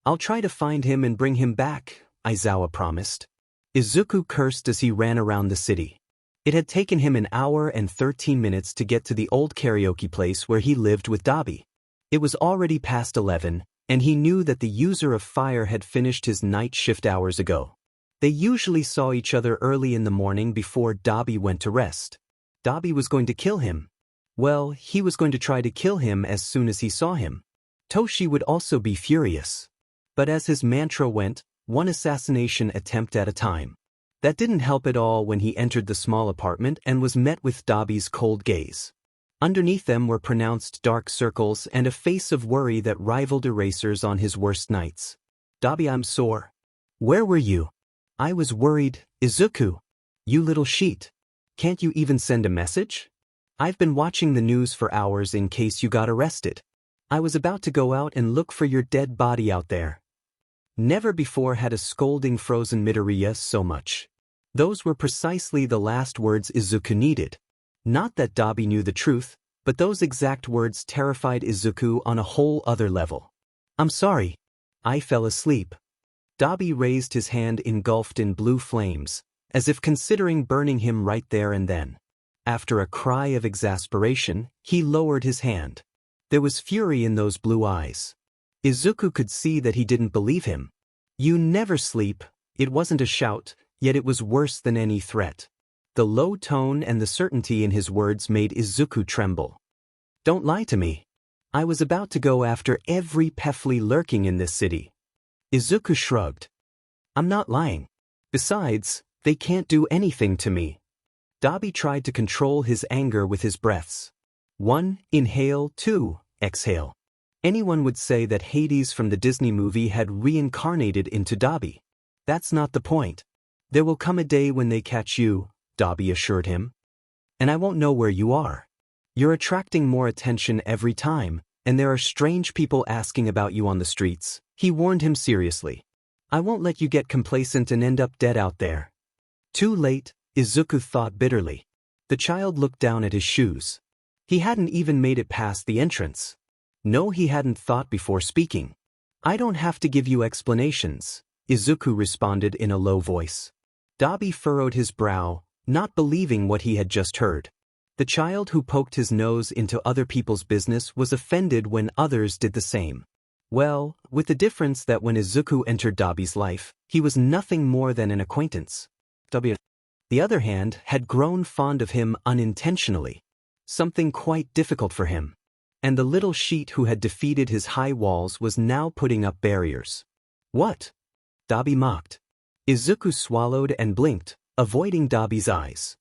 I'll try to find him and bring him back, Aizawa promised. Izuku cursed as he ran around the city. It had taken him an hour and 13 minutes to get to the old karaoke place where he lived with Dabi. It was already past 11, and he knew that the user of fire had finished his night shift hours ago. They usually saw each other early in the morning before Dabi went to rest. Dabi was going to kill him. Well, he was going to try to kill him as soon as he saw him. Toshi would also be furious. But as his mantra went, one assassination attempt at a time. That didn't help at all when he entered the small apartment and was met with Dabi's cold gaze. Underneath them were pronounced dark circles and a face of worry that rivaled erasers on his worst nights. Dabi, I'm sore. Where were you? I was worried, Izuku. You little sheet. Can't you even send a message? I've been watching the news for hours in case you got arrested. I was about to go out and look for your dead body out there. Never before had a scolding frozen Midoriya so much. Those were precisely the last words Izuku needed. Not that Dabi knew the truth, but those exact words terrified Izuku on a whole other level. I'm sorry. I fell asleep. Dabi raised his hand engulfed in blue flames, as if considering burning him right there and then. After a cry of exasperation, he lowered his hand. There was fury in those blue eyes. Izuku could see that he didn't believe him. You never sleep. It wasn't a shout, yet it was worse than any threat. The low tone and the certainty in his words made Izuku tremble. Don't lie to me. I was about to go after every Pefli lurking in this city. Izuku shrugged. I'm not lying. Besides, they can't do anything to me. Dabi tried to control his anger with his breaths. 1, inhale, 2, exhale. Anyone would say that Hades from the Disney movie had reincarnated into Dabi. That's not the point. There will come a day when they catch you, Dabi assured him. And I won't know where you are. You're attracting more attention every time, and there are strange people asking about you on the streets, he warned him seriously. I won't let you get complacent and end up dead out there. Too late, Izuku thought bitterly. The child looked down at his shoes. He hadn't even made it past the entrance. No, he hadn't thought before speaking. I don't have to give you explanations, Izuku responded in a low voice. Dabi furrowed his brow, not believing what he had just heard. The child who poked his nose into other people's business was offended when others did the same. Well, with the difference that when Izuku entered Dabi's life, he was nothing more than an acquaintance. Dabi, on the other hand, had grown fond of him unintentionally. Something quite difficult for him. And the little sheet who had defeated his high walls was now putting up barriers. What? Dabi mocked. Izuku swallowed and blinked, avoiding Dabi's eyes.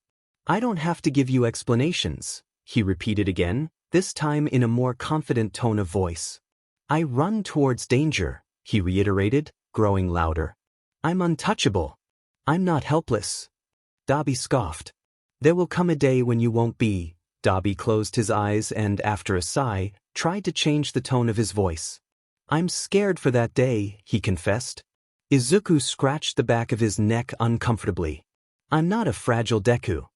I don't have to give you explanations, he repeated again, this time in a more confident tone of voice. I run towards danger, he reiterated, growing louder. I'm untouchable. I'm not helpless. Dabi scoffed. There will come a day when you won't be. Dabi closed his eyes and, after a sigh, tried to change the tone of his voice. I'm scared for that day, he confessed. Izuku scratched the back of his neck uncomfortably. I'm not a fragile Deku.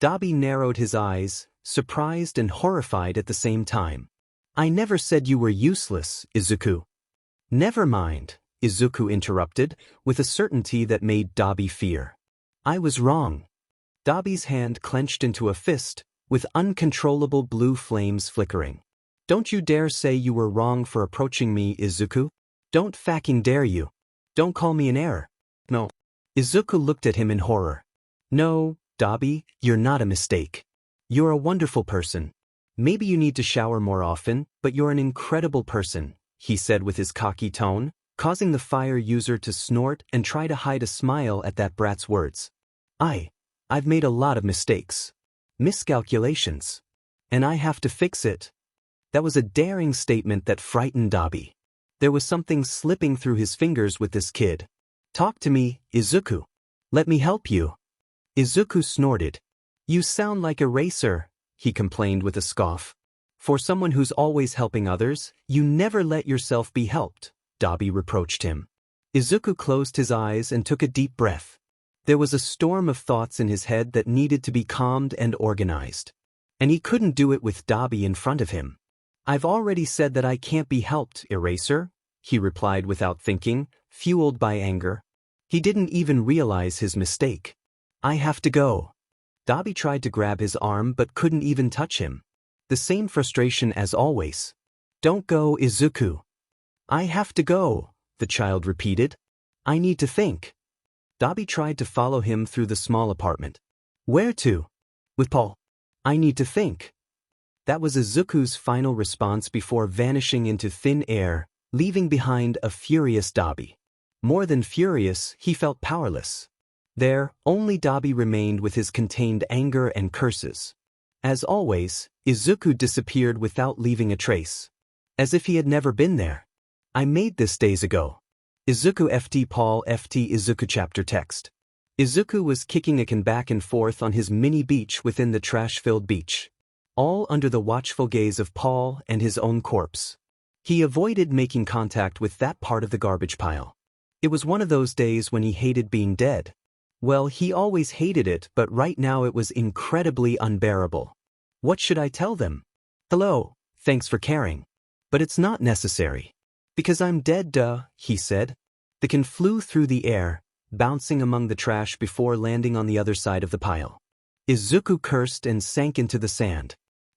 Dabi narrowed his eyes, surprised and horrified at the same time. I never said you were useless, Izuku. Never mind, Izuku interrupted, with a certainty that made Dabi fear. I was wrong. Dabi's hand clenched into a fist, with uncontrollable blue flames flickering. Don't you dare say you were wrong for approaching me, Izuku. Don't fucking dare you. Don't call me an error. No. Izuku looked at him in horror. No, Dabi, you're not a mistake. You're a wonderful person. Maybe you need to shower more often, but you're an incredible person, he said with his cocky tone, causing the fire user to snort and try to hide a smile at that brat's words. I've made a lot of mistakes. Miscalculations. And I have to fix it. That was a daring statement that frightened Dabi. There was something slipping through his fingers with this kid. Talk to me, Izuku. Let me help you. Izuku snorted. You sound like a racer, he complained with a scoff. For someone who's always helping others, you never let yourself be helped, Dabi reproached him. Izuku closed his eyes and took a deep breath. There was a storm of thoughts in his head that needed to be calmed and organized. And he couldn't do it with Dabi in front of him. I've already said that I can't be helped, Eraser, he replied without thinking, fueled by anger. He didn't even realize his mistake. I have to go. Dabi tried to grab his arm but couldn't even touch him. The same frustration as always. Don't go, Izuku. I have to go, the child repeated. I need to think. Dabi tried to follow him through the small apartment. Where to? With Paul. I need to think. That was Izuku's final response before vanishing into thin air, leaving behind a furious Dabi. More than furious, he felt powerless. There, only Dabi remained with his contained anger and curses. As always, Izuku disappeared without leaving a trace. As if he had never been there. I made this days ago. Izuku FT Paul FT Izuku chapter text. Izuku was kicking a can back and forth on his mini beach within the trash-filled beach. All under the watchful gaze of Paul and his own corpse. He avoided making contact with that part of the garbage pile. It was one of those days when he hated being dead. Well, he always hated it, but right now it was incredibly unbearable. What should I tell them? Hello, thanks for caring. But it's not necessary. Because I'm dead, duh, he said. The can flew through the air, bouncing among the trash before landing on the other side of the pile. Izuku cursed and sank into the sand.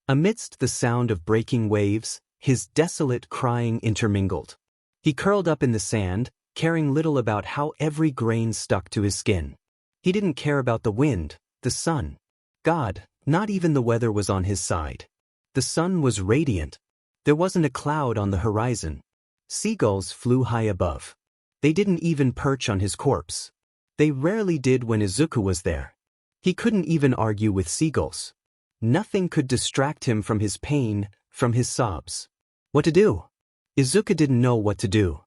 Amidst the sound of breaking waves, his desolate crying intermingled. He curled up in the sand, caring little about how every grain stuck to his skin. He didn't care about the wind, the sun. God, not even the weather was on his side. The sun was radiant. There wasn't a cloud on the horizon. Seagulls flew high above. They didn't even perch on his corpse. They rarely did when Izuku was there. He couldn't even argue with seagulls. Nothing could distract him from his pain, from his sobs. What to do? Izuku didn't know what to do.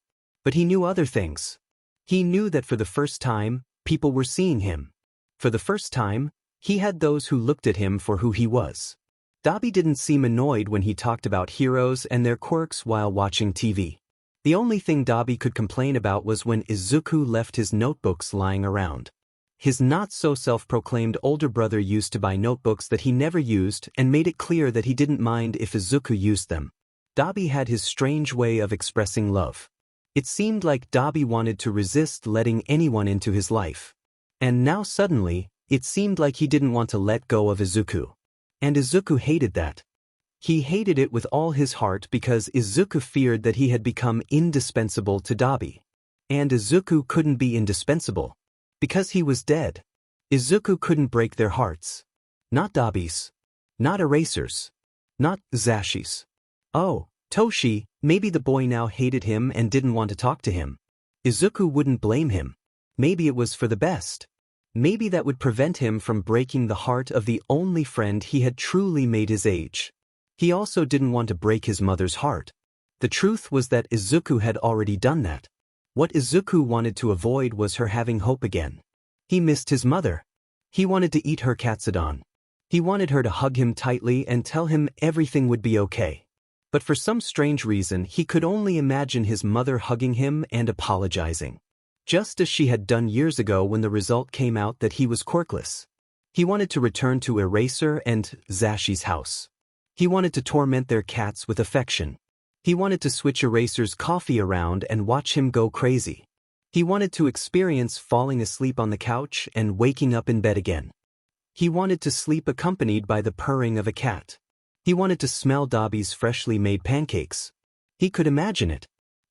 But he knew other things. He knew that for the first time, people were seeing him. For the first time, he had those who looked at him for who he was. Dabi didn't seem annoyed when he talked about heroes and their quirks while watching TV. The only thing Dabi could complain about was when Izuku left his notebooks lying around. His not-so-self-proclaimed older brother used to buy notebooks that he never used and made it clear that he didn't mind if Izuku used them. Dabi had his strange way of expressing love. It seemed like Dabi wanted to resist letting anyone into his life. And now suddenly, it seemed like he didn't want to let go of Izuku. And Izuku hated that. He hated it with all his heart because Izuku feared that he had become indispensable to Dabi. And Izuku couldn't be indispensable. Because he was dead. Izuku couldn't break their hearts. Not Dabi's. Not Eraser's. Not Zashi's. Oh, Toshi, maybe the boy now hated him and didn't want to talk to him. Izuku wouldn't blame him. Maybe it was for the best. Maybe that would prevent him from breaking the heart of the only friend he had truly made his age. He also didn't want to break his mother's heart. The truth was that Izuku had already done that. What Izuku wanted to avoid was her having hope again. He missed his mother. He wanted to eat her katsudon. He wanted her to hug him tightly and tell him everything would be okay. But for some strange reason he could only imagine his mother hugging him and apologizing. Just as she had done years ago when the result came out that he was quirkless. He wanted to return to Eraser and Zashi's house. He wanted to torment their cats with affection. He wanted to switch Eraser's coffee around and watch him go crazy. He wanted to experience falling asleep on the couch and waking up in bed again. He wanted to sleep accompanied by the purring of a cat. He wanted to smell Dabi's freshly made pancakes. He could imagine it.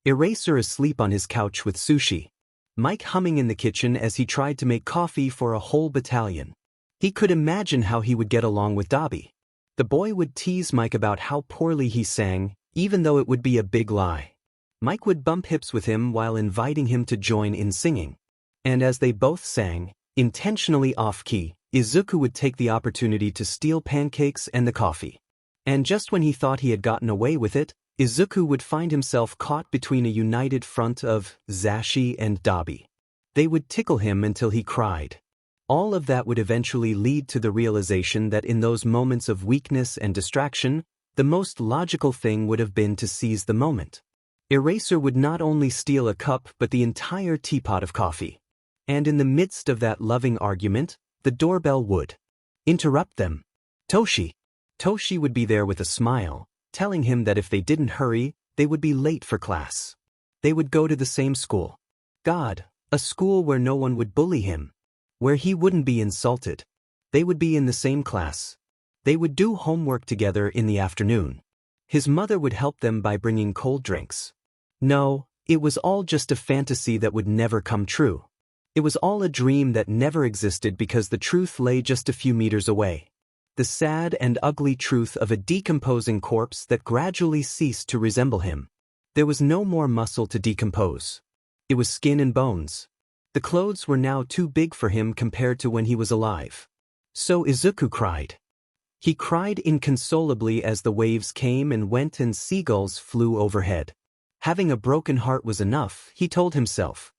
Eraser asleep on his couch with sushi. Mike humming in the kitchen as he tried to make coffee for a whole battalion. He could imagine how he would get along with Dabi. The boy would tease Mike about how poorly he sang, even though it would be a big lie. Mike would bump hips with him while inviting him to join in singing. And as they both sang, intentionally off-key, Izuku would take the opportunity to steal pancakes and the coffee. And just when he thought he had gotten away with it, Izuku would find himself caught between a united front of Zashi and Dabi. They would tickle him until he cried. All of that would eventually lead to the realization that in those moments of weakness and distraction, the most logical thing would have been to seize the moment. Eraser would not only steal a cup but the entire teapot of coffee. And in the midst of that loving argument, the doorbell would interrupt them. Toshi. Toshi would be there with a smile, telling him that if they didn't hurry, they would be late for class. They would go to the same school. God, a school where no one would bully him. Where he wouldn't be insulted. They would be in the same class. They would do homework together in the afternoon. His mother would help them by bringing cold drinks. No, it was all just a fantasy that would never come true. It was all a dream that never existed because the truth lay just a few meters away. the sad and ugly truth of a decomposing corpse that gradually ceased to resemble him. There was no more muscle to decompose. It was skin and bones. The clothes were now too big for him compared to when he was alive. So Izuku cried. He cried inconsolably as the waves came and went and seagulls flew overhead. Having a broken heart was enough, he told himself.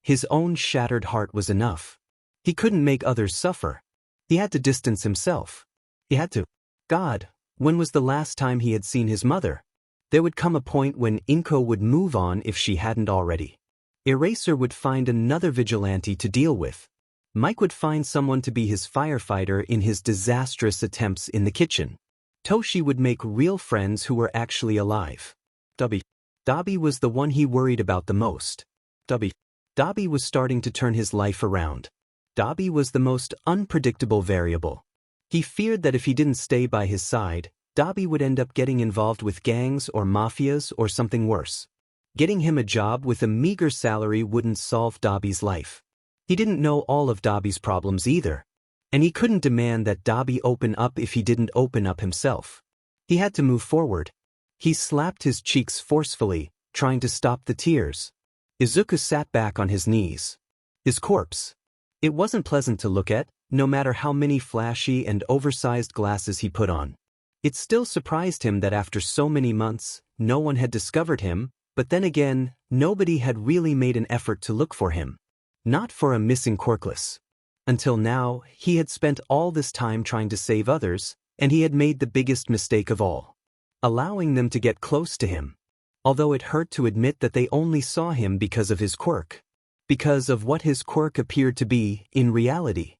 His own shattered heart was enough. He couldn't make others suffer. He had to distance himself. He had to. God, when was the last time he had seen his mother? There would come a point when Inko would move on if she hadn't already. Eraser would find another vigilante to deal with. Mike would find someone to be his firefighter in his disastrous attempts in the kitchen. Toshi would make real friends who were actually alive. Dabi was the one he worried about the most. Dabi was starting to turn his life around. Dabi was the most unpredictable variable. He feared that if he didn't stay by his side, Dabi would end up getting involved with gangs or mafias or something worse. Getting him a job with a meager salary wouldn't solve Dabi's life. He didn't know all of Dabi's problems either. And he couldn't demand that Dabi open up if he didn't open up himself. He had to move forward. He slapped his cheeks forcefully, trying to stop the tears. Izuku sat back on his knees. His corpse. It wasn't pleasant to look at, no matter how many flashy and oversized glasses he put on. It still surprised him that after so many months, no one had discovered him, but then again, nobody had really made an effort to look for him. Not for a missing quirkless. Until now, he had spent all this time trying to save others, and he had made the biggest mistake of all. Allowing them to get close to him. Although it hurt to admit that they only saw him because of his quirk. Because of what his quirk appeared to be, in reality.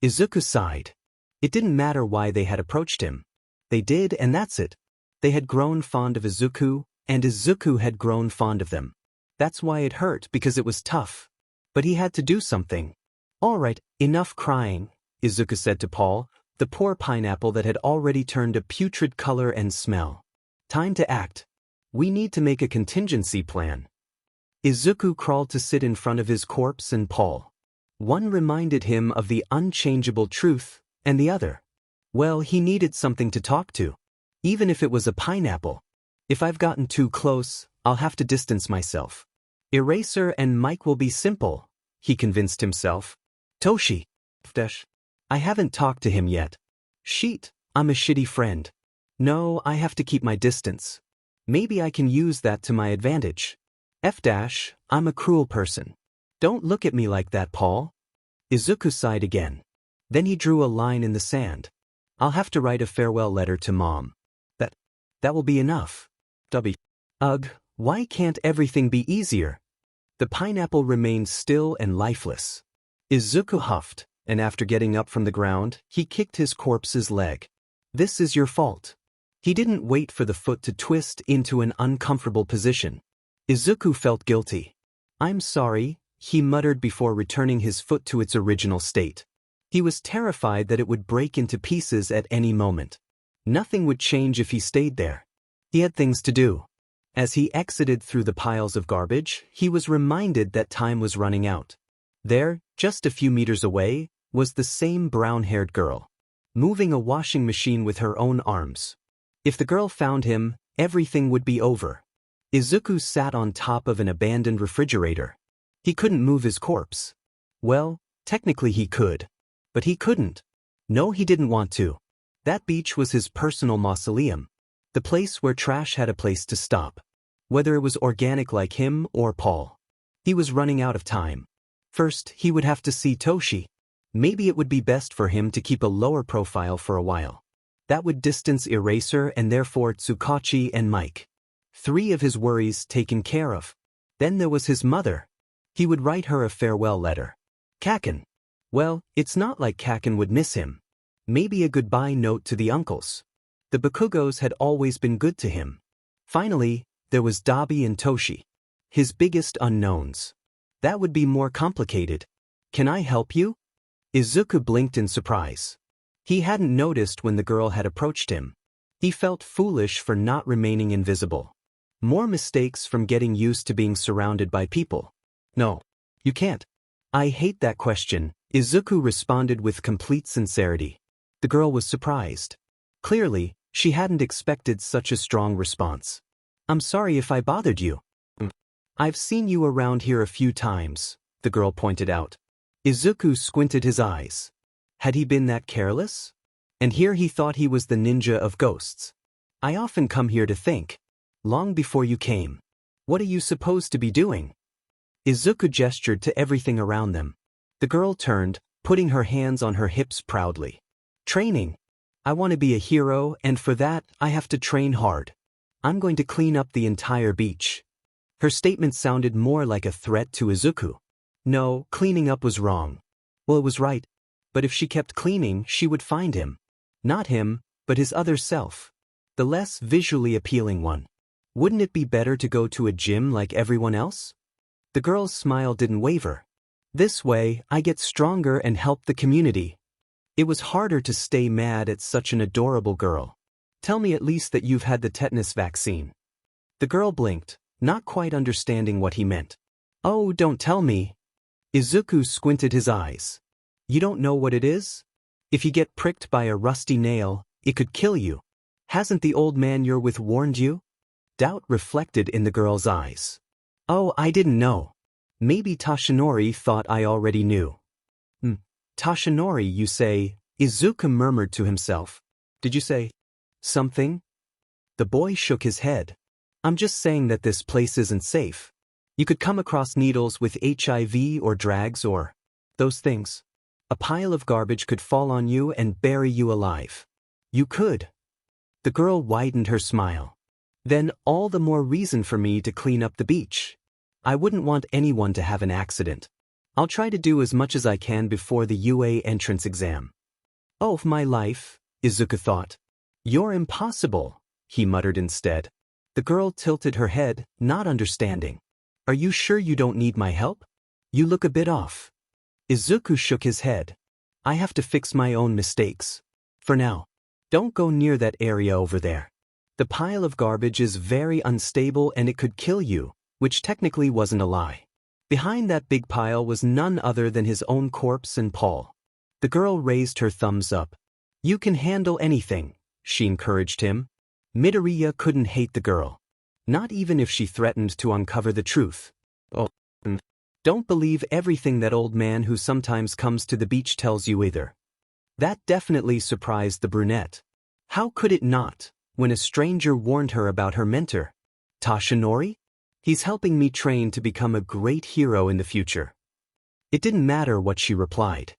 Izuku sighed. It didn't matter why they had approached him. They did, and that's it. They had grown fond of Izuku, and Izuku had grown fond of them. That's why it hurt, because it was tough. But he had to do something. All right, enough crying, Izuku said to Paul, the poor pineapple that had already turned a putrid color and smell. Time to act. We need to make a contingency plan. Izuku crawled to sit in front of his corpse and Paul. One reminded him of the unchangeable truth, and the other. Well, he needed something to talk to. Even if it was a pineapple. If I've gotten too close, I'll have to distance myself. Eraser and Mike will be simple, he convinced himself. Toshi. I haven't talked to him yet. Sheet, I'm a shitty friend. No, I have to keep my distance. Maybe I can use that to my advantage. I'm a cruel person. Don't look at me like that, Paul. Izuku sighed again. Then he drew a line in the sand. I'll have to write a farewell letter to Mom. That will be enough. Ugh, why can't everything be easier? The pineapple remained still and lifeless. Izuku huffed, and after getting up from the ground, he kicked his corpse's leg. This is your fault. He didn't wait for the foot to twist into an uncomfortable position. Izuku felt guilty. I'm sorry, he muttered before returning his foot to its original state. He was terrified that it would break into pieces at any moment. Nothing would change if he stayed there. He had things to do. As he exited through the piles of garbage, he was reminded that time was running out. There, just a few meters away, was the same brown-haired girl, moving a washing machine with her own arms. If the girl found him, everything would be over. Izuku sat on top of an abandoned refrigerator. He couldn't move his corpse. Well, technically he could. But he couldn't. No, he didn't want to. That beach was his personal mausoleum. The place where trash had a place to stop. Whether it was organic like him or Paul. He was running out of time. First, he would have to see Toshi. Maybe it would be best for him to keep a lower profile for a while. That would distance Eraser and therefore Tsukachi and Mike. 3 of his worries taken care of. Then there was his mother. He would write her a farewell letter. Kaken. Well, it's not like Kaken would miss him. Maybe a goodbye note to the uncles. The Bakugos had always been good to him. Finally, there was Dabi and Toshi. His biggest unknowns. That would be more complicated. Can I help you? Izuku blinked in surprise. He hadn't noticed when the girl had approached him. He felt foolish for not remaining invisible. More mistakes from getting used to being surrounded by people. No, you can't. I hate that question, Izuku responded with complete sincerity. The girl was surprised. Clearly, she hadn't expected such a strong response. I'm sorry if I bothered you. I've seen you around here a few times, the girl pointed out. Izuku squinted his eyes. Had he been that careless? And here he thought he was the ninja of ghosts. I often come here to think. Long before you came. What are you supposed to be doing? Izuku gestured to everything around them. The girl turned, putting her hands on her hips proudly. Training. I want to be a hero, and for that, I have to train hard. I'm going to clean up the entire beach. Her statement sounded more like a threat to Izuku. No, cleaning up was wrong. Well, it was right. But if she kept cleaning, she would find him. Not him, but his other self. The less visually appealing one. Wouldn't it be better to go to a gym like everyone else? The girl's smile didn't waver. This way, I get stronger and help the community. It was harder to stay mad at such an adorable girl. Tell me at least that you've had the tetanus vaccine. The girl blinked, not quite understanding what he meant. Oh, don't tell me. Izuku squinted his eyes. You don't know what it is? If you get pricked by a rusty nail, it could kill you. Hasn't the old man you're with warned you? Doubt reflected in the girl's eyes. Oh, I didn't know. Maybe Toshinori thought I already knew. Toshinori, you say? Izuku murmured to himself. Did you say something? The boy shook his head. I'm just saying that this place isn't safe. You could come across needles with HIV or drags or those things. A pile of garbage could fall on you and bury you alive. You could. The girl widened her smile. Then all the more reason for me to clean up the beach. I wouldn't want anyone to have an accident. I'll try to do as much as I can before the UA entrance exam. Oh, my life, Izuku thought. You're impossible, he muttered instead. The girl tilted her head, not understanding. Are you sure you don't need my help? You look a bit off. Izuku shook his head. I have to fix my own mistakes. For now. Don't go near that area over there. The pile of garbage is very unstable and it could kill you, which technically wasn't a lie. Behind that big pile was none other than his own corpse and Paul. The girl raised her thumbs up. You can handle anything, she encouraged him. Midoriya couldn't hate the girl. Not even if she threatened to uncover the truth. Oh, don't believe everything that old man who sometimes comes to the beach tells you either. That definitely surprised the brunette. How could it not? When a stranger warned her about her mentor. Toshinori? He's helping me train to become a great hero in the future. It didn't matter what she replied.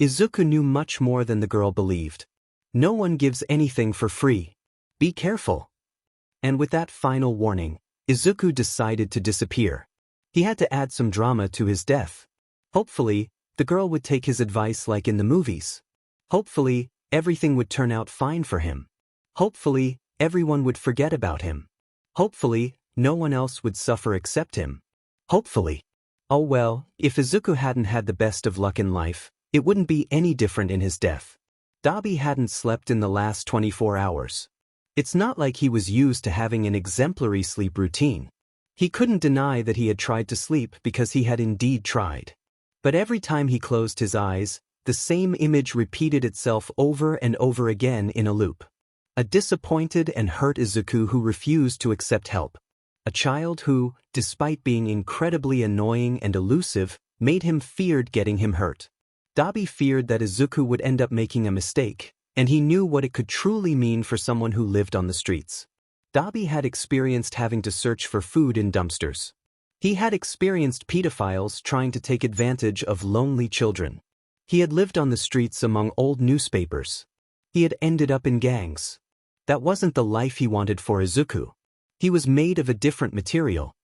Izuku knew much more than the girl believed. No one gives anything for free. Be careful. And with that final warning, Izuku decided to disappear. He had to add some drama to his death. Hopefully, the girl would take his advice like in the movies. Hopefully, everything would turn out fine for him. Hopefully, everyone would forget about him. Hopefully, no one else would suffer except him. Hopefully. Oh well, if Izuku hadn't had the best of luck in life, it wouldn't be any different in his death. Dabi hadn't slept in the last 24 hours. It's not like he was used to having an exemplary sleep routine. He couldn't deny that he had tried to sleep because he had indeed tried. But every time he closed his eyes, the same image repeated itself over and over again in a loop. A disappointed and hurt Izuku who refused to accept help. A child who, despite being incredibly annoying and elusive, made him feared getting him hurt. Dabi feared that Izuku would end up making a mistake, and he knew what it could truly mean for someone who lived on the streets. Dabi had experienced having to search for food in dumpsters. He had experienced pedophiles trying to take advantage of lonely children. He had lived on the streets among old newspapers. He had ended up in gangs. That wasn't the life he wanted for Izuku. He was made of a different material.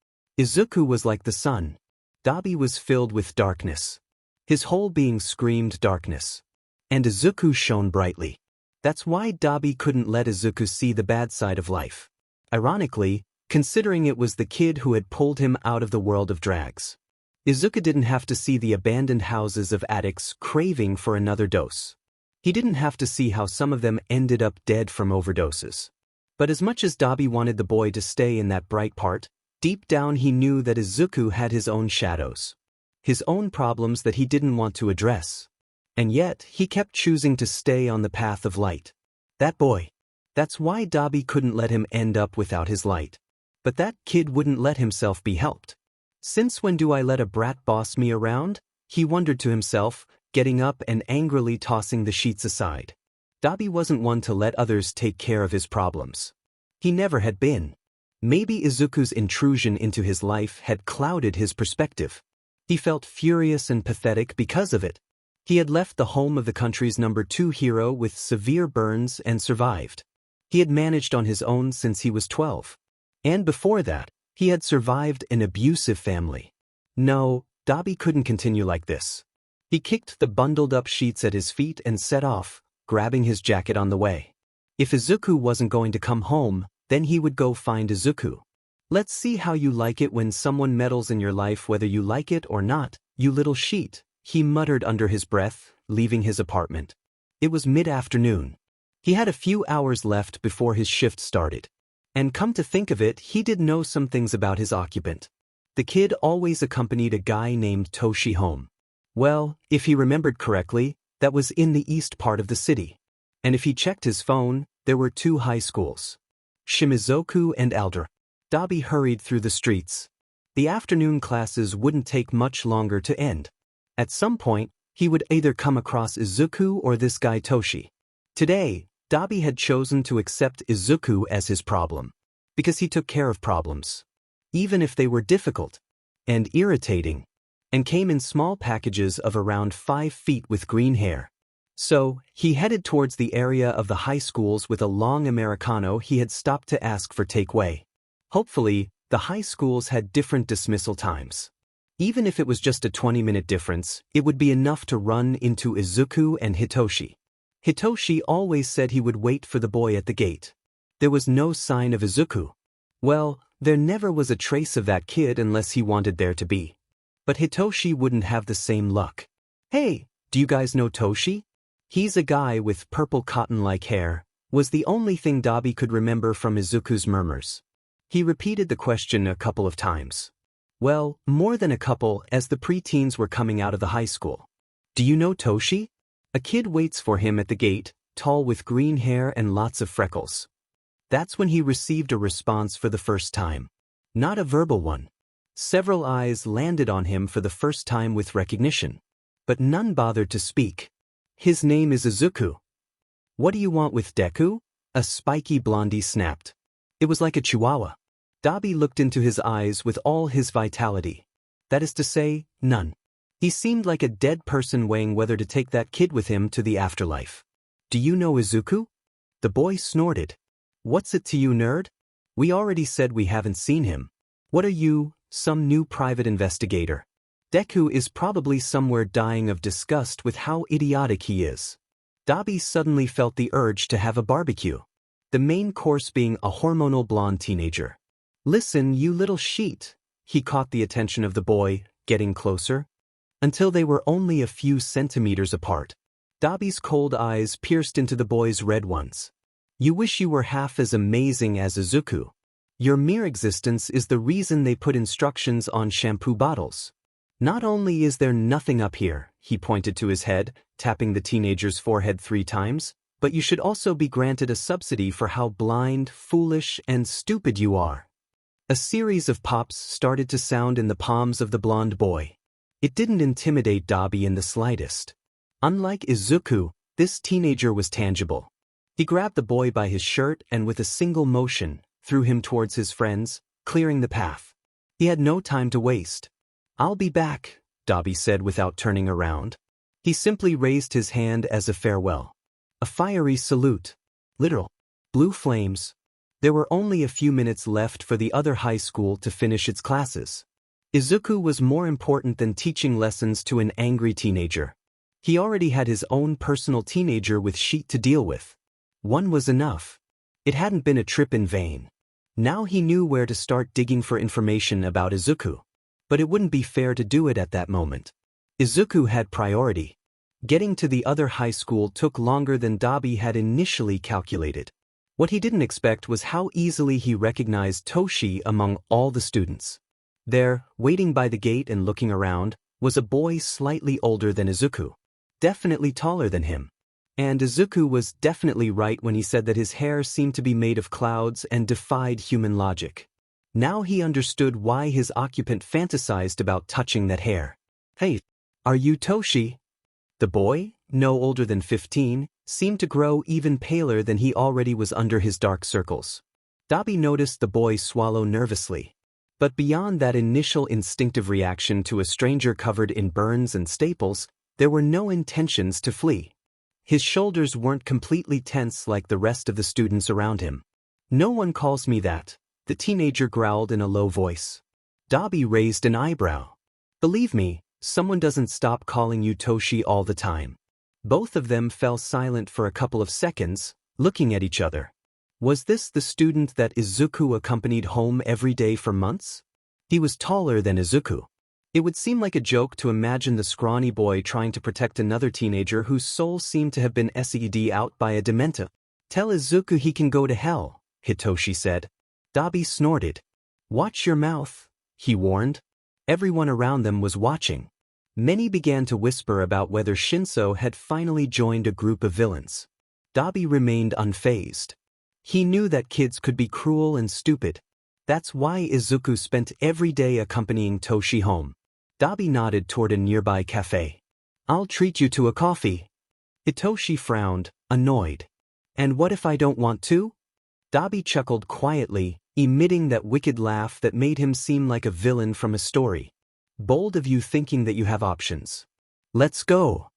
Izuku was like the sun. Dabi was filled with darkness. His whole being screamed darkness. And Izuku shone brightly. That's why Dabi couldn't let Izuku see the bad side of life. Ironically, considering it was the kid who had pulled him out of the world of drags. Izuku didn't have to see the abandoned houses of addicts craving for another dose. He didn't have to see how some of them ended up dead from overdoses. But as much as Dabi wanted the boy to stay in that bright part, deep down he knew that Izuku had his own shadows. His own problems that he didn't want to address. And yet, he kept choosing to stay on the path of light. That boy. That's why Dobby couldn't let him end up without his light. But that kid wouldn't let himself be helped. Since when do I let a brat boss me around? He wondered to himself, getting up and angrily tossing the sheets aside. Dobby wasn't one to let others take care of his problems. He never had been. Maybe Izuku's intrusion into his life had clouded his perspective. He felt furious and pathetic because of it. He had left the home of the country's #2 hero with severe burns and survived. He had managed on his own since he was 12. And before that, he had survived an abusive family. No, Dobby couldn't continue like this. He kicked the bundled-up sheets at his feet and set off, grabbing his jacket on the way. If Izuku wasn't going to come home, then he would go find Izuku. Let's see how you like it when someone meddles in your life whether you like it or not, you little sheet, he muttered under his breath, leaving his apartment. It was mid-afternoon. He had a few hours left before his shift started. And come to think of it, he did know some things about his occupant. The kid always accompanied a guy named Toshi home. Well, if he remembered correctly, that was in the east part of the city. And if he checked his phone, there were 2 high schools. Shimizoku and Aldera. Dobby hurried through the streets. The afternoon classes wouldn't take much longer to end. At some point, he would either come across Izuku or this guy Toshi. Today, Dobby had chosen to accept Izuku as his problem. Because he took care of problems. Even if they were difficult. And irritating. And came in small packages of around 5 feet with green hair. So, he headed towards the area of the high schools with a long Americano he had stopped to ask for takeaway. Hopefully, the high schools had different dismissal times. Even if it was just a 20-minute difference, it would be enough to run into Izuku and Hitoshi. Hitoshi always said he would wait for the boy at the gate. There was no sign of Izuku. Well, there never was a trace of that kid unless he wanted there to be. But Hitoshi wouldn't have the same luck. Hey, do you guys know Toshi? He's a guy with purple cotton-like hair, was the only thing Dobby could remember from Izuku's murmurs. He repeated the question a couple of times. Well, more than a couple, as the preteens were coming out of the high school. Do you know Toshi? A kid waits for him at the gate, tall with green hair and lots of freckles. That's when he received a response for the first time. Not a verbal one. Several eyes landed on him for the first time with recognition. But none bothered to speak. His name is Izuku. What do you want with Deku? A spiky blondie snapped. It was like a chihuahua. Dobby looked into his eyes with all his vitality. That is to say, none. He seemed like a dead person weighing whether to take that kid with him to the afterlife. Do you know Izuku? The boy snorted. What's it to you, nerd? We already said we haven't seen him. What are you, some new private investigator? Deku is probably somewhere dying of disgust with how idiotic he is. Dobby suddenly felt the urge to have a barbecue. The main course being a hormonal blonde teenager. Listen, you little sheet. He caught the attention of the boy, getting closer. Until they were only a few centimeters apart. Dobby's cold eyes pierced into the boy's red ones. You wish you were half as amazing as Izuku. Your mere existence is the reason they put instructions on shampoo bottles. Not only is there nothing up here, he pointed to his head, tapping the teenager's forehead 3 times, but you should also be granted a subsidy for how blind, foolish, and stupid you are. A series of pops started to sound in the palms of the blonde boy. It didn't intimidate Dobby in the slightest. Unlike Izuku, this teenager was tangible. He grabbed the boy by his shirt and with a single motion, threw him towards his friends, clearing the path. He had no time to waste. I'll be back, Dobby said without turning around. He simply raised his hand as a farewell. A fiery salute. Literal. Blue flames. There were only a few minutes left for the other high school to finish its classes. Izuku was more important than teaching lessons to an angry teenager. He already had his own personal teenager with sheet to deal with. One was enough. It hadn't been a trip in vain. Now he knew where to start digging for information about Izuku. But it wouldn't be fair to do it at that moment. Izuku had priority. Getting to the other high school took longer than Dobby had initially calculated. What he didn't expect was how easily he recognized Toshi among all the students. There, waiting by the gate and looking around, was a boy slightly older than Izuku. definitely taller than him. And Izuku was definitely right when he said that his hair seemed to be made of clouds and defied human logic. Now he understood why his occupant fantasized about touching that hair. Hey, are you Toshi? The boy, no older than 15, seemed to grow even paler than he already was under his dark circles. Dabi noticed the boy swallow nervously. But beyond that initial instinctive reaction to a stranger covered in burns and staples, there were no intentions to flee. His shoulders weren't completely tense like the rest of the students around him. No one calls me that, the teenager growled in a low voice. Dabi raised an eyebrow. Believe me, someone doesn't stop calling you Toshi all the time. Both of them fell silent for a couple of seconds, looking at each other. Was this the student that Izuku accompanied home every day for months? He was taller than Izuku. It would seem like a joke to imagine the scrawny boy trying to protect another teenager whose soul seemed to have been SED out by a dementa. Tell Izuku he can go to hell, Hitoshi said. Dabi snorted. Watch your mouth, he warned. Everyone around them was watching. Many began to whisper about whether Shinso had finally joined a group of villains. Dabi remained unfazed. He knew that kids could be cruel and stupid. That's why Izuku spent every day accompanying Toshi home. Dabi nodded toward a nearby cafe. I'll treat you to a coffee. Hitoshi frowned, annoyed. And what if I don't want to? Dabi chuckled quietly, emitting that wicked laugh that made him seem like a villain from a story. Bold of you thinking that you have options. Let's go.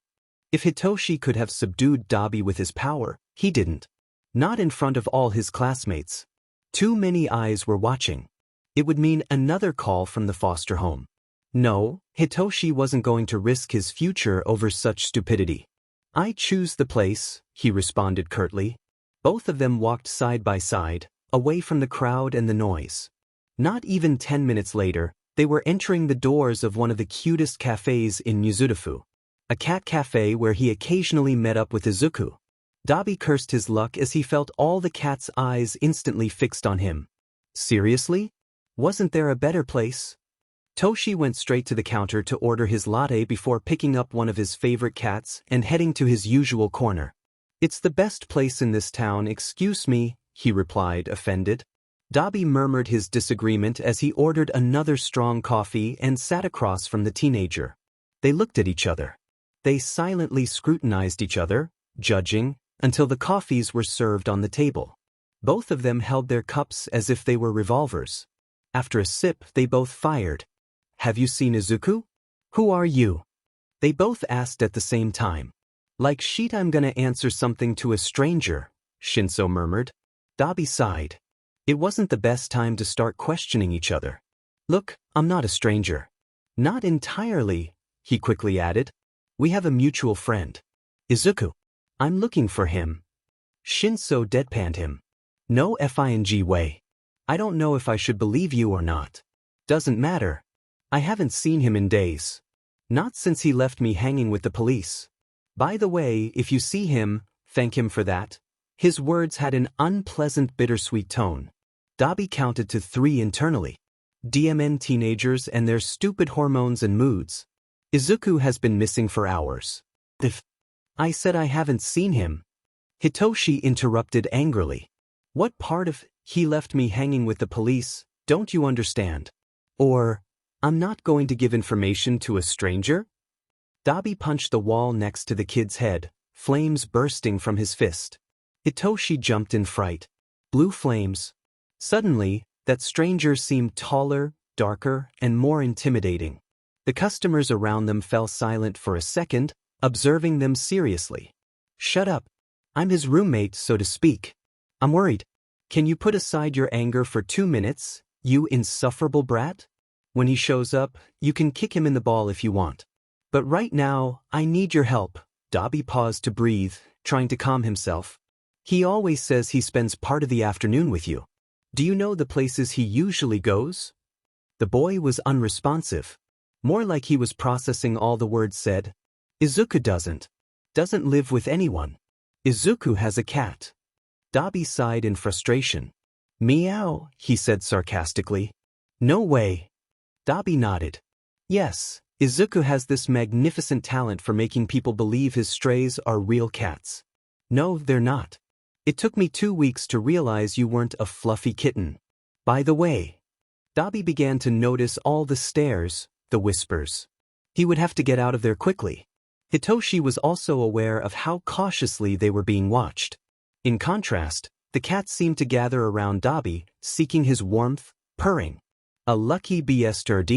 If Hitoshi could have subdued Dabi with his power, he didn't. Not in front of all his classmates. Too many eyes were watching. It would mean another call from the foster home. No, Hitoshi wasn't going to risk his future over such stupidity. I choose the place, he responded curtly. Both of them walked side by side, away from the crowd and the noise. Not even 10 minutes later, they were entering the doors of one of the cutest cafes in Musutafu. A cat cafe where he occasionally met up with Izuku. Dabi cursed his luck as he felt all the cat's eyes instantly fixed on him. Seriously? Wasn't there a better place? Toshi went straight to the counter to order his latte before picking up one of his favorite cats and heading to his usual corner. It's the best place in this town, excuse me, he replied, offended. Dabi murmured his disagreement as he ordered another strong coffee and sat across from the teenager. They looked at each other. They silently scrutinized each other, judging, until the coffees were served on the table. Both of them held their cups as if they were revolvers. After a sip, they both fired. Have you seen Izuku? Who are you? They both asked at the same time. Like shit, I'm gonna answer something to a stranger, Shinso murmured. Dabi sighed. It wasn't the best time to start questioning each other. Look, I'm not a stranger. Not entirely, he quickly added. We have a mutual friend. Izuku. I'm looking for him. Shinso deadpanned him. No fing way. I don't know if I should believe you or not. Doesn't matter. I haven't seen him in days. Not since he left me hanging with the police. By the way, if you see him, thank him for that. His words had an unpleasant bittersweet tone. Dabi counted to 3 internally. DMN teenagers and their stupid hormones and moods. Izuku has been missing for hours. If I said I haven't seen him. Hitoshi interrupted angrily. What part of he left me hanging with the police don't you understand? Or, I'm not going to give information to a stranger? Dabi punched the wall next to the kid's head, flames bursting from his fist. Hitoshi jumped in fright. Blue flames. Suddenly, that stranger seemed taller, darker, and more intimidating. The customers around them fell silent for a second, observing them seriously. Shut up. I'm his roommate, so to speak. I'm worried. Can you put aside your anger for 2 minutes, you insufferable brat? When he shows up, you can kick him in the ball if you want. But right now, I need your help. Dabi paused to breathe, trying to calm himself. He always says he spends part of the afternoon with you. Do you know the places he usually goes? The boy was unresponsive. More like he was processing all the words said. Izuku doesn't live with anyone. Izuku has a cat. Dabi sighed in frustration. Meow, he said sarcastically. No way. Dabi nodded. Yes, Izuku has this magnificent talent for making people believe his strays are real cats. No, they're not. It took me 2 weeks to realize you weren't a fluffy kitten. By the way. Dabi began to notice all the stares, the whispers. He would have to get out of there quickly. Hitoshi was also aware of how cautiously they were being watched. In contrast, the cats seemed to gather around Dabi, seeking his warmth, purring. A lucky bastard,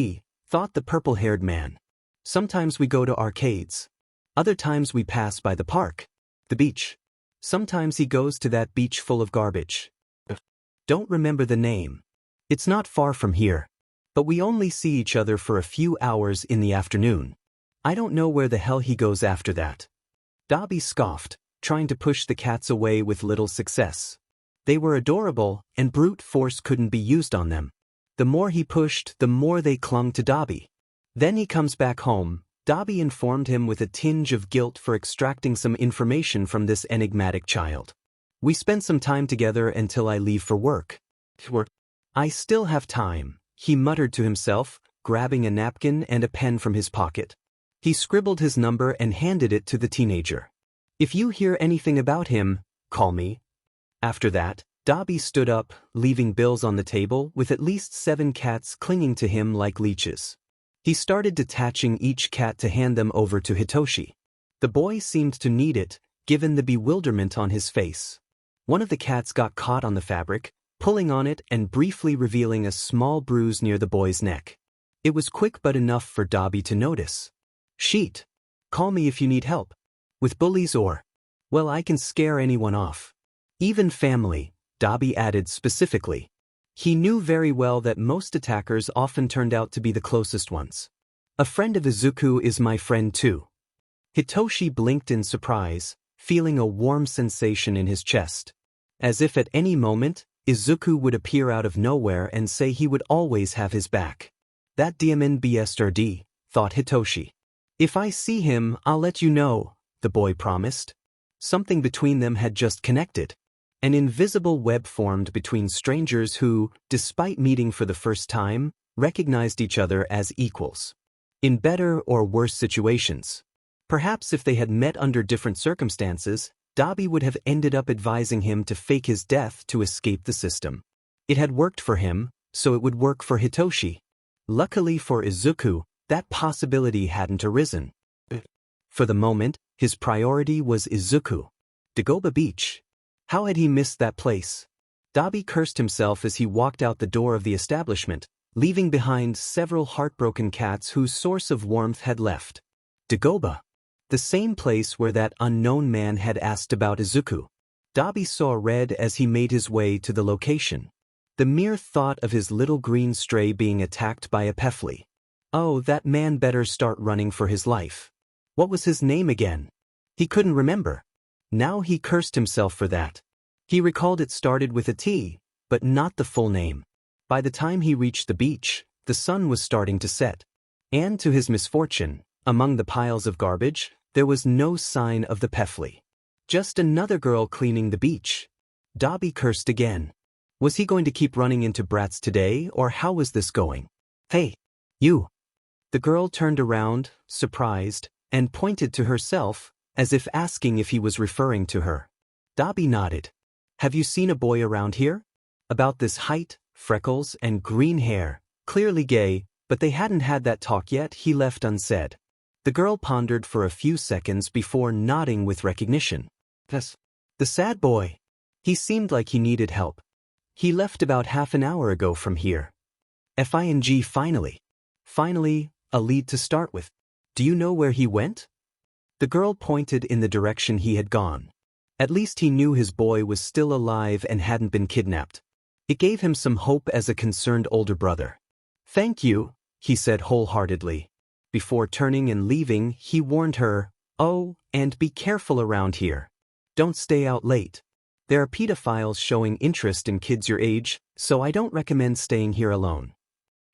thought the purple-haired man. Sometimes we go to arcades. Other times we pass by the park. The beach. Sometimes he goes to that beach full of garbage. Don't remember the name. It's not far from here. But we only see each other for a few hours in the afternoon. I don't know where the hell he goes after that. Dabi scoffed, trying to push the cats away with little success. They were adorable, and brute force couldn't be used on them. The more he pushed, the more they clung to Dabi. Then he comes back home. Dabi informed him with a tinge of guilt for extracting some information from this enigmatic child. We spent some time together until I leave for work. I still have time, he muttered to himself, grabbing a napkin and a pen from his pocket. He scribbled his number and handed it to the teenager. If you hear anything about him, call me. After that, Dabi stood up, leaving bills on the table with at least 7 cats clinging to him like leeches. He started detaching each cat to hand them over to Hitoshi. The boy seemed to need it, given the bewilderment on his face. One of the cats got caught on the fabric, pulling on it and briefly revealing a small bruise near the boy's neck. It was quick but enough for Dabi to notice. Sheet. Call me if you need help. With bullies or, well, I can scare anyone off. Even family, Dabi added specifically. He knew very well that most attackers often turned out to be the closest ones. A friend of Izuku is my friend too. Hitoshi blinked in surprise, feeling a warm sensation in his chest. As if at any moment, Izuku would appear out of nowhere and say he would always have his back. That diamond bastard, thought Hitoshi. If I see him, I'll let you know, the boy promised. Something between them had just connected. An invisible web formed between strangers who, despite meeting for the first time, recognized each other as equals. In better or worse situations. Perhaps if they had met under different circumstances, Dabi would have ended up advising him to fake his death to escape the system. It had worked for him, so it would work for Hitoshi. Luckily for Izuku, that possibility hadn't arisen. For the moment, his priority was Izuku. Dagoba Beach. How had he missed that place? Dabi cursed himself as he walked out the door of the establishment, leaving behind several heartbroken cats whose source of warmth had left. Dagoba. The same place where that unknown man had asked about Izuku. Dabi saw red as he made his way to the location. The mere thought of his little green stray being attacked by a Pefli. Oh, that man better start running for his life. What was his name again? He couldn't remember. Now he cursed himself for that. He recalled it started with a T, but not the full name. By the time he reached the beach, the sun was starting to set. And to his misfortune, among the piles of garbage, there was no sign of the Pefli. Just another girl cleaning the beach. Dabi cursed again. Was he going to keep running into brats today, or how was this going? Hey, you. The girl turned around, surprised, and pointed to herself, as if asking if he was referring to her. Dabi nodded. Have you seen a boy around here? About this height, freckles, and green hair, clearly gay, but they hadn't had that talk yet, he left unsaid. The girl pondered for a few seconds before nodding with recognition. Yes. The sad boy. He seemed like he needed help. He left about half an hour ago from here. Finally. Finally, a lead to start with. Do you know where he went? The girl pointed in the direction he had gone. At least he knew his boy was still alive and hadn't been kidnapped. It gave him some hope as a concerned older brother. Thank you, he said wholeheartedly. Before turning and leaving, he warned her, oh, and be careful around here. Don't stay out late. There are pedophiles showing interest in kids your age, so I don't recommend staying here alone.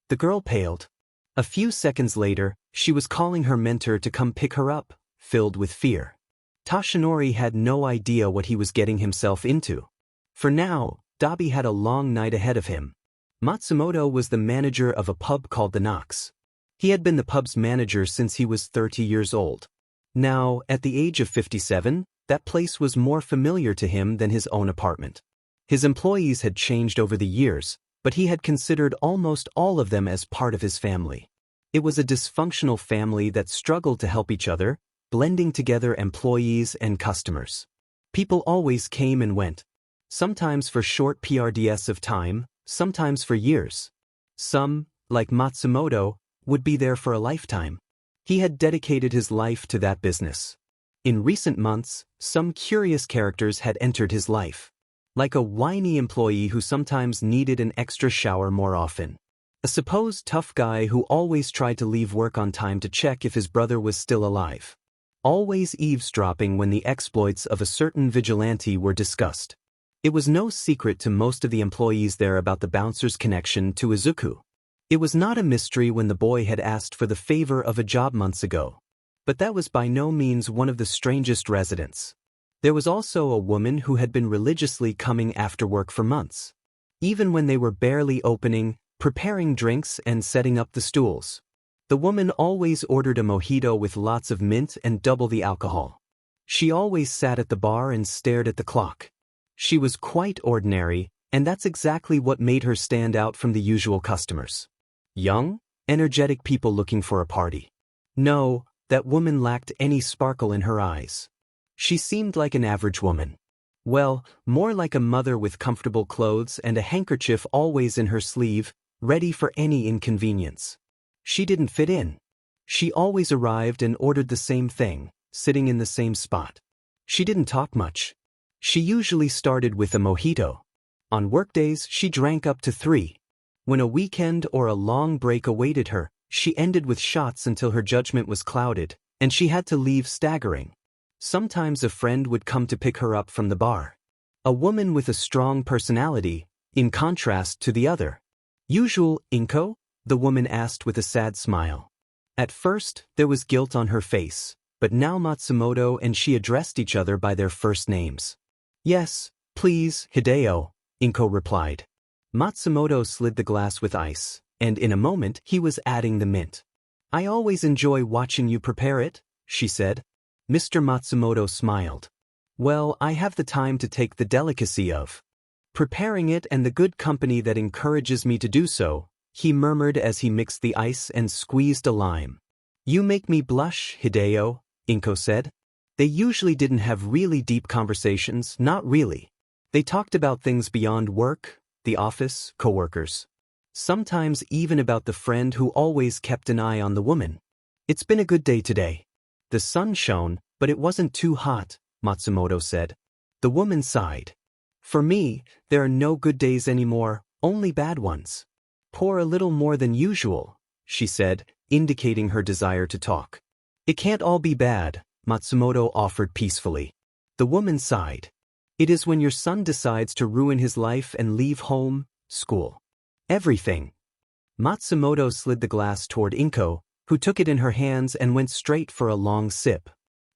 The girl paled. A few seconds later, she was calling her mentor to come pick her up, filled with fear. Tashinori had no idea what he was getting himself into. For now, Dabi had a long night ahead of him. Matsumoto was the manager of a pub called the Knox. He had been the pub's manager since he was 30 years old. Now, at the age of 57, that place was more familiar to him than his own apartment. His employees had changed over the years, but he had considered almost all of them as part of his family. It was a dysfunctional family that struggled to help each other, blending together employees and customers. People always came and went, sometimes for short periods of time, sometimes for years. Some, like Matsumoto, would be there for a lifetime. He had dedicated his life to that business. In recent months, some curious characters had entered his life. Like a whiny employee who sometimes needed an extra shower more often. A supposed tough guy who always tried to leave work on time to check if his brother was still alive. Always eavesdropping when the exploits of a certain vigilante were discussed. It was no secret to most of the employees there about the bouncer's connection to Izuku. It was not a mystery when the boy had asked for the favor of a job months ago. But that was by no means one of the strangest residents. There was also a woman who had been religiously coming after work for months. Even when they were barely opening, preparing drinks and setting up the stools. The woman always ordered a mojito with lots of mint and double the alcohol. She always sat at the bar and stared at the clock. She was quite ordinary, and that's exactly what made her stand out from the usual customers. Young, energetic people looking for a party. No, that woman lacked any sparkle in her eyes. She seemed like an average woman. Well, more like a mother with comfortable clothes and a handkerchief always in her sleeve, ready for any inconvenience. She didn't fit in. She always arrived and ordered the same thing, sitting in the same spot. She didn't talk much. She usually started with a mojito. On workdays, she drank up to 3. When a weekend or a long break awaited her, she ended with shots until her judgment was clouded, and she had to leave staggering. Sometimes a friend would come to pick her up from the bar. A woman with a strong personality, in contrast to the other. Usual Inko? The woman asked with a sad smile. At first, there was guilt on her face, but now Matsumoto and she addressed each other by their first names. Yes, please, Hideo, Inko replied. Matsumoto slid the glass with ice, and in a moment he was adding the mint. I always enjoy watching you prepare it, she said. Mr. Matsumoto smiled. Well, I have the time to take the delicacy of preparing it and the good company that encourages me to do so, he murmured as he mixed the ice and squeezed a lime. You make me blush, Hideo, Inko said. They usually didn't have really deep conversations, not really. They talked about things beyond work, the office, coworkers. Sometimes even about the friend who always kept an eye on the woman. It's been a good day today. The sun shone, but it wasn't too hot, Matsumoto said. The woman sighed. For me, there are no good days anymore, only bad ones. Pour a little more than usual, she said, indicating her desire to talk. It can't all be bad, Matsumoto offered peacefully. The woman sighed. It is when your son decides to ruin his life and leave home, school. Everything. Matsumoto slid the glass toward Inko, who took it in her hands and went straight for a long sip.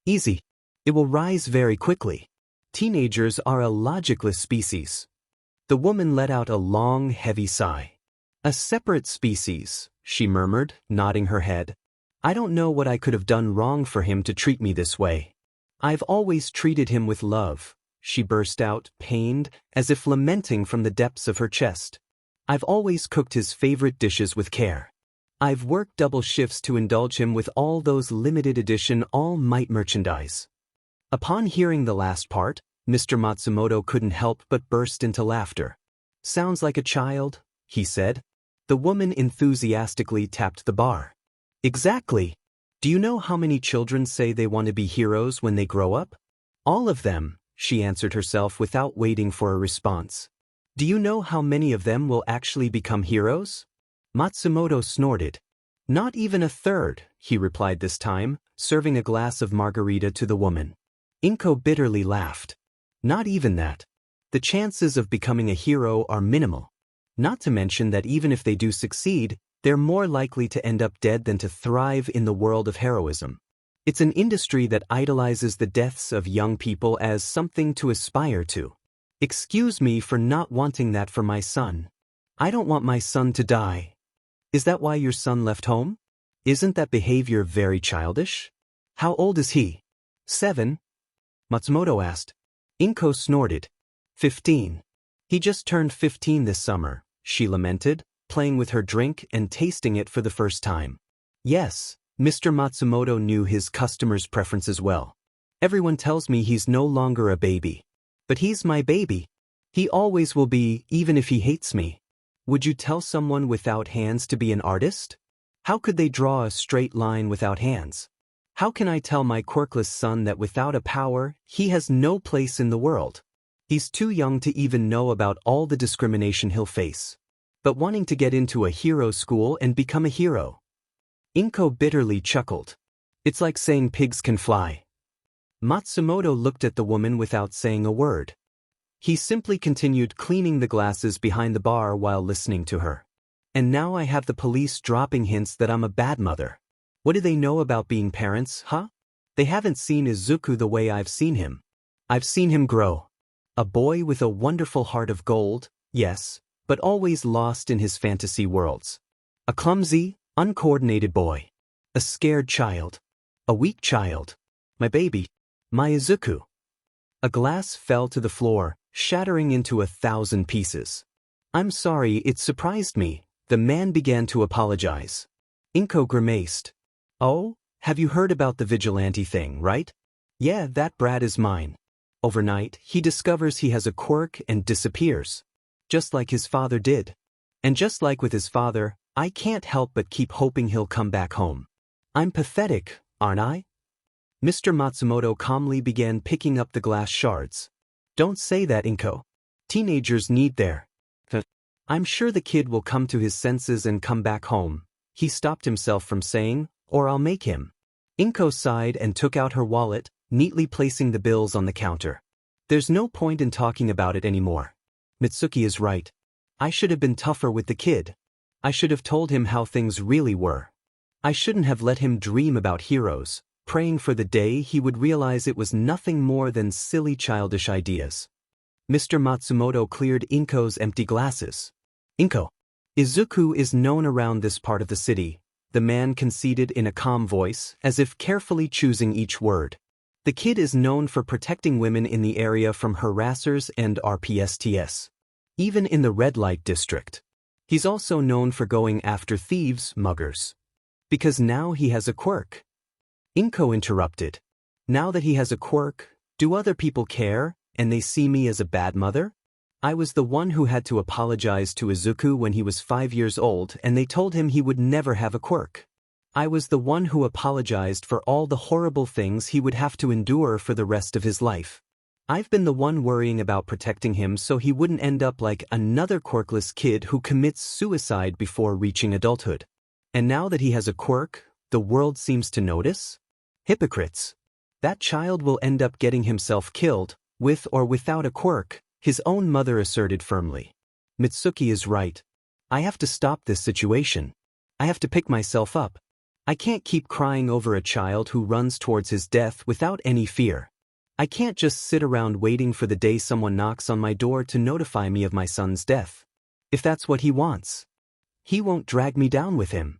Easy. It will rise very quickly. Teenagers are a logicless species. The woman let out a long, heavy sigh. A separate species, she murmured, nodding her head. I don't know what I could have done wrong for him to treat me this way. I've always treated him with love, she burst out, pained, as if lamenting from the depths of her chest. I've always cooked his favorite dishes with care. I've worked double shifts to indulge him with all those limited edition all-might merchandise. Upon hearing the last part, Mr. Matsumoto couldn't help but burst into laughter. Sounds like a child, he said. The woman enthusiastically tapped the bar. Exactly. Do you know how many children say they want to be heroes when they grow up? All of them, she answered herself without waiting for a response. Do you know how many of them will actually become heroes? Matsumoto snorted. Not even a third, he replied this time, serving a glass of margarita to the woman. Inko bitterly laughed. Not even that. The chances of becoming a hero are minimal. Not to mention that even if they do succeed, they're more likely to end up dead than to thrive in the world of heroism. It's an industry that idolizes the deaths of young people as something to aspire to. Excuse me for not wanting that for my son. I don't want my son to die. Is that why your son left home? Isn't that behavior very childish? How old is he? 7? Matsumoto asked. Inko snorted. 15. He just turned 15 this summer, she lamented, playing with her drink and tasting it for the first time. Yes, Mr. Matsumoto knew his customers' preferences well. Everyone tells me he's no longer a baby. But he's my baby. He always will be, even if he hates me. Would you tell someone without hands to be an artist? How could they draw a straight line without hands? How can I tell my quirkless son that without a power, he has no place in the world? He's too young to even know about all the discrimination he'll face. But wanting to get into a hero school and become a hero. Inko bitterly chuckled. It's like saying pigs can fly. Matsumoto looked at the woman without saying a word. He simply continued cleaning the glasses behind the bar while listening to her. And now I have the police dropping hints that I'm a bad mother. What do they know about being parents, huh? They haven't seen Izuku the way I've seen him. I've seen him grow. A boy with a wonderful heart of gold, yes, but always lost in his fantasy worlds. A clumsy, uncoordinated boy. A scared child. A weak child. My baby. My Izuku. A glass fell to the floor, shattering into 1,000 pieces. I'm sorry, it surprised me. The man began to apologize. Inko grimaced. Oh, have you heard about the vigilante thing, right? Yeah, that brat is mine. Overnight, he discovers he has a quirk and disappears. Just like his father did. And just like with his father, I can't help but keep hoping he'll come back home. I'm pathetic, aren't I? Mr. Matsumoto calmly began picking up the glass shards. Don't say that, Inko. Teenagers need their... I'm sure the kid will come to his senses and come back home, he stopped himself from saying, or I'll make him. Inko sighed and took out her wallet, neatly placing the bills on the counter. There's no point in talking about it anymore. Mitsuki is right. I should have been tougher with the kid. I should have told him how things really were. I shouldn't have let him dream about heroes, praying for the day he would realize it was nothing more than silly childish ideas. Mr. Matsumoto cleared Inko's empty glasses. Inko. Izuku is known around this part of the city, the man conceded in a calm voice, as if carefully choosing each word. The kid is known for protecting women in the area from harassers and RPSTS. Even in the red light district. He's also known for going after thieves, muggers. Because now he has a quirk. Inko interrupted. Now that he has a quirk, do other people care, and they see me as a bad mother? I was the one who had to apologize to Izuku when he was 5 years old and they told him he would never have a quirk. I was the one who apologized for all the horrible things he would have to endure for the rest of his life. I've been the one worrying about protecting him so he wouldn't end up like another quirkless kid who commits suicide before reaching adulthood. And now that he has a quirk, the world seems to notice? Hypocrites. That child will end up getting himself killed, with or without a quirk, his own mother asserted firmly. Mitsuki is right. I have to stop this situation. I have to pick myself up. I can't keep crying over a child who runs towards his death without any fear. I can't just sit around waiting for the day someone knocks on my door to notify me of my son's death. If that's what he wants. He won't drag me down with him.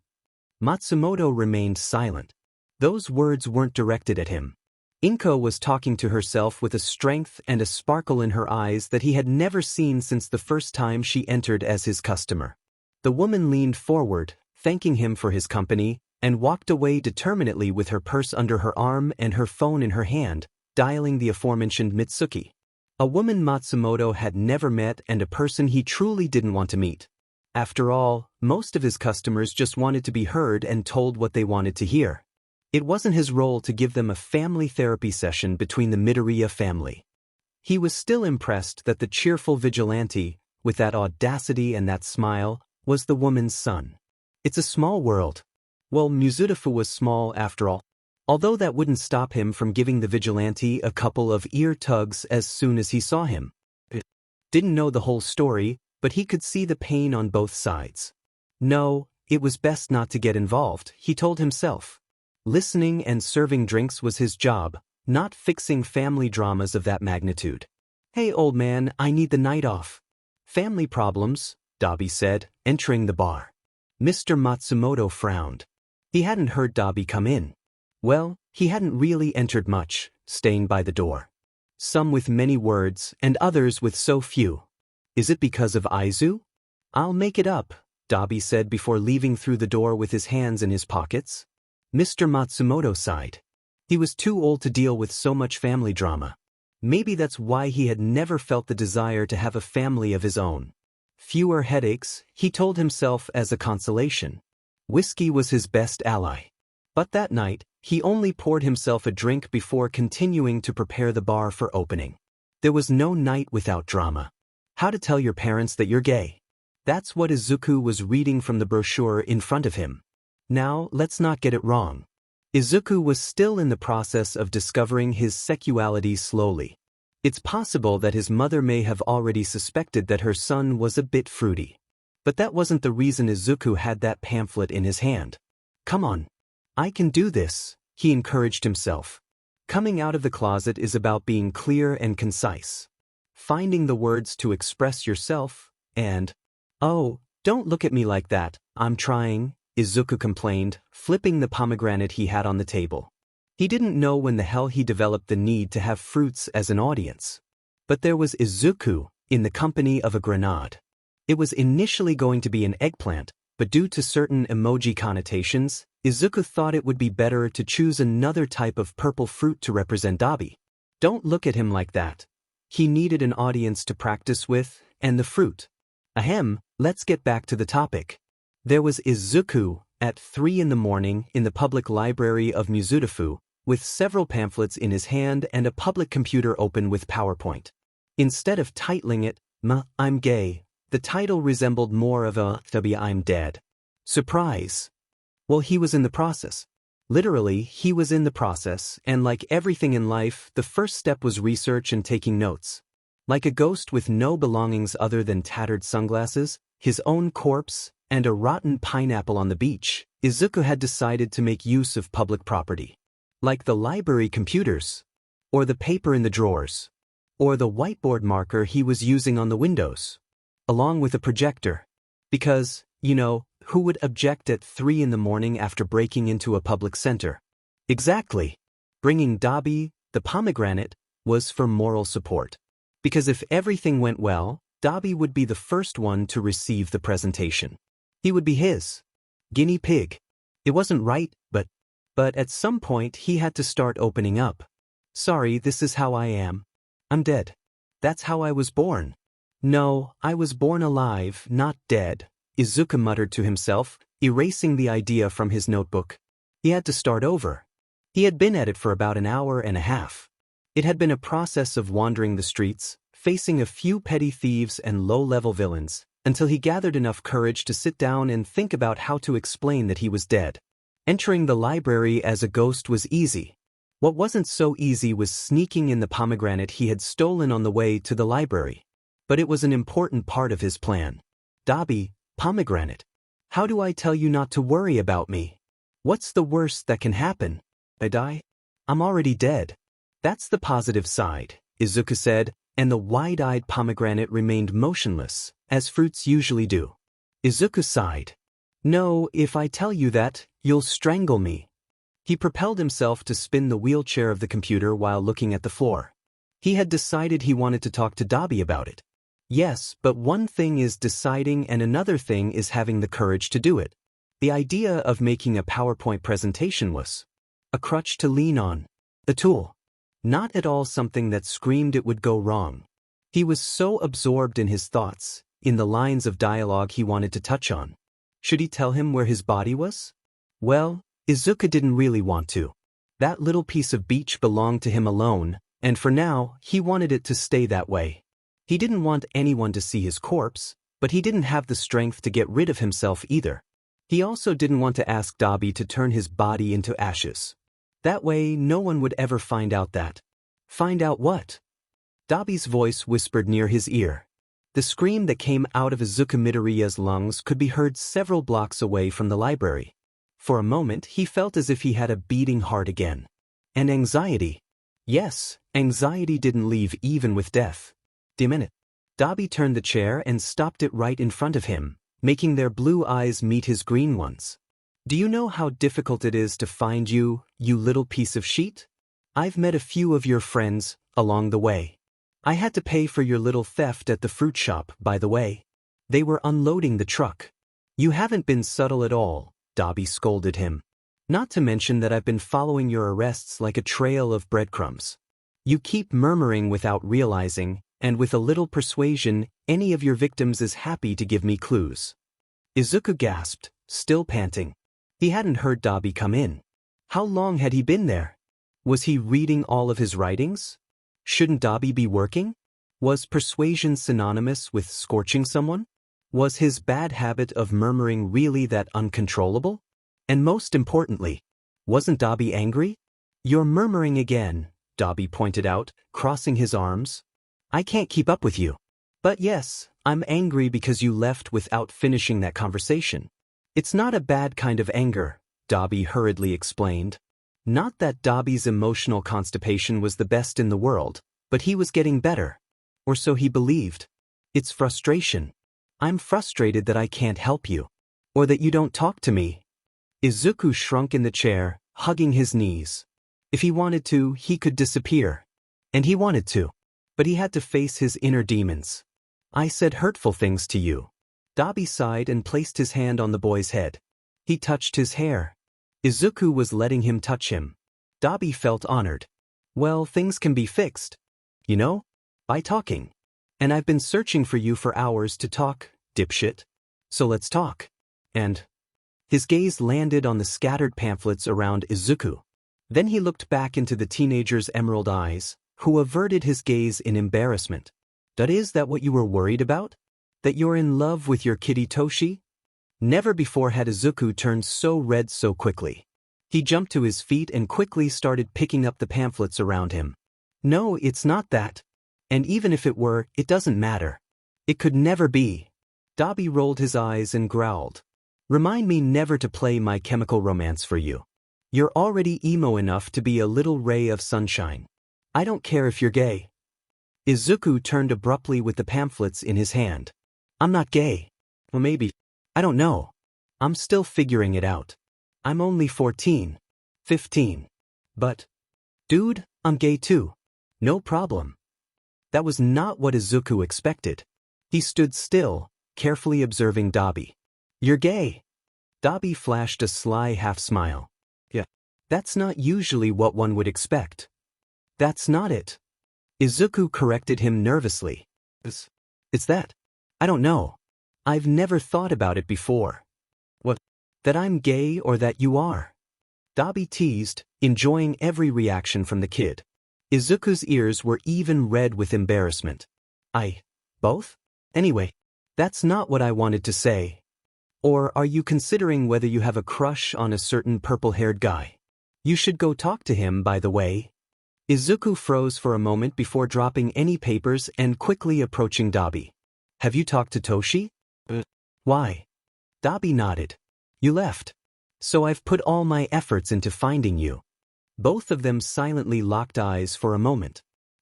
Matsumoto remained silent. Those words weren't directed at him. Inko was talking to herself with a strength and a sparkle in her eyes that he had never seen since the first time she entered as his customer. The woman leaned forward, thanking him for his company, and walked away determinedly with her purse under her arm and her phone in her hand, dialing the aforementioned Mitsuki. A woman Matsumoto had never met and a person he truly didn't want to meet. After all, most of his customers just wanted to be heard and told what they wanted to hear. It wasn't his role to give them a family therapy session between the Midoriya family. He was still impressed that the cheerful vigilante, with that audacity and that smile, was the woman's son. It's a small world. Well, Musutafu was small after all. Although that wouldn't stop him from giving the vigilante a couple of ear tugs as soon as he saw him. Didn't know the whole story, but he could see the pain on both sides. No, it was best not to get involved, he told himself. Listening and serving drinks was his job, not fixing family dramas of that magnitude. Hey old man, I need the night off. Family problems, Dabi said, entering the bar. Mr. Matsumoto frowned. He hadn't heard Dabi come in. Well, he hadn't really entered much, staying by the door. Some with many words and others with so few. Is it because of Izu? I'll make it up, Dabi said before leaving through the door with his hands in his pockets. Mr. Matsumoto sighed. He was too old to deal with so much family drama. Maybe that's why he had never felt the desire to have a family of his own. Fewer headaches, he told himself as a consolation. Whiskey was his best ally. But that night, he only poured himself a drink before continuing to prepare the bar for opening. There was no night without drama. How to tell your parents that you're gay. That's what Izuku was reading from the brochure in front of him. Now, let's not get it wrong. Izuku was still in the process of discovering his sexuality slowly. It's possible that his mother may have already suspected that her son was a bit fruity. But that wasn't the reason Izuku had that pamphlet in his hand. Come on. I can do this, he encouraged himself. Coming out of the closet is about being clear and concise. Finding the words to express yourself, and, "Oh, don't look at me like that, I'm trying," Izuku complained, flipping the pomegranate he had on the table. He didn't know when the hell he developed the need to have fruits as an audience. But there was Izuku, in the company of a grenade. It was initially going to be an eggplant, but due to certain emoji connotations, Izuku thought it would be better to choose another type of purple fruit to represent Dabi. Don't look at him like that. He needed an audience to practice with, and the fruit. Ahem, let's get back to the topic. There was Izuku, at 3 in the morning, in the public library of Musutafu, with several pamphlets in his hand and a public computer open with PowerPoint. Instead of titling it, I'm gay, the title resembled more of a I'm dead. Surprise. Well, he was in the process. Literally, he was in the process, and like everything in life, the first step was research and taking notes. Like a ghost with no belongings other than tattered sunglasses, his own corpse, and a rotten pineapple on the beach, Izuku had decided to make use of public property. Like the library computers, or the paper in the drawers, or the whiteboard marker he was using on the windows, along with a projector. Because, who would object at 3 in the morning after breaking into a public center? Exactly. Bringing Dabi, the pomegranate, was for moral support. Because if everything went well, Dabi would be the first one to receive the presentation. He would be his guinea pig. It wasn't right, but at some point he had to start opening up. Sorry, this is how I am. I'm dead. That's how I was born. No, I was born alive, not dead, Izuku muttered to himself, erasing the idea from his notebook. He had to start over. He had been at it for about an hour and a half. It had been a process of wandering the streets, facing a few petty thieves and low-level villains, until he gathered enough courage to sit down and think about how to explain that he was dead. Entering the library as a ghost was easy. What wasn't so easy was sneaking in the pomegranate he had stolen on the way to the library. But it was an important part of his plan. Dabi, pomegranate. How do I tell you not to worry about me? What's the worst that can happen? I die? I'm already dead. That's the positive side, Izuku said, and the wide-eyed pomegranate remained motionless, as fruits usually do. Izuku sighed. No, if I tell you that, you'll strangle me. He propelled himself to spin the wheelchair of the computer while looking at the floor. He had decided he wanted to talk to Dabi about it. Yes, but one thing is deciding and another thing is having the courage to do it. The idea of making a PowerPoint presentation was a crutch to lean on, a tool. Not at all something that screamed it would go wrong. He was so absorbed in his thoughts, in the lines of dialogue he wanted to touch on. Should he tell him where his body was? Well, Izuku didn't really want to. That little piece of beach belonged to him alone, and for now, he wanted it to stay that way. He didn't want anyone to see his corpse, but he didn't have the strength to get rid of himself either. He also didn't want to ask Dabi to turn his body into ashes. That way, no one would ever find out that. Find out what? Dabi's voice whispered near his ear. The scream that came out of Izuku Midoriya's lungs could be heard several blocks away from the library. For a moment, he felt as if he had a beating heart again. And anxiety. Yes, anxiety didn't leave even with death. Minute. Dabi turned the chair and stopped it right in front of him, making their blue eyes meet his green ones. Do you know how difficult it is to find you, you little piece of shit? I've met a few of your friends along the way. I had to pay for your little theft at the fruit shop, by the way. They were unloading the truck. You haven't been subtle at all, Dobby scolded him. Not to mention that I've been following your arrests like a trail of breadcrumbs. You keep murmuring without realizing, and with a little persuasion, any of your victims is happy to give me clues. Izuku gasped, still panting. He hadn't heard Dobby come in. How long had he been there? Was he reading all of his writings? Shouldn't Dobby be working? Was persuasion synonymous with scorching someone? Was his bad habit of murmuring really that uncontrollable? And most importantly, wasn't Dobby angry? You're murmuring again, Dobby pointed out, crossing his arms. I can't keep up with you. But yes, I'm angry because you left without finishing that conversation. It's not a bad kind of anger, Dobby hurriedly explained. Not that Dobby's emotional constipation was the best in the world, but he was getting better. Or so he believed. It's frustration. I'm frustrated that I can't help you. Or that you don't talk to me. Izuku shrunk in the chair, hugging his knees. If he wanted to, he could disappear. And he wanted to. But he had to face his inner demons. I said hurtful things to you. Dobby sighed and placed his hand on the boy's head. He touched his hair. Izuku was letting him touch him. Dobby felt honored. Well, things can be fixed. You know? By talking. And I've been searching for you for hours to talk, dipshit. So let's talk. And his gaze landed on the scattered pamphlets around Izuku. Then he looked back into the teenager's emerald eyes, who averted his gaze in embarrassment. Is that what you were worried about? That you're in love with your kitty Toshi? Never before had Izuku turned so red so quickly. He jumped to his feet and quickly started picking up the pamphlets around him. No, it's not that. And even if it were, it doesn't matter. It could never be. Dobby rolled his eyes and growled. Remind me never to play My Chemical Romance for you. You're already emo enough to be a little ray of sunshine. I don't care if you're gay. Izuku turned abruptly with the pamphlets in his hand. I'm not gay. Well, maybe. I don't know. I'm still figuring it out. I'm only 14. 15. But, dude, I'm gay too. No problem. That was not what Izuku expected. He stood still, carefully observing Dobby. You're gay. Dobby flashed a sly half-smile. Yeah. That's not usually what one would expect. That's not it. Izuku corrected him nervously. It's that. I don't know. I've never thought about it before. What? That I'm gay or that you are? Dobby teased, enjoying every reaction from the kid. Izuku's ears were even red with embarrassment. Both? Anyway, that's not what I wanted to say. Or are you considering whether you have a crush on a certain purple-haired guy? You should go talk to him, by the way. Izuku froze for a moment before dropping any papers and quickly approaching Dobby. Have you talked to Toshi? Why? Dobby nodded. You left. So I've put all my efforts into finding you. Both of them silently locked eyes for a moment.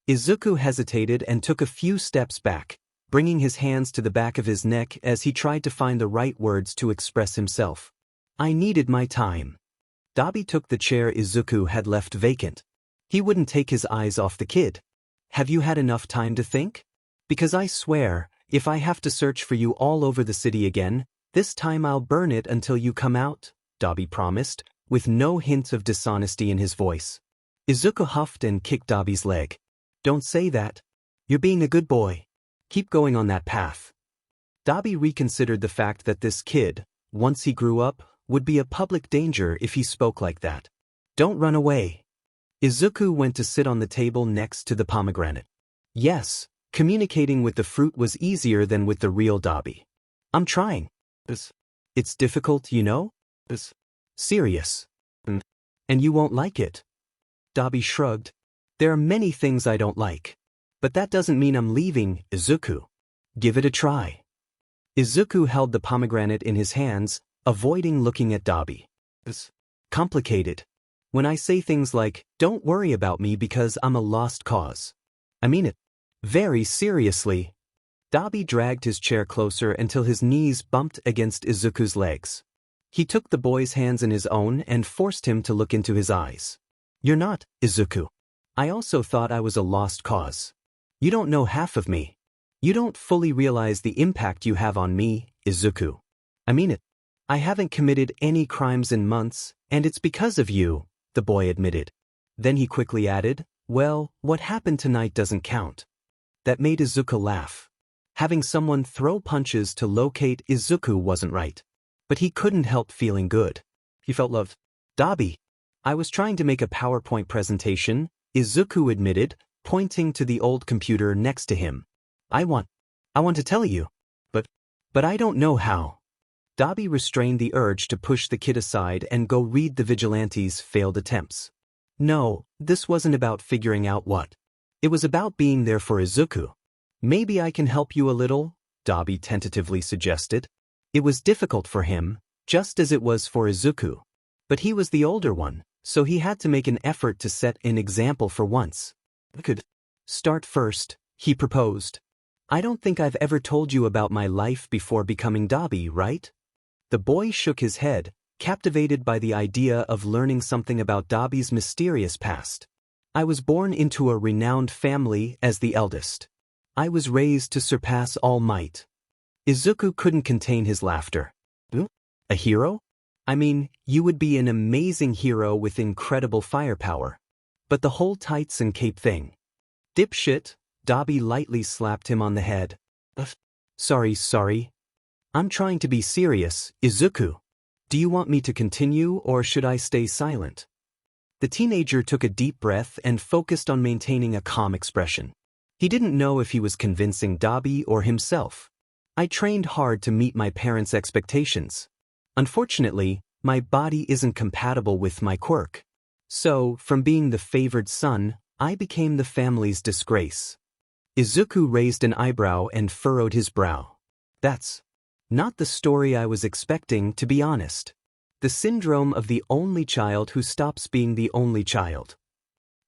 Izuku hesitated and took a few steps back, bringing his hands to the back of his neck as he tried to find the right words to express himself. I needed my time. Dobby took the chair Izuku had left vacant. He wouldn't take his eyes off the kid. Have you had enough time to think? Because I swear, if I have to search for you all over the city again, this time I'll burn it until you come out, Dobby promised, with no hint of dishonesty in his voice. Izuku huffed and kicked Dobby's leg. Don't say that. You're being a good boy. Keep going on that path. Dobby reconsidered the fact that this kid, once he grew up, would be a public danger if he spoke like that. Don't run away. Izuku went to sit on the table next to the pomegranate. Yes, communicating with the fruit was easier than with the real Dobby. I'm trying. It's difficult, you know? Serious. And you won't like it. Dobby shrugged. There are many things I don't like. But that doesn't mean I'm leaving, Izuku. Give it a try. Izuku held the pomegranate in his hands, avoiding looking at Dobby. Complicated. When I say things like, don't worry about me because I'm a lost cause. I mean it. Very seriously. Dobby dragged his chair closer until his knees bumped against Izuku's legs. He took the boy's hands in his own and forced him to look into his eyes. You're not, Izuku. I also thought I was a lost cause. You don't know half of me. You don't fully realize the impact you have on me, Izuku. I mean it. I haven't committed any crimes in months, and it's because of you, the boy admitted. Then he quickly added, well, what happened tonight doesn't count. That made Izuku laugh. Having someone throw punches to locate Izuku wasn't right. But he couldn't help feeling good. He felt loved. Dabi. I was trying to make a PowerPoint presentation, Izuku admitted, pointing to the old computer next to him. I want to tell you. But I don't know how. Dabi restrained the urge to push the kid aside and go read the vigilantes' failed attempts. No, this wasn't about figuring out what. It was about being there for Izuku. Maybe I can help you a little, Dabi tentatively suggested. It was difficult for him, just as it was for Izuku. But he was the older one, so he had to make an effort to set an example for once. I could start first, he proposed. I don't think I've ever told you about my life before becoming Dabi, right? The boy shook his head, captivated by the idea of learning something about Dabi's mysterious past. I was born into a renowned family as the eldest. I was raised to surpass all might. Izuku couldn't contain his laughter. A hero? I mean, you would be an amazing hero with incredible firepower. But the whole tights and cape thing. Dipshit, Dabi lightly slapped him on the head. Sorry. I'm trying to be serious, Izuku. Do you want me to continue or should I stay silent? The teenager took a deep breath and focused on maintaining a calm expression. He didn't know if he was convincing Dabi or himself. I trained hard to meet my parents' expectations. Unfortunately, my body isn't compatible with my quirk. So, from being the favored son, I became the family's disgrace. Izuku raised an eyebrow and furrowed his brow. That's not the story I was expecting, to be honest. The syndrome of the only child who stops being the only child.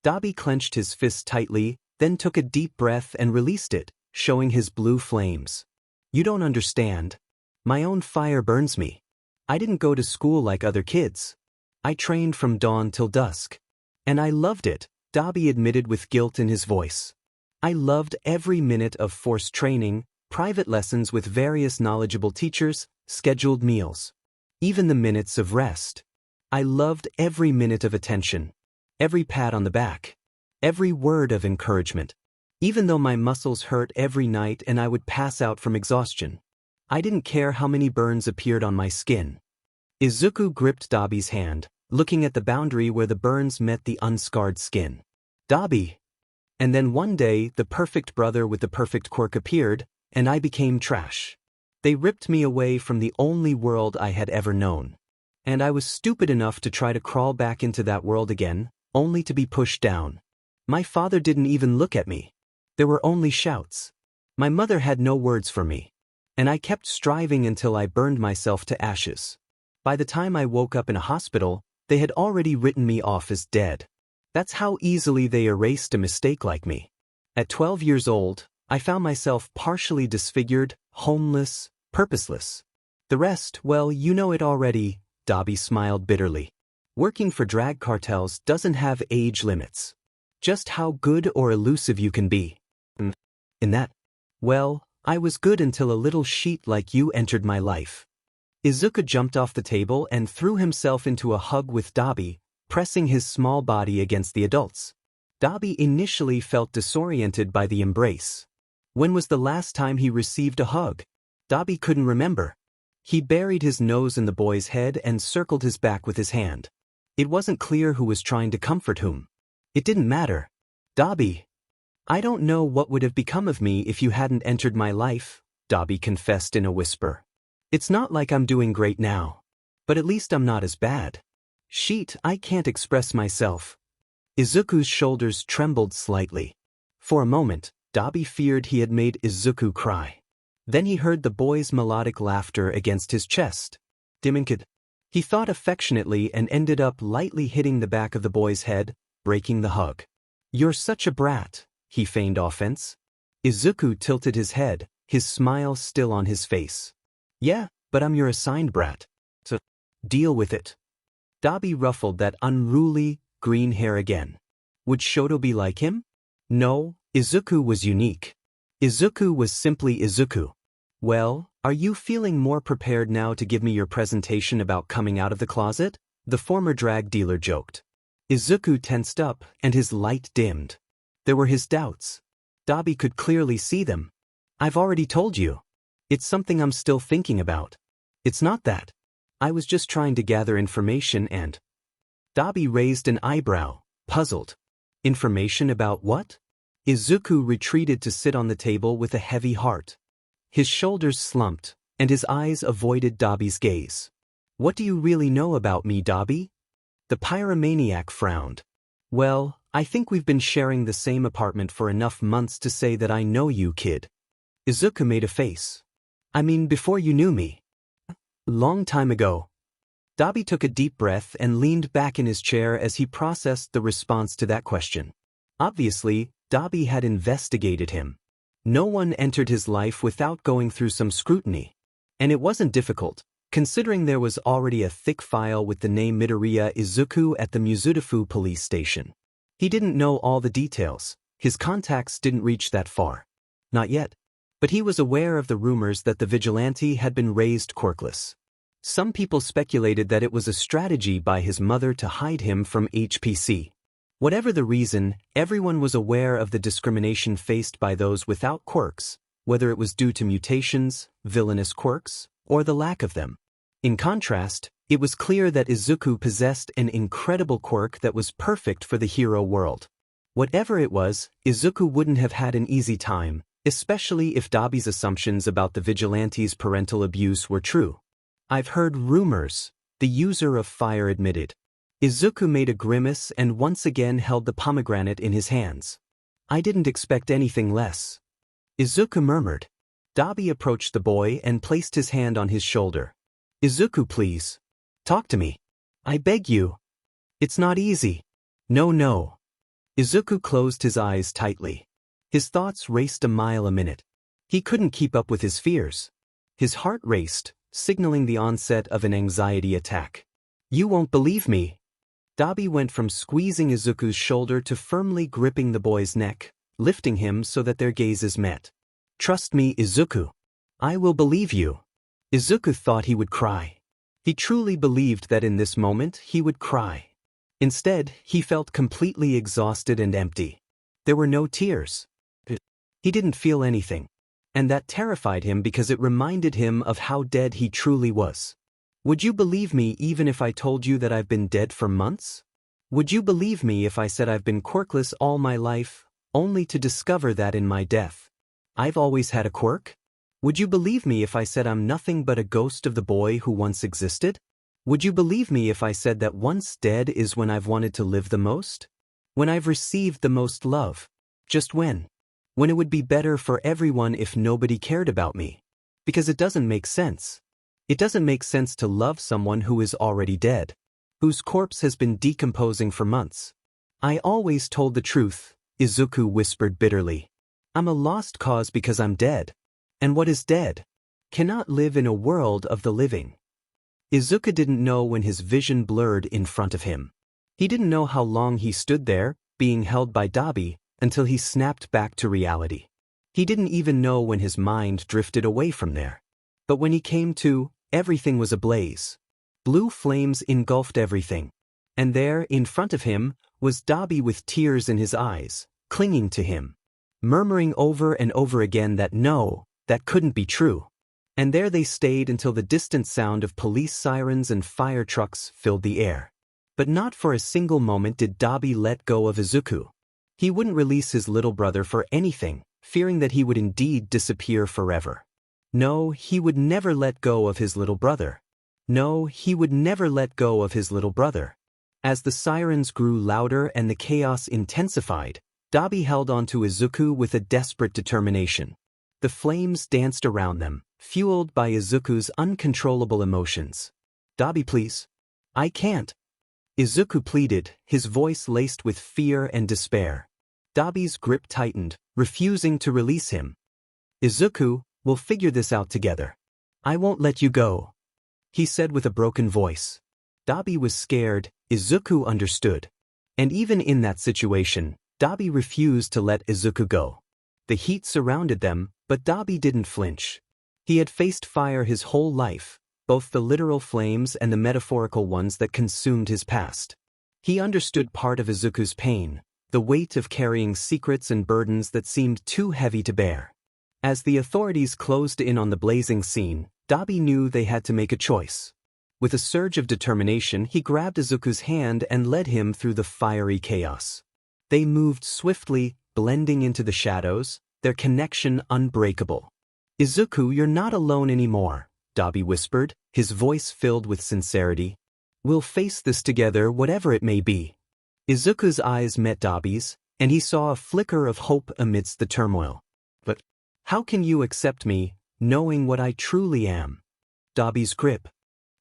Dabi clenched his fist tightly, then took a deep breath and released it, showing his blue flames. You don't understand. My own fire burns me. I didn't go to school like other kids. I trained from dawn till dusk. And I loved it, Dabi admitted with guilt in his voice. I loved every minute of forced training, private lessons with various knowledgeable teachers, scheduled meals. Even the minutes of rest. I loved every minute of attention. Every pat on the back. Every word of encouragement. Even though my muscles hurt every night and I would pass out from exhaustion. I didn't care how many burns appeared on my skin. Izuku gripped Dabi's hand, looking at the boundary where the burns met the unscarred skin. Dabi. And then one day, the perfect brother with the perfect quirk appeared, and I became trash. They ripped me away from the only world I had ever known. And I was stupid enough to try to crawl back into that world again, only to be pushed down. My father didn't even look at me. There were only shouts. My mother had no words for me. And I kept striving until I burned myself to ashes. By the time I woke up in a hospital, they had already written me off as dead. That's how easily they erased a mistake like me. At 12 years old, I found myself partially disfigured, homeless, purposeless. The rest, well, you know it already, Dabi smiled bitterly. Working for drag cartels doesn't have age limits. Just how good or elusive you can be. In that, well, I was good until a little sheet like you entered my life. Izuku jumped off the table and threw himself into a hug with Dabi, pressing his small body against the adults. Dabi initially felt disoriented by the embrace. When was the last time he received a hug? Dabi couldn't remember. He buried his nose in the boy's head and circled his back with his hand. It wasn't clear who was trying to comfort whom. It didn't matter. Dabi. I don't know what would have become of me if you hadn't entered my life, Dabi confessed in a whisper. It's not like I'm doing great now. But at least I'm not as bad. Sheet, I can't express myself. Izuku's shoulders trembled slightly. For a moment, Dabi feared he had made Izuku cry. Then he heard the boy's melodic laughter against his chest. Diminkid. He thought affectionately and ended up lightly hitting the back of the boy's head, breaking the hug. You're such a brat, he feigned offense. Izuku tilted his head, his smile still on his face. Yeah, but I'm your assigned brat. So, Deal with it. Dabi ruffled that unruly, green hair again. Would Shoto be like him? No, Izuku was unique. Izuku was simply Izuku. Well, are you feeling more prepared now to give me your presentation about coming out of the closet? The former drag dealer joked. Izuku tensed up, and his light dimmed. There were his doubts. Dabi could clearly see them. I've already told you. It's something I'm still thinking about. It's not that. I was just trying to gather information and… Dabi raised an eyebrow, puzzled. Information about what? Izuku retreated to sit on the table with a heavy heart. His shoulders slumped, and his eyes avoided Dabi's gaze. What do you really know about me, Dabi? The pyromaniac frowned. Well, I think we've been sharing the same apartment for enough months to say that I know you, kid. Izuku made a face. I mean, before you knew me. Long time ago. Dabi took a deep breath and leaned back in his chair as he processed the response to that question. Obviously, Dabi had investigated him. No one entered his life without going through some scrutiny. And it wasn't difficult, considering there was already a thick file with the name Midoriya Izuku at the Musutafu police station. He didn't know all the details. His contacts didn't reach that far. Not yet. But he was aware of the rumors that the vigilante had been raised quirkless. Some people speculated that it was a strategy by his mother to hide him from HPC. Whatever the reason, everyone was aware of the discrimination faced by those without quirks, whether it was due to mutations, villainous quirks, or the lack of them. In contrast, it was clear that Izuku possessed an incredible quirk that was perfect for the hero world. Whatever it was, Izuku wouldn't have had an easy time, especially if Dabi's assumptions about the vigilante's parental abuse were true. I've heard rumors, the user of fire admitted. Izuku made a grimace and once again held the pomegranate in his hands. I didn't expect anything less. Izuku murmured. Dabi approached the boy and placed his hand on his shoulder. Izuku, please. Talk to me. I beg you. It's not easy. No. Izuku closed his eyes tightly. His thoughts raced a mile a minute. He couldn't keep up with his fears. His heart raced, signaling the onset of an anxiety attack. You won't believe me. Dabi went from squeezing Izuku's shoulder to firmly gripping the boy's neck, lifting him so that their gazes met. Trust me, Izuku. I will believe you. Izuku thought he would cry. He truly believed that in this moment he would cry. Instead, he felt completely exhausted and empty. There were no tears. He didn't feel anything. And that terrified him because it reminded him of how dead he truly was. Would you believe me even if I told you that I've been dead for months? Would you believe me if I said I've been quirkless all my life, only to discover that in my death I've always had a quirk? Would you believe me if I said I'm nothing but a ghost of the boy who once existed? Would you believe me if I said that once dead is when I've wanted to live the most? When I've received the most love? Just when? When it would be better for everyone if nobody cared about me. Because it doesn't make sense. It doesn't make sense to love someone who is already dead, whose corpse has been decomposing for months. I always told the truth, Izuku whispered bitterly. I'm a lost cause because I'm dead. And what is dead? Cannot live in a world of the living. Izuku didn't know when his vision blurred in front of him. He didn't know how long he stood there, being held by Dabi, until he snapped back to reality. He didn't even know when his mind drifted away from there. But when he came to, everything was ablaze. Blue flames engulfed everything. And there, in front of him, was Dabi with tears in his eyes, clinging to him, murmuring over and over again that no, that couldn't be true. And there they stayed until the distant sound of police sirens and fire trucks filled the air. But not for a single moment did Dabi let go of Izuku. He wouldn't release his little brother for anything, fearing that he would indeed disappear forever. No, he would never let go of his little brother. No, he would never let go of his little brother. As the sirens grew louder and the chaos intensified, Dabi held onto Izuku with a desperate determination. The flames danced around them, fueled by Izuku's uncontrollable emotions. Dabi, please. I can't. Izuku pleaded, his voice laced with fear and despair. Dabi's grip tightened, refusing to release him. Izuku, we'll figure this out together. I won't let you go. he said with a broken voice. Dabi was scared, Izuku understood. And even in that situation, Dabi refused to let Izuku go. The heat surrounded them, but Dabi didn't flinch. He had faced fire his whole life, both the literal flames and the metaphorical ones that consumed his past. He understood part of Izuku's pain, the weight of carrying secrets and burdens that seemed too heavy to bear. As the authorities closed in on the blazing scene, Dabi knew they had to make a choice. With a surge of determination, he grabbed Izuku's hand and led him through the fiery chaos. They moved swiftly, blending into the shadows, their connection unbreakable. "Izuku, you're not alone anymore," Dabi whispered, his voice filled with sincerity. "We'll face this together, whatever it may be." Izuku's eyes met Dabi's, and he saw a flicker of hope amidst the turmoil. "But how can you accept me, knowing what I truly am?" Dabi's grip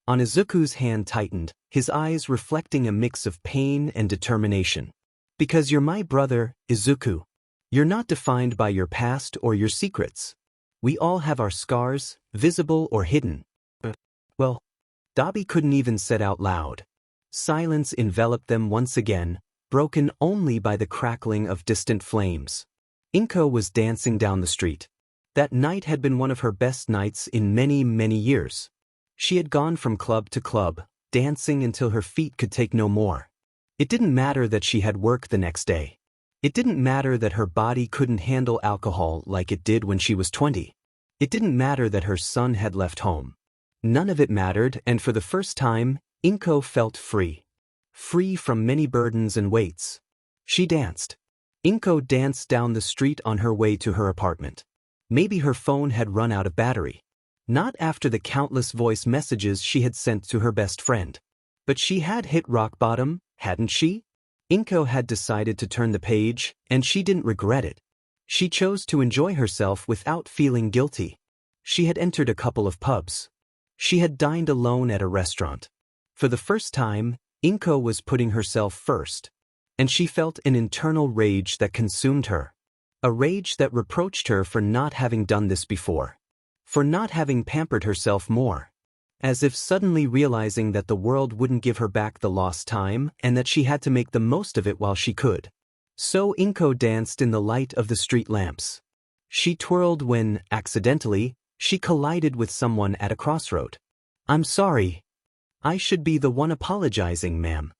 on Izuku's hand tightened, his eyes reflecting a mix of pain and determination. "Because you're my brother, Izuku. You're not defined by your past or your secrets. We all have our scars, visible or hidden." Well, Dabi couldn't even say out loud. Silence enveloped them once again, broken only by the crackling of distant flames. Inko was dancing down the street. That night had been one of her best nights in many, many years. She had gone from club to club, dancing until her feet could take no more. It didn't matter that she had work the next day. It didn't matter that her body couldn't handle alcohol like it did when she was 20. It didn't matter that her son had left home. None of it mattered, and for the first time, Inko felt free. Free from many burdens and weights. She danced. Inko danced down the street on her way to her apartment. Maybe her phone had run out of battery. Not after the countless voice messages she had sent to her best friend. But she had hit rock bottom, hadn't she? Inko had decided to turn the page, and she didn't regret it. She chose to enjoy herself without feeling guilty. She had entered a couple of pubs. She had dined alone at a restaurant. For the first time, Inko was putting herself first. And she felt an internal rage that consumed her. A rage that reproached her for not having done this before. For not having pampered herself more. As if suddenly realizing that the world wouldn't give her back the lost time and that she had to make the most of it while she could. So Inko danced in the light of the street lamps. She twirled when, accidentally, she collided with someone at a crossroad. "I'm sorry. I should be the one apologizing, ma'am."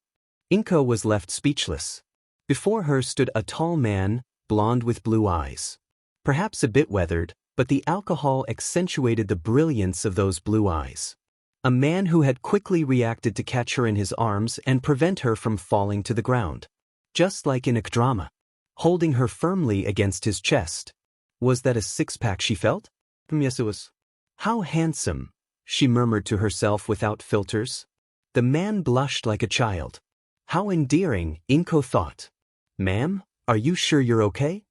Inko was left speechless. Before her stood a tall man, blonde with blue eyes. Perhaps a bit weathered, but the alcohol accentuated the brilliance of those blue eyes. A man who had quickly reacted to catch her in his arms and prevent her from falling to the ground. Just like in a drama. Holding her firmly against his chest. Was that a six-pack she felt? Yes, it was. "How handsome," she murmured to herself without filters. The man blushed like a child. How endearing, Inko thought. "Ma'am, are you sure you're okay?"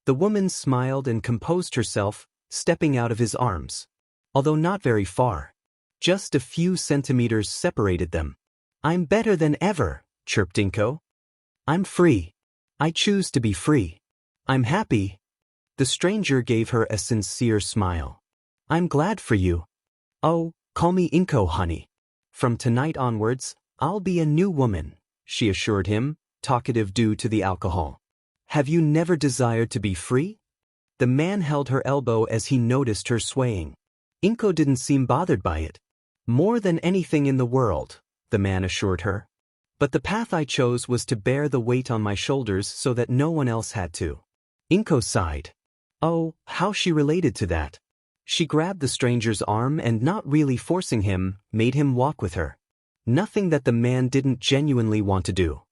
The woman smiled and composed herself, stepping out of his arms. Although not very far. Just a few centimeters separated them. "I'm better than ever," chirped Inko. "I'm free. I choose to be free. I'm happy." The stranger gave her a sincere smile. "I'm glad for you. Oh, call me Inko, honey. From tonight onwards, I'll be a new woman," she assured him, talkative due to the alcohol. "Have you never desired to be free?" The man held her elbow as he noticed her swaying. Inko didn't seem bothered by it. "More than anything in the world," the man assured her. "But the path I chose was to bear the weight on my shoulders so that no one else had to." Inko sighed. Oh, how she related to that. She grabbed the stranger's arm and, not really forcing him, made him walk with her. Nothing that the man didn't genuinely want to do.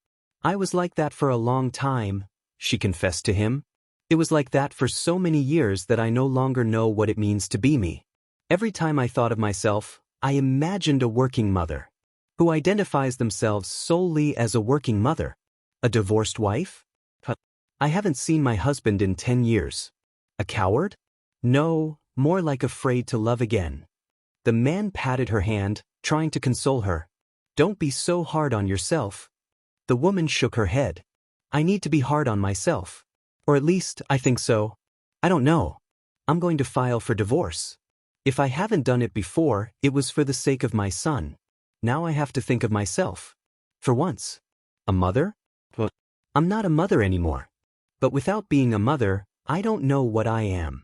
"I was like that for a long time," she confessed to him. "It was like that for so many years that I no longer know what it means to be me. Every time I thought of myself, I imagined a working mother. Who identifies themselves solely as a working mother. A divorced wife? I haven't seen my husband in 10 years. A coward? No, more like afraid to love again." The man patted her hand, trying to console her. "Don't be so hard on yourself." The woman shook her head. "I need to be hard on myself. Or at least, I think so. I don't know. I'm going to file for divorce." If I haven't done it before, it was for the sake of my son. Now I have to think of myself. For once. A mother? Well, I'm not a mother anymore. But without being a mother, I don't know what I am.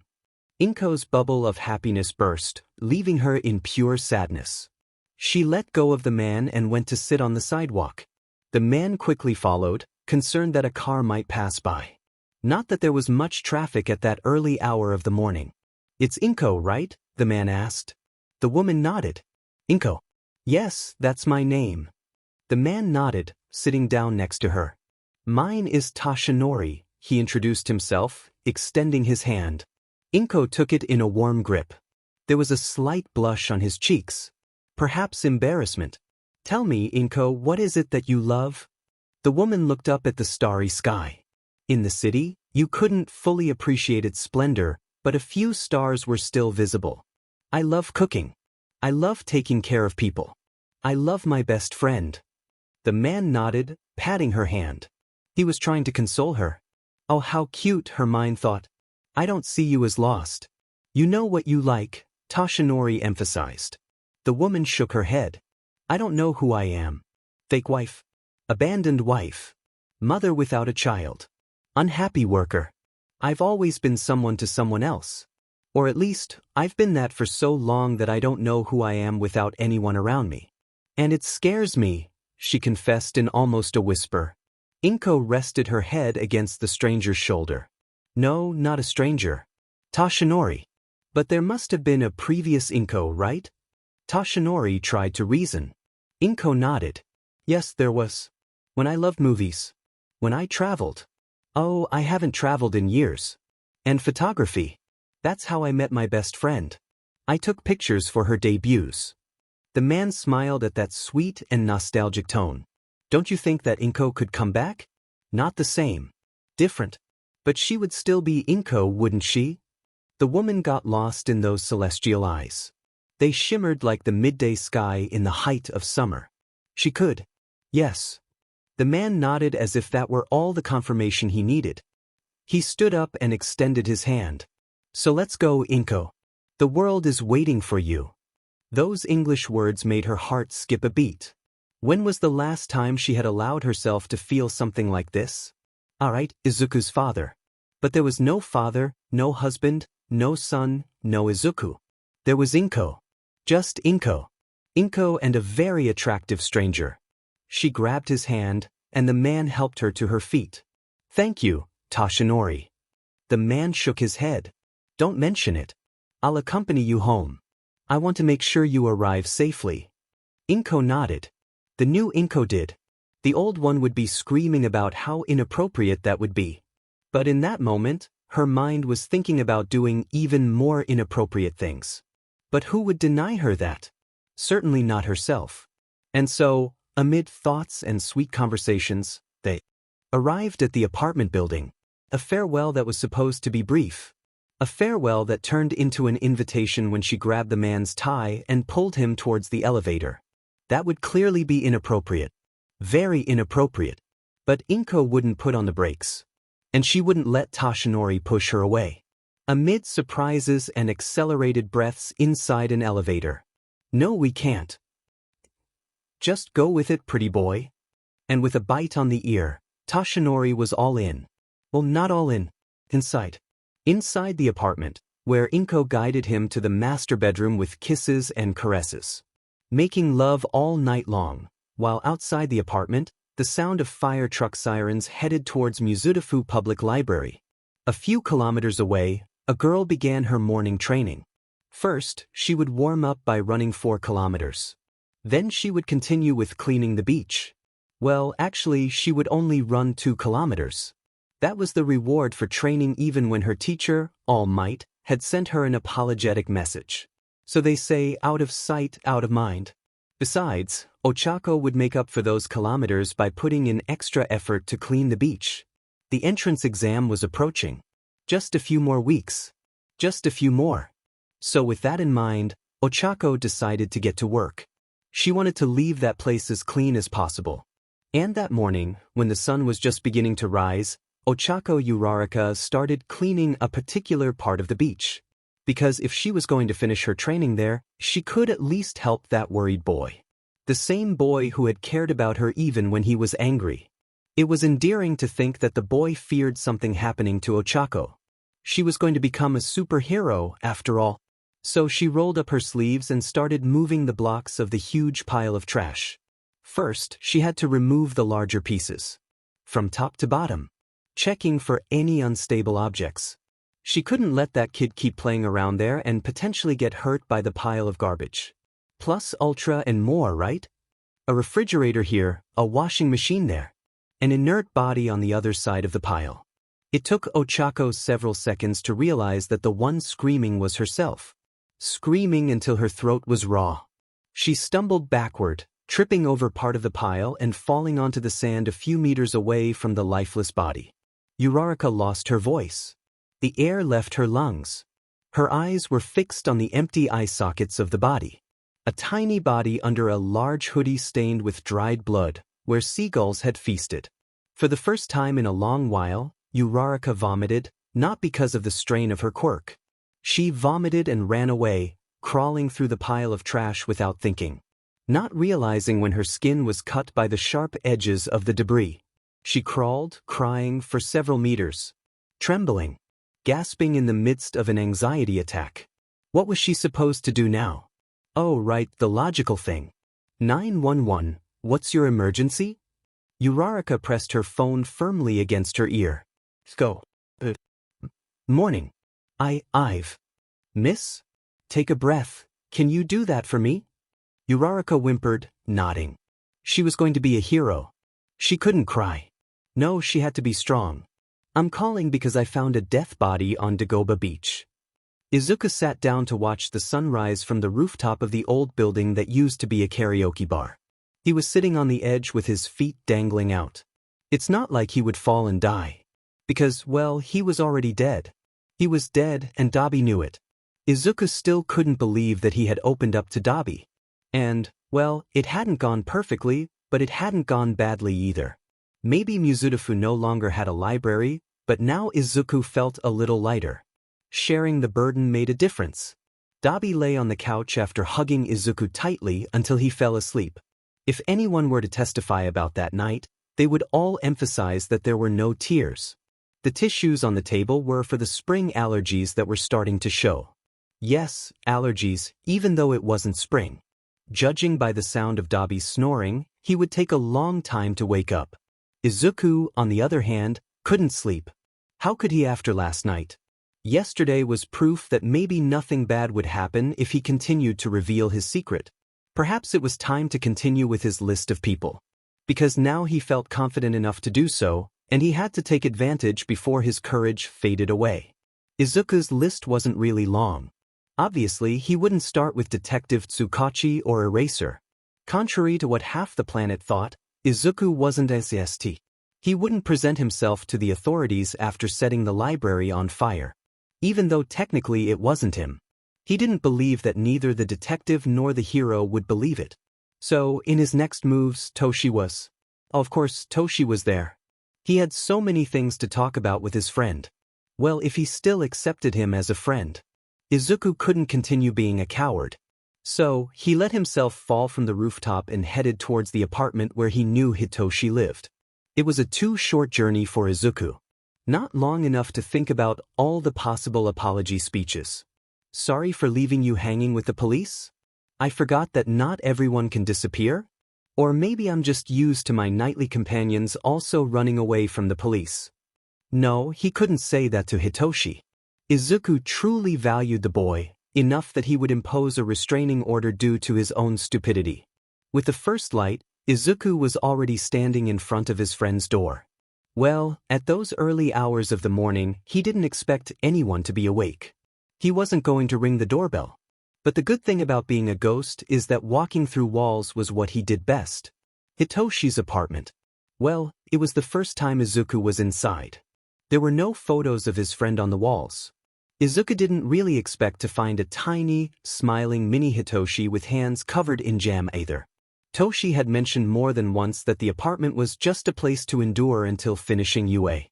Inko's bubble of happiness burst, leaving her in pure sadness. She let go of the man and went to sit on the sidewalk. The man quickly followed, concerned that a car might pass by. Not that there was much traffic at that early hour of the morning. It's Inko, right? The man asked. The woman nodded. Inko. Yes, that's my name. The man nodded, sitting down next to her. Mine is Tashinori, he introduced himself, extending his hand. Inko took it in a warm grip. There was a slight blush on his cheeks. Perhaps embarrassment. Tell me, Inko, what is it that you love? The woman looked up at the starry sky. In the city, you couldn't fully appreciate its splendor, but a few stars were still visible. I love cooking. I love taking care of people. I love my best friend. The man nodded, patting her hand. He was trying to console her. Oh, how cute, her mind thought. I don't see you as lost. You know what you like, Tashinori emphasized. The woman shook her head. I don't know who I am. Fake wife. Abandoned wife. Mother without a child. Unhappy worker. I've always been someone to someone else. Or at least, I've been that for so long that I don't know who I am without anyone around me. And it scares me, she confessed in almost a whisper. Inko rested her head against the stranger's shoulder. No, not a stranger. Tashinori. But there must have been a previous Inko, right? Tashinori tried to reason. Inko nodded. Yes, there was. When I loved movies. When I traveled. Oh, I haven't traveled in years. And photography. That's how I met my best friend. I took pictures for her debuts. The man smiled at that sweet and nostalgic tone. Don't you think that Inko could come back? Not the same. Different. But she would still be Inko, wouldn't she? The woman got lost in those celestial eyes. They shimmered like the midday sky in the height of summer. She could. Yes. The man nodded as if that were all the confirmation he needed. He stood up and extended his hand. So let's go, Inko. The world is waiting for you. Those English words made her heart skip a beat. When was the last time she had allowed herself to feel something like this? All right, Izuku's father. But there was no father, no husband, no son, no Izuku. There was Inko. Just Inko. Inko and a very attractive stranger. She grabbed his hand, and the man helped her to her feet. Thank you, Tashinori. The man shook his head. Don't mention it. I'll accompany you home. I want to make sure you arrive safely. Inko nodded. The new Inko did. The old one would be screaming about how inappropriate that would be. But in that moment, her mind was thinking about doing even more inappropriate things. But who would deny her that? Certainly not herself. And so, amid thoughts and sweet conversations, they arrived at the apartment building. A farewell that was supposed to be brief. A farewell that turned into an invitation when she grabbed the man's tie and pulled him towards the elevator. That would clearly be inappropriate. Very inappropriate. But Inko wouldn't put on the brakes. And she wouldn't let Tashinori push her away. Amid surprises and accelerated breaths inside an elevator. No, we can't. Just go with it, pretty boy. And with a bite on the ear, Tashinori was all in. Well, not all in. Inside. Inside the apartment, where Inko guided him to the master bedroom with kisses and caresses. Making love all night long, while outside the apartment, the sound of fire truck sirens headed towards Musutafu Public Library. A few kilometers away, a girl began her morning training. First, she would warm up by running 4 kilometers. Then she would continue with cleaning the beach. Well, actually, she would only run 2 kilometers. That was the reward for training even when her teacher, All Might, had sent her an apologetic message. So they say, out of sight, out of mind. Besides, Ochako would make up for those kilometers by putting in extra effort to clean the beach. The entrance exam was approaching. Just a few more weeks. Just a few more. So with that in mind, Ochako decided to get to work. She wanted to leave that place as clean as possible. And that morning, when the sun was just beginning to rise, Ochako Uraraka started cleaning a particular part of the beach. because if she was going to finish her training there, she could at least help that worried boy. The same boy who had cared about her even when he was angry. It was endearing to think that the boy feared something happening to Ochako. She was going to become a superhero, after all. So she rolled up her sleeves and started moving the blocks of the huge pile of trash. First, she had to remove the larger pieces. From top to bottom. Checking for any unstable objects. She couldn't let that kid keep playing around there and potentially get hurt by the pile of garbage. Plus ultra and more, right? A refrigerator here, a washing machine there. An inert body on the other side of the pile. It took Ochako several seconds to realize that the one screaming was herself. Screaming until her throat was raw. She stumbled backward, tripping over part of the pile and falling onto the sand a few meters away from the lifeless body. Uraraka lost her voice. The air left her lungs. Her eyes were fixed on the empty eye sockets of the body. A tiny body under a large hoodie stained with dried blood, where seagulls had feasted. For the first time in a long while, Uraraka vomited, not because of the strain of her quirk. She vomited and ran away, crawling through the pile of trash without thinking. Not realizing when her skin was cut by the sharp edges of the debris. She crawled, crying, for several meters. Trembling. Gasping in the midst of an anxiety attack. What was she supposed to do now? Oh, right, the logical thing. 911, what's your emergency? Uraraka pressed her phone firmly against her ear. Go. Morning. I've. Miss? Take a breath. Can you do that for me? Uraraka whimpered, nodding. She was going to be a hero. She couldn't cry. No, she had to be strong. I'm calling because I found a death body on Dagoba Beach. Izuku sat down to watch the sunrise from the rooftop of the old building that used to be a karaoke bar. He was sitting on the edge with his feet dangling out. It's not like he would fall and die. Because, well, he was already dead. He was dead, and Dabi knew it. Izuku still couldn't believe that he had opened up to Dabi. And, well, it hadn't gone perfectly, but it hadn't gone badly either. Maybe Musutafu no longer had a library, but now Izuku felt a little lighter. Sharing the burden made a difference. Dabi lay on the couch after hugging Izuku tightly until he fell asleep. If anyone were to testify about that night, they would all emphasize that there were no tears. The tissues on the table were for the spring allergies that were starting to show. Yes, allergies, even though it wasn't spring. Judging by the sound of Dabi's snoring, he would take a long time to wake up. Izuku, on the other hand, couldn't sleep. How could he after last night? Yesterday was proof that maybe nothing bad would happen if he continued to reveal his secret. Perhaps it was time to continue with his list of people. Because now he felt confident enough to do so, and he had to take advantage before his courage faded away. Izuku's list wasn't really long. Obviously, he wouldn't start with Detective Tsukachi or Eraser. Contrary to what half the planet thought, Izuku wasn't SST. He wouldn't present himself to the authorities after setting the library on fire. Even though technically it wasn't him. He didn't believe that neither the detective nor the hero would believe it. So, in his next moves, Toshi was. Of course, Toshi was there. He had so many things to talk about with his friend. Well, if he still accepted him as a friend. Izuku couldn't continue being a coward. So, he let himself fall from the rooftop and headed towards the apartment where he knew Hitoshi lived. It was a too-short journey for Izuku. Not long enough to think about all the possible apology speeches. Sorry for leaving you hanging with the police? I forgot that not everyone can disappear? Or maybe I'm just used to my nightly companions also running away from the police. No, he couldn't say that to Hitoshi. Izuku truly valued the boy, enough that he would impose a restraining order due to his own stupidity. With the first light, Izuku was already standing in front of his friend's door. Well, at those early hours of the morning, he didn't expect anyone to be awake. He wasn't going to ring the doorbell. But the good thing about being a ghost is that walking through walls was what he did best. Hitoshi's apartment. Well, it was the first time Izuku was inside. There were no photos of his friend on the walls. Izuku didn't really expect to find a tiny, smiling mini Hitoshi with hands covered in jam either. Toshi had mentioned more than once that the apartment was just a place to endure until finishing UA.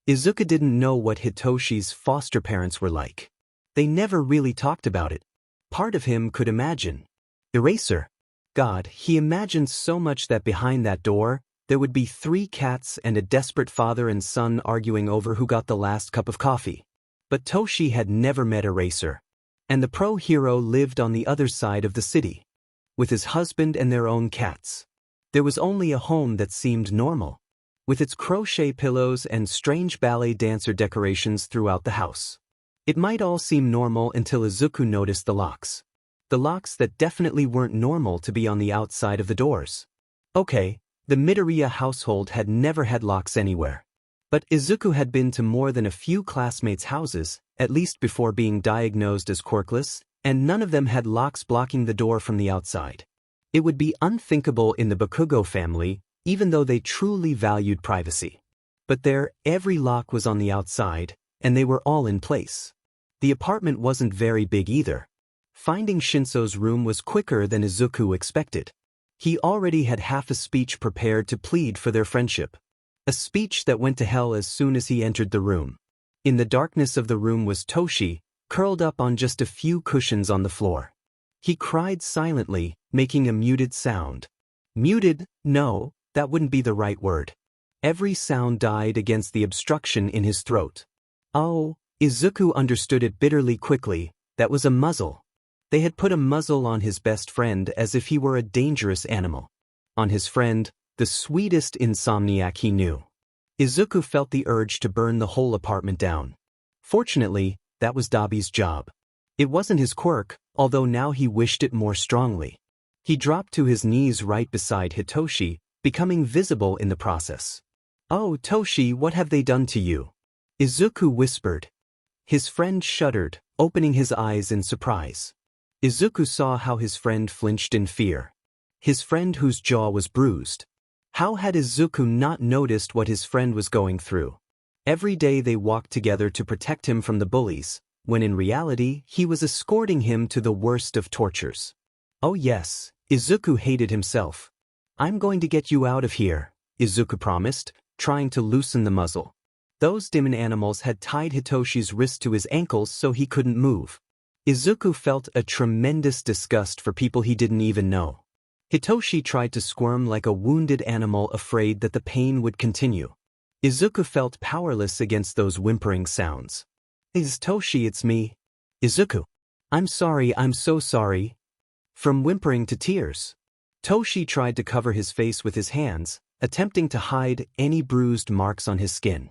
Izuku didn't know what Hitoshi's foster parents were like. They never really talked about it. Part of him could imagine. Eraser. God, he imagined so much that behind that door, there would be 3 cats and a desperate father and son arguing over who got the last cup of coffee. But Toshi had never met Eraser. And the pro-hero lived on the other side of the city, with his husband and their own cats. There was only a home that seemed normal, with its crochet pillows and strange ballet dancer decorations throughout the house. It might all seem normal until Izuku noticed the locks. The locks that definitely weren't normal to be on the outside of the doors. Okay, the Midoriya household had never had locks anywhere. But Izuku had been to more than a few classmates' houses, at least before being diagnosed as quirkless, and none of them had locks blocking the door from the outside. It would be unthinkable in the Bakugo family, even though they truly valued privacy. But there, every lock was on the outside, and they were all in place. The apartment wasn't very big either. Finding Shinso's room was quicker than Izuku expected. He already had half a speech prepared to plead for their friendship. A speech that went to hell as soon as he entered the room. In the darkness of the room was Toshi, curled up on just a few cushions on the floor. He cried silently, making a muted sound. Muted? No, that wouldn't be the right word. Every sound died against the obstruction in his throat. Oh, Izuku understood it bitterly quickly, that was a muzzle. They had put a muzzle on his best friend as if he were a dangerous animal. On his friend, the sweetest insomniac he knew. Izuku felt the urge to burn the whole apartment down. Fortunately, that was Dabi's job. It wasn't his quirk, although now he wished it more strongly. He dropped to his knees right beside Hitoshi, becoming visible in the process. "Oh, Toshi, what have they done to you?" Izuku whispered. His friend shuddered, opening his eyes in surprise. Izuku saw how his friend flinched in fear. His friend whose jaw was bruised. How had Izuku not noticed what his friend was going through? Every day they walked together to protect him from the bullies, when in reality he was escorting him to the worst of tortures. Oh yes, Izuku hated himself. "I'm going to get you out of here," Izuku promised, trying to loosen the muzzle. Those demon animals had tied Hitoshi's wrist to his ankles so he couldn't move. Izuku felt a tremendous disgust for people he didn't even know. Hitoshi tried to squirm like a wounded animal, afraid that the pain would continue. Izuku felt powerless against those whimpering sounds. "Toshi, it's me. Izuku. I'm sorry, I'm so sorry." From whimpering to tears. Toshi tried to cover his face with his hands, attempting to hide any bruised marks on his skin.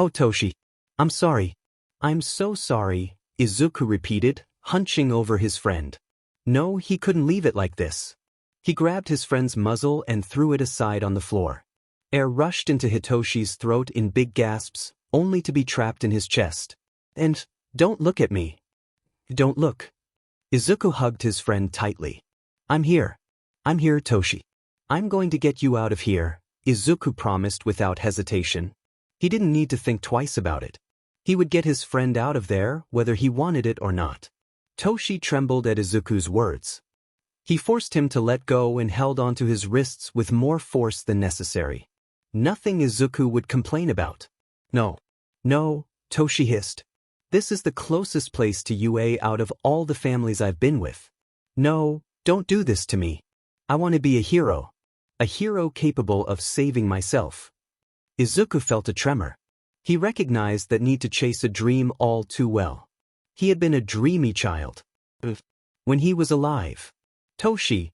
"Oh Toshi. I'm sorry. I'm so sorry," Izuku repeated, hunching over his friend. No, he couldn't leave it like this. He grabbed his friend's muzzle and threw it aside on the floor. Air rushed into Hitoshi's throat in big gasps, only to be trapped in his chest. "And, don't look at me. Don't look." Izuku hugged his friend tightly. I'm here, Toshi. "I'm going to get you out of here," Izuku promised without hesitation. He didn't need to think twice about it. He would get his friend out of there, whether he wanted it or not. Toshi trembled at Izuku's words. He forced him to let go and held onto his wrists with more force than necessary. Nothing Izuku would complain about. No, Toshi hissed. "This is the closest place to UA out of all the families I've been with. No, don't do this to me. I want to be a hero capable of saving myself." Izuku felt a tremor. He recognized that need to chase a dream all too well. He had been a dreamy child. When he was alive. Toshi,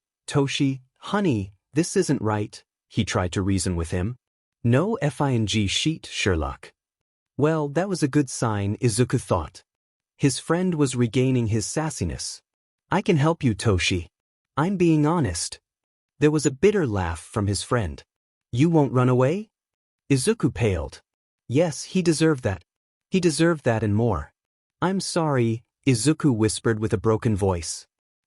honey, this isn't right," he tried to reason with him. "No fing sheet, Sherlock." Well, that was a good sign, Izuku thought. His friend was regaining his sassiness. "I can help you, Toshi. I'm being honest." There was a bitter laugh from his friend. "You won't run away?" Izuku paled. Yes, he deserved that. He deserved that and more. "I'm sorry," Izuku whispered with a broken voice.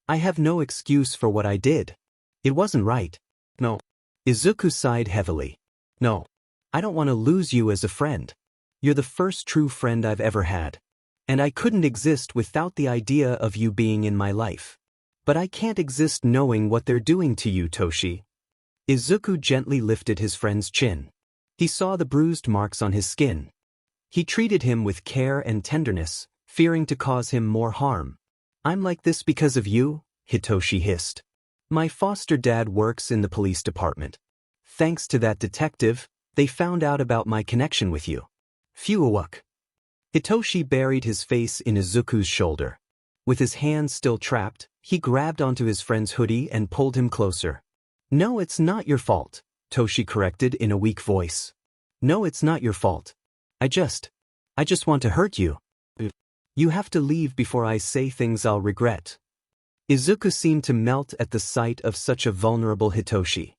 "I have no excuse for what I did. It wasn't right." "No." Izuku sighed heavily. "No. I don't want to lose you as a friend. You're the first true friend I've ever had. And I couldn't exist without the idea of you being in my life. But I can't exist knowing what they're doing to you, Toshi." Izuku gently lifted his friend's chin. He saw the bruised marks on his skin. He treated him with care and tenderness, fearing to cause him more harm. I'm like this because of you, Hitoshi hissed. My foster dad works in the police department. Thanks to that detective, they found out about my connection with you. Phew-a-wuck. Hitoshi buried his face in Izuku's shoulder. With his hands still trapped, he grabbed onto his friend's hoodie and pulled him closer. No, it's not your fault, Toshi corrected in a weak voice. No, it's not your fault. I just want to hurt you. You have to leave before I say things I'll regret. Izuku seemed to melt at the sight of such a vulnerable Hitoshi.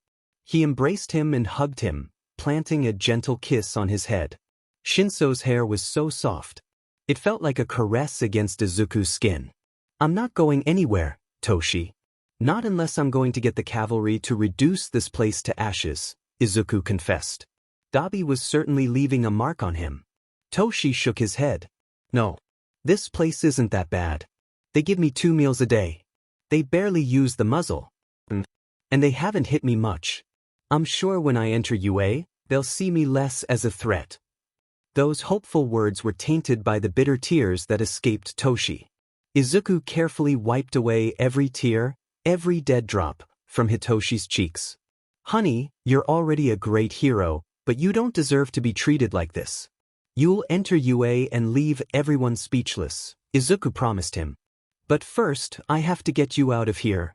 He embraced him and hugged him, planting a gentle kiss on his head. Shinso's hair was so soft. It felt like a caress against Izuku's skin. I'm not going anywhere, Toshi. Not unless I'm going to get the cavalry to reduce this place to ashes, Izuku confessed. Dabi was certainly leaving a mark on him. Toshi shook his head. No. This place isn't that bad. They give me 2 meals a day. They barely use the muzzle. And they haven't hit me much. I'm sure when I enter UA, they'll see me less as a threat. Those hopeful words were tainted by the bitter tears that escaped Toshi. Izuku carefully wiped away every tear, every dead drop, from Hitoshi's cheeks. Honey, you're already a great hero, but you don't deserve to be treated like this. You'll enter UA and leave everyone speechless, Izuku promised him. But first, I have to get you out of here.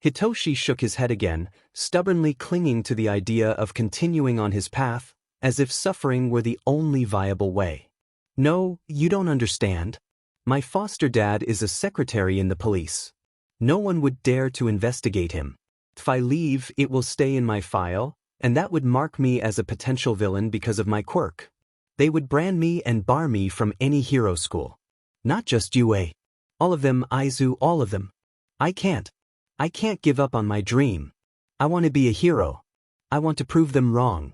Hitoshi shook his head again, stubbornly clinging to the idea of continuing on his path, as if suffering were the only viable way. No, you don't understand. My foster dad is a secretary in the police. No one would dare to investigate him. If I leave, it will stay in my file, and that would mark me as a potential villain because of my quirk. They would brand me and bar me from any hero school. Not just UA. All of them, Aizu, all of them. I can't give up on my dream. I want to be a hero. I want to prove them wrong.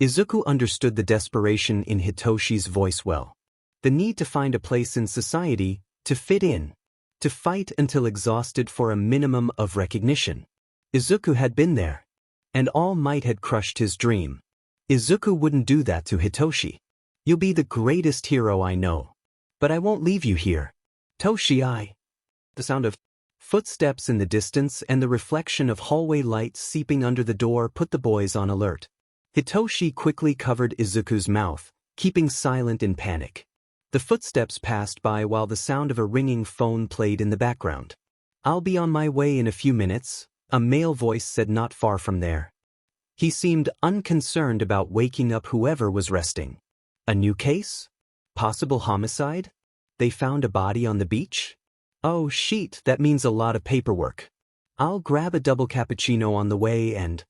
Izuku understood the desperation in Hitoshi's voice well. The need to find a place in society, to fit in, to fight until exhausted for a minimum of recognition. Izuku had been there. And All Might had crushed his dream. Izuku wouldn't do that to Hitoshi. You'll be the greatest hero I know. But I won't leave you here. Toshi, The sound of footsteps in the distance and the reflection of hallway lights seeping under the door put the boys on alert. Hitoshi quickly covered Izuku's mouth, keeping silent in panic. The footsteps passed by while the sound of a ringing phone played in the background. I'll be on my way in a few minutes, a male voice said not far from there. He seemed unconcerned about waking up whoever was resting. A new case? Possible homicide? They found a body on the beach? Oh shit, that means a lot of paperwork. I'll grab a double cappuccino on the way and...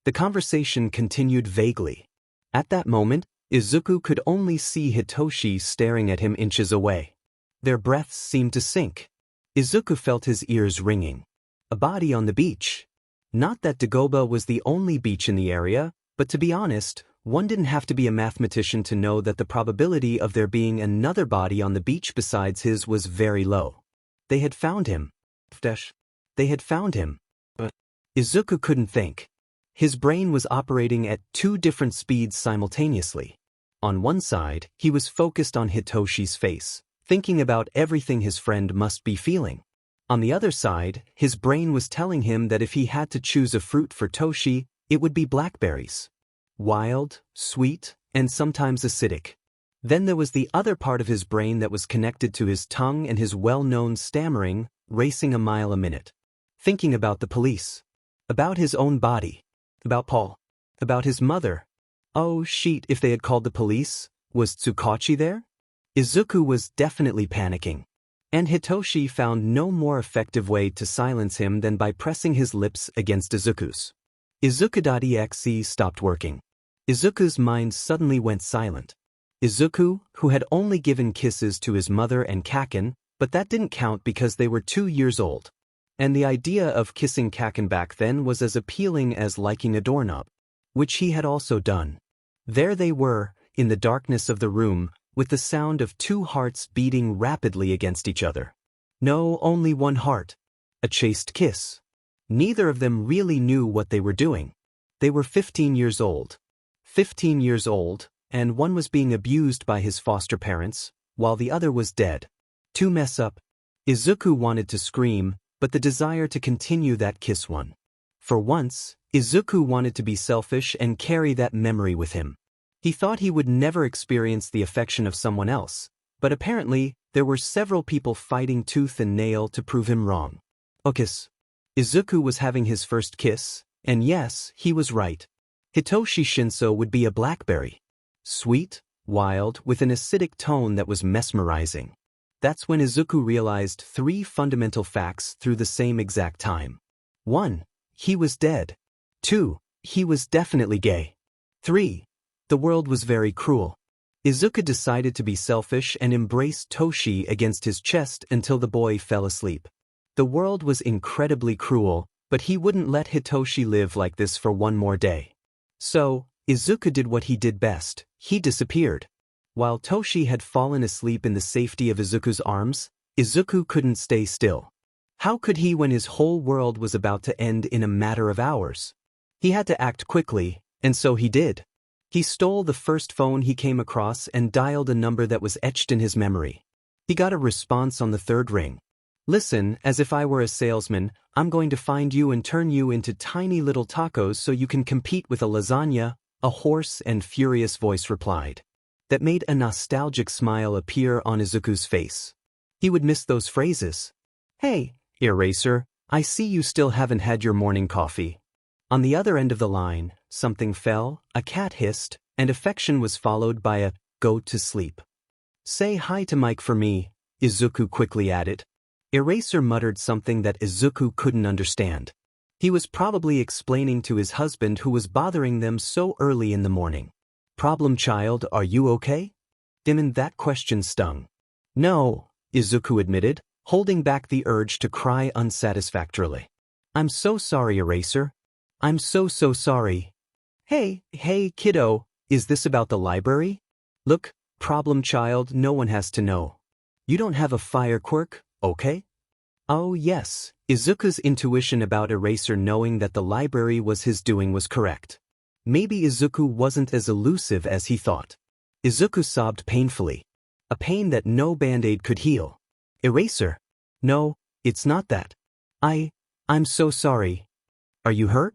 The conversation continued vaguely. At that moment, Izuku could only see Hitoshi staring at him inches away. Their breaths seemed to sync. Izuku felt his ears ringing. A body on the beach. Not that Dagoba was the only beach in the area, but to be honest, one didn't have to be a mathematician to know that the probability of there being another body on the beach besides his was very low. They had found him. They had found him. But Izuku couldn't think. His brain was operating at 2 different speeds simultaneously. On one side, he was focused on Hitoshi's face, thinking about everything his friend must be feeling. On the other side, his brain was telling him that if he had to choose a fruit for Toshi, it would be blackberries. Wild, sweet, and sometimes acidic. Then there was the other part of his brain that was connected to his tongue and his well-known stammering, racing a mile a minute. Thinking about the police. About his own body. About Paul. About his mother. Oh shit, if they had called the police, was Tsukachi there? Izuku was definitely panicking. And Hitoshi found no more effective way to silence him than by pressing his lips against Izuku's. Izuku.exe stopped working. Izuku's mind suddenly went silent. Izuku, who had only given kisses to his mother and Kaken, but that didn't count because they were 2 years old. And the idea of kissing Kaken back then was as appealing as liking a doorknob, which he had also done. There they were, in the darkness of the room, with the sound of 2 hearts beating rapidly against each other. No, only one heart. A chaste kiss. Neither of them really knew what they were doing. They were 15 years old. 15 years old, and one was being abused by his foster parents, while the other was dead. To mess up. Izuku wanted to scream, but the desire to continue that kiss won. For once, Izuku wanted to be selfish and carry that memory with him. He thought he would never experience the affection of someone else, but apparently, there were several people fighting tooth and nail to prove him wrong. Kiss. Izuku was having his first kiss, and yes, he was right. Hitoshi Shinso would be a blackberry. Sweet, wild, with an acidic tone that was mesmerizing. That's when Izuku realized 3 fundamental facts through the same exact time. 1. He was dead. 2. He was definitely gay. 3. The world was very cruel. Izuku decided to be selfish and embrace Toshi against his chest until the boy fell asleep. The world was incredibly cruel, but he wouldn't let Hitoshi live like this for one more day. So, Izuku did what he did best. He disappeared. While Toshi had fallen asleep in the safety of Izuku's arms, Izuku couldn't stay still. How could he when his whole world was about to end in a matter of hours? He had to act quickly, and so he did. He stole the first phone he came across and dialed a number that was etched in his memory. He got a response on the 3rd ring. Listen, as if I were a salesman, I'm going to find you and turn you into tiny little tacos so you can compete with a lasagna, a hoarse and furious voice replied. That made a nostalgic smile appear on Izuku's face. He would miss those phrases. Hey, Eraser, I see you still haven't had your morning coffee. On the other end of the line, something fell, a cat hissed, and affection was followed by a go to sleep. Say hi to Mike for me, Izuku quickly added. Eraser muttered something that Izuku couldn't understand. He was probably explaining to his husband who was bothering them so early in the morning. Problem child, are you okay? Demon, that question stung. No, Izuku admitted, holding back the urge to cry unsatisfactorily. I'm so sorry, Eraser. I'm so sorry. Hey, kiddo, is this about the library? Look, problem child, no one has to know. You don't have a fire quirk, okay? Oh yes, Izuku's intuition about Eraser knowing that the library was his doing was correct. Maybe Izuku wasn't as elusive as he thought. Izuku sobbed painfully. A pain that no band-aid could heal. Eraser. No, it's not that. I'm so sorry. Are you hurt?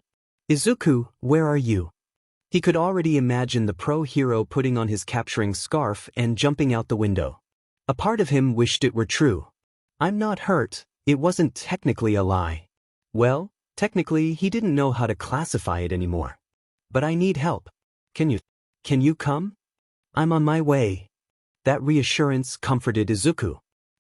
Izuku, where are you? He could already imagine the pro-hero putting on his capturing scarf and jumping out the window. A part of him wished it were true. I'm not hurt, it wasn't technically a lie. Well, technically he didn't know how to classify it anymore. But I need help. Can you come? I'm on my way. That reassurance comforted Izuku.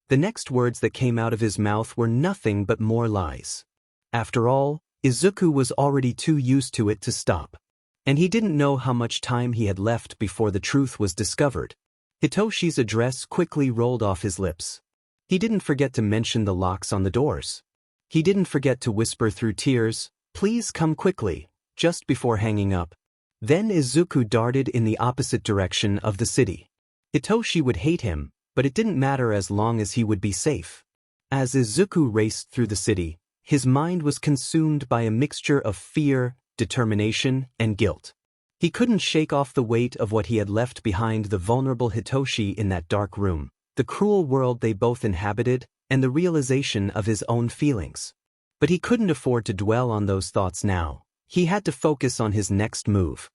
The next words that came out of his mouth were nothing but more lies. After all, Izuku was already too used to it to stop. And he didn't know how much time he had left before the truth was discovered. Hitoshi's address quickly rolled off his lips. He didn't forget to mention the locks on the doors. He didn't forget to whisper through tears, "Please come quickly," just before hanging up. Then Izuku darted in the opposite direction of the city. Hitoshi would hate him, but it didn't matter as long as he would be safe. As Izuku raced through the city, his mind was consumed by a mixture of fear, determination, and guilt. He couldn't shake off the weight of what he had left behind, the vulnerable Hitoshi in that dark room, the cruel world they both inhabited, and the realization of his own feelings. But he couldn't afford to dwell on those thoughts now. He had to focus on his next move.